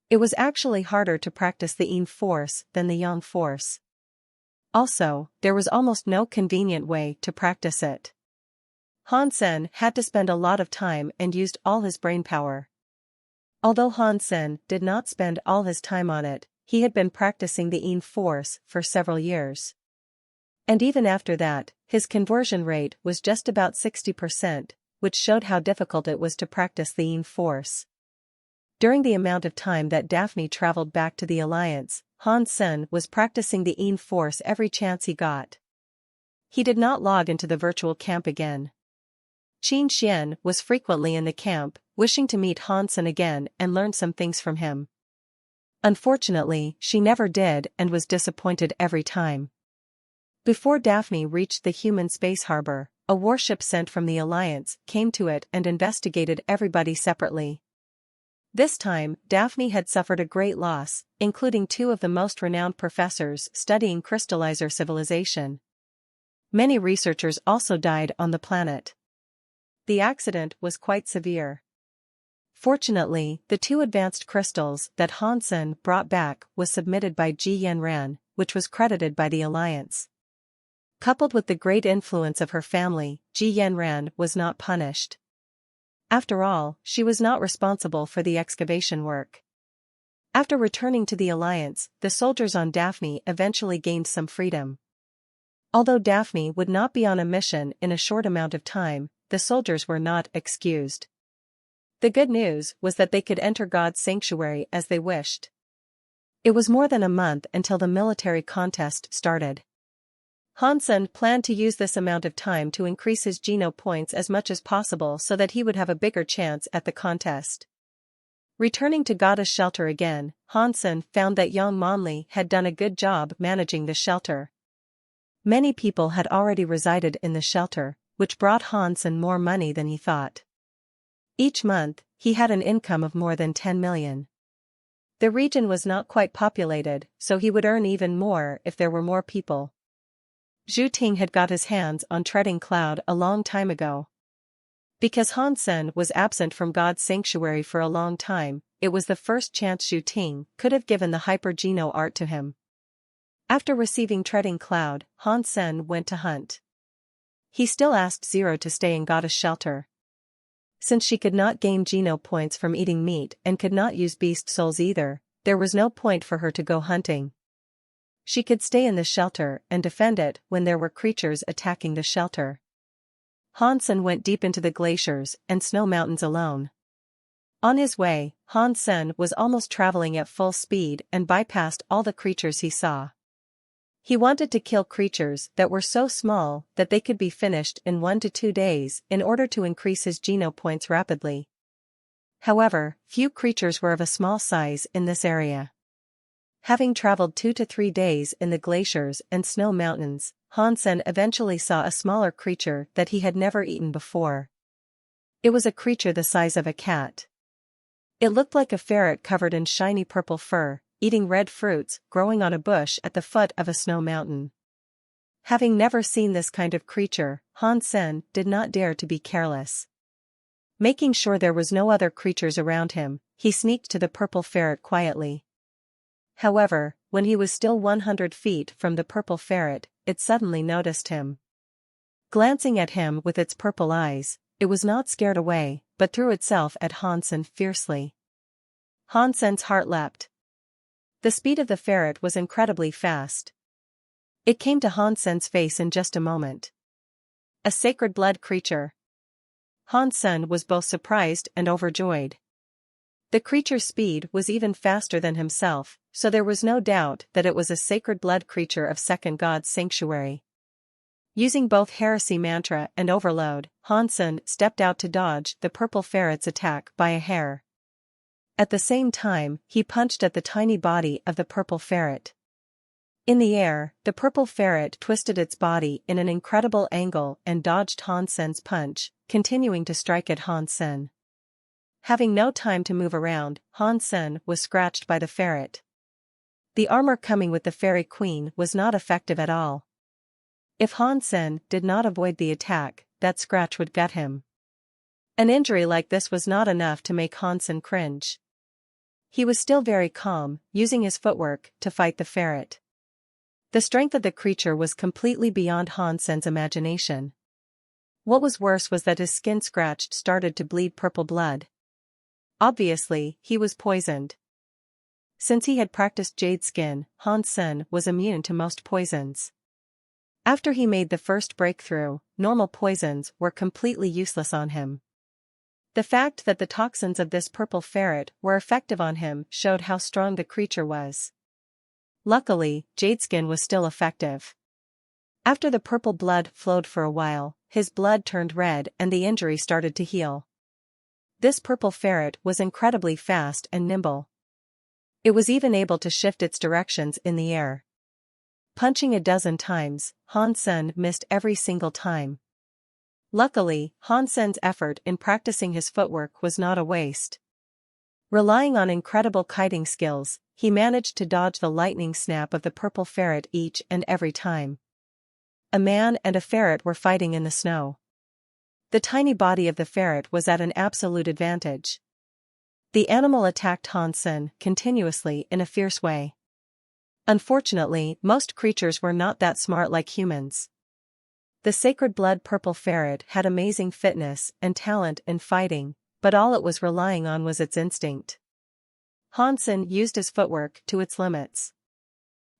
It was actually harder to practice the Yin Force than the Yang Force. Also, there was almost no convenient way to practice it. Hansen had to spend a lot of time and used all his brainpower. Although Hansen did not spend all his time on it, he had been practicing the Yin Force for several years. And even after that, his conversion rate was just about 60%, which showed how difficult it was to practice the Yin Force. During the amount of time that Daphne traveled back to the Alliance, Hansen was practicing the Yin Force every chance he got. He did not log into the virtual camp again. Qin Xian was frequently in the camp, wishing to meet Hansen again and learn some things from him. Unfortunately, she never did and was disappointed every time. Before Daphne reached the human space harbor, a warship sent from the Alliance came to it and investigated everybody separately. This time, Daphne had suffered a great loss, including 2 of the most renowned professors studying crystallizer civilization. Many researchers also died on the planet. The accident was quite severe. Fortunately, the 2 advanced crystals that Hansen brought back was submitted by Ji Yanran, which was credited by the Alliance. Coupled with the great influence of her family, Ji Yanran was not punished. After all, she was not responsible for the excavation work. After returning to the Alliance, the soldiers on Daphne eventually gained some freedom. Although Daphne would not be on a mission in a short amount of time, the soldiers were not excused. The good news was that they could enter God's sanctuary as they wished. It was more than a month until the military contest started. Hansen planned to use this amount of time to increase his Geno points as much as possible so that he would have a bigger chance at the contest. Returning to Goddess Shelter again, Hansen found that Yang Monli had done a good job managing the shelter. Many people had already resided in the shelter, which brought Hansen more money than he thought. Each month, he had an income of more than 10 million. The region was not quite populated, so he would earn even more if there were more people. Zhu Ting had got his hands on Treading Cloud a long time ago. Because Hansen was absent from God's sanctuary for a long time, it was the first chance Zhu Ting could have given the Hyper-Geno art to him. After receiving Treading Cloud, Hansen went to hunt. He still asked Zero to stay in Goddess Shelter. Since she could not gain Geno points from eating meat and could not use beast souls either, there was no point for her to go hunting. She could stay in the shelter and defend it when there were creatures attacking the shelter. Hansen went deep into the glaciers and snow mountains alone. On his way, Hansen was almost traveling at full speed and bypassed all the creatures he saw. He wanted to kill creatures that were so small that they could be finished in 1 to 2 days in order to increase his Geno points rapidly. However, few creatures were of a small size in this area. Having traveled 2 to 3 days in the glaciers and snow mountains, Hansen eventually saw a smaller creature that he had never eaten before. It was a creature the size of a cat. It looked like a ferret covered in shiny purple fur, eating red fruits growing on a bush at the foot of a snow mountain. Having never seen this kind of creature, Hansen did not dare to be careless. Making sure there was no other creatures around him, he sneaked to the purple ferret quietly. However, when he was still 100 feet from the purple ferret, it suddenly noticed him. Glancing at him with its purple eyes, it was not scared away, but threw itself at Hansen fiercely. Hansen's heart leapt. The speed of the ferret was incredibly fast. It came to Hansen's face in just a moment. A sacred blood creature. Hansen was both surprised and overjoyed. The creature's speed was even faster than himself, so there was no doubt that it was a sacred blood creature of second God's sanctuary. Using both Heresy Mantra and Overload, Hansen stepped out to dodge the purple ferret's attack by a hair. At the same time, he punched at the tiny body of the purple ferret. In the air, the purple ferret twisted its body in an incredible angle and dodged Hansen's punch, continuing to strike at Hansen. Having no time to move around, Hansen was scratched by the ferret. The armor coming with the Fairy Queen was not effective at all. If Hansen did not avoid the attack, that scratch would gut him. An injury like this was not enough to make Hansen cringe. He was still very calm, using his footwork to fight the ferret. The strength of the creature was completely beyond Hansen's imagination. What was worse was that his skin scratched started to bleed purple blood. Obviously, he was poisoned. Since he had practiced Jade Skin, Hansen was immune to most poisons. After he made the first breakthrough, normal poisons were completely useless on him. The fact that the toxins of this purple ferret were effective on him showed how strong the creature was. Luckily, Jade Skin was still effective. After the purple blood flowed for a while, his blood turned red and the injury started to heal. This purple ferret was incredibly fast and nimble. It was even able to shift its directions in the air. Punching a dozen times, Hansen missed every single time. Luckily, Hansen's effort in practicing his footwork was not a waste. Relying on incredible kiting skills, he managed to dodge the lightning snap of the purple ferret each and every time. A man and a ferret were fighting in the snow. The tiny body of the ferret was at an absolute advantage. The animal attacked Hansen continuously in a fierce way. Unfortunately, most creatures were not that smart like humans. The sacred blood purple ferret had amazing fitness and talent in fighting, but all it was relying on was its instinct. Hansen used his footwork to its limits.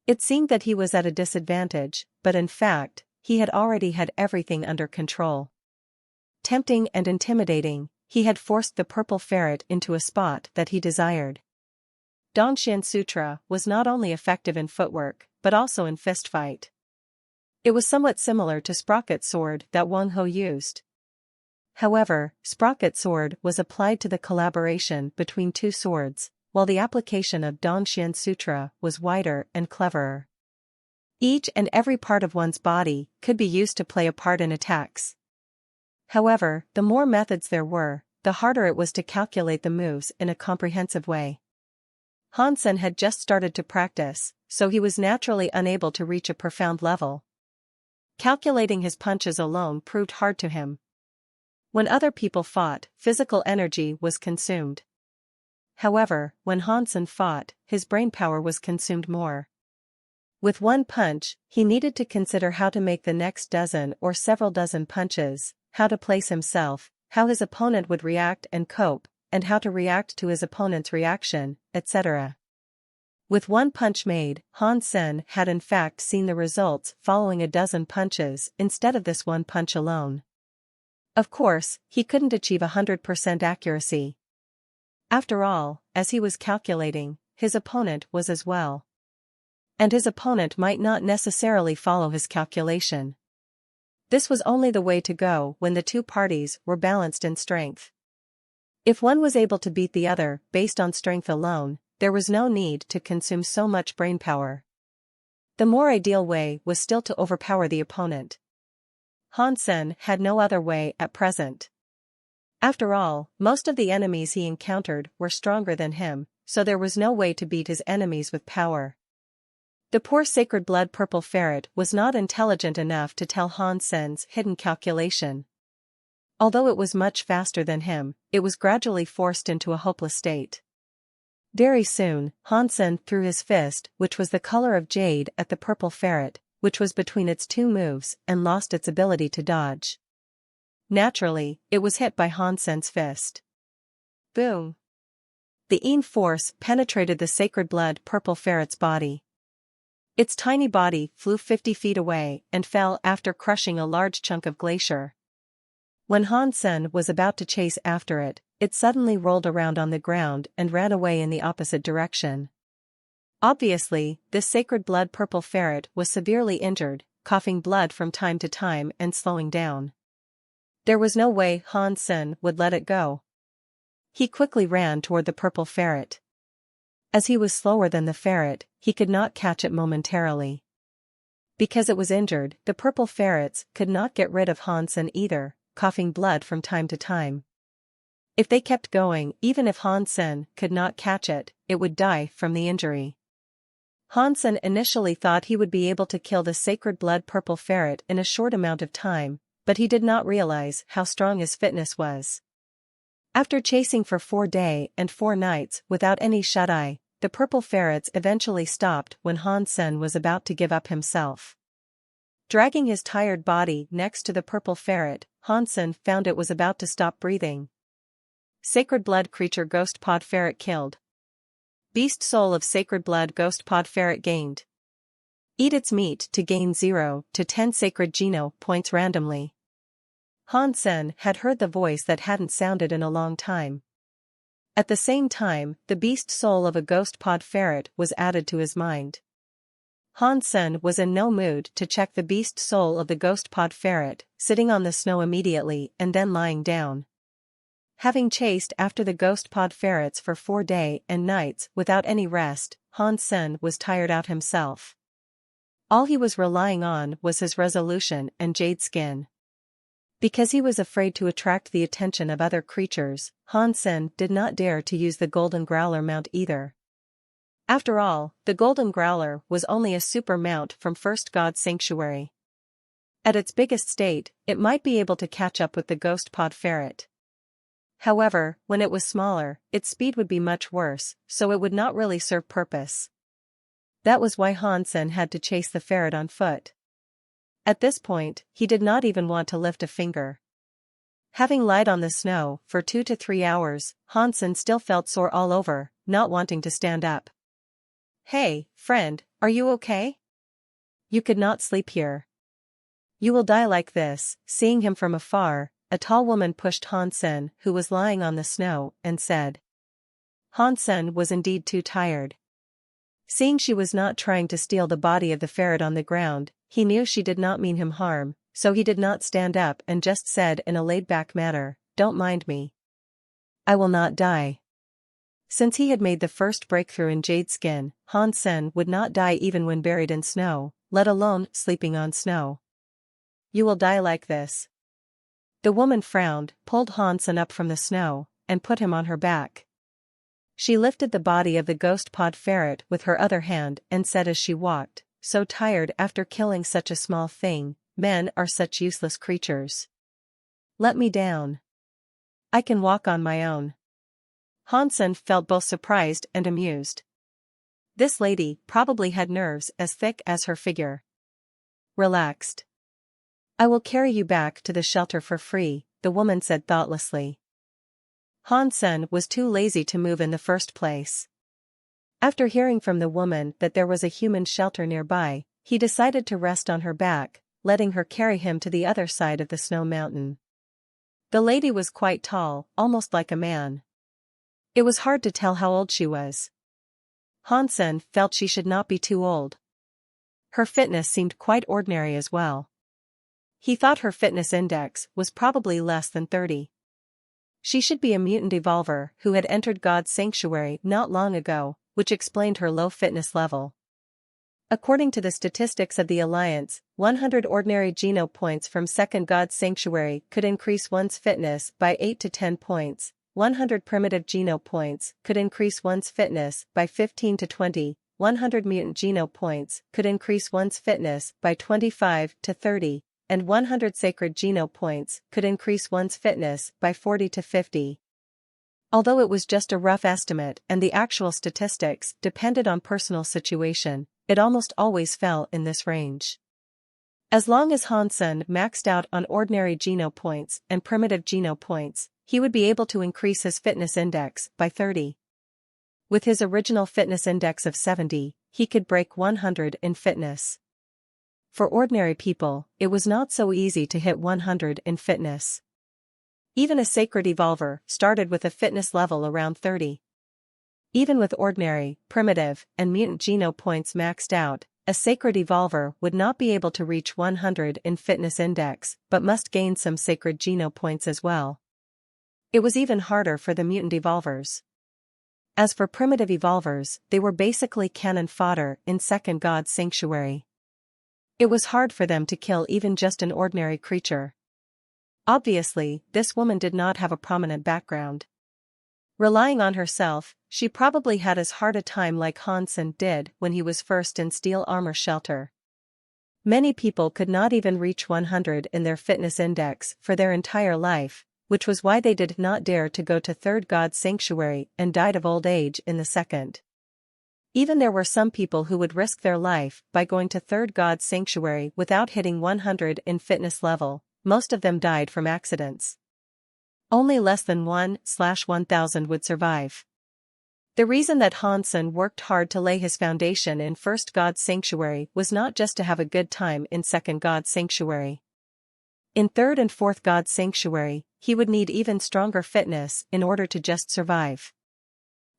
It seemed that he was at a disadvantage, but in fact, he had already had everything under control. Tempting and intimidating, he had forced the purple ferret into a spot that he desired. Dongxian Sutra was not only effective in footwork, but also in fistfight. It was somewhat similar to Sprocket's sword that Wang Ho used. However, Sprocket's sword was applied to the collaboration between two swords, while the application of Dongxian Sutra was wider and cleverer. Each and every part of one's body could be used to play a part in attacks. However, the more methods there were, the harder it was to calculate the moves in a comprehensive way. Hansen had just started to practice, so he was naturally unable to reach a profound level. Calculating his punches alone proved hard to him. When other people fought, physical energy was consumed. However, when Hansen fought, his brainpower was consumed more. With one punch, he needed to consider how to make the next dozen or several dozen punches, how to place himself, how his opponent would react and cope, and how to react to his opponent's reaction, etc. With one punch made, Hansen had in fact seen the results following a dozen punches instead of this one punch alone. Of course, he couldn't achieve 100% accuracy. After all, as he was calculating, his opponent was as well. And his opponent might not necessarily follow his calculation. This was only the way to go when the two parties were balanced in strength. If one was able to beat the other based on strength alone, there was no need to consume so much brainpower. The more ideal way was still to overpower the opponent. Hansen had no other way at present. After all, most of the enemies he encountered were stronger than him, so there was no way to beat his enemies with power. The poor sacred blood purple ferret was not intelligent enough to tell Hansen's hidden calculation. Although it was much faster than him, it was gradually forced into a hopeless state. Very soon, Hansen threw his fist, which was the color of jade, at the purple ferret, which was between its two moves, and lost its ability to dodge. Naturally, it was hit by Hansen's fist. Boom! The Een force penetrated the sacred blood purple ferret's body. Its tiny body flew 50 feet away and fell after crushing a large chunk of glacier. When Hansen was about to chase after it, it suddenly rolled around on the ground and ran away in the opposite direction. Obviously, this sacred blood purple ferret was severely injured, coughing blood from time to time and slowing down. There was no way Hansen would let it go. He quickly ran toward the purple ferret. As he was slower than the ferret, he could not catch it momentarily. Because it was injured, the purple ferrets could not get rid of Hansen either, coughing blood from time to time. If they kept going, even if Hansen could not catch it, it would die from the injury. Hansen initially thought he would be able to kill the sacred blood purple ferret in a short amount of time, but he did not realize how strong his fitness was. After chasing for 4 days and 4 nights without any shut-eye, the purple ferrets eventually stopped when Hansen was about to give up himself. Dragging his tired body next to the purple ferret, Hansen found it was about to stop breathing. Sacred blood creature ghost pod ferret killed. Beast soul of sacred blood ghost pod ferret gained. Eat its meat to gain 0 to 10 sacred geno points randomly. Hansen had heard the voice that hadn't sounded in a long time. At the same time, the beast soul of a ghost pod ferret was added to his mind. Hansen was in no mood to check the beast soul of the ghost pod ferret, sitting on the snow immediately and then lying down. Having chased after the ghost pod ferrets for 4 days and nights without any rest, Hansen was tired out himself. All he was relying on was his resolution and jade skin. Because he was afraid to attract the attention of other creatures, Hansen did not dare to use the golden growler mount either. After all, the golden growler was only a super mount from First God's Sanctuary. At its biggest state, it might be able to catch up with the ghost pod ferret. However, when it was smaller, its speed would be much worse, so it would not really serve purpose. That was why Hansen had to chase the ferret on foot. At this point, he did not even want to lift a finger. Having lied on the snow for 2 to 3 hours, Hansen still felt sore all over, not wanting to stand up. "Hey, friend, are you okay? You could not sleep here. You will die like this." Seeing him from afar, a tall woman pushed Hansen, who was lying on the snow, and said. Hansen was indeed too tired. Seeing she was not trying to steal the body of the ferret on the ground, he knew she did not mean him harm, so he did not stand up and just said in a laid-back manner, "Don't mind me. I will not die." Since he had made the first breakthrough in jade skin, Hansen would not die even when buried in snow, let alone sleeping on snow. You will die like this. The woman frowned, pulled Hansen up from the snow, and put him on her back. She lifted the body of the ghost pod ferret with her other hand and said as she walked, "So tired after killing such a small thing, men are such useless creatures. Let me down. I can walk on my own." Hansen felt both surprised and amused. This lady probably had nerves as thick as her figure. Relaxed. "I will carry you back to the shelter for free," the woman said thoughtlessly. Hansen was too lazy to move in the first place. After hearing from the woman that there was a human shelter nearby, he decided to rest on her back, letting her carry him to the other side of the snow mountain. The lady was quite tall, almost like a man. It was hard to tell how old she was. Hansen felt she should not be too old. Her fitness seemed quite ordinary as well. He thought her fitness index was probably less than 30. She should be a mutant evolver who had entered God's sanctuary not long ago, which explained her low fitness level. According to the statistics of the Alliance, 100 ordinary Geno points from second God's sanctuary could increase one's fitness by 8 to 10 points, 100 primitive Geno points could increase one's fitness by 15 to 20, 100 mutant Geno points could increase one's fitness by 25 to 30, and 100 sacred Geno points could increase one's fitness by 40 to 50. Although it was just a rough estimate and the actual statistics depended on personal situation, it almost always fell in this range. As long as Hansen maxed out on ordinary Geno points and primitive Geno points, he would be able to increase his fitness index by 30. With his original fitness index of 70, he could break 100 in fitness. For ordinary people, it was not so easy to hit 100 in fitness. Even a sacred evolver started with a fitness level around 30. Even with ordinary, primitive, and mutant Geno points maxed out, a sacred evolver would not be able to reach 100 in fitness index, but must gain some sacred Geno points as well. It was even harder for the mutant evolvers. As for primitive evolvers, they were basically cannon fodder in second God's sanctuary. It was hard for them to kill even just an ordinary creature. Obviously, this woman did not have a prominent background. Relying on herself, she probably had as hard a time like Hansen did when he was first in steel armor shelter. Many people could not even reach 100 in their fitness index for their entire life, which was why they did not dare to go to third God's sanctuary and died of old age in the second. Even there were some people who would risk their life by going to third God's sanctuary without hitting 100 in fitness level. Most of them died from accidents. Only less than 1/1000 would survive. The reason that Hansen worked hard to lay his foundation in first God's sanctuary was not just to have a good time in second God's sanctuary. In third and fourth God's sanctuary, he would need even stronger fitness in order to just survive.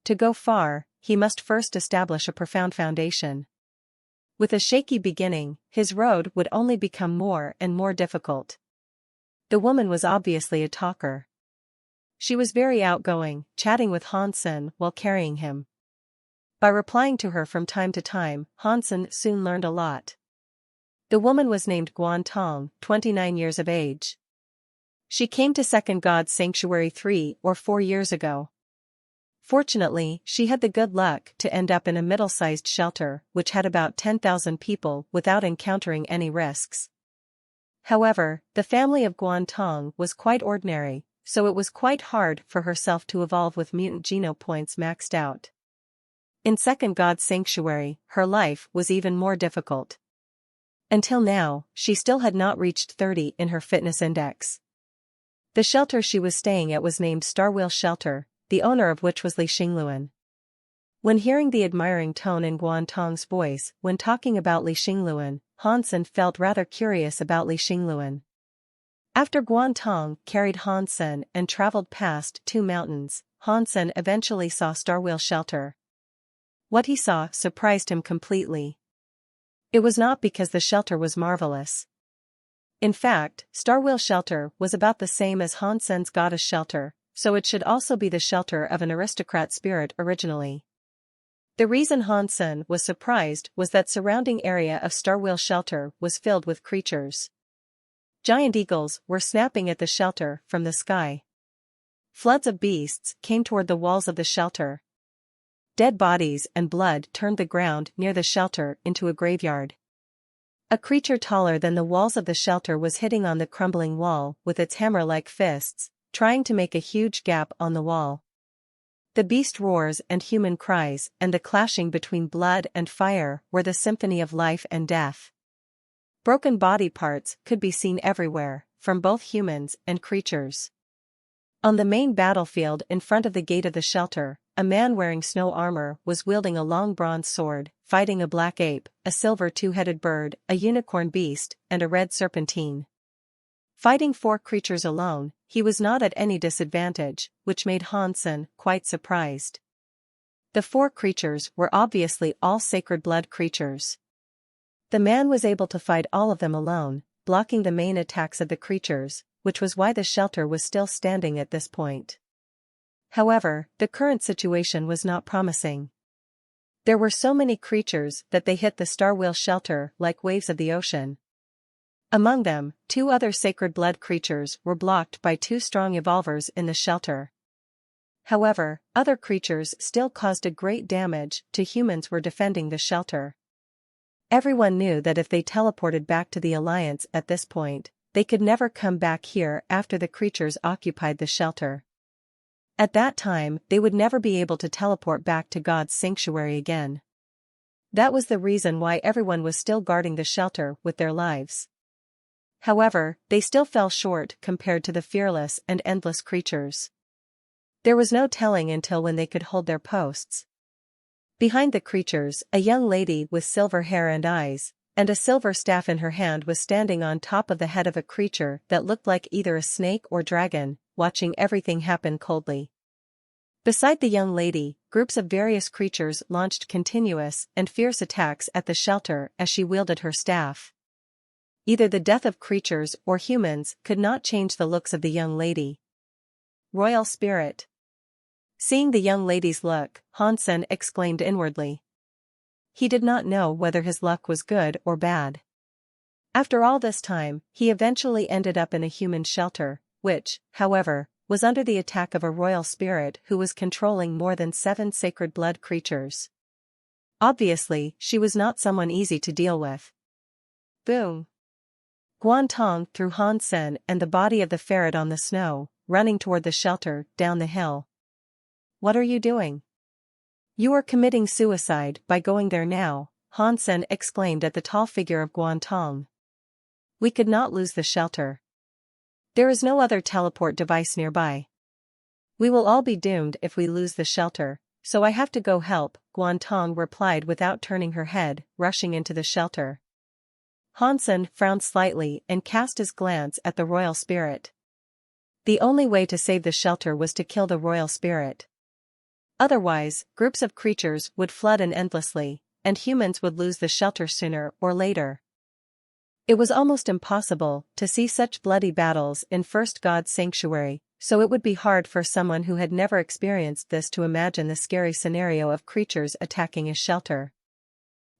To go far, he must first establish a profound foundation. With a shaky beginning, his road would only become more and more difficult. The woman was obviously a talker. She was very outgoing, chatting with Hansen while carrying him. By replying to her from time to time, Hansen soon learned a lot. The woman was named Guan Tong, 29 years of age. She came to second God's sanctuary 3 or 4 years ago. Fortunately, she had the good luck to end up in a middle-sized shelter which had about 10,000 people without encountering any risks. However, the family of Guan Tong was quite ordinary, so it was quite hard for herself to evolve with mutant Geno points maxed out. In second God's sanctuary, her life was even more difficult. Until now, she still had not reached 30 in her fitness index. The shelter she was staying at was named Starwheel Shelter, the owner of which was Li Xingluan. When hearing the admiring tone in Guan Tong's voice when talking about Li Xingluan, Hansen felt rather curious about Li Xingluan. After Guan Tong carried Hansen and traveled past 2 mountains, Hansen eventually saw Starwheel Shelter. What he saw surprised him completely. It was not because the shelter was marvelous. In fact, Starwheel Shelter was about the same as Hansen's goddess shelter, so it should also be the shelter of an aristocrat spirit originally. The reason Hansen was surprised was that surrounding area of Starwheel shelter was filled with creatures. Giant eagles were snapping at the shelter from the sky. Floods of beasts came toward the walls of the shelter. Dead bodies and blood turned the ground near the shelter into a graveyard. A creature taller than the walls of the shelter was hitting on the crumbling wall with its hammer-like fists, trying to make a huge gap on the wall. The beast roars and human cries and the clashing between blood and fire were the symphony of life and death. Broken body parts could be seen everywhere, from both humans and creatures. On the main battlefield in front of the gate of the shelter, a man wearing snow armor was wielding a long bronze sword, fighting a black ape, a silver two-headed bird, a unicorn beast, and a red serpentine. Fighting 4 creatures alone, he was not at any disadvantage, which made Hansen quite surprised. The 4 creatures were obviously all sacred blood creatures. The man was able to fight all of them alone, blocking the main attacks of the creatures, which was why the shelter was still standing at this point. However, the current situation was not promising. There were so many creatures that they hit the Starwheel shelter like waves of the ocean. Among them, 2 other sacred blood creatures were blocked by 2 strong evolvers in the shelter. However, other creatures still caused a great damage to humans who were defending the shelter. Everyone knew that if they teleported back to the Alliance at this point, they could never come back here after the creatures occupied the shelter. At that time, they would never be able to teleport back to God's sanctuary again. That was the reason why everyone was still guarding the shelter with their lives. However, they still fell short compared to the fearless and endless creatures. There was no telling until when they could hold their posts. Behind the creatures, a young lady with silver hair and eyes, and a silver staff in her hand was standing on top of the head of a creature that looked like either a snake or dragon, watching everything happen coldly. Beside the young lady, groups of various creatures launched continuous and fierce attacks at the shelter as she wielded her staff. Either the death of creatures or humans could not change the looks of the young lady. Royal spirit. Seeing the young lady's look, Hansen exclaimed inwardly. He did not know whether his luck was good or bad. After all this time, he eventually ended up in a human shelter, which, however, was under the attack of a royal spirit who was controlling more than 7 sacred blood creatures. Obviously, she was not someone easy to deal with. Boom! Guantong threw Hansen and the body of the ferret on the snow, running toward the shelter down the hill. What are you doing? You are committing suicide by going there now, Hansen exclaimed at the tall figure of Guantong. We could not lose the shelter. There is no other teleport device nearby. We will all be doomed if we lose the shelter, so I have to go help, Guantong replied without turning her head, rushing into the shelter. Hansen frowned slightly and cast his glance at the royal spirit. The only way to save the shelter was to kill the royal spirit. Otherwise, groups of creatures would flood in endlessly, and humans would lose the shelter sooner or later. It was almost impossible to see such bloody battles in First God's sanctuary, so it would be hard for someone who had never experienced this to imagine the scary scenario of creatures attacking a shelter.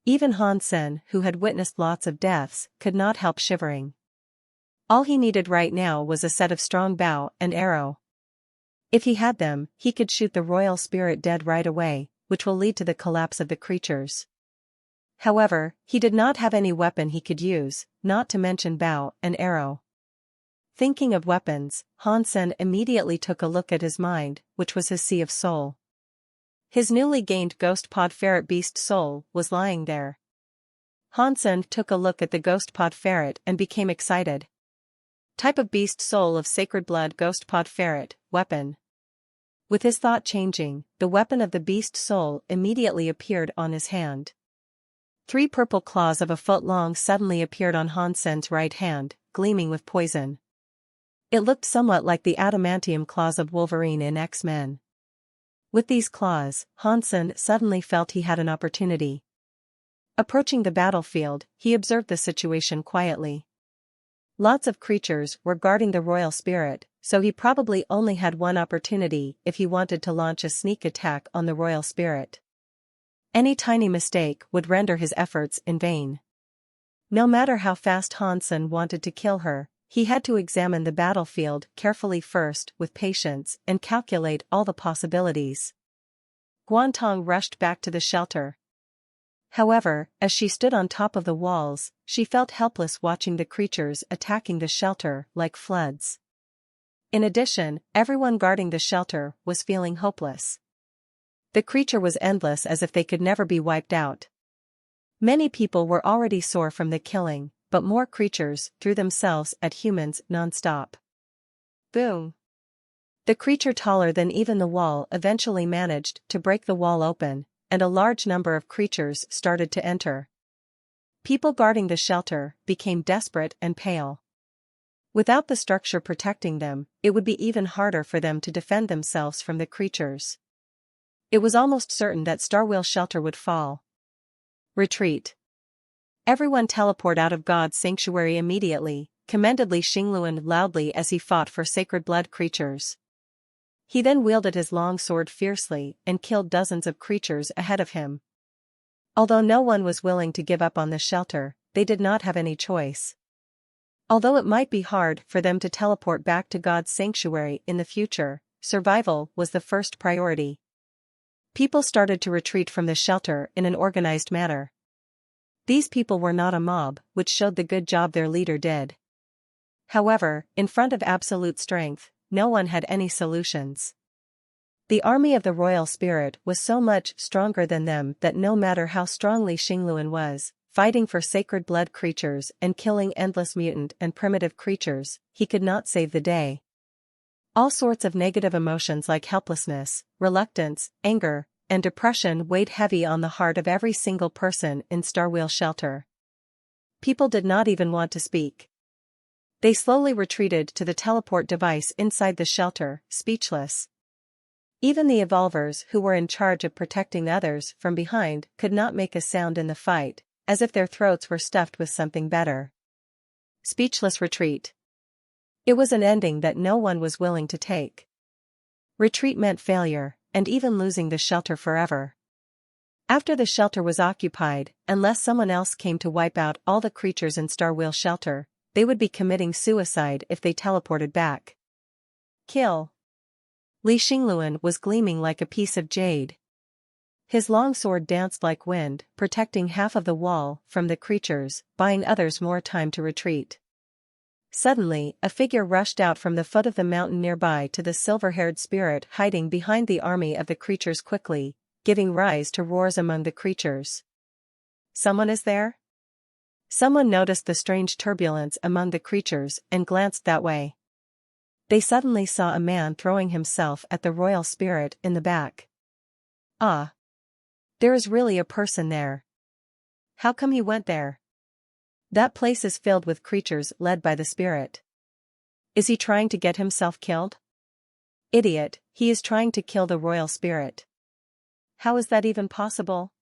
Even Hansen, who had witnessed lots of deaths, could not help shivering. All he needed right now was a set of strong bow and arrow. If he had them, he could shoot the royal spirit dead right away, which will lead to the collapse of the creatures. However, he did not have any weapon he could use, not to mention bow and arrow. Thinking of weapons, Hansen immediately took a look at his mind, which was his sea of soul. His newly gained ghost pod ferret beast soul was lying there. Hansen took a look at the ghost pod ferret and became excited. Type of beast soul of sacred blood ghost pod ferret, weapon. With his thought changing, the weapon of the beast soul immediately appeared on his hand. 3 purple claws of a foot long suddenly appeared on Hansen's right hand, gleaming with poison. It looked somewhat like the adamantium claws of Wolverine in X-Men. With these claws, Hansen suddenly felt he had an opportunity. Approaching the battlefield, he observed the situation quietly. Lots of creatures were guarding the royal spirit, so he probably only had one opportunity if he wanted to launch a sneak attack on the royal spirit. Any tiny mistake would render his efforts in vain. No matter how fast Hansen wanted to kill her, he had to examine the battlefield carefully first with patience and calculate all the possibilities. Guantong rushed back to the shelter. However, as she stood on top of the walls, she felt helpless watching the creatures attacking the shelter like floods. In addition, everyone guarding the shelter was feeling hopeless. The creature was endless, as if they could never be wiped out. Many people were already sore from the killing, but more creatures threw themselves at humans non-stop. Boom! The creature taller than even the wall eventually managed to break the wall open, and a large number of creatures started to enter. People guarding the shelter became desperate and pale. Without the structure protecting them, it would be even harder for them to defend themselves from the creatures. It was almost certain that Starwheel Shelter would fall. Retreat. Everyone teleport out of God's sanctuary immediately, commended Li Xingluan loudly as he fought for sacred blood creatures. He then wielded his long sword fiercely and killed dozens of creatures ahead of him. Although no one was willing to give up on the shelter, they did not have any choice. Although it might be hard for them to teleport back to God's sanctuary in the future, survival was the first priority. People started to retreat from the shelter in an organized manner. These people were not a mob, which showed the good job their leader did. However, in front of absolute strength, no one had any solutions. The army of the royal spirit was so much stronger than them that no matter how strongly Xingluan was, fighting for sacred blood creatures and killing endless mutant and primitive creatures, he could not save the day. All sorts of negative emotions like helplessness, reluctance, anger, and depression weighed heavy on the heart of every single person in Starwheel Shelter. People did not even want to speak. They slowly retreated to the teleport device inside the shelter, speechless. Even the evolvers who were in charge of protecting others from behind could not make a sound in the fight, as if their throats were stuffed with something better. Speechless retreat. It was an ending that no one was willing to take. Retreat meant failure, and even losing the shelter forever. After the shelter was occupied, unless someone else came to wipe out all the creatures in Starwheel Shelter, they would be committing suicide if they teleported back. Kill. Li Xingluan was gleaming like a piece of jade. His long sword danced like wind, protecting half of the wall from the creatures, buying others more time to retreat. Suddenly, a figure rushed out from the foot of the mountain nearby to the silver-haired spirit hiding behind the army of the creatures quickly, giving rise to roars among the creatures. Someone is there? Someone noticed the strange turbulence among the creatures and glanced that way. They suddenly saw a man throwing himself at the royal spirit in the back. Ah! There is really a person there. How come he went there? That place is filled with creatures led by the spirit. Is he trying to get himself killed? Idiot, he is trying to kill the royal spirit. How is that even possible?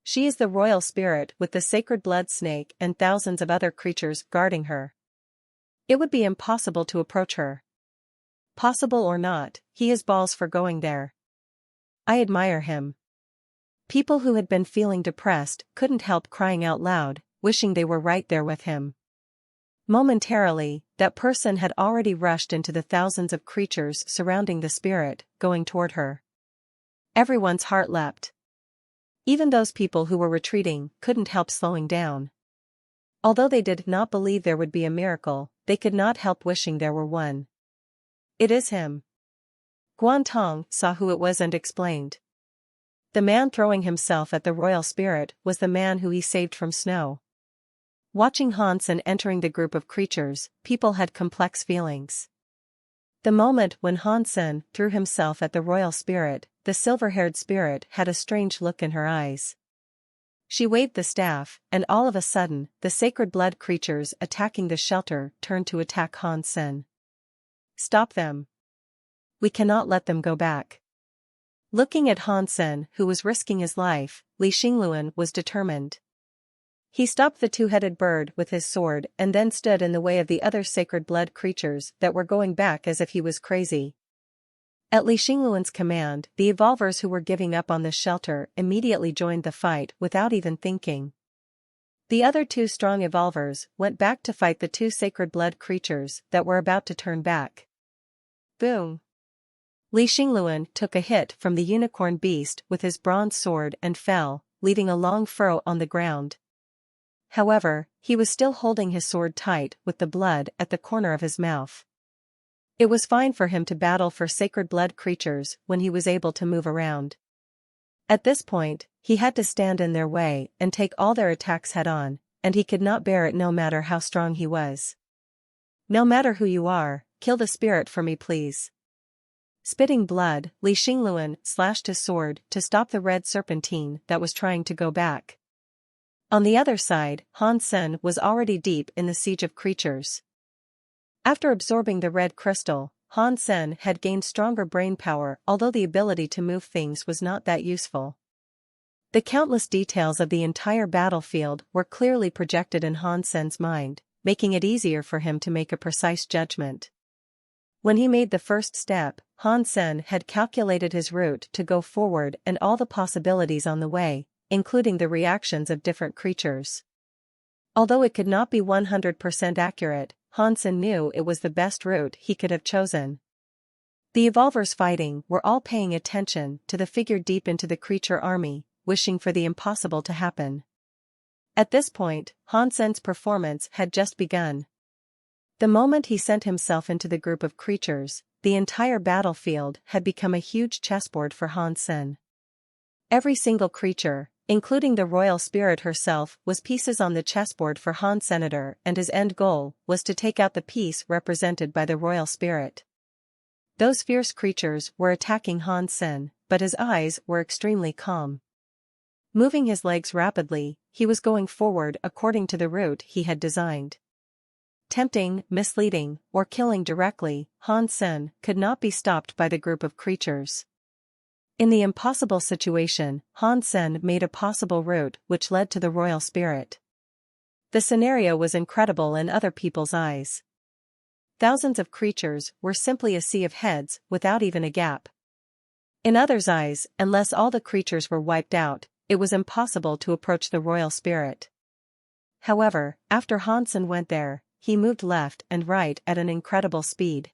She is the royal spirit with the sacred blood snake and thousands of other creatures guarding her. It would be impossible to approach her. Possible or not, he has balls for going there. I admire him. People who had been feeling depressed couldn't help crying out loud, wishing they were right there with him. Momentarily, that person had already rushed into the thousands of creatures surrounding the spirit, going toward her. Everyone's heart leapt. Even those people who were retreating couldn't help slowing down. Although they did not believe there would be a miracle, they could not help wishing there were one. It is him. Guantong saw who it was and explained. The man throwing himself at the royal spirit was the man who he saved from snow. Watching Hansen entering the group of creatures, people had complex feelings. The moment when Hansen threw himself at the royal spirit, the silver-haired spirit had a strange look in her eyes. She waved the staff, and all of a sudden, the sacred blood creatures attacking the shelter turned to attack Hansen. Stop them. We cannot let them go back. Looking at Hansen, who was risking his life, Li Xingluan was determined. He stopped the two-headed bird with his sword and then stood in the way of the other sacred blood creatures that were going back as if he was crazy. At Li Xingluan's command, the evolvers who were giving up on this shelter immediately joined the fight without even thinking. The other two strong evolvers went back to fight the two sacred blood creatures that were about to turn back. Boom! Li Xingluan took a hit from the unicorn beast with his bronze sword and fell, leaving a long furrow on the ground. However, he was still holding his sword tight with the blood at the corner of his mouth. It was fine for him to battle for sacred blood creatures when he was able to move around. At this point, he had to stand in their way and take all their attacks head-on, and he could not bear it no matter how strong he was. No matter who you are, kill the spirit for me please. Spitting blood, Li Xingluan slashed his sword to stop the red serpentine that was trying to go back. On the other side, Han Sen was already deep in the siege of creatures. After absorbing the red crystal, Han Sen had gained stronger brain power, although the ability to move things was not that useful. The countless details of the entire battlefield were clearly projected in Han Sen's mind, making it easier for him to make a precise judgment. When he made the first step, Han Sen had calculated his route to go forward and all the possibilities on the way, including the reactions of different creatures. Although it could not be 100% accurate, Han Sen knew it was the best route he could have chosen. The evolvers fighting were all paying attention to the figure deep into the creature army, wishing for the impossible to happen. At this point, Han Sen's performance had just begun. The moment he sent himself into the group of creatures, the entire battlefield had become a huge chessboard for Han Sen. Every single creature, including the royal spirit herself, was pieces on the chessboard for Han Senator, and his end goal was to take out the piece represented by the royal spirit. Those fierce creatures were attacking Han Sen, but his eyes were extremely calm. Moving his legs rapidly, he was going forward according to the route he had designed. Tempting, misleading, or killing directly, Han Sen could not be stopped by the group of creatures. In the impossible situation, Han Sen made a possible route which led to the royal spirit. The scenario was incredible in other people's eyes. Thousands of creatures were simply a sea of heads without even a gap. In others' eyes, unless all the creatures were wiped out, it was impossible to approach the royal spirit. However, after Han Sen went there, he moved left and right at an incredible speed.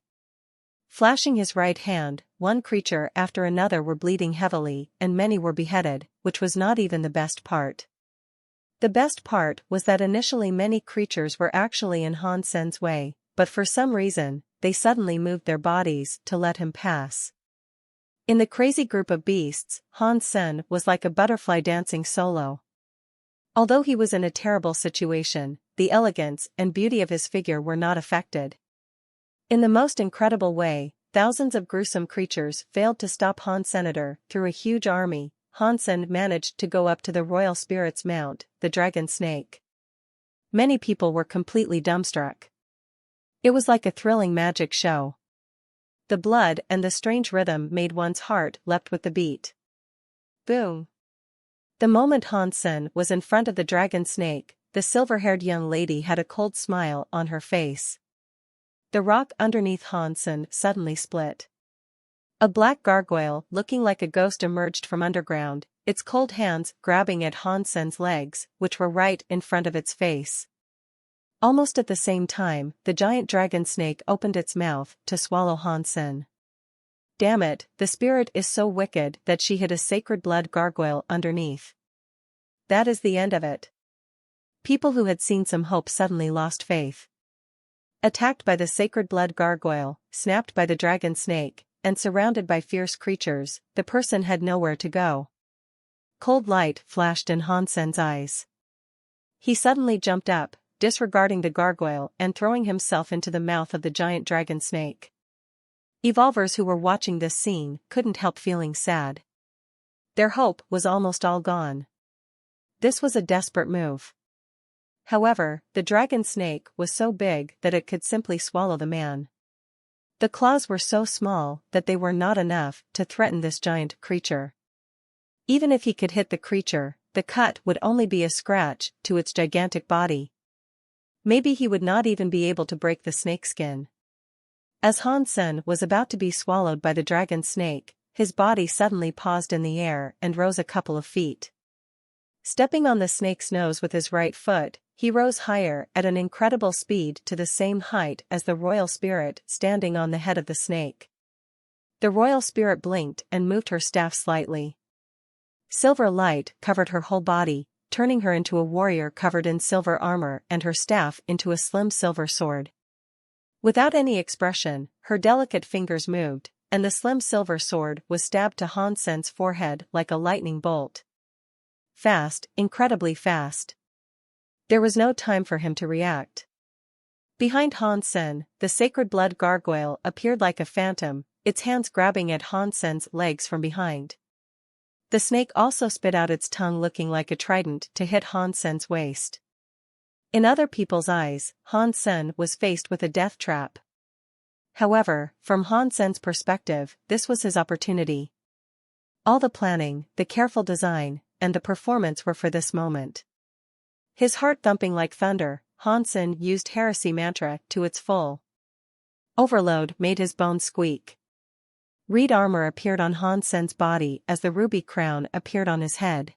Flashing his right hand, one creature after another were bleeding heavily and many were beheaded, which was not even the best part. The best part was that initially many creatures were actually in Han Sen's way, but for some reason, they suddenly moved their bodies to let him pass. In the crazy group of beasts, Han Sen was like a butterfly dancing solo. Although he was in a terrible situation, the elegance and beauty of his figure were not affected. In the most incredible way, thousands of gruesome creatures failed to stop Han Senator. Through a huge army, Han Sen managed to go up to the royal spirit's mount, the dragon snake. Many people were completely dumbstruck. It was like a thrilling magic show. The blood and the strange rhythm made one's heart leapt with the beat. Boom! The moment Han Sen was in front of the dragon snake, the silver-haired young lady had a cold smile on her face. The rock underneath Han Sen suddenly split. A black gargoyle looking like a ghost emerged from underground, its cold hands grabbing at Han Sen's legs, which were right in front of its face. Almost at the same time, the giant dragon snake opened its mouth to swallow Han Sen. Damn it, the spirit is so wicked that she hid a sacred blood gargoyle underneath. That is the end of it. People who had seen some hope suddenly lost faith. Attacked by the sacred blood gargoyle, snapped by the dragon snake, and surrounded by fierce creatures, the person had nowhere to go. Cold light flashed in Han Sen's eyes. He suddenly jumped up, disregarding the gargoyle and throwing himself into the mouth of the giant dragon snake. Evolvers who were watching this scene couldn't help feeling sad. Their hope was almost all gone. This was a desperate move. However, the dragon snake was so big that it could simply swallow the man. The claws were so small that they were not enough to threaten this giant creature. Even if he could hit the creature, the cut would only be a scratch to its gigantic body. Maybe he would not even be able to break the snakeskin. As Hansen was about to be swallowed by the dragon snake, his body suddenly paused in the air and rose a couple of feet. Stepping on the snake's nose with his right foot, he rose higher at an incredible speed to the same height as the royal spirit standing on the head of the snake. The royal spirit blinked and moved her staff slightly. Silver light covered her whole body, turning her into a warrior covered in silver armor and her staff into a slim silver sword. Without any expression, her delicate fingers moved, and the slim silver sword was stabbed to Hansen's forehead like a lightning bolt. Fast, incredibly fast. There was no time for him to react. Behind Hansen, the sacred blood gargoyle appeared like a phantom, its hands grabbing at Hansen's legs from behind. The snake also spit out its tongue looking like a trident to hit Hansen's waist. In other people's eyes, Hansen was faced with a death trap. However, from Hansen's perspective, this was his opportunity. All the planning, the careful design, and the performance were for this moment. His heart thumping like thunder, Hansen used heresy mantra to its full. Overload made his bones squeak. Reed armor appeared on Hansen's body as the ruby crown appeared on his head.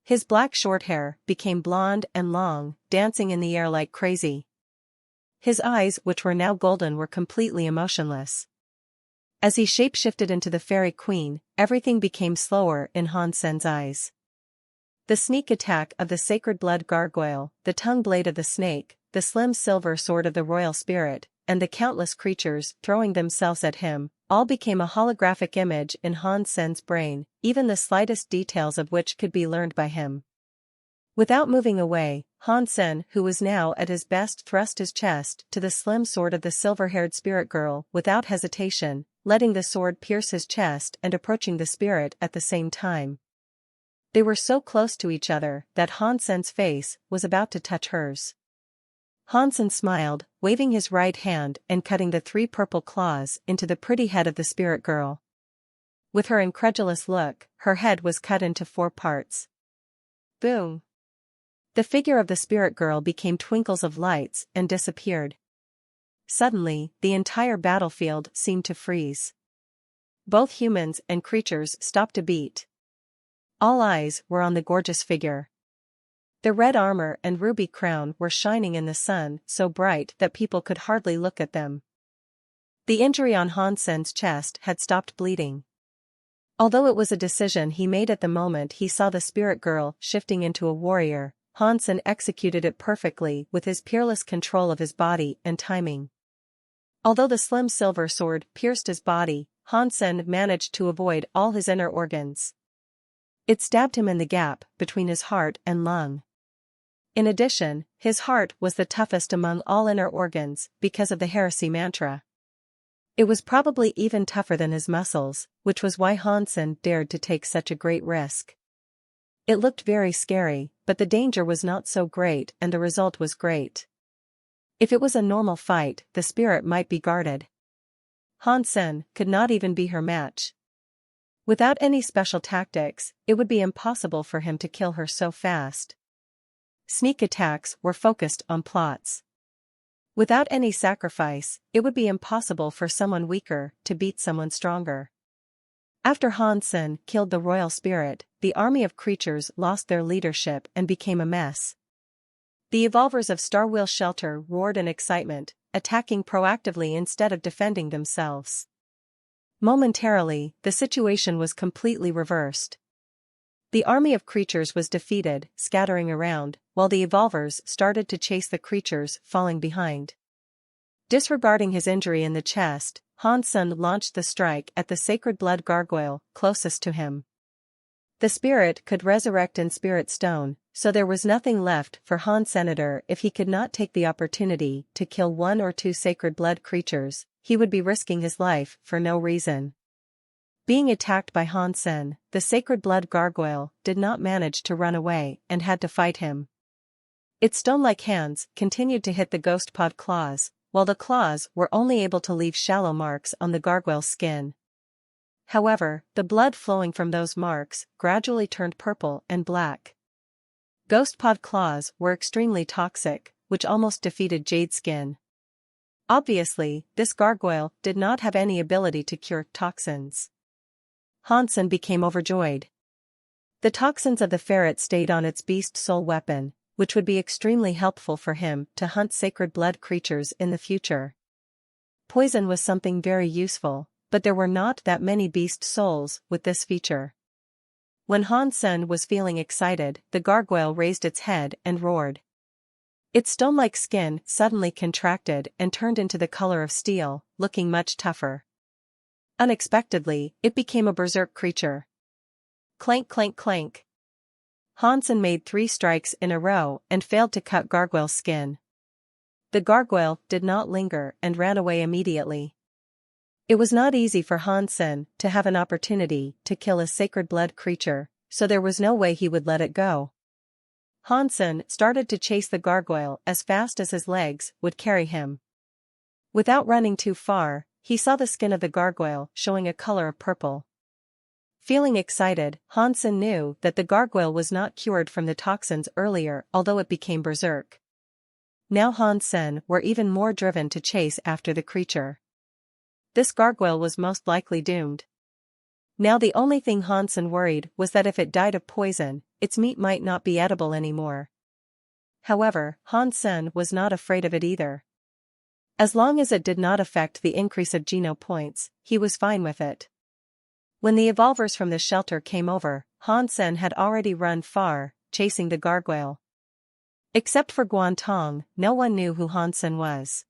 His black short hair became blonde and long, dancing in the air like crazy. His eyes, which were now golden, were completely emotionless. As he shape-shifted into the fairy queen, everything became slower in Hansen's eyes. The sneak attack of the sacred blood gargoyle, the tongue blade of the snake, the slim silver sword of the royal spirit, and the countless creatures throwing themselves at him, all became a holographic image in Hansen's brain, even the slightest details of which could be learned by him. Without moving away, Hansen, who was now at his best, thrust his chest to the slim sword of the silver-haired spirit girl without hesitation, letting the sword pierce his chest and approaching the spirit at the same time. They were so close to each other that Hansen's face was about to touch hers. Hansen smiled, waving his right hand and cutting the 3 purple claws into the pretty head of the spirit girl. With her incredulous look, her head was cut into 4 parts. Boom! The figure of the spirit girl became twinkles of lights and disappeared. Suddenly, the entire battlefield seemed to freeze. Both humans and creatures stopped to beat. All eyes were on the gorgeous figure. The red armor and ruby crown were shining in the sun so bright that people could hardly look at them. The injury on Hansen's chest had stopped bleeding. Although it was a decision he made at the moment he saw the spirit girl shifting into a warrior, Hansen executed it perfectly with his peerless control of his body and timing. Although the slim silver sword pierced his body, Hansen managed to avoid all his inner organs. It stabbed him in the gap between his heart and lung. In addition, his heart was the toughest among all inner organs because of the heresy mantra. It was probably even tougher than his muscles, which was why Hansen dared to take such a great risk. It looked very scary, but the danger was not so great and the result was great. If it was a normal fight, the spirit might be guarded. Hansen could not even be her match. Without any special tactics, it would be impossible for him to kill her so fast. Sneak attacks were focused on plots. Without any sacrifice, it would be impossible for someone weaker to beat someone stronger. After Hansen killed the royal spirit, the army of creatures lost their leadership and became a mess. The evolvers of Starwheel Shelter roared in excitement, attacking proactively instead of defending themselves. Momentarily, the situation was completely reversed. The army of creatures was defeated, scattering around, while the evolvers started to chase the creatures falling behind. Disregarding his injury in the chest, Hansen launched the strike at the sacred blood gargoyle closest to him. The spirit could resurrect in spirit stone, so there was nothing left for Hansenator if he could not take the opportunity to kill 1 or 2 sacred blood creatures. He would be risking his life for no reason. Being attacked by Hansen, the sacred blood gargoyle did not manage to run away and had to fight him. Its stone-like hands continued to hit the ghost pod claws, while the claws were only able to leave shallow marks on the gargoyle's skin. However, the blood flowing from those marks gradually turned purple and black. Ghost pod claws were extremely toxic, which almost defeated Jade Skin. Obviously, this gargoyle did not have any ability to cure toxins. Hansen became overjoyed. The toxins of the ferret stayed on its beast soul weapon, which would be extremely helpful for him to hunt sacred blood creatures in the future. Poison was something very useful, but there were not that many beast souls with this feature. When Hansen was feeling excited, the gargoyle raised its head and roared. Its stone-like skin suddenly contracted and turned into the color of steel, looking much tougher. Unexpectedly, it became a berserk creature. Clank clank clank. Hansen made 3 strikes in a row and failed to cut Gargoyle's skin. The gargoyle did not linger and ran away immediately. It was not easy for Hansen to have an opportunity to kill a sacred blood creature, so there was no way he would let it go. Hansen started to chase the gargoyle as fast as his legs would carry him. Without running too far, he saw the skin of the gargoyle showing a color of purple. Feeling excited, Hansen knew that the gargoyle was not cured from the toxins earlier, although it became berserk. Now Hansen were even more driven to chase after the creature. This gargoyle was most likely doomed. Now the only thing Hansen worried was that if it died of poison, its meat might not be edible anymore. However, Hansen was not afraid of it either. As long as it did not affect the increase of Geno points, he was fine with it. When the evolvers from the shelter came over, Hansen had already run far, chasing the gargoyle. Except for Guantong, no one knew who Hansen was.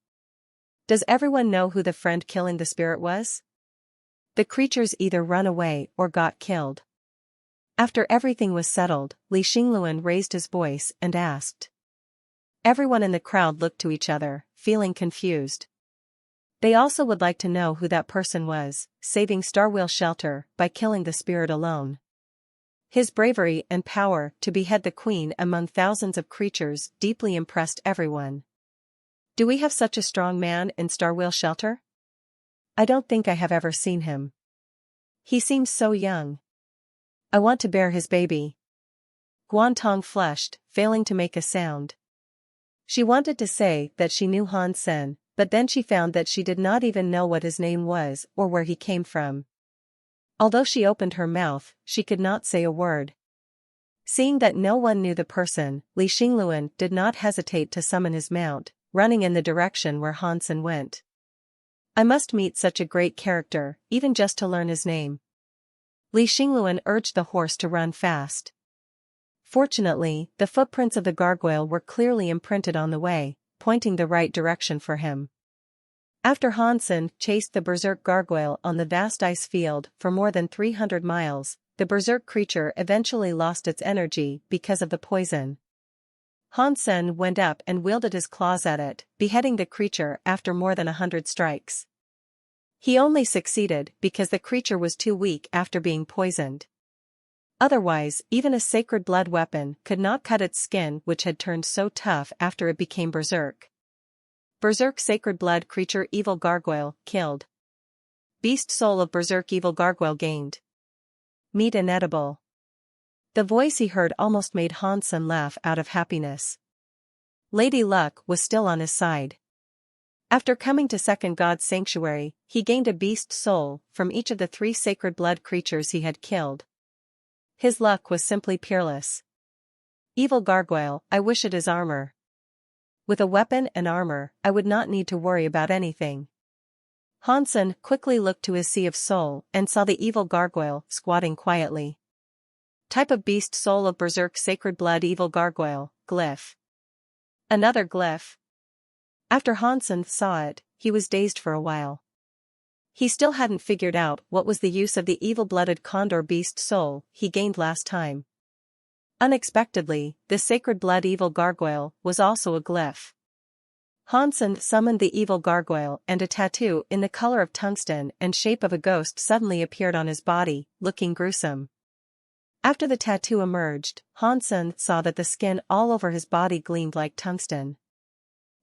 Does everyone know who the friend killing the spirit was? The creatures either run away or got killed. After everything was settled, Li Xingluan raised his voice and asked. Everyone in the crowd looked to each other, feeling confused. They also would like to know who that person was, saving Starwheel Shelter by killing the spirit alone. His bravery and power to behead the queen among thousands of creatures deeply impressed everyone. Do we have such a strong man in Starwheel Shelter? I don't think I have ever seen him. He seems so young. I want to bear his baby. Guantong flushed, failing to make a sound. She wanted to say that she knew Hansen, but then she found that she did not even know what his name was or where he came from. Although she opened her mouth, she could not say a word. Seeing that no one knew the person, Li Xingluan did not hesitate to summon his mount, running in the direction where Hansen went. I must meet such a great character, even just to learn his name. Li Xingluan urged the horse to run fast. Fortunately, the footprints of the gargoyle were clearly imprinted on the way, pointing the right direction for him. After Hansen chased the berserk gargoyle on the vast ice field for more than 300 miles, the berserk creature eventually lost its energy because of the poison. Hansen went up and wielded his claws at it, beheading the creature after more than 100 strikes. He only succeeded because the creature was too weak after being poisoned. Otherwise, even a sacred blood weapon could not cut its skin, which had turned so tough after it became berserk. Berserk sacred blood creature evil gargoyle killed. Beast soul of berserk evil gargoyle gained. Meat inedible. The voice he heard almost made Hansen laugh out of happiness. Lady Luck was still on his side. After coming to Second God's sanctuary, he gained a beast soul from each of the 3 sacred blood creatures he had killed. His luck was simply peerless. Evil gargoyle, I wish it is armor. With a weapon and armor, I would not need to worry about anything. Hansen quickly looked to his sea of soul and saw the evil gargoyle squatting quietly. Type of beast soul of berserk sacred blood evil gargoyle, glyph. Another glyph. After Hansen saw it, he was dazed for a while. He still hadn't figured out what was the use of the evil-blooded condor beast soul he gained last time. Unexpectedly, the sacred blood evil gargoyle was also a glyph. Hansen summoned the evil gargoyle and a tattoo in the color of tungsten and shape of a ghost suddenly appeared on his body, looking gruesome. After the tattoo emerged, Hansen saw that the skin all over his body gleamed like tungsten.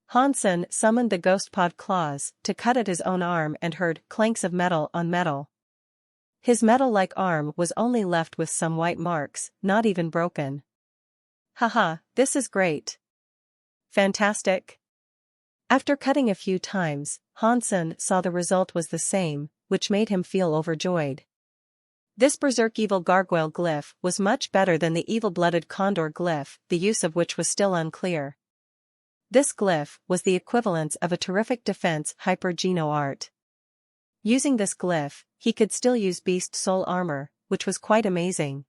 Hansen summoned the ghostpod claws to cut at his own arm and heard clanks of metal on metal. His metal-like arm was only left with some white marks, not even broken. Haha, this is great. Fantastic. After cutting a few times, Hansen saw the result was the same, which made him feel overjoyed. This berserk evil gargoyle glyph was much better than the evil-blooded condor glyph, the use of which was still unclear. This glyph was the equivalence of a terrific defense hyper-geno art. Using this glyph, he could still use beast soul armor, which was quite amazing.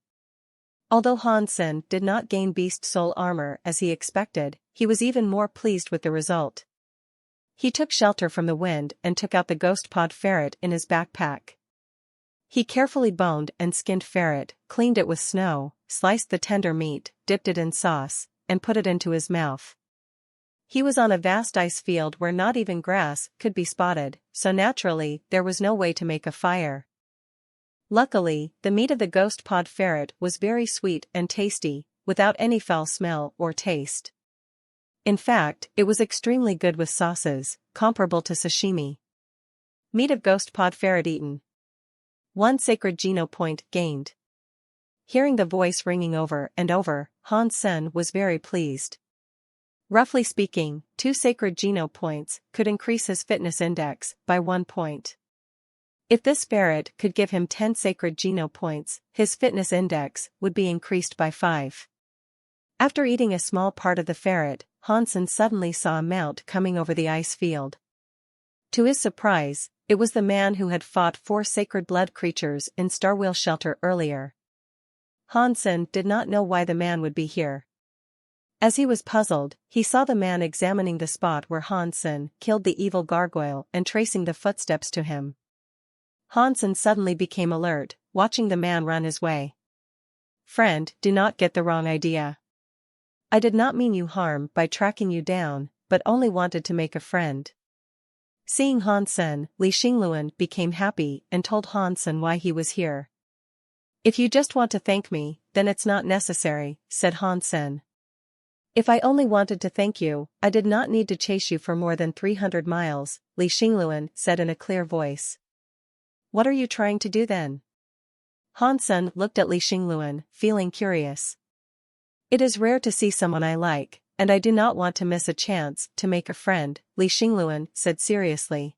Although Hansen did not gain beast soul armor as he expected, he was even more pleased with the result. He took shelter from the wind and took out the ghost pod ferret in his backpack. He carefully boned and skinned ferret, cleaned it with snow, sliced the tender meat, dipped it in sauce, and put it into his mouth. He was on a vast ice field where not even grass could be spotted, so naturally there was no way to make a fire. Luckily, the meat of the ghost pod ferret was very sweet and tasty, without any foul smell or taste. In fact, it was extremely good with sauces, comparable to sashimi. Meat of ghost pod ferret eaten. 1 sacred geno point gained. Hearing the voice ringing over and over, Hansen was very pleased. Roughly speaking, 2 sacred geno points could increase his fitness index by 1 point. If this ferret could give him 10 sacred geno points, his fitness index would be increased by 5. After eating a small part of the ferret, Hansen suddenly saw a mount coming over the ice field. To his surprise, it was the man who had fought 4 sacred blood creatures in Starwheel Shelter earlier. Hansen did not know why the man would be here. As he was puzzled, he saw the man examining the spot where Hansen killed the evil gargoyle and tracing the footsteps to him. Hansen suddenly became alert, watching the man run his way. "Friend, do not get the wrong idea. I did not mean you harm by tracking you down, but only wanted to make a friend." Seeing Hansen, Li Xingluan became happy and told Hansen why he was here. "If you just want to thank me, then it's not necessary," said Hansen. "If I only wanted to thank you, I did not need to chase you for more than 300 miles, Li Xingluan said in a clear voice. "What are you trying to do then?" Hansen looked at Li Xingluan, feeling curious. "It is rare to see someone I like, and I do not want to miss a chance to make a friend," Li Xingluan said seriously.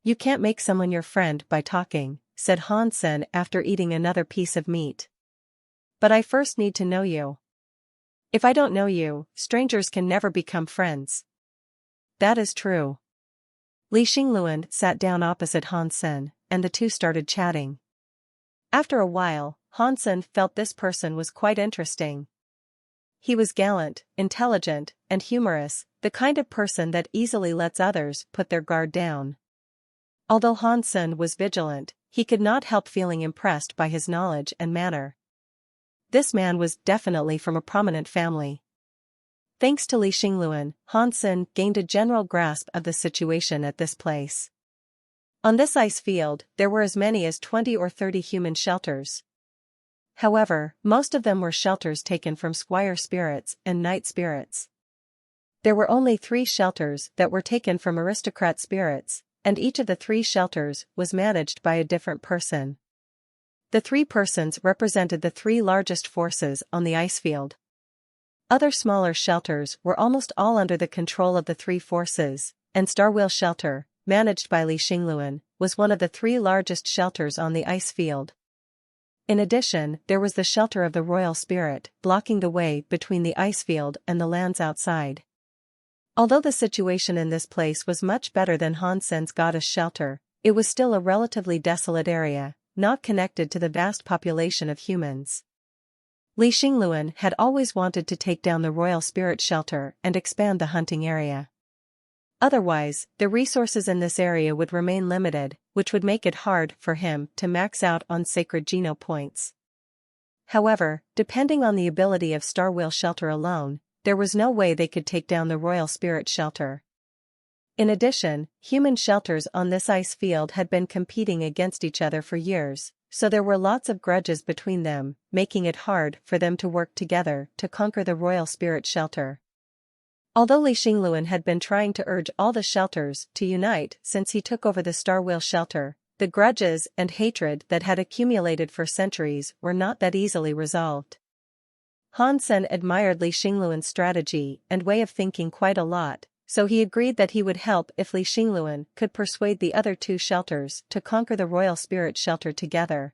"You can't make someone your friend by talking," said Hansen after eating another piece of meat. "But I first need to know you. If I don't know you, strangers can never become friends." "That is true." Li Xingluan sat down opposite Hansen, and the two started chatting. After a while, Hansen felt this person was quite interesting. He was gallant, intelligent, and humorous, the kind of person that easily lets others put their guard down. Although Hansen was vigilant, he could not help feeling impressed by his knowledge and manner. This man was definitely from a prominent family. Thanks to Li Xingluan, Hansen gained a general grasp of the situation at this place. On this ice field, there were as many as 20 or 30 human shelters. However, most of them were shelters taken from squire spirits and knight spirits. There were only 3 shelters that were taken from aristocrat spirits, and each of the 3 shelters was managed by a different person. The 3 persons represented the 3 largest forces on the ice field. Other smaller shelters were almost all under the control of the 3 forces, and Starwheel Shelter, managed by Li Xingluan, was one of the 3 largest shelters on the ice field. In addition, there was the shelter of the royal spirit, blocking the way between the ice field and the lands outside. Although the situation in this place was much better than Hansen's goddess shelter, it was still a relatively desolate area, not connected to the vast population of humans. Li Xingluan had always wanted to take down the royal spirit shelter and expand the hunting area. Otherwise, the resources in this area would remain limited, which would make it hard for him to max out on sacred geno points. However, depending on the ability of Starwheel Shelter alone, there was no way they could take down the royal spirit shelter. In addition, human shelters on this ice field had been competing against each other for years, so there were lots of grudges between them, making it hard for them to work together to conquer the royal spirit shelter. Although Li Xingluan had been trying to urge all the shelters to unite since he took over the Starwheel Shelter, the grudges and hatred that had accumulated for centuries were not that easily resolved. Hansen admired Li Xingluan's strategy and way of thinking quite a lot, So he agreed that he would help if Li Xingluan could persuade the other two shelters to conquer the royal spirit shelter together.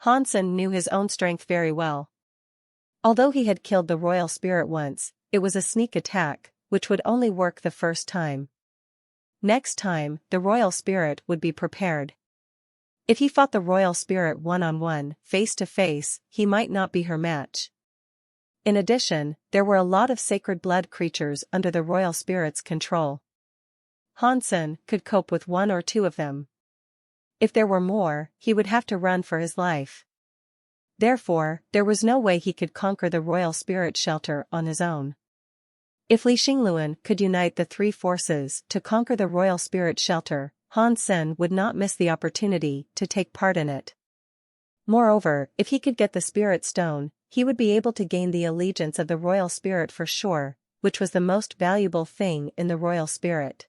Han Sen knew his own strength very well. Although he had killed the royal spirit once, it was a sneak attack, which would only work the first time. Next time, the royal spirit would be prepared. If he fought the royal spirit one-on-one, face-to-face, he might not be her match. In addition, there were a lot of sacred blood creatures under the royal spirit's control. Han Sen could cope with one or two of them. If there were more, he would have to run for his life. Therefore, there was no way he could conquer the royal spirit shelter on his own. If Li Xingluan could unite the three forces to conquer the royal spirit shelter, Han Sen would not miss the opportunity to take part in it. Moreover, if he could get the spirit stone, he would be able to gain the allegiance of the royal spirit for sure, which was the most valuable thing in the royal spirit.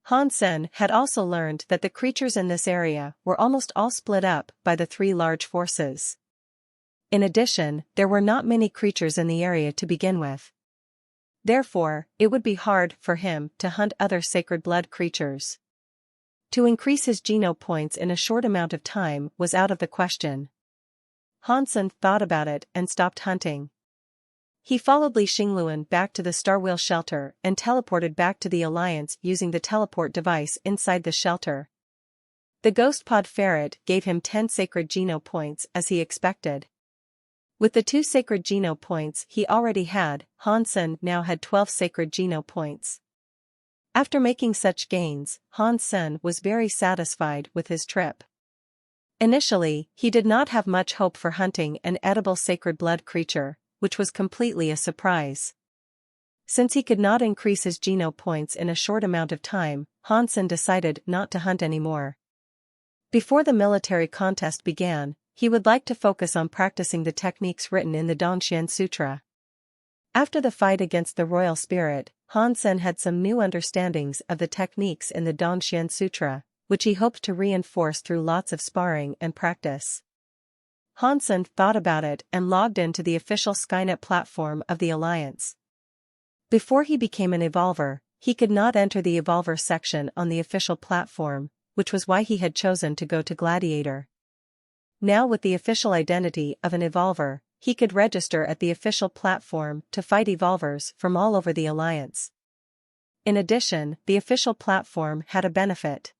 Han Sen had also learned that the creatures in this area were almost all split up by the three large forces. In addition, there were not many creatures in the area to begin with. Therefore, it would be hard for him to hunt other sacred blood creatures. To increase his Geno points in a short amount of time was out of the question. Han Sen thought about it and stopped hunting. He followed Li Xingluan back to the Starwheel shelter and teleported back to the Alliance using the teleport device inside the shelter. The Ghost Pod Ferret gave him 10 sacred Geno points as he expected. With the 2 sacred Geno points he already had, Han Sen now had 12 sacred Geno points. After making such gains, Han Sen was very satisfied with his trip. Initially, he did not have much hope for hunting an edible sacred blood creature, which was completely a surprise. Since he could not increase his Geno points in a short amount of time, Han Sen decided not to hunt anymore. Before the military contest began, he would like to focus on practicing the techniques written in the Dongxian Sutra. After the fight against the royal spirit, Han Sen had some new understandings of the techniques in the Dongxian Sutra, which he hoped to reinforce through lots of sparring and practice. Han Sen thought about it and logged into the official Skynet platform of the Alliance. Before he became an evolver, he could not enter the evolver section on the official platform, which was why he had chosen to go to Gladiator. Now with the official identity of an evolver, he could register at the official platform to fight evolvers from all over the Alliance. In addition, the official platform had a benefit.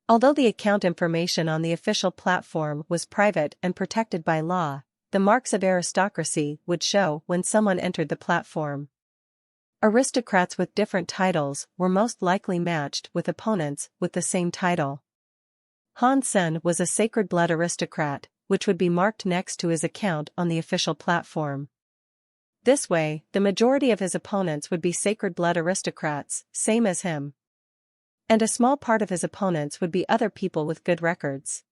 Although the account information on the official platform was private and protected by law, the marks of aristocracy would show when someone entered the platform. Aristocrats with different titles were most likely matched with opponents with the same title. Han Sen was a sacred blood aristocrat, which would be marked next to his account on the official platform. This way, the majority of his opponents would be sacred blood aristocrats, same as him. And a small part of his opponents would be other people with good records.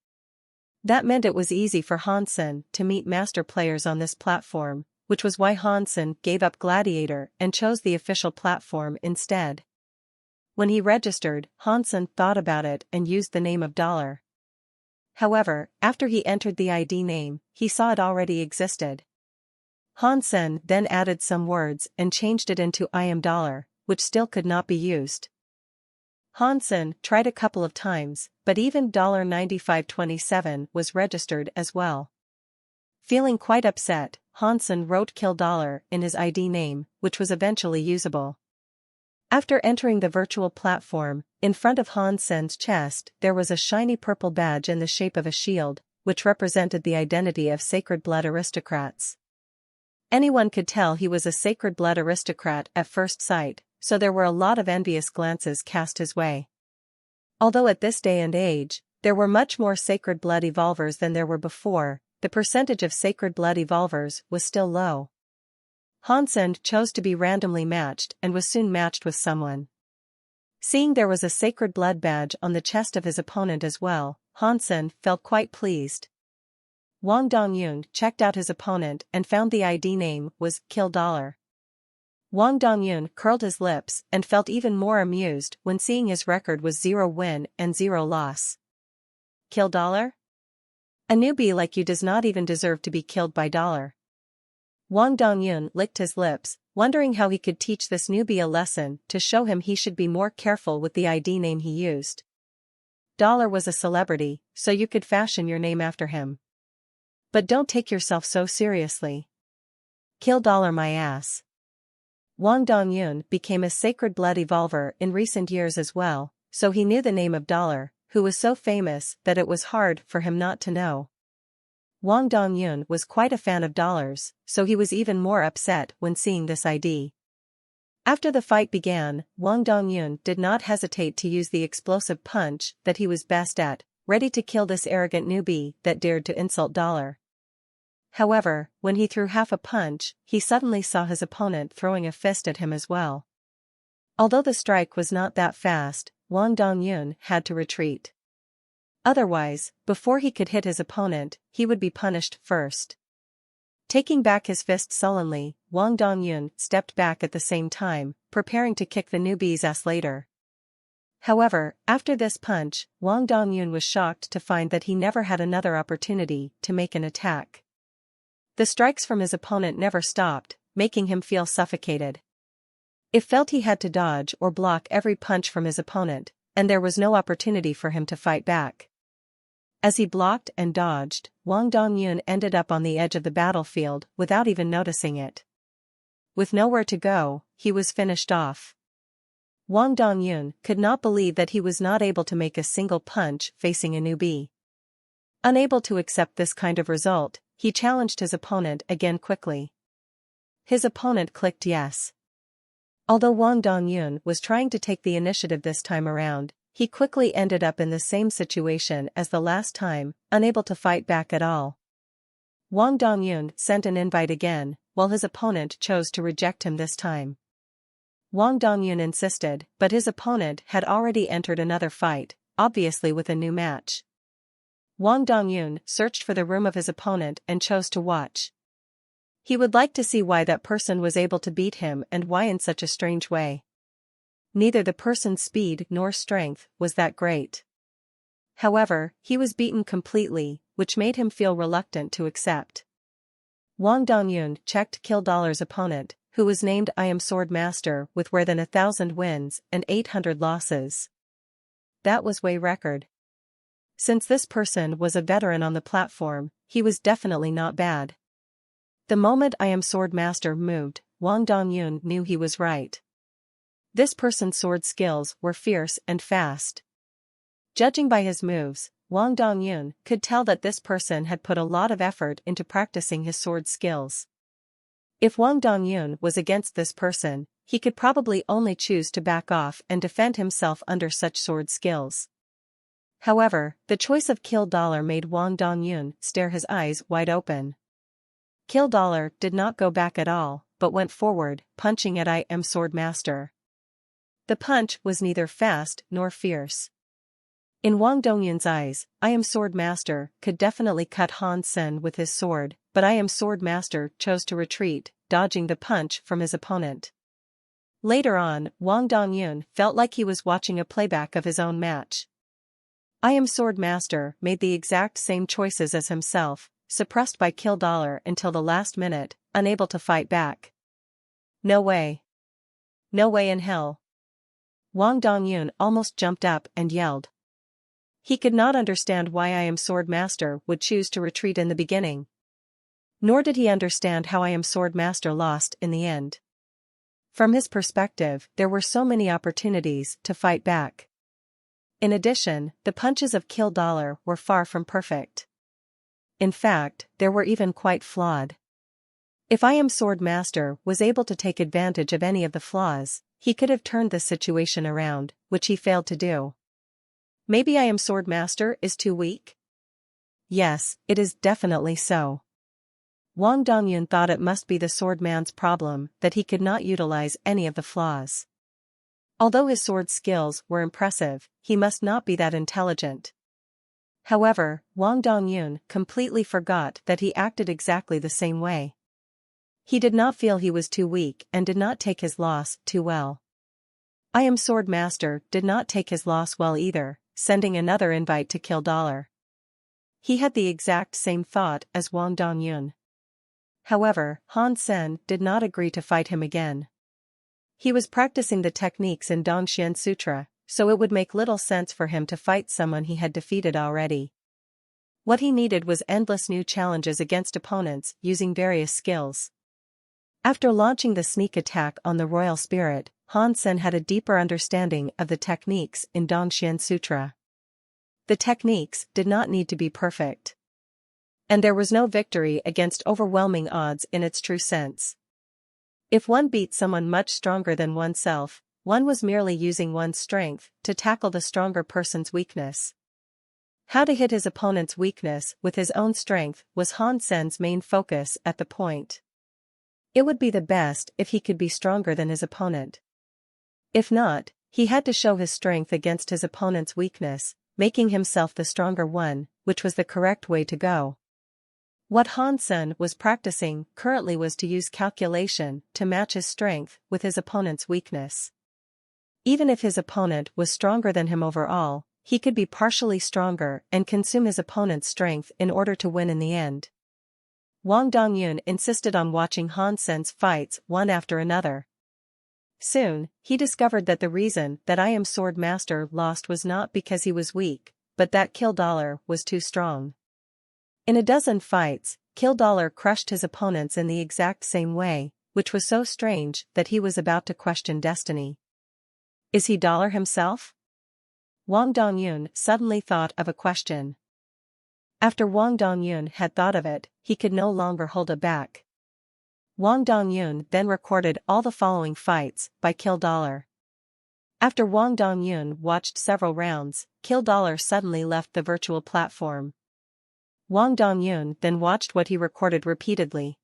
That meant it was easy for Han Sen to meet master players on this platform, which was why Han Sen gave up Gladiator and chose the official platform instead. When he registered, Han Sen thought about it and used the name of Dollar. However, after he entered the ID name, he saw it already existed. Han Sen then added some words and changed it into I am Dollar, which still could not be used. Han Sen tried a couple of times, but even $95.27 was registered as well. Feeling quite upset, Han Sen wrote Kill Dollar in his ID name, which was eventually usable. After entering the virtual platform, in front of Han Sen's chest there was a shiny purple badge in the shape of a shield, which represented the identity of sacred blood aristocrats. Anyone could tell he was a sacred blood aristocrat at first sight, so there were a lot of envious glances cast his way. Although at this day and age, there were much more sacred blood evolvers than there were before, the percentage of sacred blood evolvers was still low. Han Sen chose to be randomly matched and was soon matched with someone. Seeing there was a sacred blood badge on the chest of his opponent as well, Han Sen felt quite pleased. Wang Dongyun checked out his opponent and found the ID name was Kill Dollar. Wang Dongyun curled his lips and felt even more amused when seeing his record was 0 win and 0 loss. Kill Dollar? A newbie like you does not even deserve to be killed by Dollar. Wang Dongyun licked his lips, wondering how he could teach this newbie a lesson to show him he should be more careful with the ID name he used. Dollar was a celebrity, so you could fashion your name after him. But don't take yourself so seriously. Kill Dollar my ass. Wang Dongyun became a sacred blood evolver in recent years as well, so he knew the name of Dollar, who was so famous that it was hard for him not to know. Wang Dongyun was quite a fan of Dollar's, so he was even more upset when seeing this ID. After the fight began, Wang Dongyun did not hesitate to use the explosive punch that he was best at, ready to kill this arrogant newbie that dared to insult Dollar. However, when he threw half a punch, he suddenly saw his opponent throwing a fist at him as well. Although the strike was not that fast, Wang Dongyun had to retreat. Otherwise, before he could hit his opponent, he would be punished first. Taking back his fist sullenly, Wang Dongyun stepped back at the same time, preparing to kick the newbie's ass later. However, after this punch, Wang Dongyun was shocked to find that he never had another opportunity to make an attack. The strikes from his opponent never stopped, making him feel suffocated. It felt he had to dodge or block every punch from his opponent, and there was no opportunity for him to fight back. As he blocked and dodged, Wang Dongyun ended up on the edge of the battlefield without even noticing it. With nowhere to go, he was finished off. Wang Dongyun could not believe that he was not able to make a single punch facing a newbie. Unable to accept this kind of result, he challenged his opponent again quickly. His opponent clicked yes. Although Wang Dongyun was trying to take the initiative this time around, he quickly ended up in the same situation as the last time, unable to fight back at all. Wang Dongyun sent an invite again, while his opponent chose to reject him this time. Wang Dongyun insisted, but his opponent had already entered another fight, obviously with a new match. Wang Dongyun searched for the room of his opponent and chose to watch. He would like to see why that person was able to beat him and why in such a strange way. Neither the person's speed nor strength was that great. However, he was beaten completely, which made him feel reluctant to accept. Wang Dongyun checked Kill Dollar's opponent, who was named I Am Sword Master with more than 1,000 wins and 800 losses. That was way record. Since this person was a veteran on the platform, he was definitely not bad. The moment I Am Sword Master moved, Wang Dongyun knew he was right. This person's sword skills were fierce and fast. Judging by his moves, Wang Dongyun could tell that this person had put a lot of effort into practicing his sword skills. If Wang Dongyun was against this person, he could probably only choose to back off and defend himself under such sword skills. However, the choice of Kill Dollar made Wang Dongyun stare his eyes wide open. Kill Dollar did not go back at all, but went forward, punching at I Am Sword Master. The punch was neither fast nor fierce. In Wang Dongyun's eyes, I Am Sword Master could definitely cut Han Sen with his sword, but I Am Sword Master chose to retreat, dodging the punch from his opponent. Later on, Wang Dongyun felt like he was watching a playback of his own match. I Am Sword Master made the exact same choices as himself, suppressed by Kill Dollar until the last minute, unable to fight back. No way. No way in hell. Wang Dongyun almost jumped up and yelled. He could not understand why I Am Sword Master would choose to retreat in the beginning. Nor did he understand how I Am Sword Master lost in the end. From his perspective, there were so many opportunities to fight back. In addition, the punches of Kill Dollar were far from perfect. In fact, they were even quite flawed. If I Am Sword Master was able to take advantage of any of the flaws, he could have turned the situation around, which he failed to do. Maybe I Am Sword Master is too weak? Yes, it is definitely so. Wang Dongyun thought it must be the swordman's problem that he could not utilize any of the flaws. Although his sword skills were impressive, he must not be that intelligent. However, Wang Dongyun completely forgot that he acted exactly the same way. He did not feel he was too weak and did not take his loss too well. I Am Sword Master did not take his loss well either, sending another invite to Kill Dollar. He had the exact same thought as Wang Dongyun. However, Han Sen did not agree to fight him again. He was practicing the techniques in Dongxian Sutra, so it would make little sense for him to fight someone he had defeated already. What he needed was endless new challenges against opponents using various skills. After launching the sneak attack on the royal spirit, Han Sen had a deeper understanding of the techniques in Dongxian Sutra. The techniques did not need to be perfect. And there was no victory against overwhelming odds in its true sense. If one beat someone much stronger than oneself, one was merely using one's strength to tackle the stronger person's weakness. How to hit his opponent's weakness with his own strength was Han Sen's main focus at the point. It would be the best if he could be stronger than his opponent. If not, he had to show his strength against his opponent's weakness, making himself the stronger one, which was the correct way to go. What Han Sen was practicing currently was to use calculation to match his strength with his opponent's weakness. Even if his opponent was stronger than him overall, he could be partially stronger and consume his opponent's strength in order to win in the end. Wang Dongyun insisted on watching Han Sen's fights one after another. Soon, he discovered that the reason that I Am Sword Master lost was not because he was weak, but that Kill Dollar was too strong. In a dozen fights, Kill Dollar crushed his opponents in the exact same way, which was so strange that he was about to question destiny. Is he Dollar himself? Wang Dongyun suddenly thought of a question. After Wang Dongyun had thought of it, he could no longer hold it back. Wang Dongyun then recorded all the following fights by Kill Dollar. After Wang Dongyun watched several rounds, Kill Dollar suddenly left the virtual platform. Wang Dongyun then watched what he recorded repeatedly.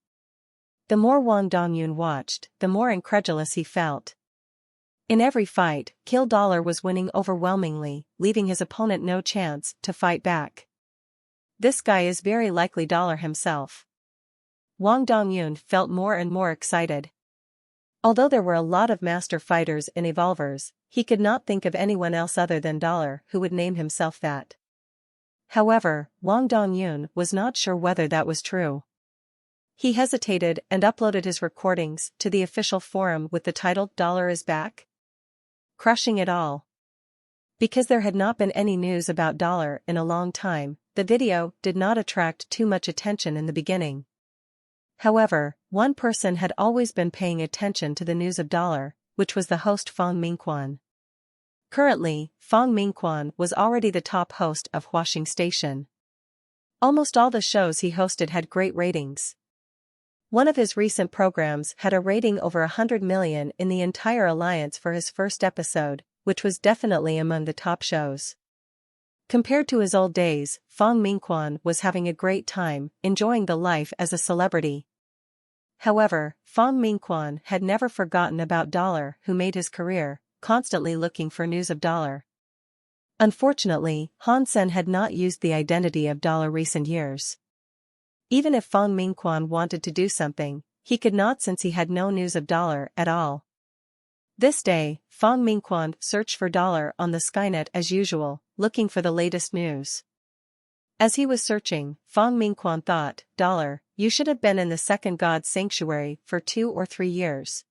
The more Wang Dongyun watched, the more incredulous he felt. In every fight, Kill Dollar was winning overwhelmingly, leaving his opponent no chance to fight back. This guy is very likely Dollar himself. Wang Dongyun felt more and more excited. Although there were a lot of master fighters in Evolvers, he could not think of anyone else other than Dollar who would name himself that. However, Wang Dongyun was not sure whether that was true. He hesitated and uploaded his recordings to the official forum with the title "Dollar is Back? Crushing It All." Because there had not been any news about Dollar in a long time, the video did not attract too much attention in the beginning. However, one person had always been paying attention to the news of Dollar, which was the host Fang Mingquan. Currently, Fang Mingquan was already the top host of Huaxing Station. Almost all the shows he hosted had great ratings. One of his recent programs had a rating over 100 million in the entire alliance for his first episode, which was definitely among the top shows. Compared to his old days, Fang Mingquan was having a great time, enjoying the life as a celebrity. However, Fang Mingquan had never forgotten about Dollar, who made his career, constantly looking for news of Dollar. Unfortunately, Han Sen had not used the identity of Dollar recent years. Even if Fang Mingquan wanted to do something, he could not since he had no news of Dollar at all. This day, Fang Mingquan searched for Dollar on the Skynet as usual, looking for the latest news. As he was searching, Fang Mingquan thought, "Dollar, you should have been in the second god sanctuary for 2 or 3 years.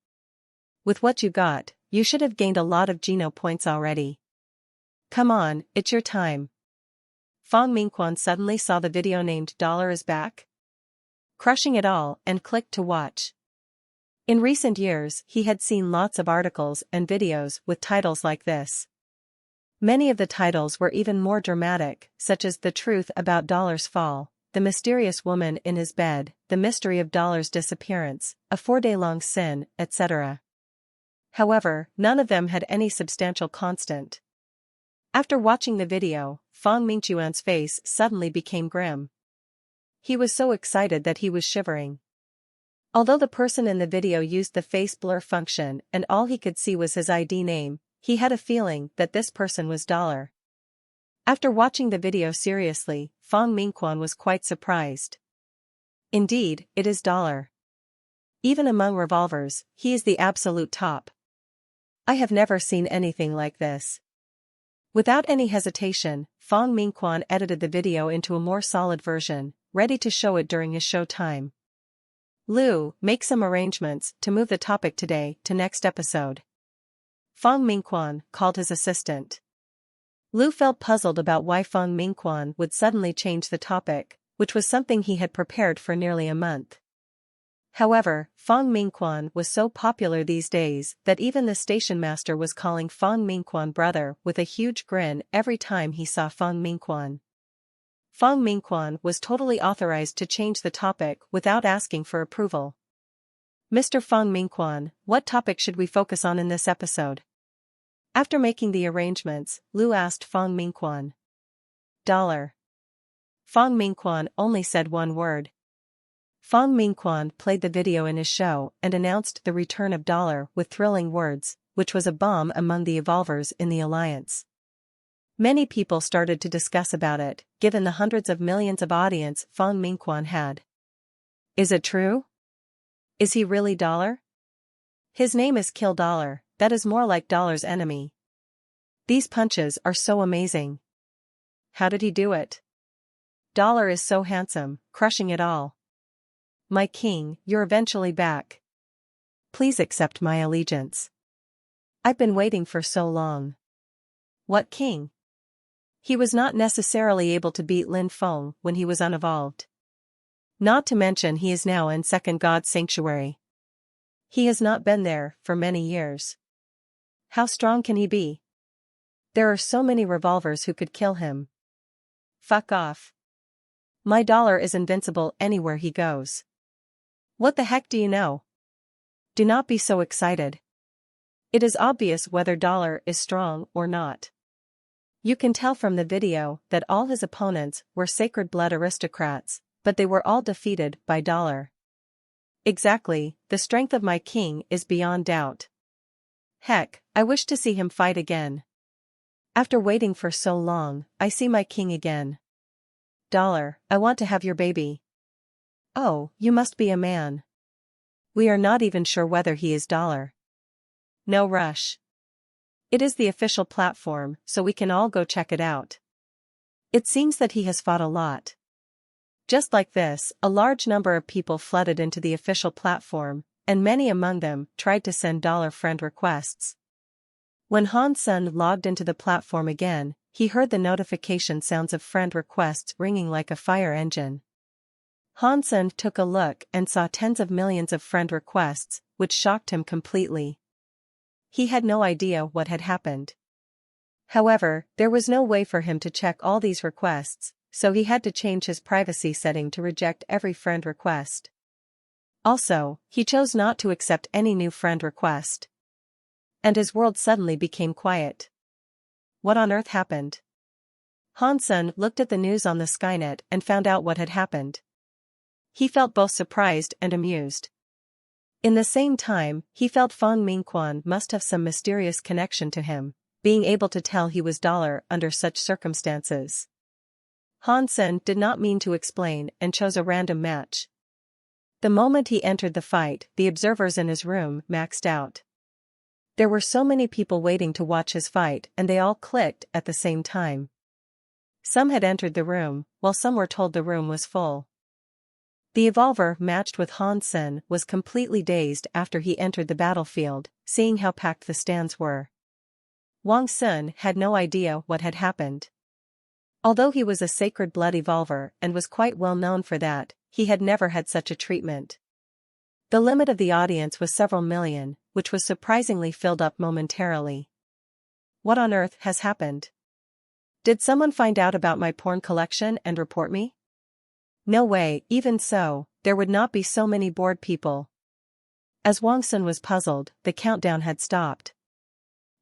With what you got, you should have gained a lot of Geno points already. Come on, it's your time." Fang Mingquan suddenly saw the video named "Dollar is Back? Crushing It All" and clicked to watch. In recent years, he had seen lots of articles and videos with titles like this. Many of the titles were even more dramatic, such as "The Truth About Dollar's Fall," "The Mysterious Woman in His Bed," "The Mystery of Dollar's Disappearance," "A 4-Day-Long Sin," etc. However, none of them had any substantial constant. After watching the video, Fang Mingquan's face suddenly became grim. He was so excited that he was shivering. Although the person in the video used the face blur function and all he could see was his ID name, he had a feeling that this person was Dollar. After watching the video seriously, Fang Mingquan was quite surprised. Indeed, it is Dollar. Even among revolvers, he is the absolute top. I have never seen anything like this. Without any hesitation, Fang Mingquan edited the video into a more solid version, ready to show it during his show time. Lu, make some arrangements to move the topic today to next episode. Feng Mingquan called his assistant. Lu felt puzzled about why Feng Mingquan would suddenly change the topic, which was something he had prepared for nearly a month. However, Feng Mingquan was so popular these days that even the station master was calling Feng Mingquan brother with a huge grin every time he saw Feng Mingquan. Feng Mingquan was totally authorized to change the topic without asking for approval. Mr. Feng Mingquan, what topic should we focus on in this episode? After making the arrangements, Lu asked Feng Mingquan. Dollar. Feng Mingquan only said one word. Feng Mingquan played the video in his show and announced the return of Dollar with thrilling words, which was a bomb among the evolvers in the alliance. Many people started to discuss about it, given the hundreds of millions of audience Feng Mingquan had. Is it true? Is he really Dollar? His name is Kill Dollar, that is more like Dollar's enemy. These punches are so amazing. How did he do it? Dollar is so handsome, crushing it all. My king, you're eventually back. Please accept my allegiance. I've been waiting for so long. What king? He was not necessarily able to beat Lin Feng when he was unevolved. Not to mention he is now in Second God's Sanctuary. He has not been there for many years. How strong can he be? There are so many revolvers who could kill him. Fuck off. My Dollar is invincible anywhere he goes. What the heck do you know? Do not be so excited. It is obvious whether Dollar is strong or not. You can tell from the video that all his opponents were sacred blood aristocrats, but they were all defeated by Dollar. Exactly, the strength of my king is beyond doubt. Heck, I wish to see him fight again. After waiting for so long, I see my king again. Dollar, I want to have your baby. Oh, you must be a man. We are not even sure whether he is Dollar. No rush. It is the official platform, so we can all go check it out. It seems that he has fought a lot. Just like this, a large number of people flooded into the official platform, and many among them tried to send Dollar friend requests. When Han Sen logged into the platform again, he heard the notification sounds of friend requests ringing like a fire engine. Han Sen took a look and saw tens of millions of friend requests, which shocked him completely. He had no idea what had happened. However, there was no way for him to check all these requests, so he had to change his privacy setting to reject every friend request. Also, he chose not to accept any new friend request. And his world suddenly became quiet. What on earth happened? Han Sen looked at the news on the Skynet and found out what had happened. He felt both surprised and amused. In the same time, he felt Feng Mingquan must have some mysterious connection to him, being able to tell he was Dollar under such circumstances. Han Sen did not mean to explain and chose a random match. The moment he entered the fight, the observers in his room maxed out. There were so many people waiting to watch his fight and they all clicked at the same time. Some had entered the room, while some were told the room was full. The evolver matched with Han Sen was completely dazed after he entered the battlefield, seeing how packed the stands were. Wang Sun had no idea what had happened. Although he was a sacred blood evolver and was quite well known for that, he had never had such a treatment. The limit of the audience was several million, which was surprisingly filled up momentarily. What on earth has happened? Did someone find out about my porn collection and report me? No way, even so, there would not be so many bored people. As Wang Sun was puzzled, the countdown had stopped.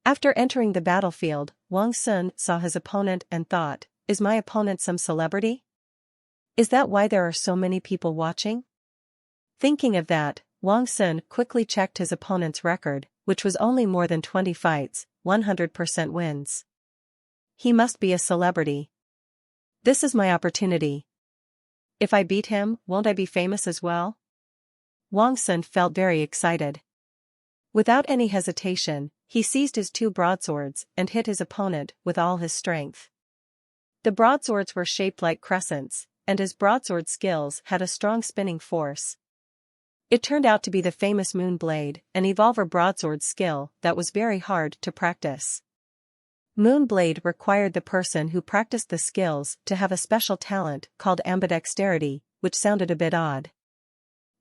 After entering the battlefield, Wang Sun saw his opponent and thought, is my opponent some celebrity? Is that why there are so many people watching? Thinking of that, Wang Sun quickly checked his opponent's record, which was only more than 20 fights, 100% wins. He must be a celebrity. This is my opportunity. If I beat him, won't I be famous as well? Wang Sun felt very excited. Without any hesitation, he seized his two broadswords and hit his opponent with all his strength. The broadswords were shaped like crescents, and his broadsword skills had a strong spinning force. It turned out to be the famous Moonblade, an evolver broadsword skill that was very hard to practice. Moonblade required the person who practiced the skills to have a special talent called ambidexterity, which sounded a bit odd.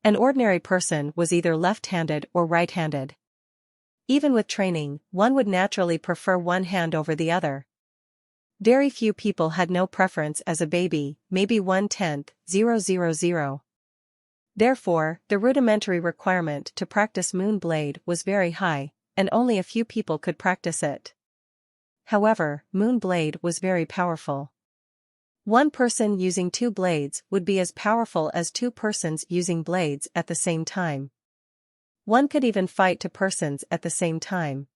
An ordinary person was either left-handed or right-handed. Even with training, one would naturally prefer one hand over the other. Very few people had no preference as a baby, maybe 1/10,000. Therefore, the rudimentary requirement to practice Moonblade was very high, and only a few people could practice it. However, Moonblade was very powerful. One person using two blades would be as powerful as two persons using blades at the same time. One could even fight two persons at the same time.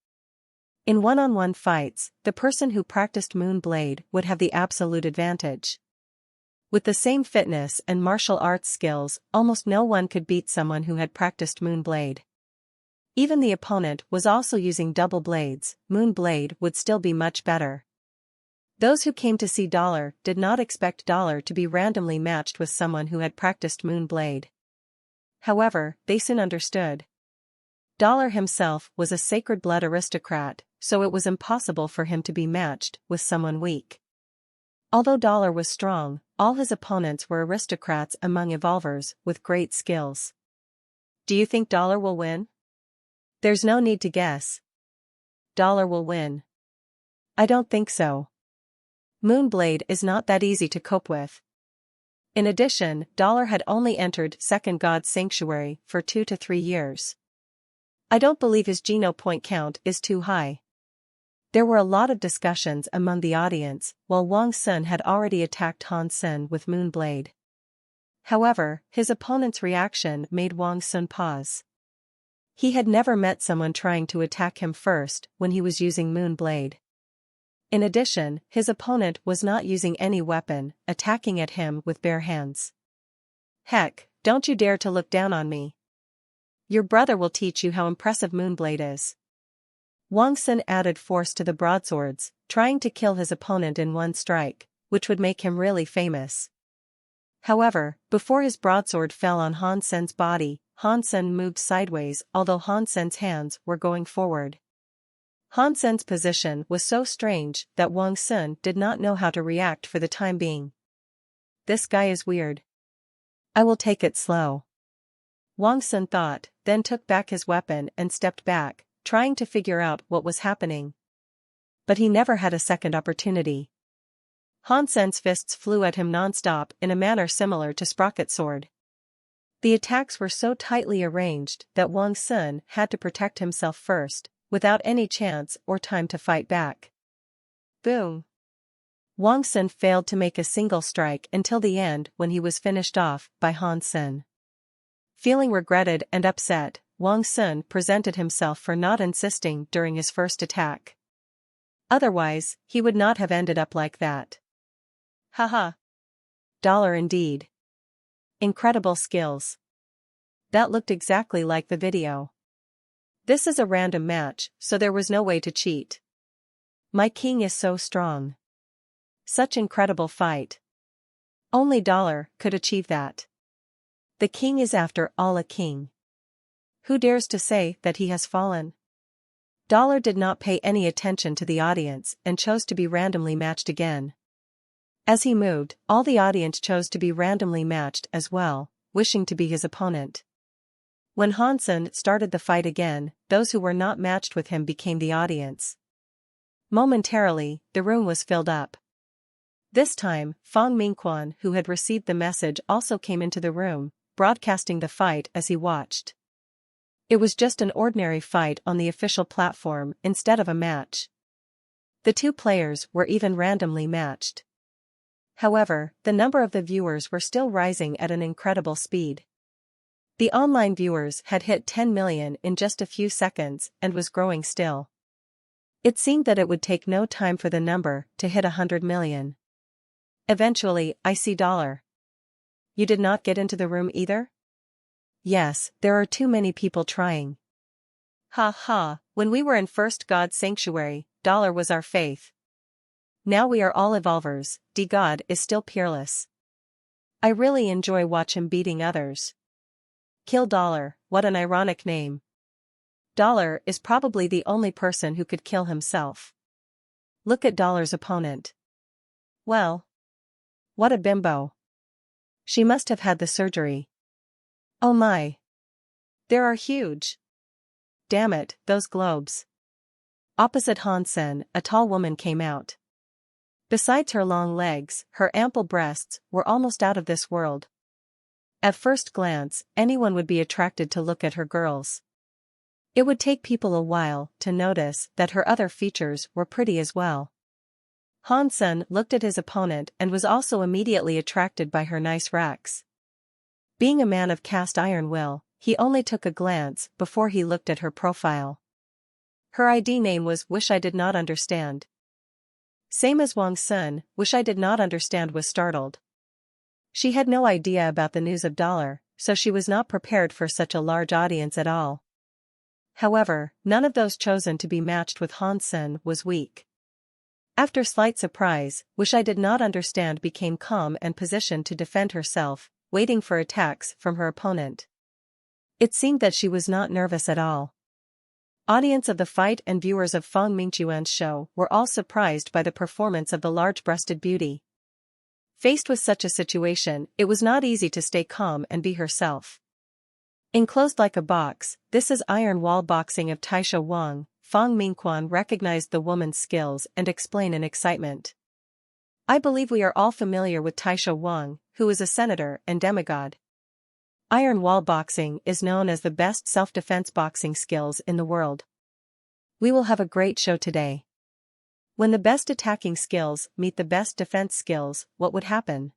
In one-on-one fights, the person who practiced Moonblade would have the absolute advantage. With the same fitness and martial arts skills, almost no one could beat someone who had practiced Moonblade. Even the opponent was also using double blades, Moonblade would still be much better. Those who came to see Dollar did not expect Dollar to be randomly matched with someone who had practiced Moonblade. However, they soon understood. Dollar himself was a sacred blood aristocrat, so it was impossible for him to be matched with someone weak. Although Dollar was strong, all his opponents were aristocrats among evolvers with great skills. Do you think Dollar will win? There's no need to guess. Dollar will win. I don't think so. Moonblade is not that easy to cope with. In addition, Dollar had only entered Second God's Sanctuary for 2 to 3 years. I don't believe his Geno point count is too high. There were a lot of discussions among the audience, while Wang Sun had already attacked Han Sen with Moonblade. However, his opponent's reaction made Wang Sun pause. He had never met someone trying to attack him first when he was using Moonblade. In addition, his opponent was not using any weapon, attacking at him with bare hands. Heck, don't you dare to look down on me. Your brother will teach you how impressive Moonblade is. Wang Sun added force to the broadswords, trying to kill his opponent in one strike, which would make him really famous. However, before his broadsword fell on Han Sen's body, Han Sen moved sideways although Han Sen's hands were going forward. Han Sen's position was so strange that Wang Sun did not know how to react for the time being. This guy is weird. I will take it slow. Wang Sun thought, then took back his weapon and stepped back, trying to figure out what was happening. But he never had a second opportunity. Han Sen's fists flew at him non-stop in a manner similar to Sprocket's sword. The attacks were so tightly arranged that Wang Sun had to protect himself first, without any chance or time to fight back. Boom! Wang Sun failed to make a single strike until the end when he was finished off by Han Sen. Feeling regretted and upset, Wang Sun presented himself for not insisting during his first attack. Otherwise, he would not have ended up like that. Haha. Dollar indeed. Incredible skills. That looked exactly like the video. This is a random match, so there was no way to cheat. My king is so strong. Such incredible fight. Only Dollar could achieve that. The king is after all a king. Who dares to say that he has fallen? Dollar did not pay any attention to the audience and chose to be randomly matched again. As he moved, all the audience chose to be randomly matched as well, wishing to be his opponent. When Han Sen started the fight again, those who were not matched with him became the audience. Momentarily, the room was filled up. This time, Fang Mingquan, who had received the message, also came into the room, broadcasting the fight as he watched. It was just an ordinary fight on the official platform instead of a match. The two players were even randomly matched. However, the number of the viewers were still rising at an incredible speed. The online viewers had hit 10 million in just a few seconds and was growing still. It seemed that it would take no time for the number to hit 100 million. Eventually, I see Dollar. You did not get into the room either? Yes, there are too many people trying. Ha ha, when we were in First God's Sanctuary, Dollar was our faith. Now we are all evolvers, God is still peerless. I really enjoy watch him beating others. Kill Dollar, what an ironic name. Dollar is probably the only person who could kill himself. Look at Dollar's opponent. Well. What a bimbo. She must have had the surgery. Oh my. They are huge. Damn it, those globes. Opposite Hansen, a tall woman came out. Besides her long legs, her ample breasts were almost out of this world. At first glance, anyone would be attracted to look at her girls. It would take people a while to notice that her other features were pretty as well. Hansen looked at his opponent and was also immediately attracted by her nice racks. Being a man of cast iron will, he only took a glance before he looked at her profile. Her ID name was Wish I Did Not Understand. Same as Wang Sun, Wish I Did Not Understand was startled. She had no idea about the news of Dollar, so she was not prepared for such a large audience at all. However, none of those chosen to be matched with Hansen was weak. After slight surprise, Wish I Did Not Understand became calm and positioned to defend herself, waiting for attacks from her opponent. It seemed that she was not nervous at all. Audience of the fight and viewers of Feng Mingchuan's show were all surprised by the performance of the large-breasted beauty. Faced with such a situation, it was not easy to stay calm and be herself. Enclosed like a box, this is iron wall boxing of Taisha Wang. Feng Mingquan recognized the woman's skills and explained in excitement. I believe we are all familiar with Taisha Wang, who is a senator and demigod. Iron wall boxing is known as the best self-defense boxing skills in the world. We will have a great show today. When the best attacking skills meet the best defense skills, what would happen?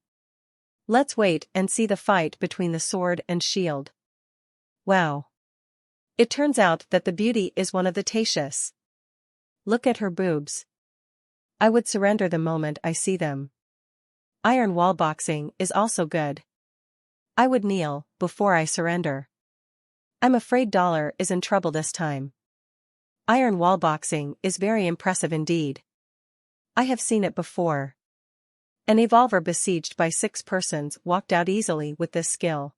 Let's wait and see the fight between the sword and shield. Wow. It turns out that the beauty is one of the Taishas. Look at her boobs. I would surrender the moment I see them. Iron wall boxing is also good. I would kneel before I surrender. I'm afraid Dollar is in trouble this time. Iron wall boxing is very impressive indeed. I have seen it before. An evolver besieged by 6 persons walked out easily with this skill.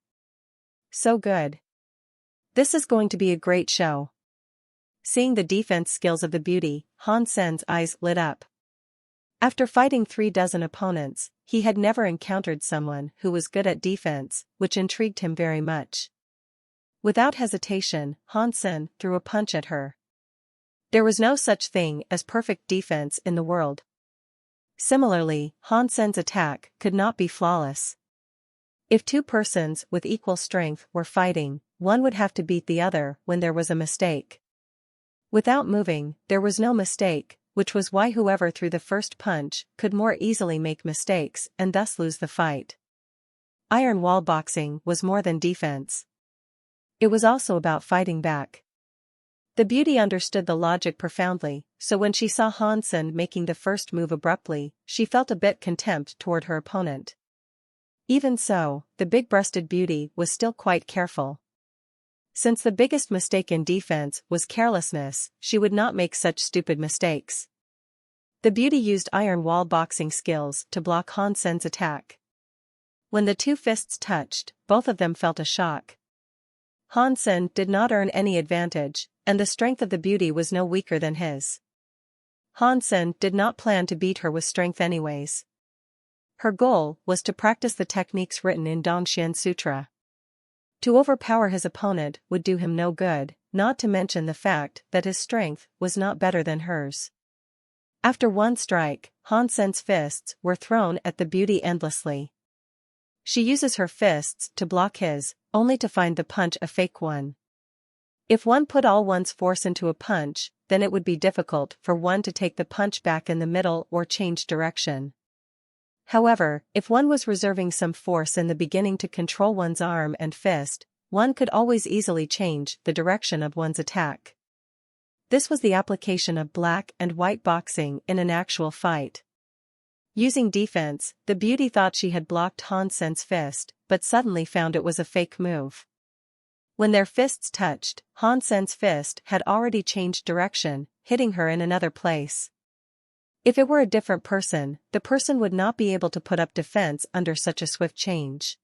So good. This is going to be a great show. Seeing the defense skills of the beauty, Hansen's eyes lit up. After fighting 36 opponents, he had never encountered someone who was good at defense, which intrigued him very much. Without hesitation, Hansen threw a punch at her. There was no such thing as perfect defense in the world. Similarly, Hansen's attack could not be flawless. If 2 persons with equal strength were fighting, one would have to beat the other when there was a mistake. Without moving, there was no mistake, which was why whoever threw the first punch could more easily make mistakes and thus lose the fight. Iron wall boxing was more than defense. It was also about fighting back. The beauty understood the logic profoundly, so when she saw Hansen making the first move abruptly, she felt a bit contempt toward her opponent. Even so, the big-breasted beauty was still quite careful. Since the biggest mistake in defense was carelessness, she would not make such stupid mistakes. The beauty used iron wall boxing skills to block Hansen's attack. When the 2 fists touched, both of them felt a shock. Hansen did not earn any advantage, and the strength of the beauty was no weaker than his. Hansen did not plan to beat her with strength anyways. Her goal was to practice the techniques written in Dongxian Sutra. To overpower his opponent would do him no good, not to mention the fact that his strength was not better than hers. After one strike, Hansen's fists were thrown at the beauty endlessly. She uses her fists to block his, only to find the punch a fake one. If one put all one's force into a punch, then it would be difficult for one to take the punch back in the middle or change direction. However, if one was reserving some force in the beginning to control one's arm and fist, one could always easily change the direction of one's attack. This was the application of black and white boxing in an actual fight. Using defense, the beauty thought she had blocked Hansen's fist, but suddenly found it was a fake move. When their fists touched, Hansen's fist had already changed direction, hitting her in another place. If it were a different person, the person would not be able to put up defense under such a swift change.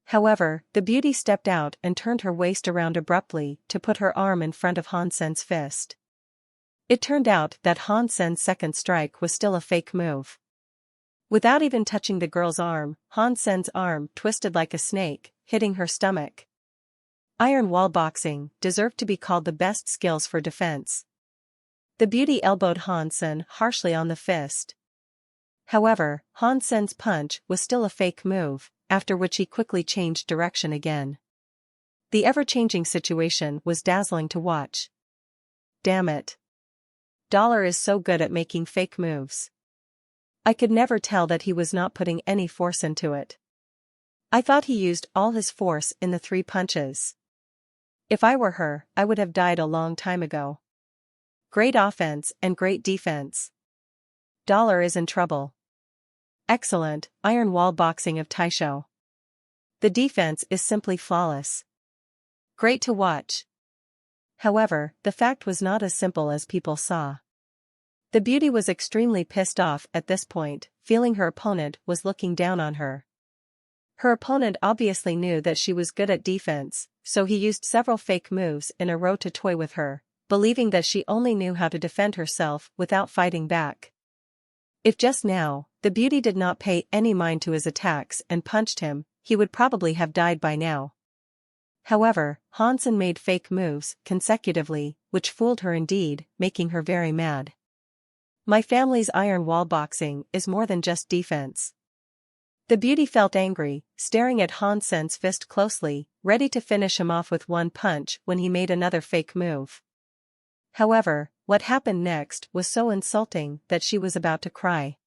However, the beauty stepped out and turned her waist around abruptly to put her arm in front of Hansen's fist. It turned out that Hansen's second strike was still a fake move. Without even touching the girl's arm, Hansen's arm twisted like a snake, hitting her stomach. Iron wall boxing deserved to be called the best skills for defense. The beauty elbowed Hansen harshly on the fist. However, Hansen's punch was still a fake move, after which he quickly changed direction again. The ever-changing situation was dazzling to watch. Damn it. Dollar is so good at making fake moves. I could never tell that he was not putting any force into it. I thought he used all his force in the 3 punches. If I were her, I would have died a long time ago. Great offense and great defense. Dollar is in trouble. Excellent, iron wall boxing of Taisho. The defense is simply flawless. Great to watch. However, the fact was not as simple as people saw. The beauty was extremely pissed off at this point, feeling her opponent was looking down on her. Her opponent obviously knew that she was good at defense, so he used several fake moves in a row to toy with her, believing that she only knew how to defend herself without fighting back. If just now, the beauty did not pay any mind to his attacks and punched him, he would probably have died by now. However, Hansen made fake moves consecutively, which fooled her indeed, making her very mad. My family's iron wall boxing is more than just defense. The beauty felt angry, staring at Hansen's fist closely, ready to finish him off with one punch when he made another fake move. However, what happened next was so insulting that she was about to cry.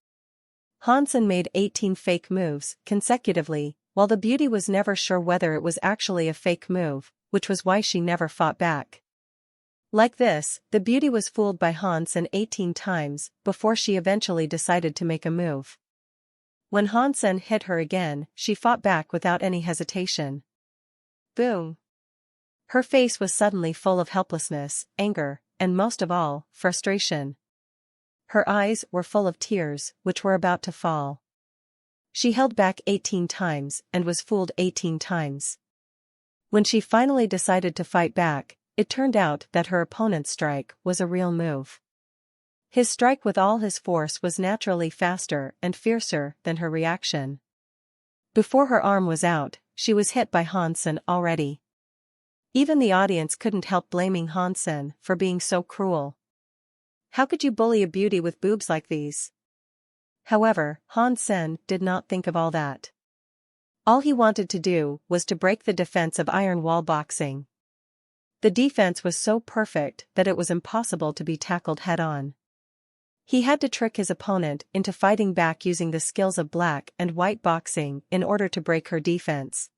Hansen made 18 fake moves consecutively, while the beauty was never sure whether it was actually a fake move, which was why she never fought back. Like this, the beauty was fooled by Hansen 18 times before she eventually decided to make a move. When Hansen hit her again, she fought back without any hesitation. Boom! Her face was suddenly full of helplessness, anger, and most of all, frustration. Her eyes were full of tears, which were about to fall. She held back 18 times and was fooled 18 times. When she finally decided to fight back, it turned out that her opponent's strike was a real move. His strike with all his force was naturally faster and fiercer than her reaction. Before her arm was out, she was hit by Hansen already. Even the audience couldn't help blaming Hansen for being so cruel. How could you bully a beauty with boobs like these? However, Hansen did not think of all that. All he wanted to do was to break the defense of iron wall boxing. The defense was so perfect that it was impossible to be tackled head-on. He had to trick his opponent into fighting back using the skills of black and white boxing in order to break her defense.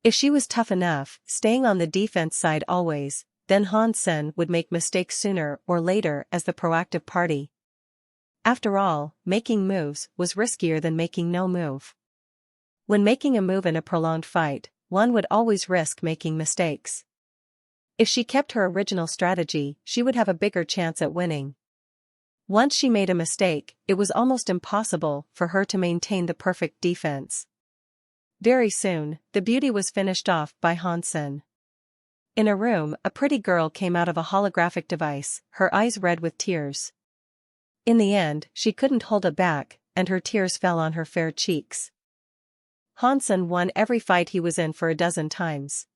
If she was tough enough, staying on the defense side always, then Hansen would make mistakes sooner or later as the proactive party. After all, making moves was riskier than making no move. When making a move in a prolonged fight, one would always risk making mistakes. If she kept her original strategy, she would have a bigger chance at winning. Once she made a mistake, it was almost impossible for her to maintain the perfect defense. Very soon, the beauty was finished off by Hansen. In a room, a pretty girl came out of a holographic device, her eyes red with tears. In the end, she couldn't hold it back, and her tears fell on her fair cheeks. Hansen won every fight he was in for a dozen times.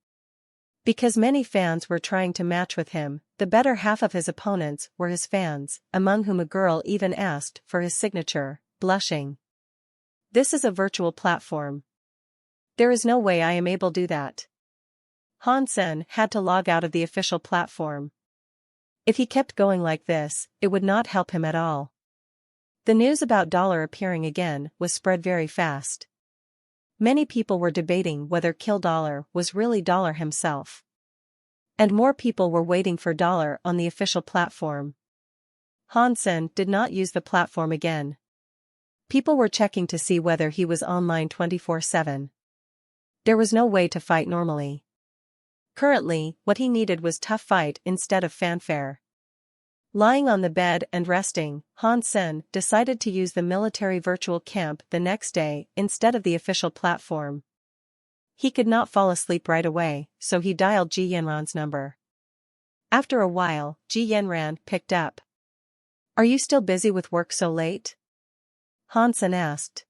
Because many fans were trying to match with him, the better half of his opponents were his fans, among whom a girl even asked for his signature, blushing. This is a virtual platform. There is no way I am able to do that. Hansen had to log out of the official platform. If he kept going like this, it would not help him at all. The news about Dollar appearing again was spread very fast. Many people were debating whether Kill Dollar was really Dollar himself. And more people were waiting for Dollar on the official platform. Hansen did not use the platform again. People were checking to see whether he was online 24/7. There was no way to fight normally. Currently, what he needed was tough fight instead of fanfare. Lying on the bed and resting, Hansen decided to use the military virtual camp the next day instead of the official platform. He could not fall asleep right away, so he dialed Ji Yanran's number. After a while, Ji Yanran picked up. "Are you still busy with work so late?" Hansen asked.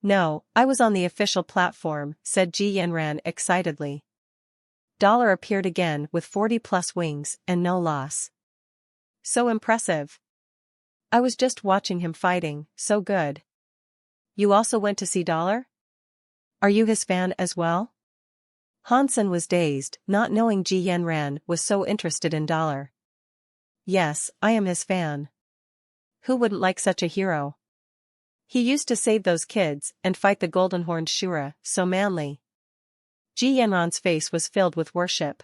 "No, I was on the official platform," said Ji Yanran excitedly. Dollar appeared again with 40+ wings and no loss. "So impressive. I was just watching him fighting, so good." "You also went to see Dollar? Are you his fan as well?" Hansen was dazed, not knowing Ji Yanran was so interested in Dollar. "Yes, I am his fan. Who wouldn't like such a hero? He used to save those kids and fight the golden-horned Shura, so manly." Ji Yanran's face was filled with worship.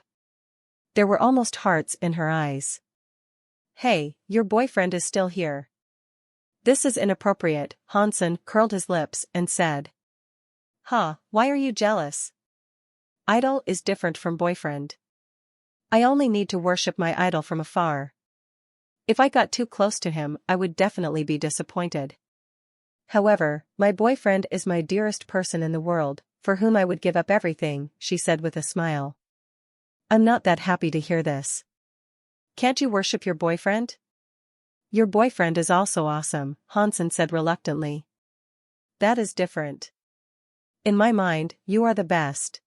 There were almost hearts in her eyes. "Hey, your boyfriend is still here." "This is inappropriate," Hansen curled his lips and said. "Huh, why are you jealous? Idol is different from boyfriend. I only need to worship my idol from afar. If I got too close to him, I would definitely be disappointed. However, my boyfriend is my dearest person in the world, for whom I would give up everything," she said with a smile. "I'm not that happy to hear this. Can't you worship your boyfriend?" "Your boyfriend is also awesome," Hansen said reluctantly. "That is different. In my mind, you are the best.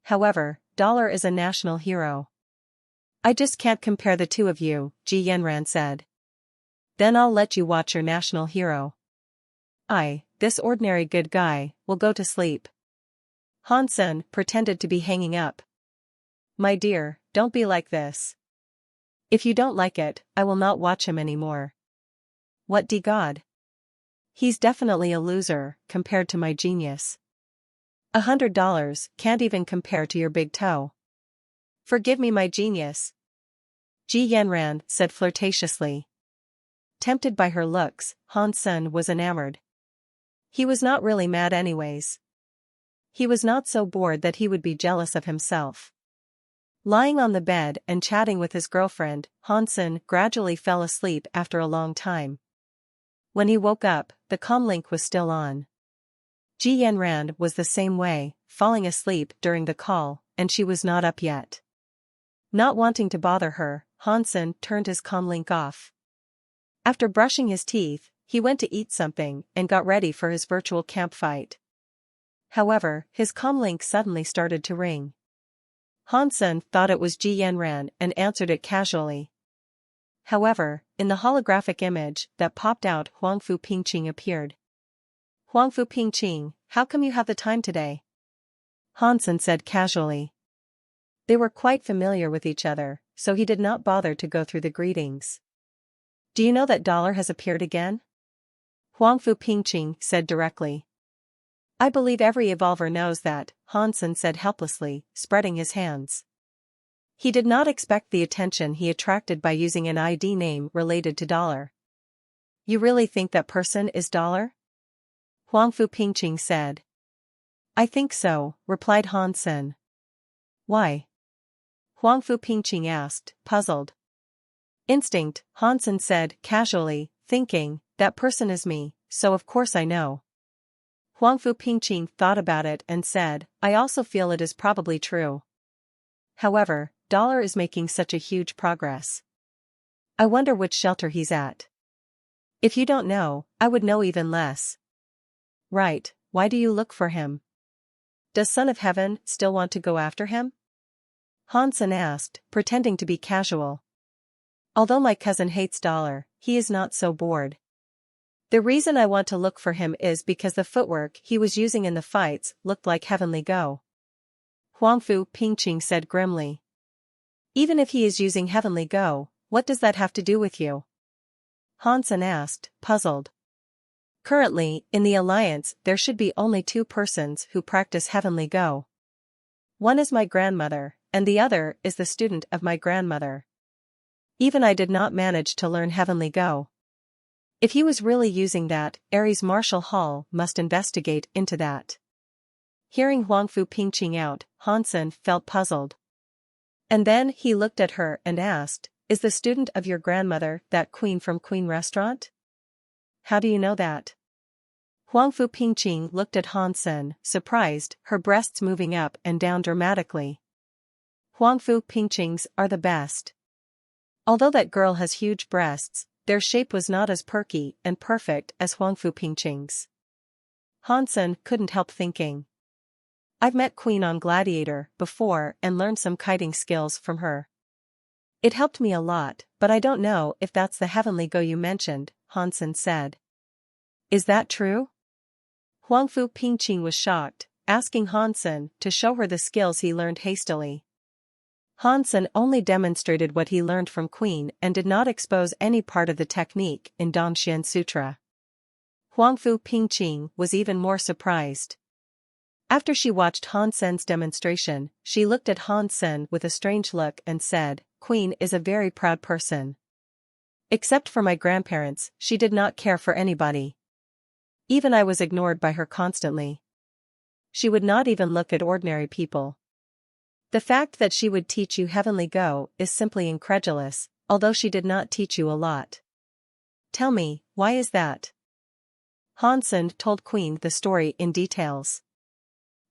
However, Dollar is a national hero. I just can't compare the two of you," Ji Yanran said. "Then I'll let you watch your national hero. This ordinary good guy, will go to sleep." Hansen pretended to be hanging up. "My dear, don't be like this. If you don't like it, I will not watch him anymore." "What de God? He's definitely a loser, compared to my genius. $100 can't even compare to your big toe. Forgive me my genius," Ji Yanran said flirtatiously. Tempted by her looks, Hansen was enamored. He was not really mad anyways. He was not so bored that he would be jealous of himself. Lying on the bed and chatting with his girlfriend, Hansen gradually fell asleep after a long time. When he woke up, the comlink was still on. Ji Yanran was the same way, falling asleep during the call, and she was not up yet. Not wanting to bother her, Hansen turned his comlink off. After brushing his teeth, he went to eat something and got ready for his virtual camp fight. However, his comlink suddenly started to ring. Hansen thought it was Ji Yanran and answered it casually. However, in the holographic image that popped out, Huangfu Pingqing appeared. "Huangfu Pingqing, how come you have the time today?" Hansen said casually. They were quite familiar with each other, so he did not bother to go through the greetings. "Do you know that Dollar has appeared again?" Huangfu Pingqing said directly. "I believe every evolver knows that," Hansen said helplessly, spreading his hands. He did not expect the attention he attracted by using an ID name related to Dollar. "You really think that person is Dollar?" Huangfu Pingqing said. "I think so," replied Hansen. "Why?" Huangfu Pingqing asked, puzzled. "Instinct," Hansen said casually, thinking, that person is me, so of course I know. Huangfu Pingqing thought about it and said, "I also feel it is probably true. However, Dollar is making such a huge progress. I wonder which shelter he's at. If you don't know, I would know even less." "Right, why do you look for him? Does Son of Heaven still want to go after him?" Hansen asked, pretending to be casual. "Although my cousin hates Dollar, he is not so bored. The reason I want to look for him is because the footwork he was using in the fights looked like Heavenly Go." Huangfu Pingqing said grimly. "Even if he is using Heavenly Go, what does that have to do with you?" Hansen asked, puzzled. "Currently, in the Alliance there should be only 2 persons who practice Heavenly Go. One is my grandmother, and the other is the student of my grandmother. Even I did not manage to learn Heavenly Go. If he was really using that, Ares Martial Hall must investigate into that." Hearing Huangfu Pingqing out, Hansen felt puzzled. And then he looked at her and asked, "Is the student of your grandmother that queen from Queen Restaurant?" "How do you know that?" Huang Fu Pingqing looked at Han Sen, surprised, her breasts moving up and down dramatically. Huang Fu Pingqing's are the best. Although that girl has huge breasts, their shape was not as perky and perfect as Huang Fu Pingqing's. Han Sen couldn't help thinking. I've met Queen on Gladiator before and learned some kiting skills from her. It helped me a lot, but I don't know if that's the heavenly go you mentioned, Han Sen said. Is that true? Huang Fu Pingqing was shocked, asking Han Sen to show her the skills he learned hastily. Han Sen only demonstrated what he learned from Queen and did not expose any part of the technique in Dongxian Sutra. Huang Fu Pingqing was even more surprised. After she watched Han Sen's demonstration, she looked at Han Sen with a strange look and said, Queen is a very proud person. Except for my grandparents, she did not care for anybody. Even I was ignored by her constantly. She would not even look at ordinary people. The fact that she would teach you heavenly go is simply incredulous, although she did not teach you a lot. Tell me, why is that? Han Sen told Queen the story in details.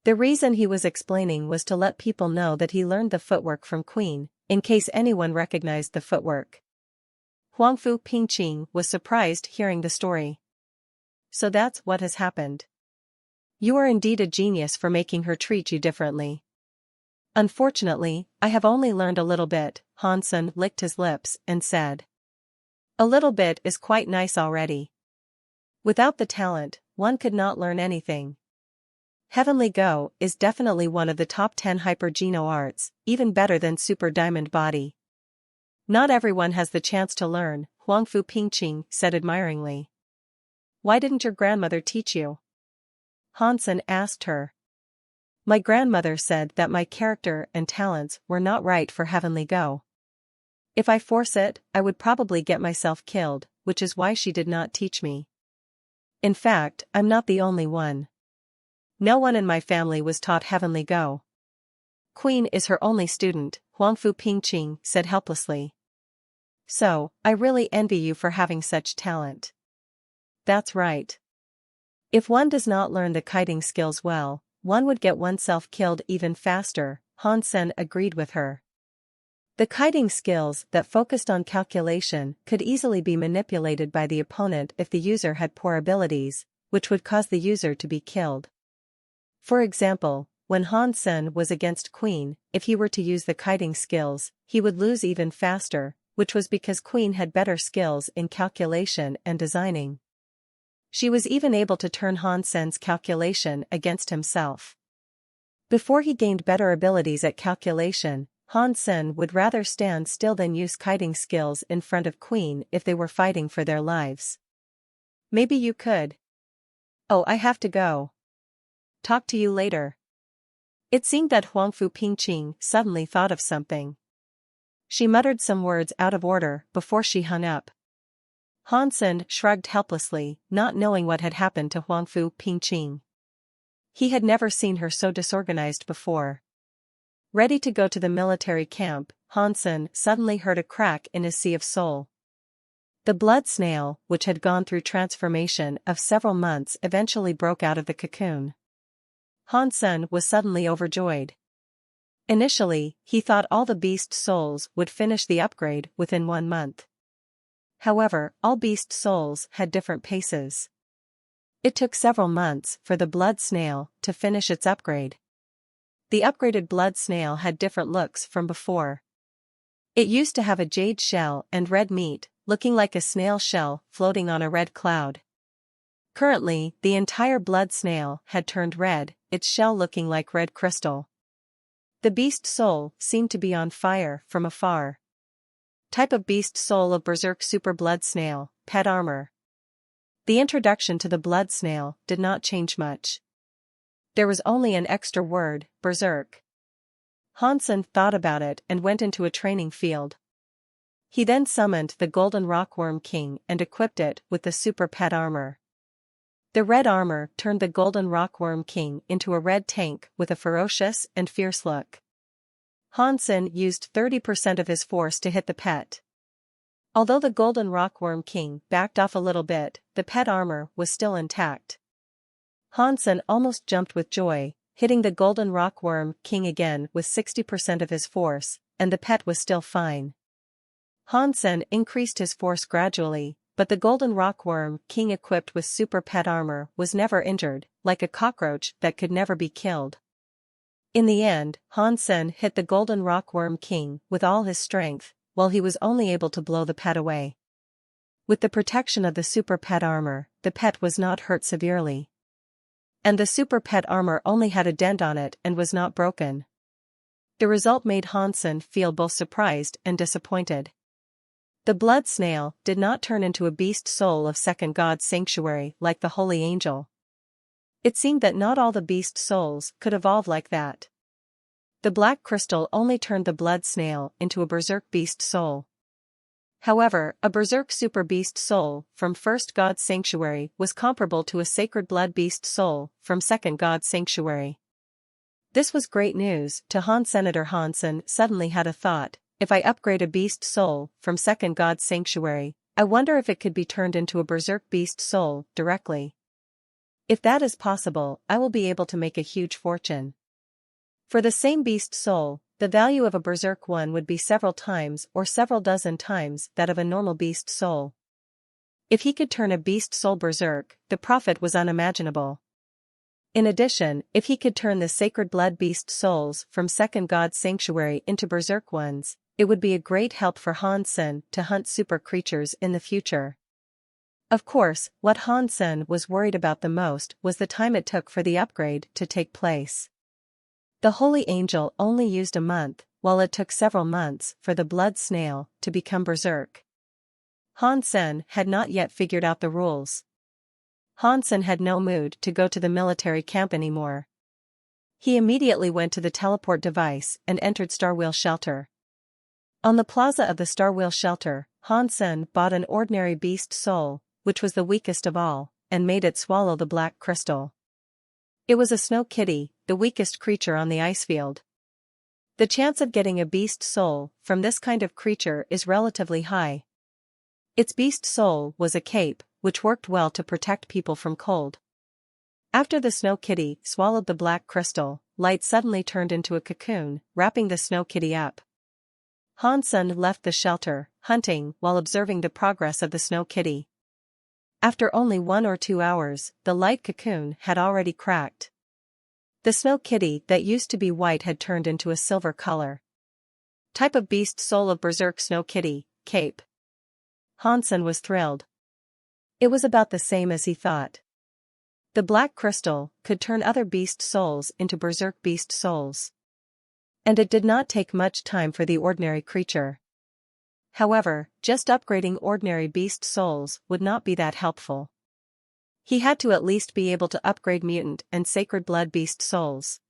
The reason he was explaining was to let people know that he learned the footwork from Queen, in case anyone recognized the footwork. Huang Fu Pingqing was surprised hearing the story. So that's what has happened. You are indeed a genius for making her treat you differently. Unfortunately, I have only learned a little bit, Han Sen licked his lips and said. A little bit is quite nice already. Without the talent, one could not learn anything. Heavenly Go is definitely one of the top 10 hyper-geno arts, even better than Super Diamond Body. Not everyone has the chance to learn, Huang Fu Pingqing said admiringly. Why didn't your grandmother teach you? Han Sen asked her. My grandmother said that my character and talents were not right for Heavenly Go. If I force it, I would probably get myself killed, which is why she did not teach me. In fact, I'm not the only one. No one in my family was taught Heavenly Go. Queen is her only student, Huang Fu Pingqing said helplessly. So, I really envy you for having such talent. That's right. If one does not learn the kiting skills well, one would get oneself killed even faster, Han Sen agreed with her. The kiting skills that focused on calculation could easily be manipulated by the opponent if the user had poor abilities, which would cause the user to be killed. For example, when Han Sen was against Queen, if he were to use the kiting skills, he would lose even faster, which was because Queen had better skills in calculation and designing. She was even able to turn Han Sen's calculation against himself. Before he gained better abilities at calculation, Han Sen would rather stand still than use kiting skills in front of Queen if they were fighting for their lives. Maybe you could. Oh, I have to go. Talk to you later. It seemed that Huang Fu Pingqing suddenly thought of something. She muttered some words out of order before she hung up. Han Sen shrugged helplessly, not knowing what had happened to Huang Fu Pingqing. He had never seen her so disorganized before. Ready to go to the military camp, Han Sen suddenly heard a crack in his sea of soul. The blood snail, which had gone through transformation of several months, eventually broke out of the cocoon. Han Sen was suddenly overjoyed. Initially, he thought all the beast souls would finish the upgrade within 1 month. However, all beast souls had different paces. It took several months for the blood snail to finish its upgrade. The upgraded blood snail had different looks from before. It used to have a jade shell and red meat, looking like a snail shell floating on a red cloud. Currently, the entire blood snail had turned red, its shell looking like red crystal. The beast soul seemed to be on fire from afar. Type of beast soul of Berserk Super Blood Snail, pet armor. The introduction to the blood snail did not change much. There was only an extra word, Berserk. Han Sen thought about it and went into a training field. He then summoned the Golden Rockworm King and equipped it with the super pet armor. The red armor turned the Golden Rockworm King into a red tank with a ferocious and fierce look. Han Sen used 30% of his force to hit the pet. Although the Golden Rockworm King backed off a little bit, the pet armor was still intact. Hansen almost jumped with joy, hitting the golden rockworm king again with 60% of his force, and the pet was still fine. Hansen increased his force gradually, but the golden rockworm king equipped with super pet armor was never injured, like a cockroach that could never be killed. In the end, Hansen hit the golden rockworm king with all his strength, while he was only able to blow the pet away. With the protection of the super pet armor, the pet was not hurt severely. And the super pet armor only had a dent on it and was not broken. The result made Hansen feel both surprised and disappointed. The blood snail did not turn into a beast soul of second god's sanctuary like the holy angel. It seemed that not all the beast souls could evolve like that. The black crystal only turned the blood snail into a berserk beast soul. However, a berserk super beast soul from first god's sanctuary was comparable to a sacred blood beast soul from second god's sanctuary. This was great news to Senator Hansen suddenly had a thought: if I upgrade a beast soul from second god's sanctuary, I wonder if it could be turned into a berserk beast soul directly. If that is possible, I will be able to make a huge fortune. For the same beast soul, the value of a berserk one would be several times or several dozen times that of a normal beast soul. If he could turn a beast soul berserk, the profit was unimaginable. In addition, if he could turn the sacred blood beast souls from second god's sanctuary into berserk ones, it would be a great help for Hansen to hunt super creatures in the future. Of course, what Hansen was worried about the most was the time it took for the upgrade to take place. The holy angel only used a month, while it took several months for the blood snail to become berserk. Hansen had not yet figured out the rules. Hansen had no mood to go to the military camp anymore. He immediately went to the teleport device and entered Starwheel Shelter. On the plaza of the Starwheel Shelter, Hansen bought an ordinary beast soul, which was the weakest of all, and made it swallow the black crystal. It was a snow kitty, the weakest creature on the ice field. The chance of getting a beast soul from this kind of creature is relatively high. Its beast soul was a cape, which worked well to protect people from cold. After the snow kitty swallowed the black crystal, light suddenly turned into a cocoon, wrapping the snow kitty up. Hansen left the shelter, hunting while observing the progress of the snow kitty. After only 1 or 2 hours, the light cocoon had already cracked. The snow kitty that used to be white had turned into a silver color. Type of beast soul of berserk snow kitty, cape. Hansen was thrilled. It was about the same as he thought. The black crystal could turn other beast souls into berserk beast souls. And it did not take much time for the ordinary creature. However, just upgrading ordinary beast souls would not be that helpful. He had to at least be able to upgrade mutant and sacred blood beast souls.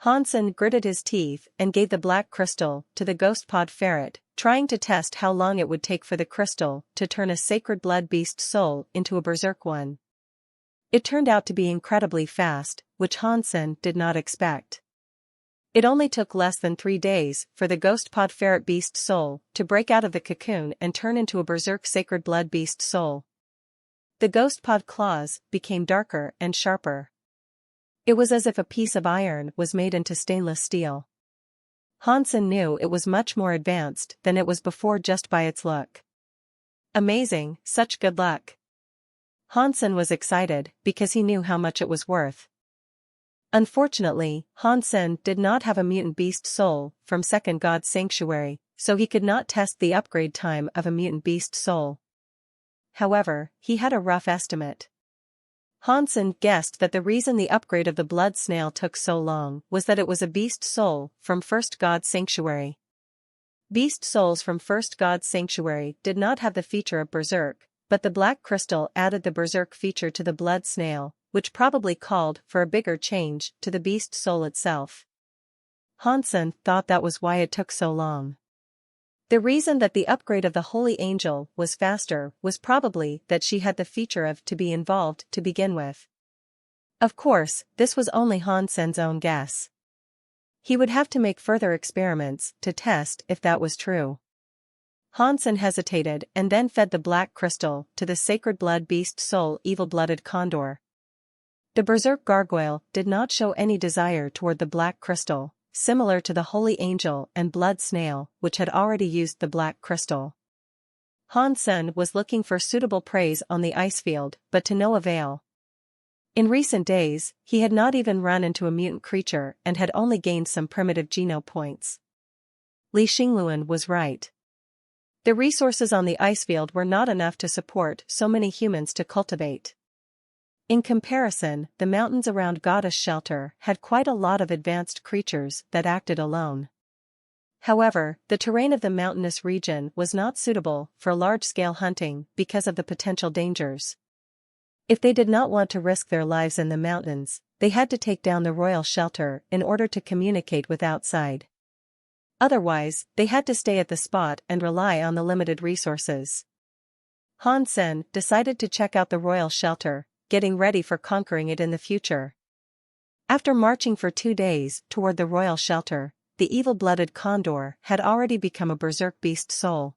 Hansen gritted his teeth and gave the black crystal to the ghost pod ferret, trying to test how long it would take for the crystal to turn a sacred blood beast soul into a berserk one. It turned out to be incredibly fast, which Hansen did not expect. It only took less than 3 days for the ghost pod ferret beast soul to break out of the cocoon and turn into a berserk sacred blood beast soul. The ghost pod claws became darker and sharper. It was as if a piece of iron was made into stainless steel. Hansen knew it was much more advanced than it was before just by its look. Amazing, such good luck. Hansen was excited because he knew how much it was worth. Unfortunately, Hansen did not have a mutant beast soul from second god's sanctuary, so he could not test the upgrade time of a mutant beast soul. However, he had a rough estimate. Hansen guessed that the reason the upgrade of the blood snail took so long was that it was a beast soul from first god's sanctuary. Beast souls from first god's sanctuary did not have the feature of berserk, but the black crystal added the berserk feature to the blood snail, which probably called for a bigger change to the beast soul itself. Hansen thought that was why it took so long. The reason that the upgrade of the holy angel was faster was probably that she had the feature of to be involved to begin with. Of course, this was only Hansen's own guess. He would have to make further experiments to test if that was true. Hansen hesitated and then fed the black crystal to the sacred blood beast soul evil-blooded condor. The berserk gargoyle did not show any desire toward the black crystal, similar to the holy angel and blood snail, which had already used the black crystal. Han-sen was looking for suitable prey on the ice field, but to no avail. In recent days, he had not even run into a mutant creature and had only gained some primitive geno points. Li Xingluan was right. The resources on the ice field were not enough to support so many humans to cultivate. In comparison, the mountains around Goddess Shelter had quite a lot of advanced creatures that acted alone. However, the terrain of the mountainous region was not suitable for large-scale hunting because of the potential dangers. If they did not want to risk their lives in the mountains, they had to take down the royal shelter in order to communicate with outside. Otherwise, they had to stay at the spot and rely on the limited resources. Han-sen decided to check out the royal shelter, getting ready for conquering it in the future. After marching for 2 days toward the royal shelter, the evil-blooded condor had already become a berserk beast soul.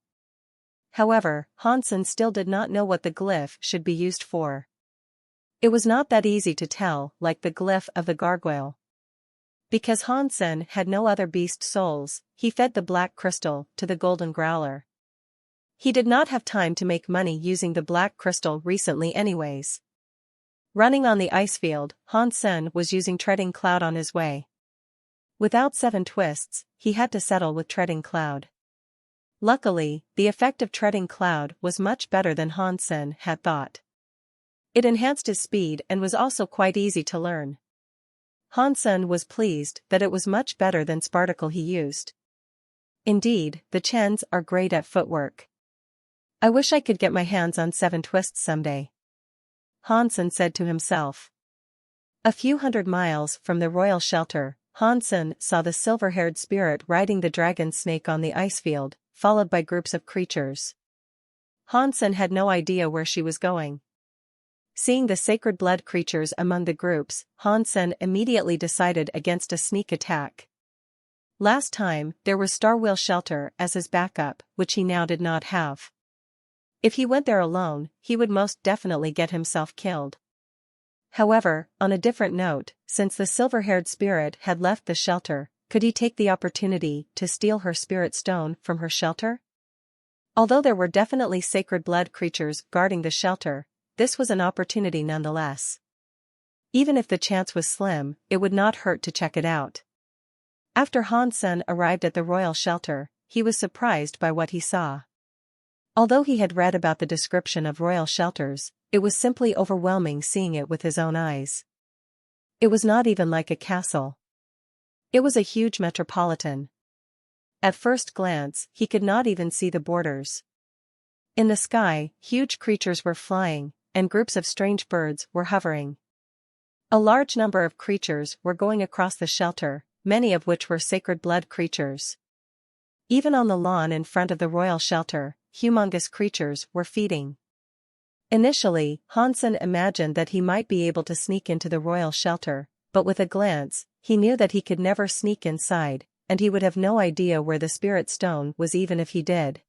However, Han-sen still did not know what the glyph should be used for. It was not that easy to tell, like the glyph of the gargoyle. Because Han-sen had no other beast souls, he fed the black crystal to the golden growler. He did not have time to make money using the black crystal recently anyways. Running on the ice field, Han-sen was using Treading Cloud on his way. Without 7 twists, he had to settle with Treading Cloud. Luckily, the effect of Treading Cloud was much better than Han-sen had thought. It enhanced his speed and was also quite easy to learn. Han-sen was pleased that it was much better than Sparticle he used. Indeed, the Chens are great at footwork. I wish I could get my hands on 7 twists someday, Han-sen said to himself. A few hundred miles from the royal shelter, Han-sen saw the silver-haired spirit riding the dragon snake on the ice field, followed by groups of creatures. Han-sen had no idea where she was going. Seeing the sacred blood creatures among the groups, Han-sen immediately decided against a sneak attack. Last time, there was Starwheel Shelter as his backup, which he now did not have. If he went there alone, he would most definitely get himself killed. However, on a different note, since the silver-haired spirit had left the shelter, could he take the opportunity to steal her spirit stone from her shelter? Although there were definitely sacred blood creatures guarding the shelter, this was an opportunity nonetheless. Even if the chance was slim, it would not hurt to check it out. After Han-sen arrived at the royal shelter, he was surprised by what he saw. Although he had read about the description of royal shelters, it was simply overwhelming seeing it with his own eyes. It was not even like a castle. It was a huge metropolitan. At first glance, he could not even see the borders. In the sky, huge creatures were flying, and groups of strange birds were hovering. A large number of creatures were going across the shelter, many of which were sacred blood creatures. Even on the lawn in front of the royal shelter, humongous creatures were feeding. Initially, Han-sen imagined that he might be able to sneak into the royal shelter, but with a glance, he knew that he could never sneak inside, and he would have no idea where the spirit stone was even if he did.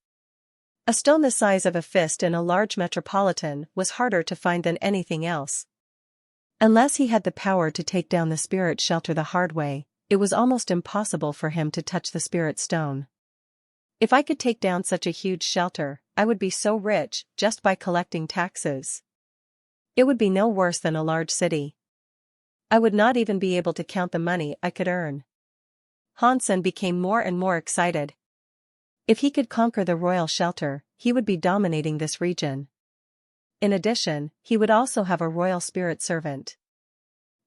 A stone the size of a fist in a large metropolitan was harder to find than anything else. Unless he had the power to take down the spirit shelter the hard way, it was almost impossible for him to touch the spirit stone. If I could take down such a huge shelter, I would be so rich just by collecting taxes. It would be no worse than a large city. I would not even be able to count the money I could earn. Han-sen became more and more excited. If he could conquer the royal shelter, he would be dominating this region. In addition, he would also have a royal spirit servant.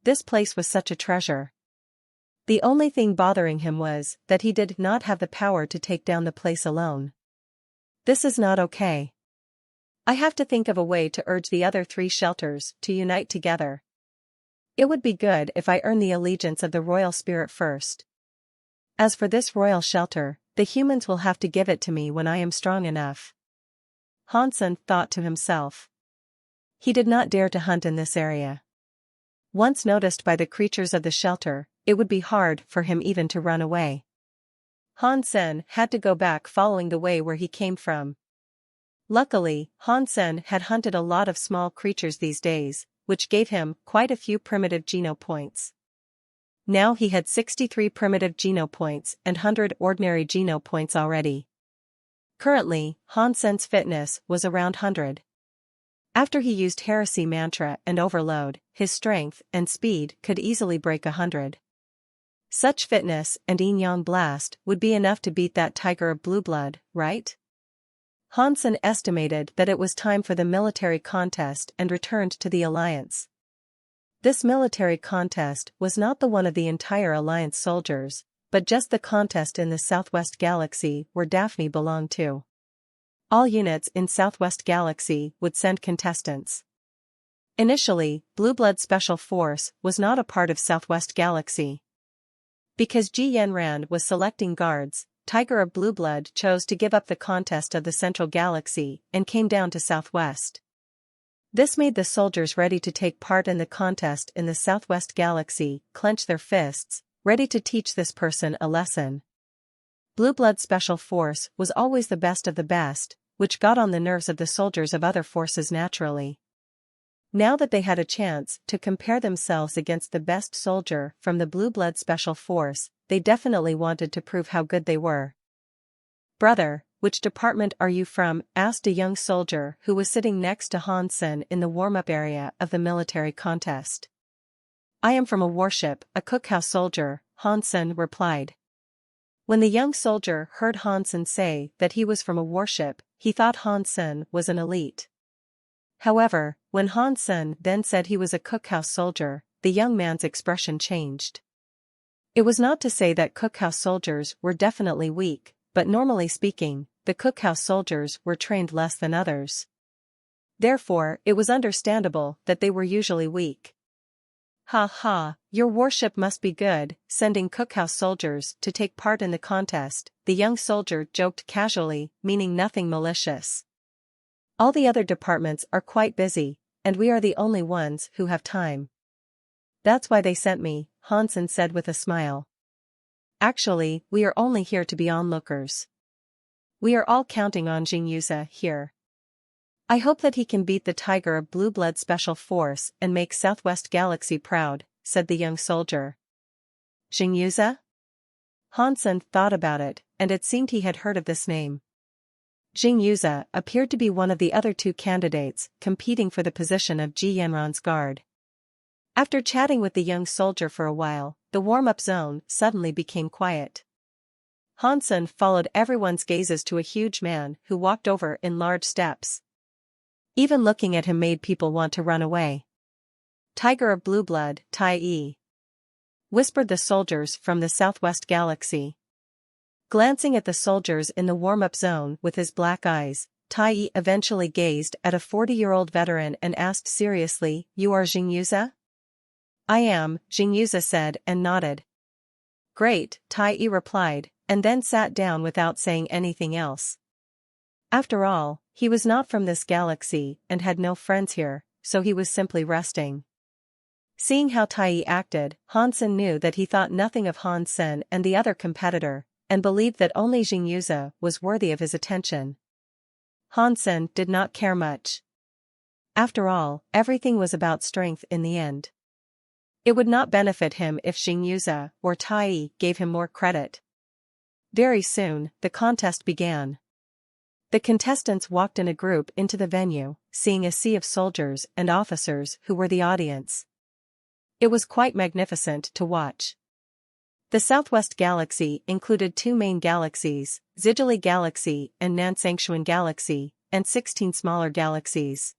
This place was such a treasure. The only thing bothering him was that he did not have the power to take down the place alone. This is not okay. I have to think of a way to urge the other 3 shelters to unite together. It would be good if I earn the allegiance of the royal spirit first. As for this royal shelter, the humans will have to give it to me when I am strong enough. Han-sen thought to himself. He did not dare to hunt in this area. Once noticed by the creatures of the shelter, it would be hard for him even to run away. Han-sen had to go back following the way where he came from. Luckily, Han-sen had hunted a lot of small creatures these days, which gave him quite a few primitive geno points. Now he had 63 primitive geno points and 100 ordinary geno points already. Currently, Hansen's fitness was around 100. After he used Heresy Mantra and Overload, his strength and speed could easily break 100. Such fitness and Yin-Yang Blast would be enough to beat that tiger of blue blood, right? Hansen estimated that it was time for the military contest and returned to the Alliance. This military contest was not the one of the entire Alliance soldiers, but just the contest in the Southwest Galaxy where Daphne belonged to. All units in Southwest Galaxy would send contestants. Initially, Blue Blood Special Force was not a part of Southwest Galaxy. Because Ji Yanran was selecting guards, Tiger of Blue Blood chose to give up the contest of the Central Galaxy and came down to Southwest. This made the soldiers ready to take part in the contest in the Southwest Galaxy clench their fists, ready to teach this person a lesson. Blue Blood Special Force was always the best of the best, which got on the nerves of the soldiers of other forces naturally. Now that they had a chance to compare themselves against the best soldier from the Blue Blood Special Force, they definitely wanted to prove how good they were. "Brother, which department are you from?" asked a young soldier who was sitting next to Hansen in the warm-up area of the military contest. "I am from a warship, a cookhouse soldier," Hansen replied. When the young soldier heard Hansen say that he was from a warship, he thought Hansen was an elite. However, when Hansen then said he was a cookhouse soldier, the young man's expression changed. It was not to say that cookhouse soldiers were definitely weak, but normally speaking, the cookhouse soldiers were trained less than others. Therefore, it was understandable that they were usually weak. "Ha ha, your warship must be good, sending cookhouse soldiers to take part in the contest," the young soldier joked casually, meaning nothing malicious. "All the other departments are quite busy, and we are the only ones who have time. That's why they sent me," Hansen said with a smile. "Actually, we are only here to be onlookers. We are all counting on Jingyuza here. I hope that he can beat the Tiger of Blue Blood Special Force and make Southwest Galaxy proud," said the young soldier. Jingyuza? Hansen thought about it, and it seemed he had heard of this name. Jingyuza appeared to be one of the other two candidates competing for the position of Ji Yanran's guard. After chatting with the young soldier for a while, the warm-up zone suddenly became quiet. Hansen followed everyone's gazes to a huge man who walked over in large steps. Even looking at him made people want to run away. "Tiger of Blue Blood, Tai-E," whispered the soldiers from the Southwest Galaxy. Glancing at the soldiers in the warm-up zone with his black eyes, Tai-E eventually gazed at a 40-year-old veteran and asked seriously, "You are Jingyuza?" "I am," Jingyuza said and nodded. "Great," Tai-E replied, and then sat down without saying anything else. After all, he was not from this galaxy and had no friends here, so he was simply resting. Seeing how Tai-E acted, Hansen knew that he thought nothing of Hansen and the other competitor, and believed that only Jingyuza was worthy of his attention. Hansen did not care much. After all, everything was about strength in the end. It would not benefit him if Jingyuza or Tai-E gave him more credit. Very soon, the contest began. The contestants walked in a group into the venue, seeing a sea of soldiers and officers who were the audience. It was quite magnificent to watch. The Southwest Galaxy included two main galaxies, Zhigili Galaxy and Nansangxuan Galaxy, and 16 smaller galaxies.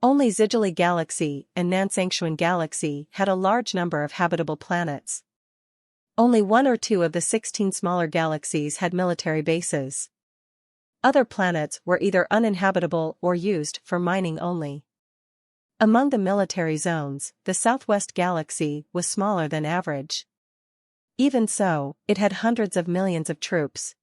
Only Zhigili Galaxy and Nansangxuan Galaxy had a large number of habitable planets. Only one or two of the 16 smaller galaxies had military bases. Other planets were either uninhabitable or used for mining only. Among the military zones, the Southwest Galaxy was smaller than average. Even so, it had hundreds of millions of troops.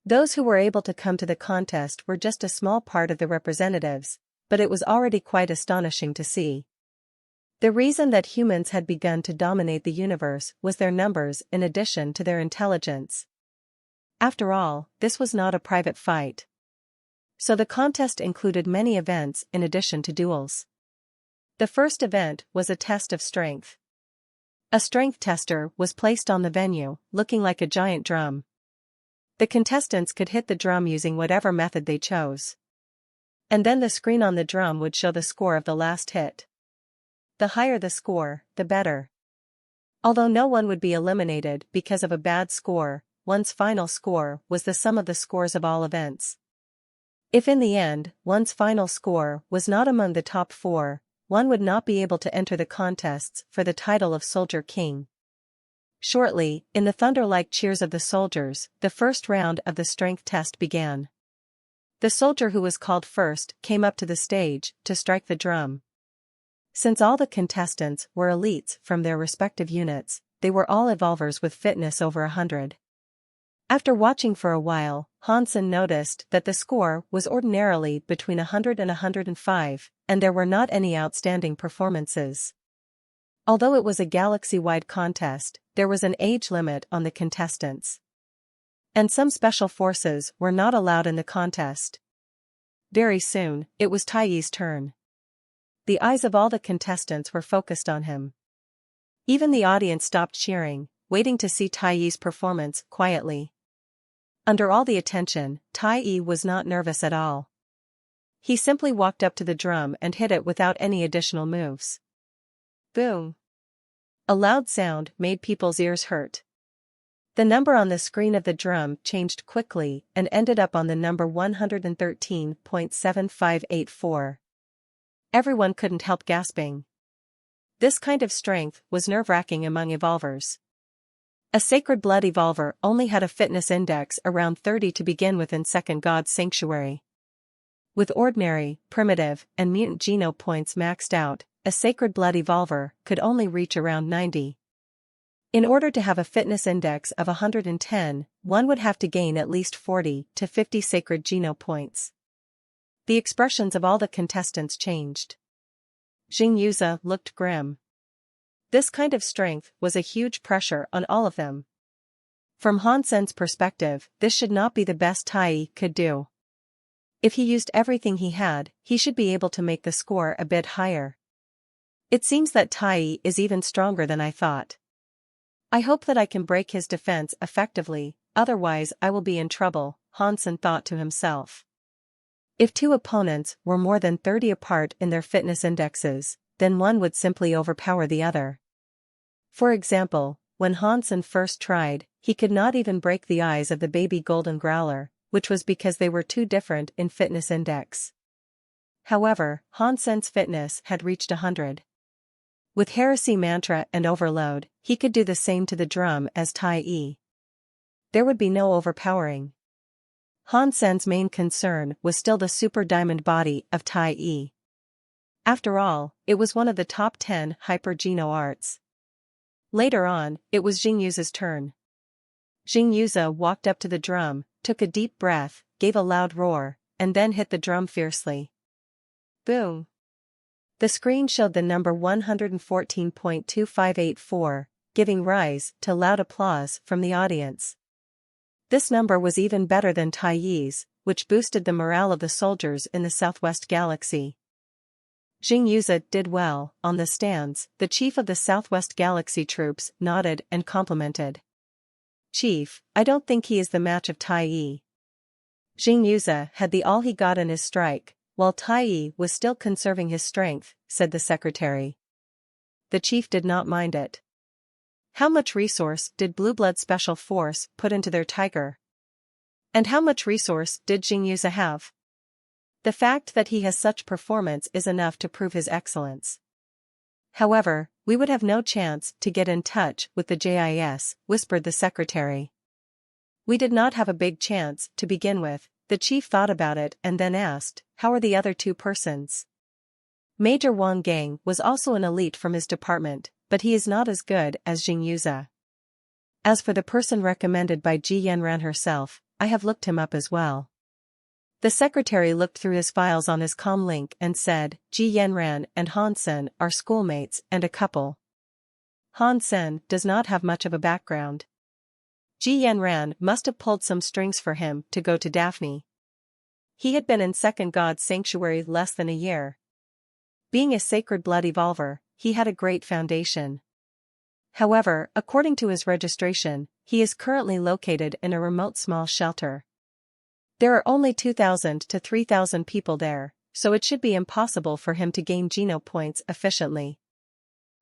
Those who were able to come to the contest were just a small part of the representatives, but it was already quite astonishing to see. The reason that humans had begun to dominate the universe was their numbers in addition to their intelligence. After all, this was not a private fight. So the contest included many events in addition to duels. The first event was a test of strength. A strength tester was placed on the venue, looking like a giant drum. The contestants could hit the drum using whatever method they chose. And then the screen on the drum would show the score of the last hit. The higher the score, the better. Although no one would be eliminated because of a bad score, one's final score was the sum of the scores of all events. If in the end, one's final score was not among the top 4, one would not be able to enter the contests for the title of Soldier King. Shortly, in the thunder-like cheers of the soldiers, the first round of the strength test began. The soldier who was called first came up to the stage to strike the drum. Since all the contestants were elites from their respective units, they were all evolvers with fitness over 100. After watching for a while, Hansen noticed that the score was ordinarily between 100 and 105, and there were not any outstanding performances. Although it was a galaxy-wide contest, there was an age limit on the contestants. And some special forces were not allowed in the contest. Very soon, it was Taiyi's turn. The eyes of all the contestants were focused on him. Even the audience stopped cheering, waiting to see Taiyi's performance quietly. Under all the attention, Taiyi was not nervous at all. He simply walked up to the drum and hit it without any additional moves. Boom! A loud sound made people's ears hurt. The number on the screen of the drum changed quickly and ended up on the number 113.7584. Everyone couldn't help gasping. This kind of strength was nerve-wracking among evolvers. A Sacred Blood evolver only had a fitness index around 30 to begin with in Second God's Sanctuary. With ordinary, primitive, and mutant geno points maxed out, a Sacred Blood evolver could only reach around 90. In order to have a fitness index of 110, one would have to gain at least 40 to 50 Sacred Geno points. The expressions of all the contestants changed. Jing Yuza looked grim. This kind of strength was a huge pressure on all of them. From Hansen's perspective, this should not be the best Taiyi could do. If he used everything he had, he should be able to make the score a bit higher. It seems that Taiyi is even stronger than I thought. I hope that I can break his defense effectively, otherwise I will be in trouble, Hansen thought to himself. If two opponents were more than 30 apart in their fitness indexes, then one would simply overpower the other. For example, when Hansen first tried, he could not even break the eyes of the baby golden growler, which was because they were too different in fitness index. However, Hansen's fitness had reached 100. With Heresy Mantra and Overload, he could do the same to the drum as Taiyi. There would be no overpowering. Hansen's main concern was still the super diamond body of Taiyi. After all, it was one of the top 10 hyper-geno arts. Later on, it was Jing Yuza's turn. Jing Yuza walked up to the drum, took a deep breath, gave a loud roar, and then hit the drum fiercely. Boom! The screen showed the number 114.2584, giving rise to loud applause from the audience. This number was even better than Taiyi's, which boosted the morale of the soldiers in the Southwest Galaxy. Jing Yuza did well. On the stands, the chief of the Southwest Galaxy troops nodded and complimented. Chief, I don't think he is the match of Taiyi. Jing Yuza had the all he got in his strike, while Taiyi was still conserving his strength, said the secretary. The chief did not mind it. How much resource did Blue Blood Special Force put into their tiger? And how much resource did Jing Yuza have? The fact that he has such performance is enough to prove his excellence. However, we would have no chance to get in touch with the JIS, whispered the secretary. We did not have a big chance to begin with. The chief thought about it and then asked, how are the other two persons? Major Wang Gang was also an elite from his department, but he is not as good as Jing Yuza. As for the person recommended by Ji Yanran herself, I have looked him up as well. The secretary looked through his files on his comlink and said, Ji Yanran and Hansen are schoolmates and a couple. Hansen does not have much of a background. Ji Yanran must have pulled some strings for him to go to Daphne. He had been in Second God's Sanctuary less than a year. Being a sacred blood evolver, he had a great foundation. However, according to his registration, he is currently located in a remote small shelter. There are only 2,000 to 3,000 people there, so it should be impossible for him to gain Geno points efficiently.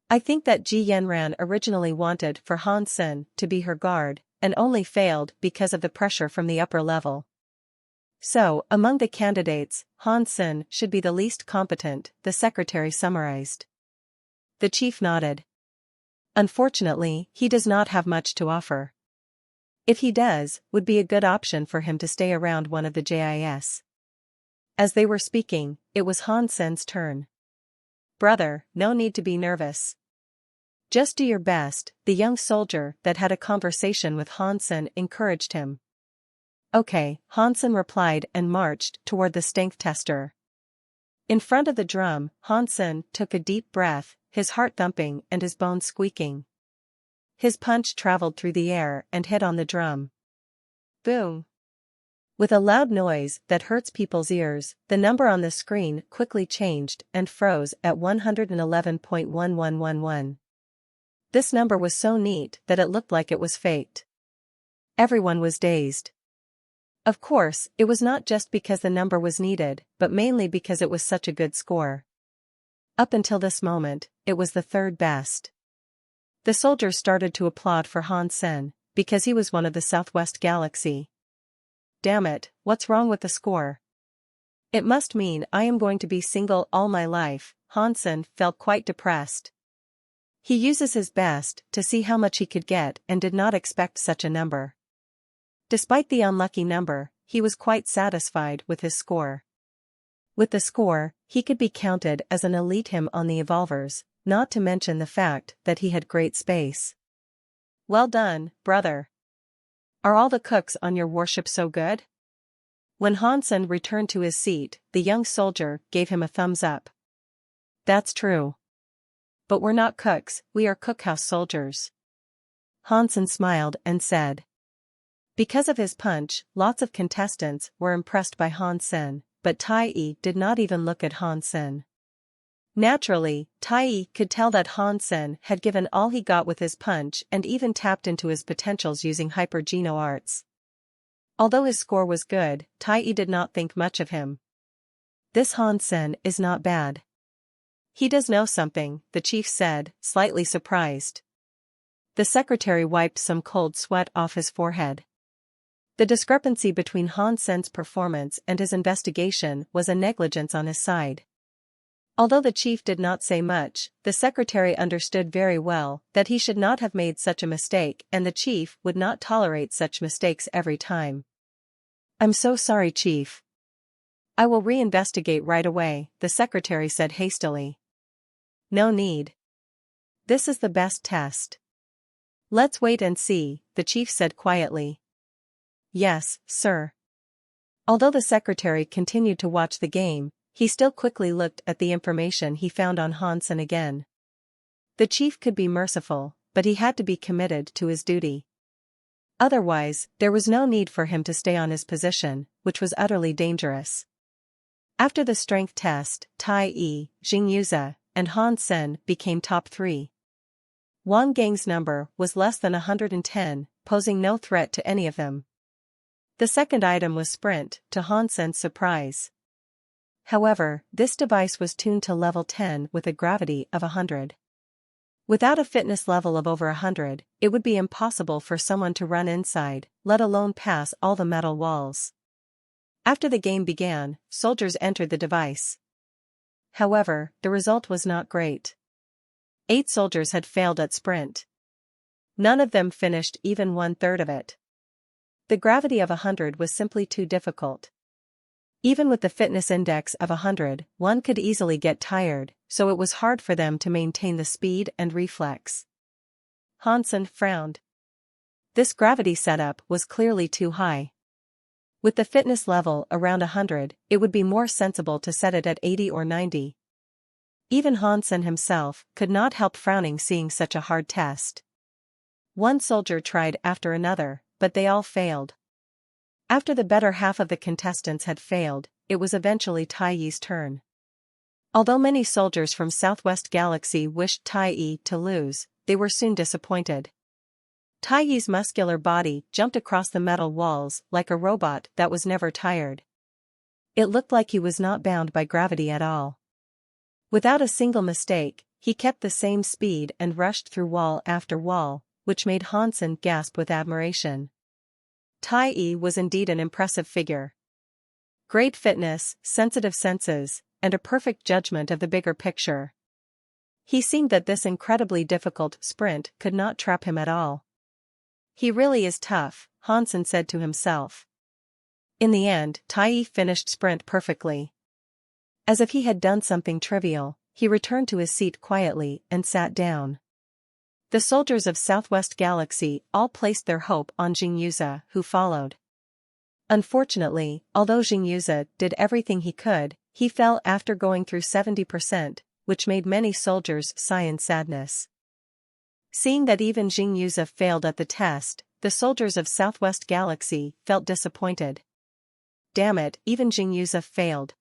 I think that Ji Yanran originally wanted for Han Sen to be her guard, and only failed because of the pressure from the upper level. So, among the candidates, Han Sen should be the least competent, the secretary summarized. The chief nodded. Unfortunately, he does not have much to offer. If he does, would be a good option for him to stay around one of the JIS. As they were speaking, it was Han Sen's turn. Brother, no need to be nervous. Just do your best, the young soldier that had a conversation with Han Sen encouraged him. Okay, Han Sen replied and marched toward the strength tester. In front of the drum, Han Sen took a deep breath, his heart thumping and his bones squeaking. His punch traveled through the air and hit on the drum. Boom! With a loud noise that hurts people's ears, the number on the screen quickly changed and froze at 111.1111. This number was so neat that it looked like it was faked. Everyone was dazed. Of course, it was not just because the number was needed, but mainly because it was such a good score. Up until this moment, it was the third best. The soldiers started to applaud for Han Sen, because he was one of the Southwest Galaxy. Damn it, what's wrong with the score? It must mean I am going to be single all my life. Han Sen felt quite depressed. He uses his best to see how much he could get and did not expect such a number. Despite the unlucky number, he was quite satisfied with his score. With the score, he could be counted as an elite him on the evolvers, not to mention the fact that he had great space. Well done, brother. Are all the cooks on your warship so good? When Han Sen returned to his seat, the young soldier gave him a thumbs up. That's true. But we're not cooks, we are cookhouse soldiers. Han Sen smiled and said. Because of his punch, lots of contestants were impressed by Han Sen, but Tai did not even look at Han Sen. Naturally, Tai could tell that Han Sen had given all he got with his punch and even tapped into his potentials using hyper-geno arts. Although his score was good, Tai did not think much of him. This Han Sen is not bad. He does know something, the chief said, slightly surprised. The secretary wiped some cold sweat off his forehead. The discrepancy between Han Sen's performance and his investigation was a negligence on his side. Although the chief did not say much, the secretary understood very well that he should not have made such a mistake and the chief would not tolerate such mistakes every time. I'm so sorry, Chief. I will reinvestigate right away, the secretary said hastily. No need. This is the best test. Let's wait and see, the chief said quietly. Yes, sir. Although the secretary continued to watch the game, he still quickly looked at the information he found on Han Sen again. The chief could be merciful, but he had to be committed to his duty. Otherwise, there was no need for him to stay on his position, which was utterly dangerous. After the strength test, Tai, Jing Yuze, and Han Sen became top 3. Wang Gang's number was less than 110, posing no threat to any of them. The second item was Sprint, to Han Sen's surprise. However, this device was tuned to level 10 with a gravity of 100. Without a fitness level of over 100, it would be impossible for someone to run inside, let alone pass all the metal walls. After the game began, soldiers entered the device. However, the result was not great. 8 soldiers had failed at Sprint. None of them finished even 1/3 of it. The gravity of 100 was simply too difficult. Even with the fitness index of 100, one could easily get tired, so it was hard for them to maintain the speed and reflex. Han Sen frowned. This gravity setup was clearly too high. With the fitness level around 100, it would be more sensible to set it at 80 or 90. Even Han Sen himself could not help frowning seeing such a hard test. One soldier tried after another, but they all failed. After the better half of the contestants had failed, it was eventually Tai Yi's turn. Although many soldiers from Southwest Galaxy wished Tai to lose, they were soon disappointed. Tai's muscular body jumped across the metal walls like a robot that was never tired. It looked like he was not bound by gravity at all. Without a single mistake, he kept the same speed and rushed through wall after wall, which made Hansen gasp with admiration. Tai was indeed an impressive figure. Great fitness, sensitive senses, and a perfect judgment of the bigger picture. He seemed that this incredibly difficult sprint could not trap him at all. He really is tough, Hansen said to himself. In the end, Tai finished sprint perfectly. As if he had done something trivial, he returned to his seat quietly and sat down. The soldiers of Southwest Galaxy all placed their hope on Jingyuza, who followed. Unfortunately, although Jingyuza did everything he could, he fell after going through 70%, which made many soldiers sigh in sadness. Seeing that even Jingyuza failed at the test, the soldiers of Southwest Galaxy felt disappointed. Damn it, even Jingyuza failed.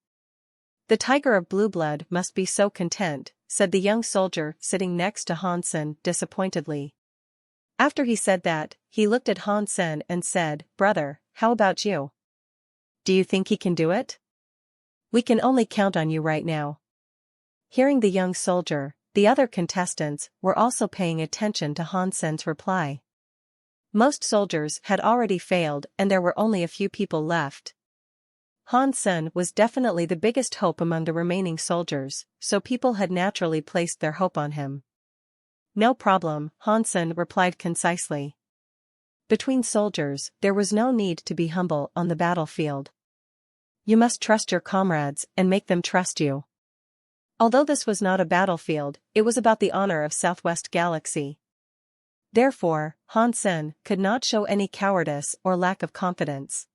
The tiger of blue blood must be so content, said the young soldier sitting next to Hansen disappointedly. After he said that, he looked at Hansen and said, "Brother, how about you? Do you think he can do it? We can only count on you right now." Hearing the young soldier, the other contestants were also paying attention to Hansen's reply. Most soldiers had already failed and there were only a few people left. Hansen was definitely the biggest hope among the remaining soldiers, so people had naturally placed their hope on him. "No problem," Hansen replied concisely. Between soldiers, there was no need to be humble on the battlefield. You must trust your comrades and make them trust you. Although this was not a battlefield, it was about the honor of Southwest Galaxy. Therefore, Hansen could not show any cowardice or lack of confidence.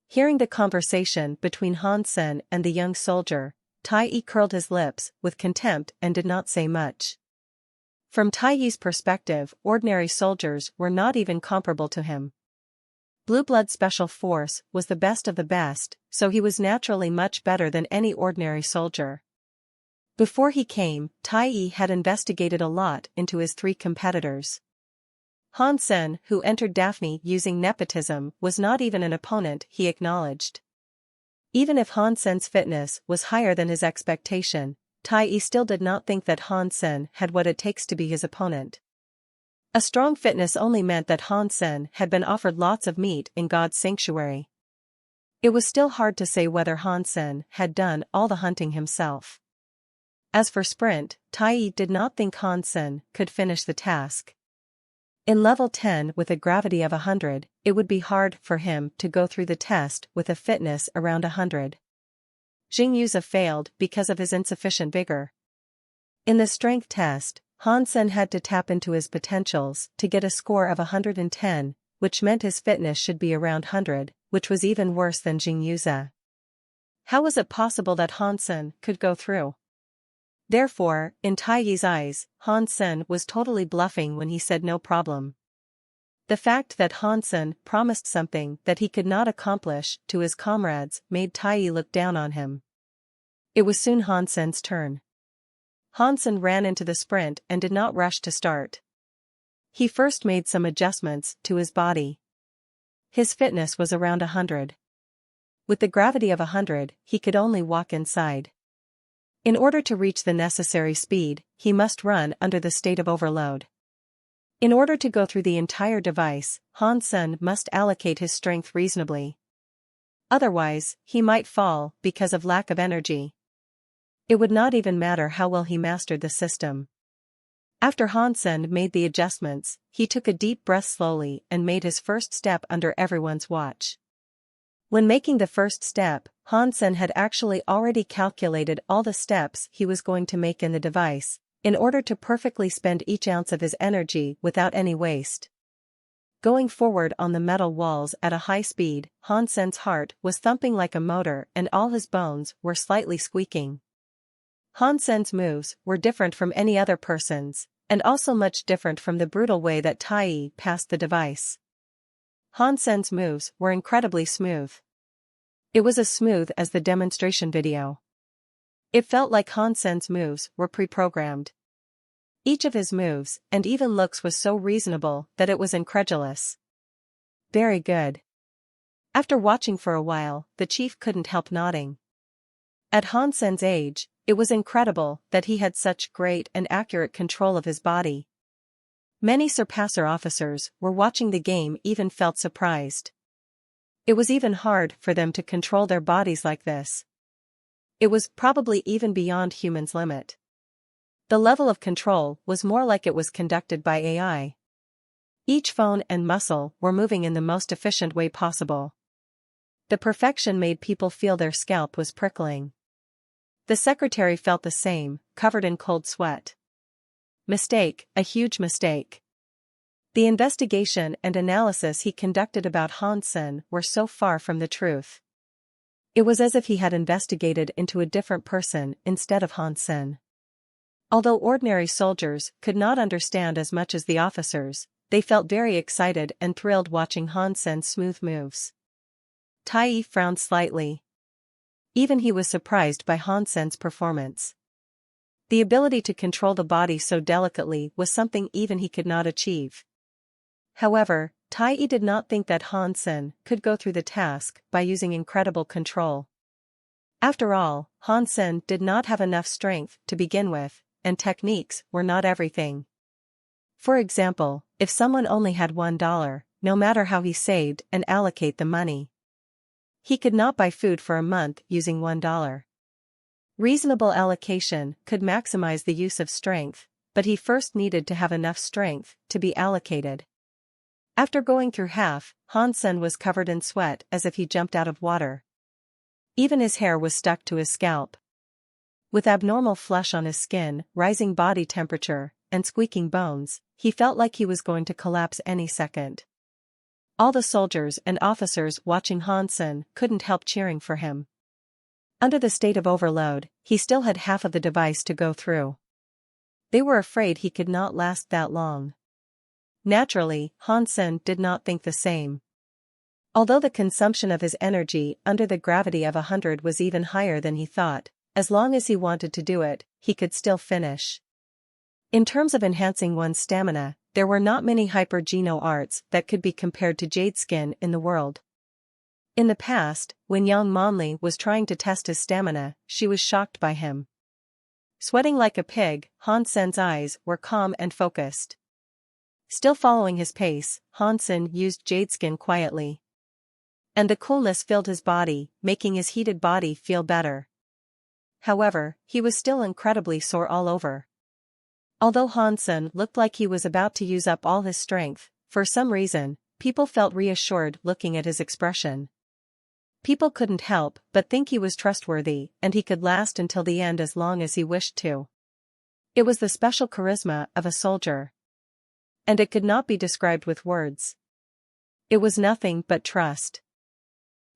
Hearing the conversation between Hansen and the young soldier, Tai curled his lips with contempt and did not say much. From Tai's perspective, ordinary soldiers were not even comparable to him. Blue Blood Special Force was the best of the best, so he was naturally much better than any ordinary soldier. Before he came, Tai had investigated a lot into his three competitors. Hansen, who entered Daphne using nepotism, was not even an opponent, he acknowledged. Even if Hansen's fitness was higher than his expectation, Tai still did not think that Hansen had what it takes to be his opponent. A strong fitness only meant that Hansen had been offered lots of meat in God's sanctuary. It was still hard to say whether Hansen had done all the hunting himself. As for sprint, Tai did not think Hansen could finish the task. In level 10 with a gravity of 100, it would be hard for him to go through the test with a fitness around 100. Jingyuza failed because of his insufficient vigor. In the strength test, Hansen had to tap into his potentials to get a score of 110, which meant his fitness should be around 100, which was even worse than Jingyuza. How was it possible that Hansen could go through? Therefore, in Tai's eyes, Hansen was totally bluffing when he said no problem. The fact that Hansen promised something that he could not accomplish to his comrades made Tai look down on him. It was soon Hansen's turn. Hansen ran into the sprint and did not rush to start. He first made some adjustments to his body. His fitness was around 100. With the gravity of 100, he could only walk inside. In order to reach the necessary speed, he must run under the state of overload. In order to go through the entire device, Hansen must allocate his strength reasonably. Otherwise, he might fall because of lack of energy. It would not even matter how well he mastered the system. After Hansen made the adjustments, he took a deep breath slowly and made his first step under everyone's watch. When making the first step, Hansen had actually already calculated all the steps he was going to make in the device, in order to perfectly spend each ounce of his energy without any waste. Going forward on the metal walls at a high speed, Hansen's heart was thumping like a motor and all his bones were slightly squeaking. Hansen's moves were different from any other person's, and also much different from the brutal way that Tai passed the device. Hansen's moves were incredibly smooth. It was as smooth as the demonstration video. It felt like Han Sen's moves were pre-programmed. Each of his moves, and even looks, was so reasonable that it was incredulous. Very good. After watching for a while, the chief couldn't help nodding. At Han Sen's age, it was incredible that he had such great and accurate control of his body. Many surpasser officers were watching the game even felt surprised. It was even hard for them to control their bodies like this. It was probably even beyond humans' limit. The level of control was more like it was conducted by AI. Each bone and muscle were moving in the most efficient way possible. The perfection made people feel their scalp was prickling. The secretary felt the same, covered in cold sweat. Mistake, a huge mistake. The investigation and analysis he conducted about Han Sen were so far from the truth. It was as if he had investigated into a different person instead of Han Sen. Although ordinary soldiers could not understand as much as the officers, they felt very excited and thrilled watching Han Sen's smooth moves. Tai frowned slightly. Even he was surprised by Han Sen's performance. The ability to control the body so delicately was something even he could not achieve. However, Tai did not think that Han Sen could go through the task by using incredible control. After all, Han Sen did not have enough strength to begin with, and techniques were not everything. For example, if someone only had $1, no matter how he saved and allocate the money, he could not buy food for a month using $1. Reasonable allocation could maximize the use of strength, but he first needed to have enough strength to be allocated. After going through half, Han Sen was covered in sweat as if he jumped out of water. Even his hair was stuck to his scalp. With abnormal flush on his skin, rising body temperature, and squeaking bones, he felt like he was going to collapse any second. All the soldiers and officers watching Han Sen couldn't help cheering for him. Under the state of overload, he still had half of the device to go through. They were afraid he could not last that long. Naturally, Han Sen did not think the same. Although the consumption of his energy under the gravity of 100 was even higher than he thought, as long as he wanted to do it, he could still finish. In terms of enhancing one's stamina, there were not many hyper-geno arts that could be compared to jade skin in the world. In the past, when young Monli was trying to test his stamina, she was shocked by him. Sweating like a pig, Han Sen's eyes were calm and focused. Still following his pace, Han Sen used jade skin quietly. And the coolness filled his body, making his heated body feel better. However, he was still incredibly sore all over. Although Han Sen looked like he was about to use up all his strength, for some reason, people felt reassured looking at his expression. People couldn't help but think he was trustworthy and he could last until the end as long as he wished to. It was the special charisma of a soldier. And it could not be described with words. It was nothing but trust.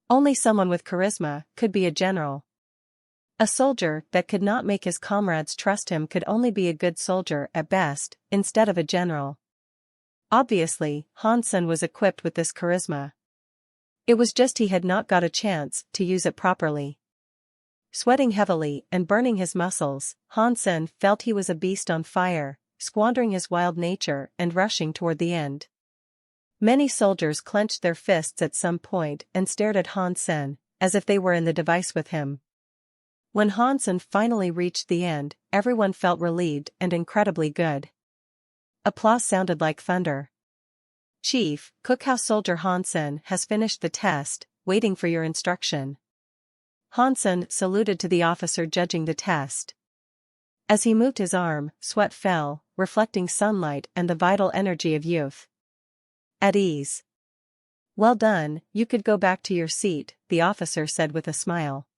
Only someone with charisma could be a general. A soldier that could not make his comrades trust him could only be a good soldier at best, instead of a general. Obviously, Han Sen was equipped with this charisma. It was just he had not got a chance to use it properly. Sweating heavily and burning his muscles, Han Sen felt he was a beast on fire, squandering his wild nature and rushing toward the end. Many soldiers clenched their fists at some point and stared at Han Sen, as if they were in the device with him. When Han Sen finally reached the end, everyone felt relieved and incredibly good. Applause sounded like thunder. Chief, Cookhouse Soldier Han Sen has finished the test, waiting for your instruction. Han Sen saluted to the officer judging the test. As he moved his arm, sweat fell, reflecting sunlight and the vital energy of youth. At ease. Well done, you could go back to your seat, the officer said with a smile.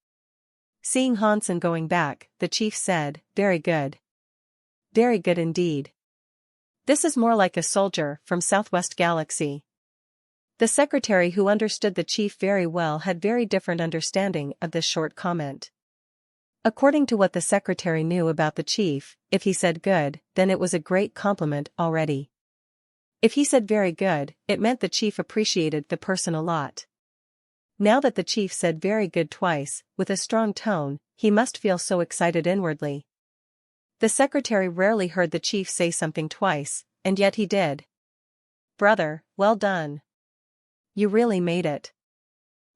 Seeing Han Sen going back, the chief said, very good. Very good indeed. This is more like a soldier from Southwest Galaxy. The secretary who understood the chief very well had very different understanding of this short comment. According to what the secretary knew about the chief, if he said good, then it was a great compliment already. If he said very good, it meant the chief appreciated the person a lot. Now that the chief said very good twice, with a strong tone, he must feel so excited inwardly. The secretary rarely heard the chief say something twice, and yet he did. Brother, well done. You really made it.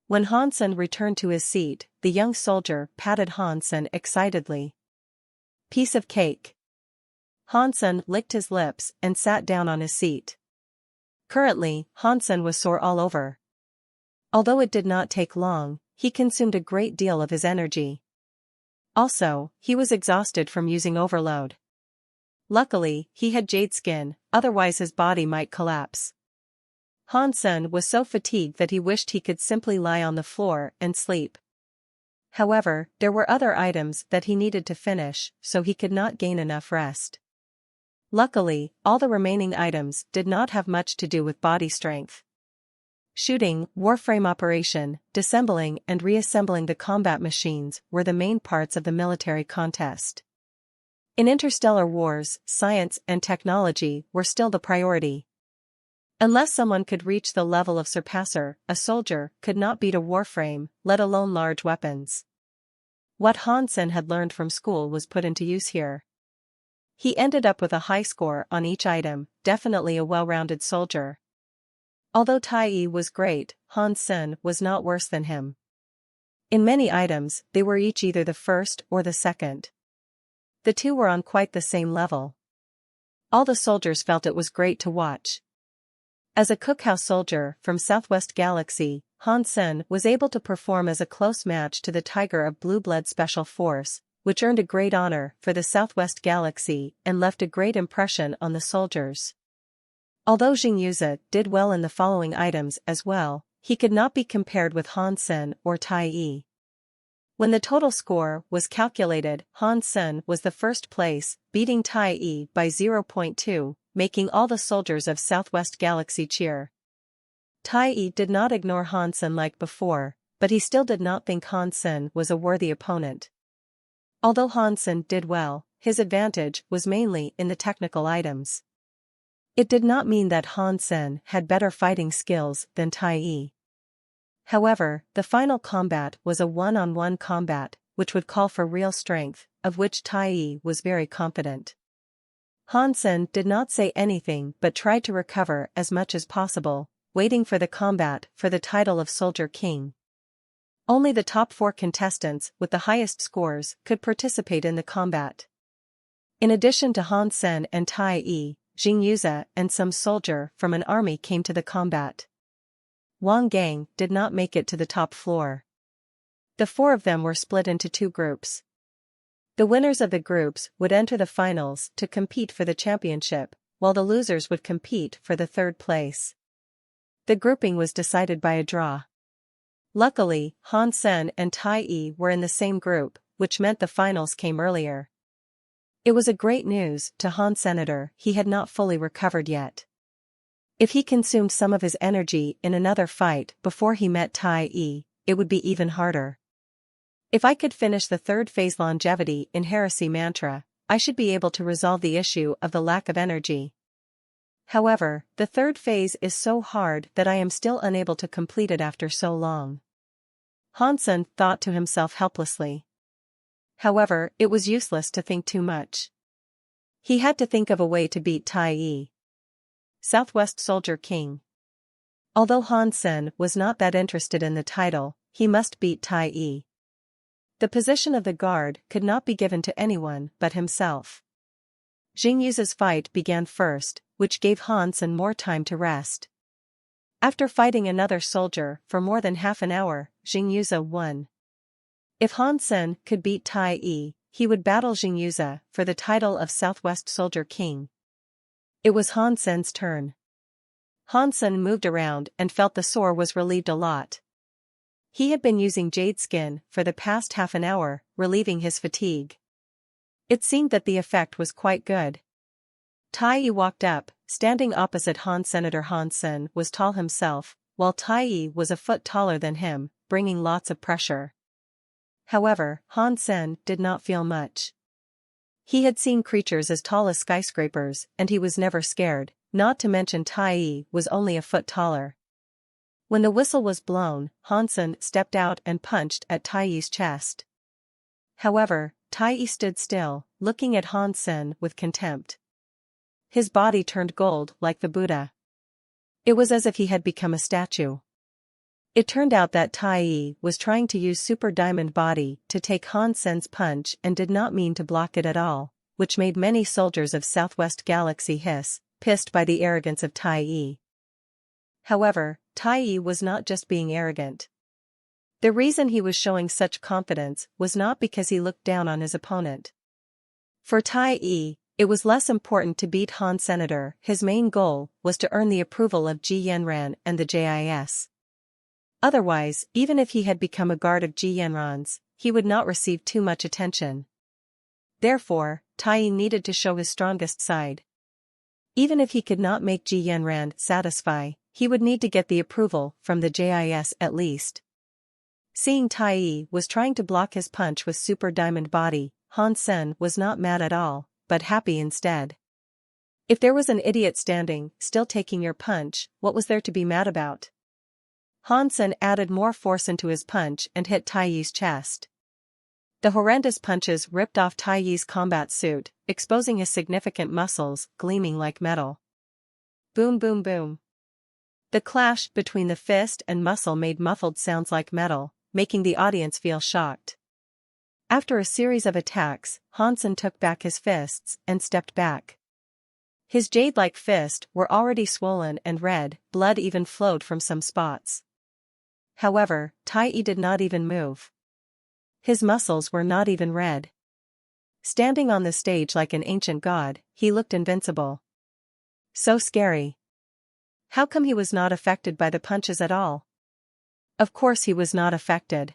When Hansen returned to his seat, the young soldier patted Hansen excitedly. Piece of cake. Hansen licked his lips and sat down on his seat. Currently, Hansen was sore all over. Although it did not take long, he consumed a great deal of his energy. Also, he was exhausted from using overload. Luckily, he had jade skin, otherwise his body might collapse. Hansen was so fatigued that he wished he could simply lie on the floor and sleep. However, there were other items that he needed to finish, so he could not gain enough rest. Luckily, all the remaining items did not have much to do with body strength. Shooting, warframe operation, disassembling and reassembling the combat machines were the main parts of the military contest. In interstellar wars, science and technology were still the priority. Unless someone could reach the level of surpasser, a soldier could not beat a warframe, let alone large weapons. What Hansen had learned from school was put into use here. He ended up with a high score on each item, definitely a well-rounded soldier. Although Tai was great, Hansen was not worse than him. In many items, they were each either the first or the second. The two were on quite the same level. All the soldiers felt it was great to watch. As a cookhouse soldier from Southwest Galaxy, Hansen was able to perform as a close match to the Tiger of Blue Blood Special Force, which earned a great honor for the Southwest Galaxy and left a great impression on the soldiers. Although Jingyuza did well in the following items as well, he could not be compared with Hansen or Tai. When the total score was calculated, Hansen was the first place, beating Tai by 0.2, making all the soldiers of Southwest Galaxy cheer. Tai did not ignore Hansen like before, but he still did not think Hansen was a worthy opponent. Although Hansen did well, his advantage was mainly in the technical items. It did not mean that Hansen had better fighting skills than Tai. However, the final combat was a one-on-one combat, which would call for real strength, of which Tai was very confident. Hansen did not say anything but tried to recover as much as possible, waiting for the combat for the title of Soldier King. Only the top 4 contestants with the highest scores could participate in the combat. In addition to Hansen and Tai, Jingyuza and some soldier from an army came to the combat. Wang Gang did not make it to the top floor. The 4 of them were split into 2 groups. The winners of the groups would enter the finals to compete for the championship, while the losers would compete for the 3rd place. The grouping was decided by a draw. Luckily, Hansen and Tai were in the same group, which meant the finals came earlier. It was a great news to Hansen. He had not fully recovered yet. If he consumed some of his energy in another fight before he met Tai, it would be even harder. If I could finish the 3rd phase longevity in Heresy Mantra, I should be able to resolve the issue of the lack of energy. However, the 3rd phase is so hard that I am still unable to complete it after so long. Hansen thought to himself helplessly. However, it was useless to think too much. He had to think of a way to beat Tai. Southwest Soldier King. Although Hansen was not that interested in the title, he must beat Tai. The position of the guard could not be given to anyone but himself. Jingyuza's fight began first, which gave Hansen more time to rest. After fighting another soldier for more than half an hour, Jingyuza won. If Hansen could beat Tai, he would battle Jingyuza for the title of Southwest Soldier King. It was Hansen's turn. Hansen moved around and felt the sore was relieved a lot. He had been using jade skin for the past half an hour, relieving his fatigue. It seemed that the effect was quite good. Tai walked up, standing opposite Hansen. Hansen was tall himself, while Tai was a foot taller than him, bringing lots of pressure. However, Hansen did not feel much. He had seen creatures as tall as skyscrapers, and he was never scared, not to mention Tai was only a foot taller. When the whistle was blown, Hansen stepped out and punched at Taiyi's chest. However, Taiyi stood still, looking at Hansen with contempt. His body turned gold like the Buddha. It was as if he had become a statue. It turned out that Taiyi was trying to use Super Diamond Body to take Hansen's punch and did not mean to block it at all, which made many soldiers of Southwest Galaxy hiss, pissed by the arrogance of Taiyi. However, Taiyi was not just being arrogant. The reason he was showing such confidence was not because he looked down on his opponent. For Taiyi, it was less important to beat Han Senator. His main goal was to earn the approval of Ji Yanran and the JIS. Otherwise, even if he had become a guard of Ji Yanran's, he would not receive too much attention. Therefore, Taiyi needed to show his strongest side. Even if he could not make Ji Yanran satisfy, he would need to get the approval from the JIS at least. Seeing Taiyi was trying to block his punch with Super Diamond Body, Hansen was not mad at all, but happy instead. If there was an idiot standing, still taking your punch, what was there to be mad about? Hansen added more force into his punch and hit Taiyi's chest. The horrendous punches ripped off Taiyi's combat suit, exposing his significant muscles, gleaming like metal. Boom boom boom. The clash between the fist and muscle made muffled sounds like metal, making the audience feel shocked. After a series of attacks, Hansen took back his fists and stepped back. His jade-like fists were already swollen and red, blood even flowed from some spots. However, Taiyi did not even move. His muscles were not even red. Standing on the stage like an ancient god, he looked invincible. So scary. How come he was not affected by the punches at all? Of course he was not affected.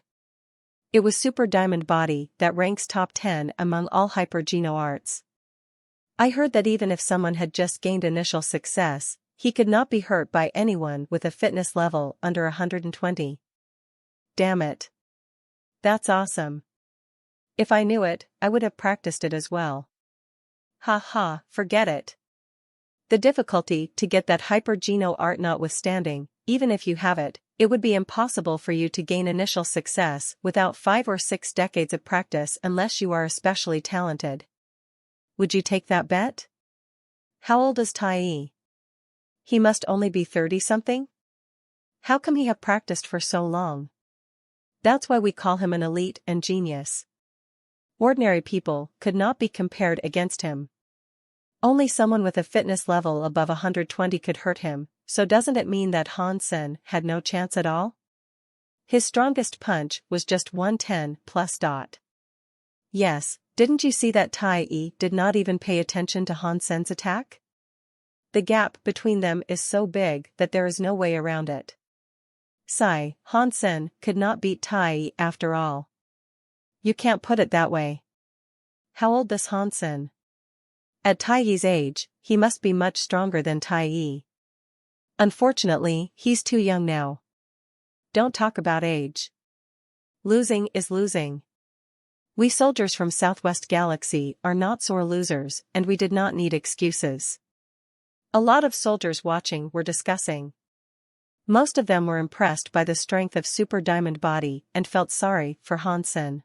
It was Super Diamond Body that ranks top 10 among all Hyper-Geno arts. I heard that even if someone had just gained initial success, he could not be hurt by anyone with a fitness level under 120. Damn it. That's awesome. If I knew it, I would have practiced it as well. Ha ha, forget it. The difficulty to get that Hyper-Geno art notwithstanding, even if you have it, it would be impossible for you to gain initial success without 5 or 6 decades of practice unless you are especially talented. Would you take that bet? How old is Taiyi? He must only be 30-something? How come he have practiced for so long? That's why we call him an elite and genius. Ordinary people could not be compared against him. Only someone with a fitness level above 120 could hurt him, so doesn't it mean that Hansen had no chance at all? His strongest punch was just 110 plus dot. Yes, didn't you see that Taiyi did not even pay attention to Hansen's attack? The gap between them is so big that there is no way around it. Sigh, Hansen could not beat Taiyi after all. You can't put it that way. How old is Hansen? At Taiyi's age, he must be much stronger than Taiyi. Unfortunately, he's too young now. Don't talk about age. Losing is losing. We soldiers from Southwest Galaxy are not sore losers, and we did not need excuses. A lot of soldiers watching were discussing. Most of them were impressed by the strength of Super Diamond Body and felt sorry for Hansen.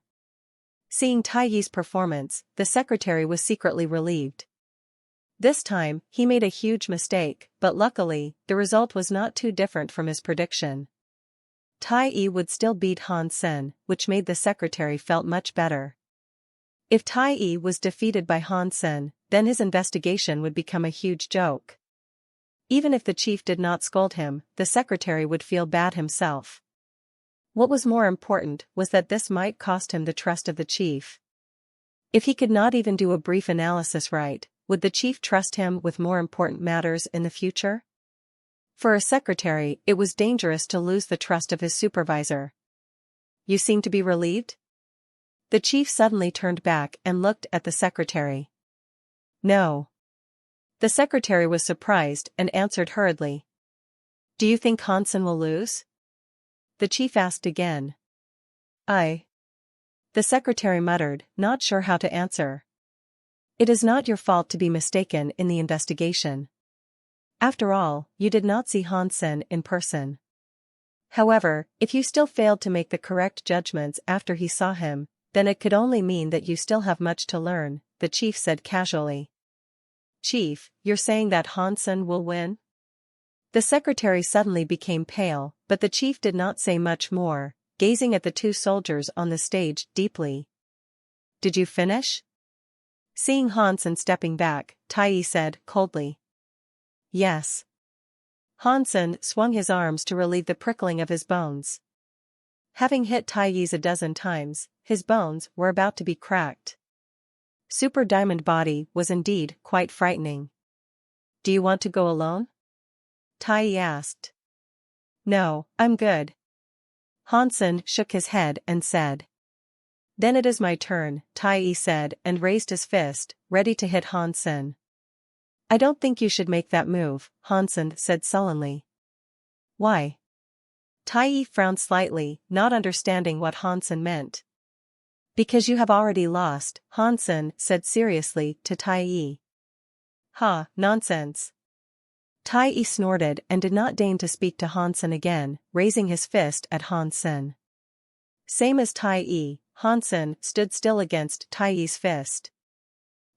Seeing Taiyi's performance, the secretary was secretly relieved. This time, he made a huge mistake, but luckily, the result was not too different from his prediction. Taiyi would still beat Hansen, which made the secretary felt much better. If Taiyi was defeated by Hansen, then his investigation would become a huge joke. Even if the chief did not scold him, the secretary would feel bad himself. What was more important was that this might cost him the trust of the chief. If he could not even do a brief analysis right, would the chief trust him with more important matters in the future? For a secretary, it was dangerous to lose the trust of his supervisor. You seem to be relieved? The chief suddenly turned back and looked at the secretary. No. The secretary was surprised and answered hurriedly. Do you think Hansen will lose? The chief asked again. The secretary muttered, not sure how to answer. It is not your fault to be mistaken in the investigation. After all, you did not see Hansen in person. However, if you still failed to make the correct judgments after he saw him, then it could only mean that you still have much to learn, the chief said casually. Chief, you're saying that Hansen will win? The secretary suddenly became pale, but the chief did not say much more, gazing at the two soldiers on the stage deeply. Did you finish? Seeing Hansen stepping back, Tai said coldly. Yes. Hansen swung his arms to relieve the prickling of his bones. Having hit Tai's a dozen times, his bones were about to be cracked. Super Diamond Body was indeed quite frightening. Do you want to go alone? Tai asked. No, I'm good. Hansen shook his head and said. Then it is my turn, Tai said and raised his fist, ready to hit Hansen. I don't think you should make that move, Hansen said sullenly. Why? Tai frowned slightly, not understanding what Hansen meant. Because you have already lost, Hansen said seriously to Tai. Ha, nonsense. Tai snorted and did not deign to speak to Hansen again, raising his fist at Hansen. Same as Tai, Hansen stood still against Tai's fist.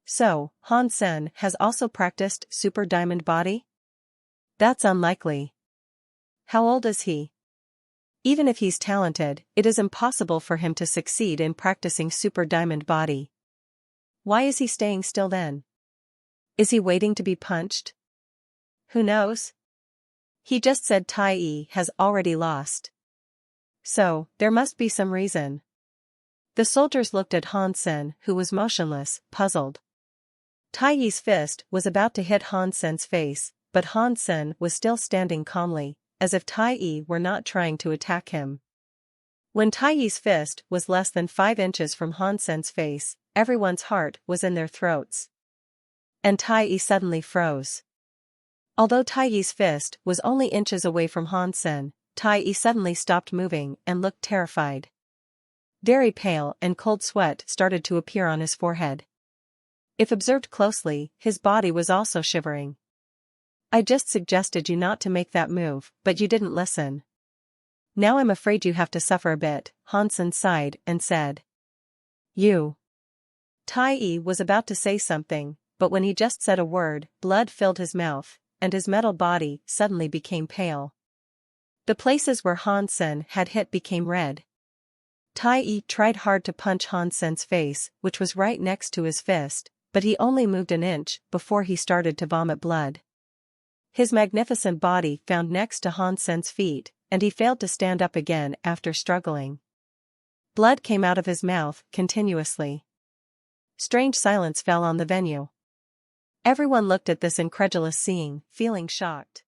So, Hansen has also practiced Super Diamond Body? That's unlikely. How old is he? Even if he's talented, it is impossible for him to succeed in practicing Super Diamond Body. Why is he staying still then? Is he waiting to be punched? Who knows? He just said Tai has already lost. So, there must be some reason. The soldiers looked at Hansen, who was motionless, puzzled. Tai's fist was about to hit Hansen's face, but Hansen was still standing calmly, as if Tai were not trying to attack him. When Tai's fist was less than 5 inches from Hansen's face, everyone's heart was in their throats. And Tai suddenly froze. Although Tai's fist was only inches away from Hansen, Tai suddenly stopped moving and looked terrified. Very pale and cold sweat started to appear on his forehead. If observed closely, his body was also shivering. I just suggested you not to make that move, but you didn't listen. Now I'm afraid you have to suffer a bit, Hansen sighed and said. You. Tai was about to say something, but when he just said a word, blood filled his mouth, and his metal body suddenly became pale. The places where Hansen had hit became red. Tai tried hard to punch Hansen's face, which was right next to his fist, but he only moved an inch before he started to vomit blood. His magnificent body found next to Hansen's feet, and he failed to stand up again after struggling. Blood came out of his mouth continuously. Strange silence fell on the venue. Everyone looked at this incredulous scene, feeling shocked.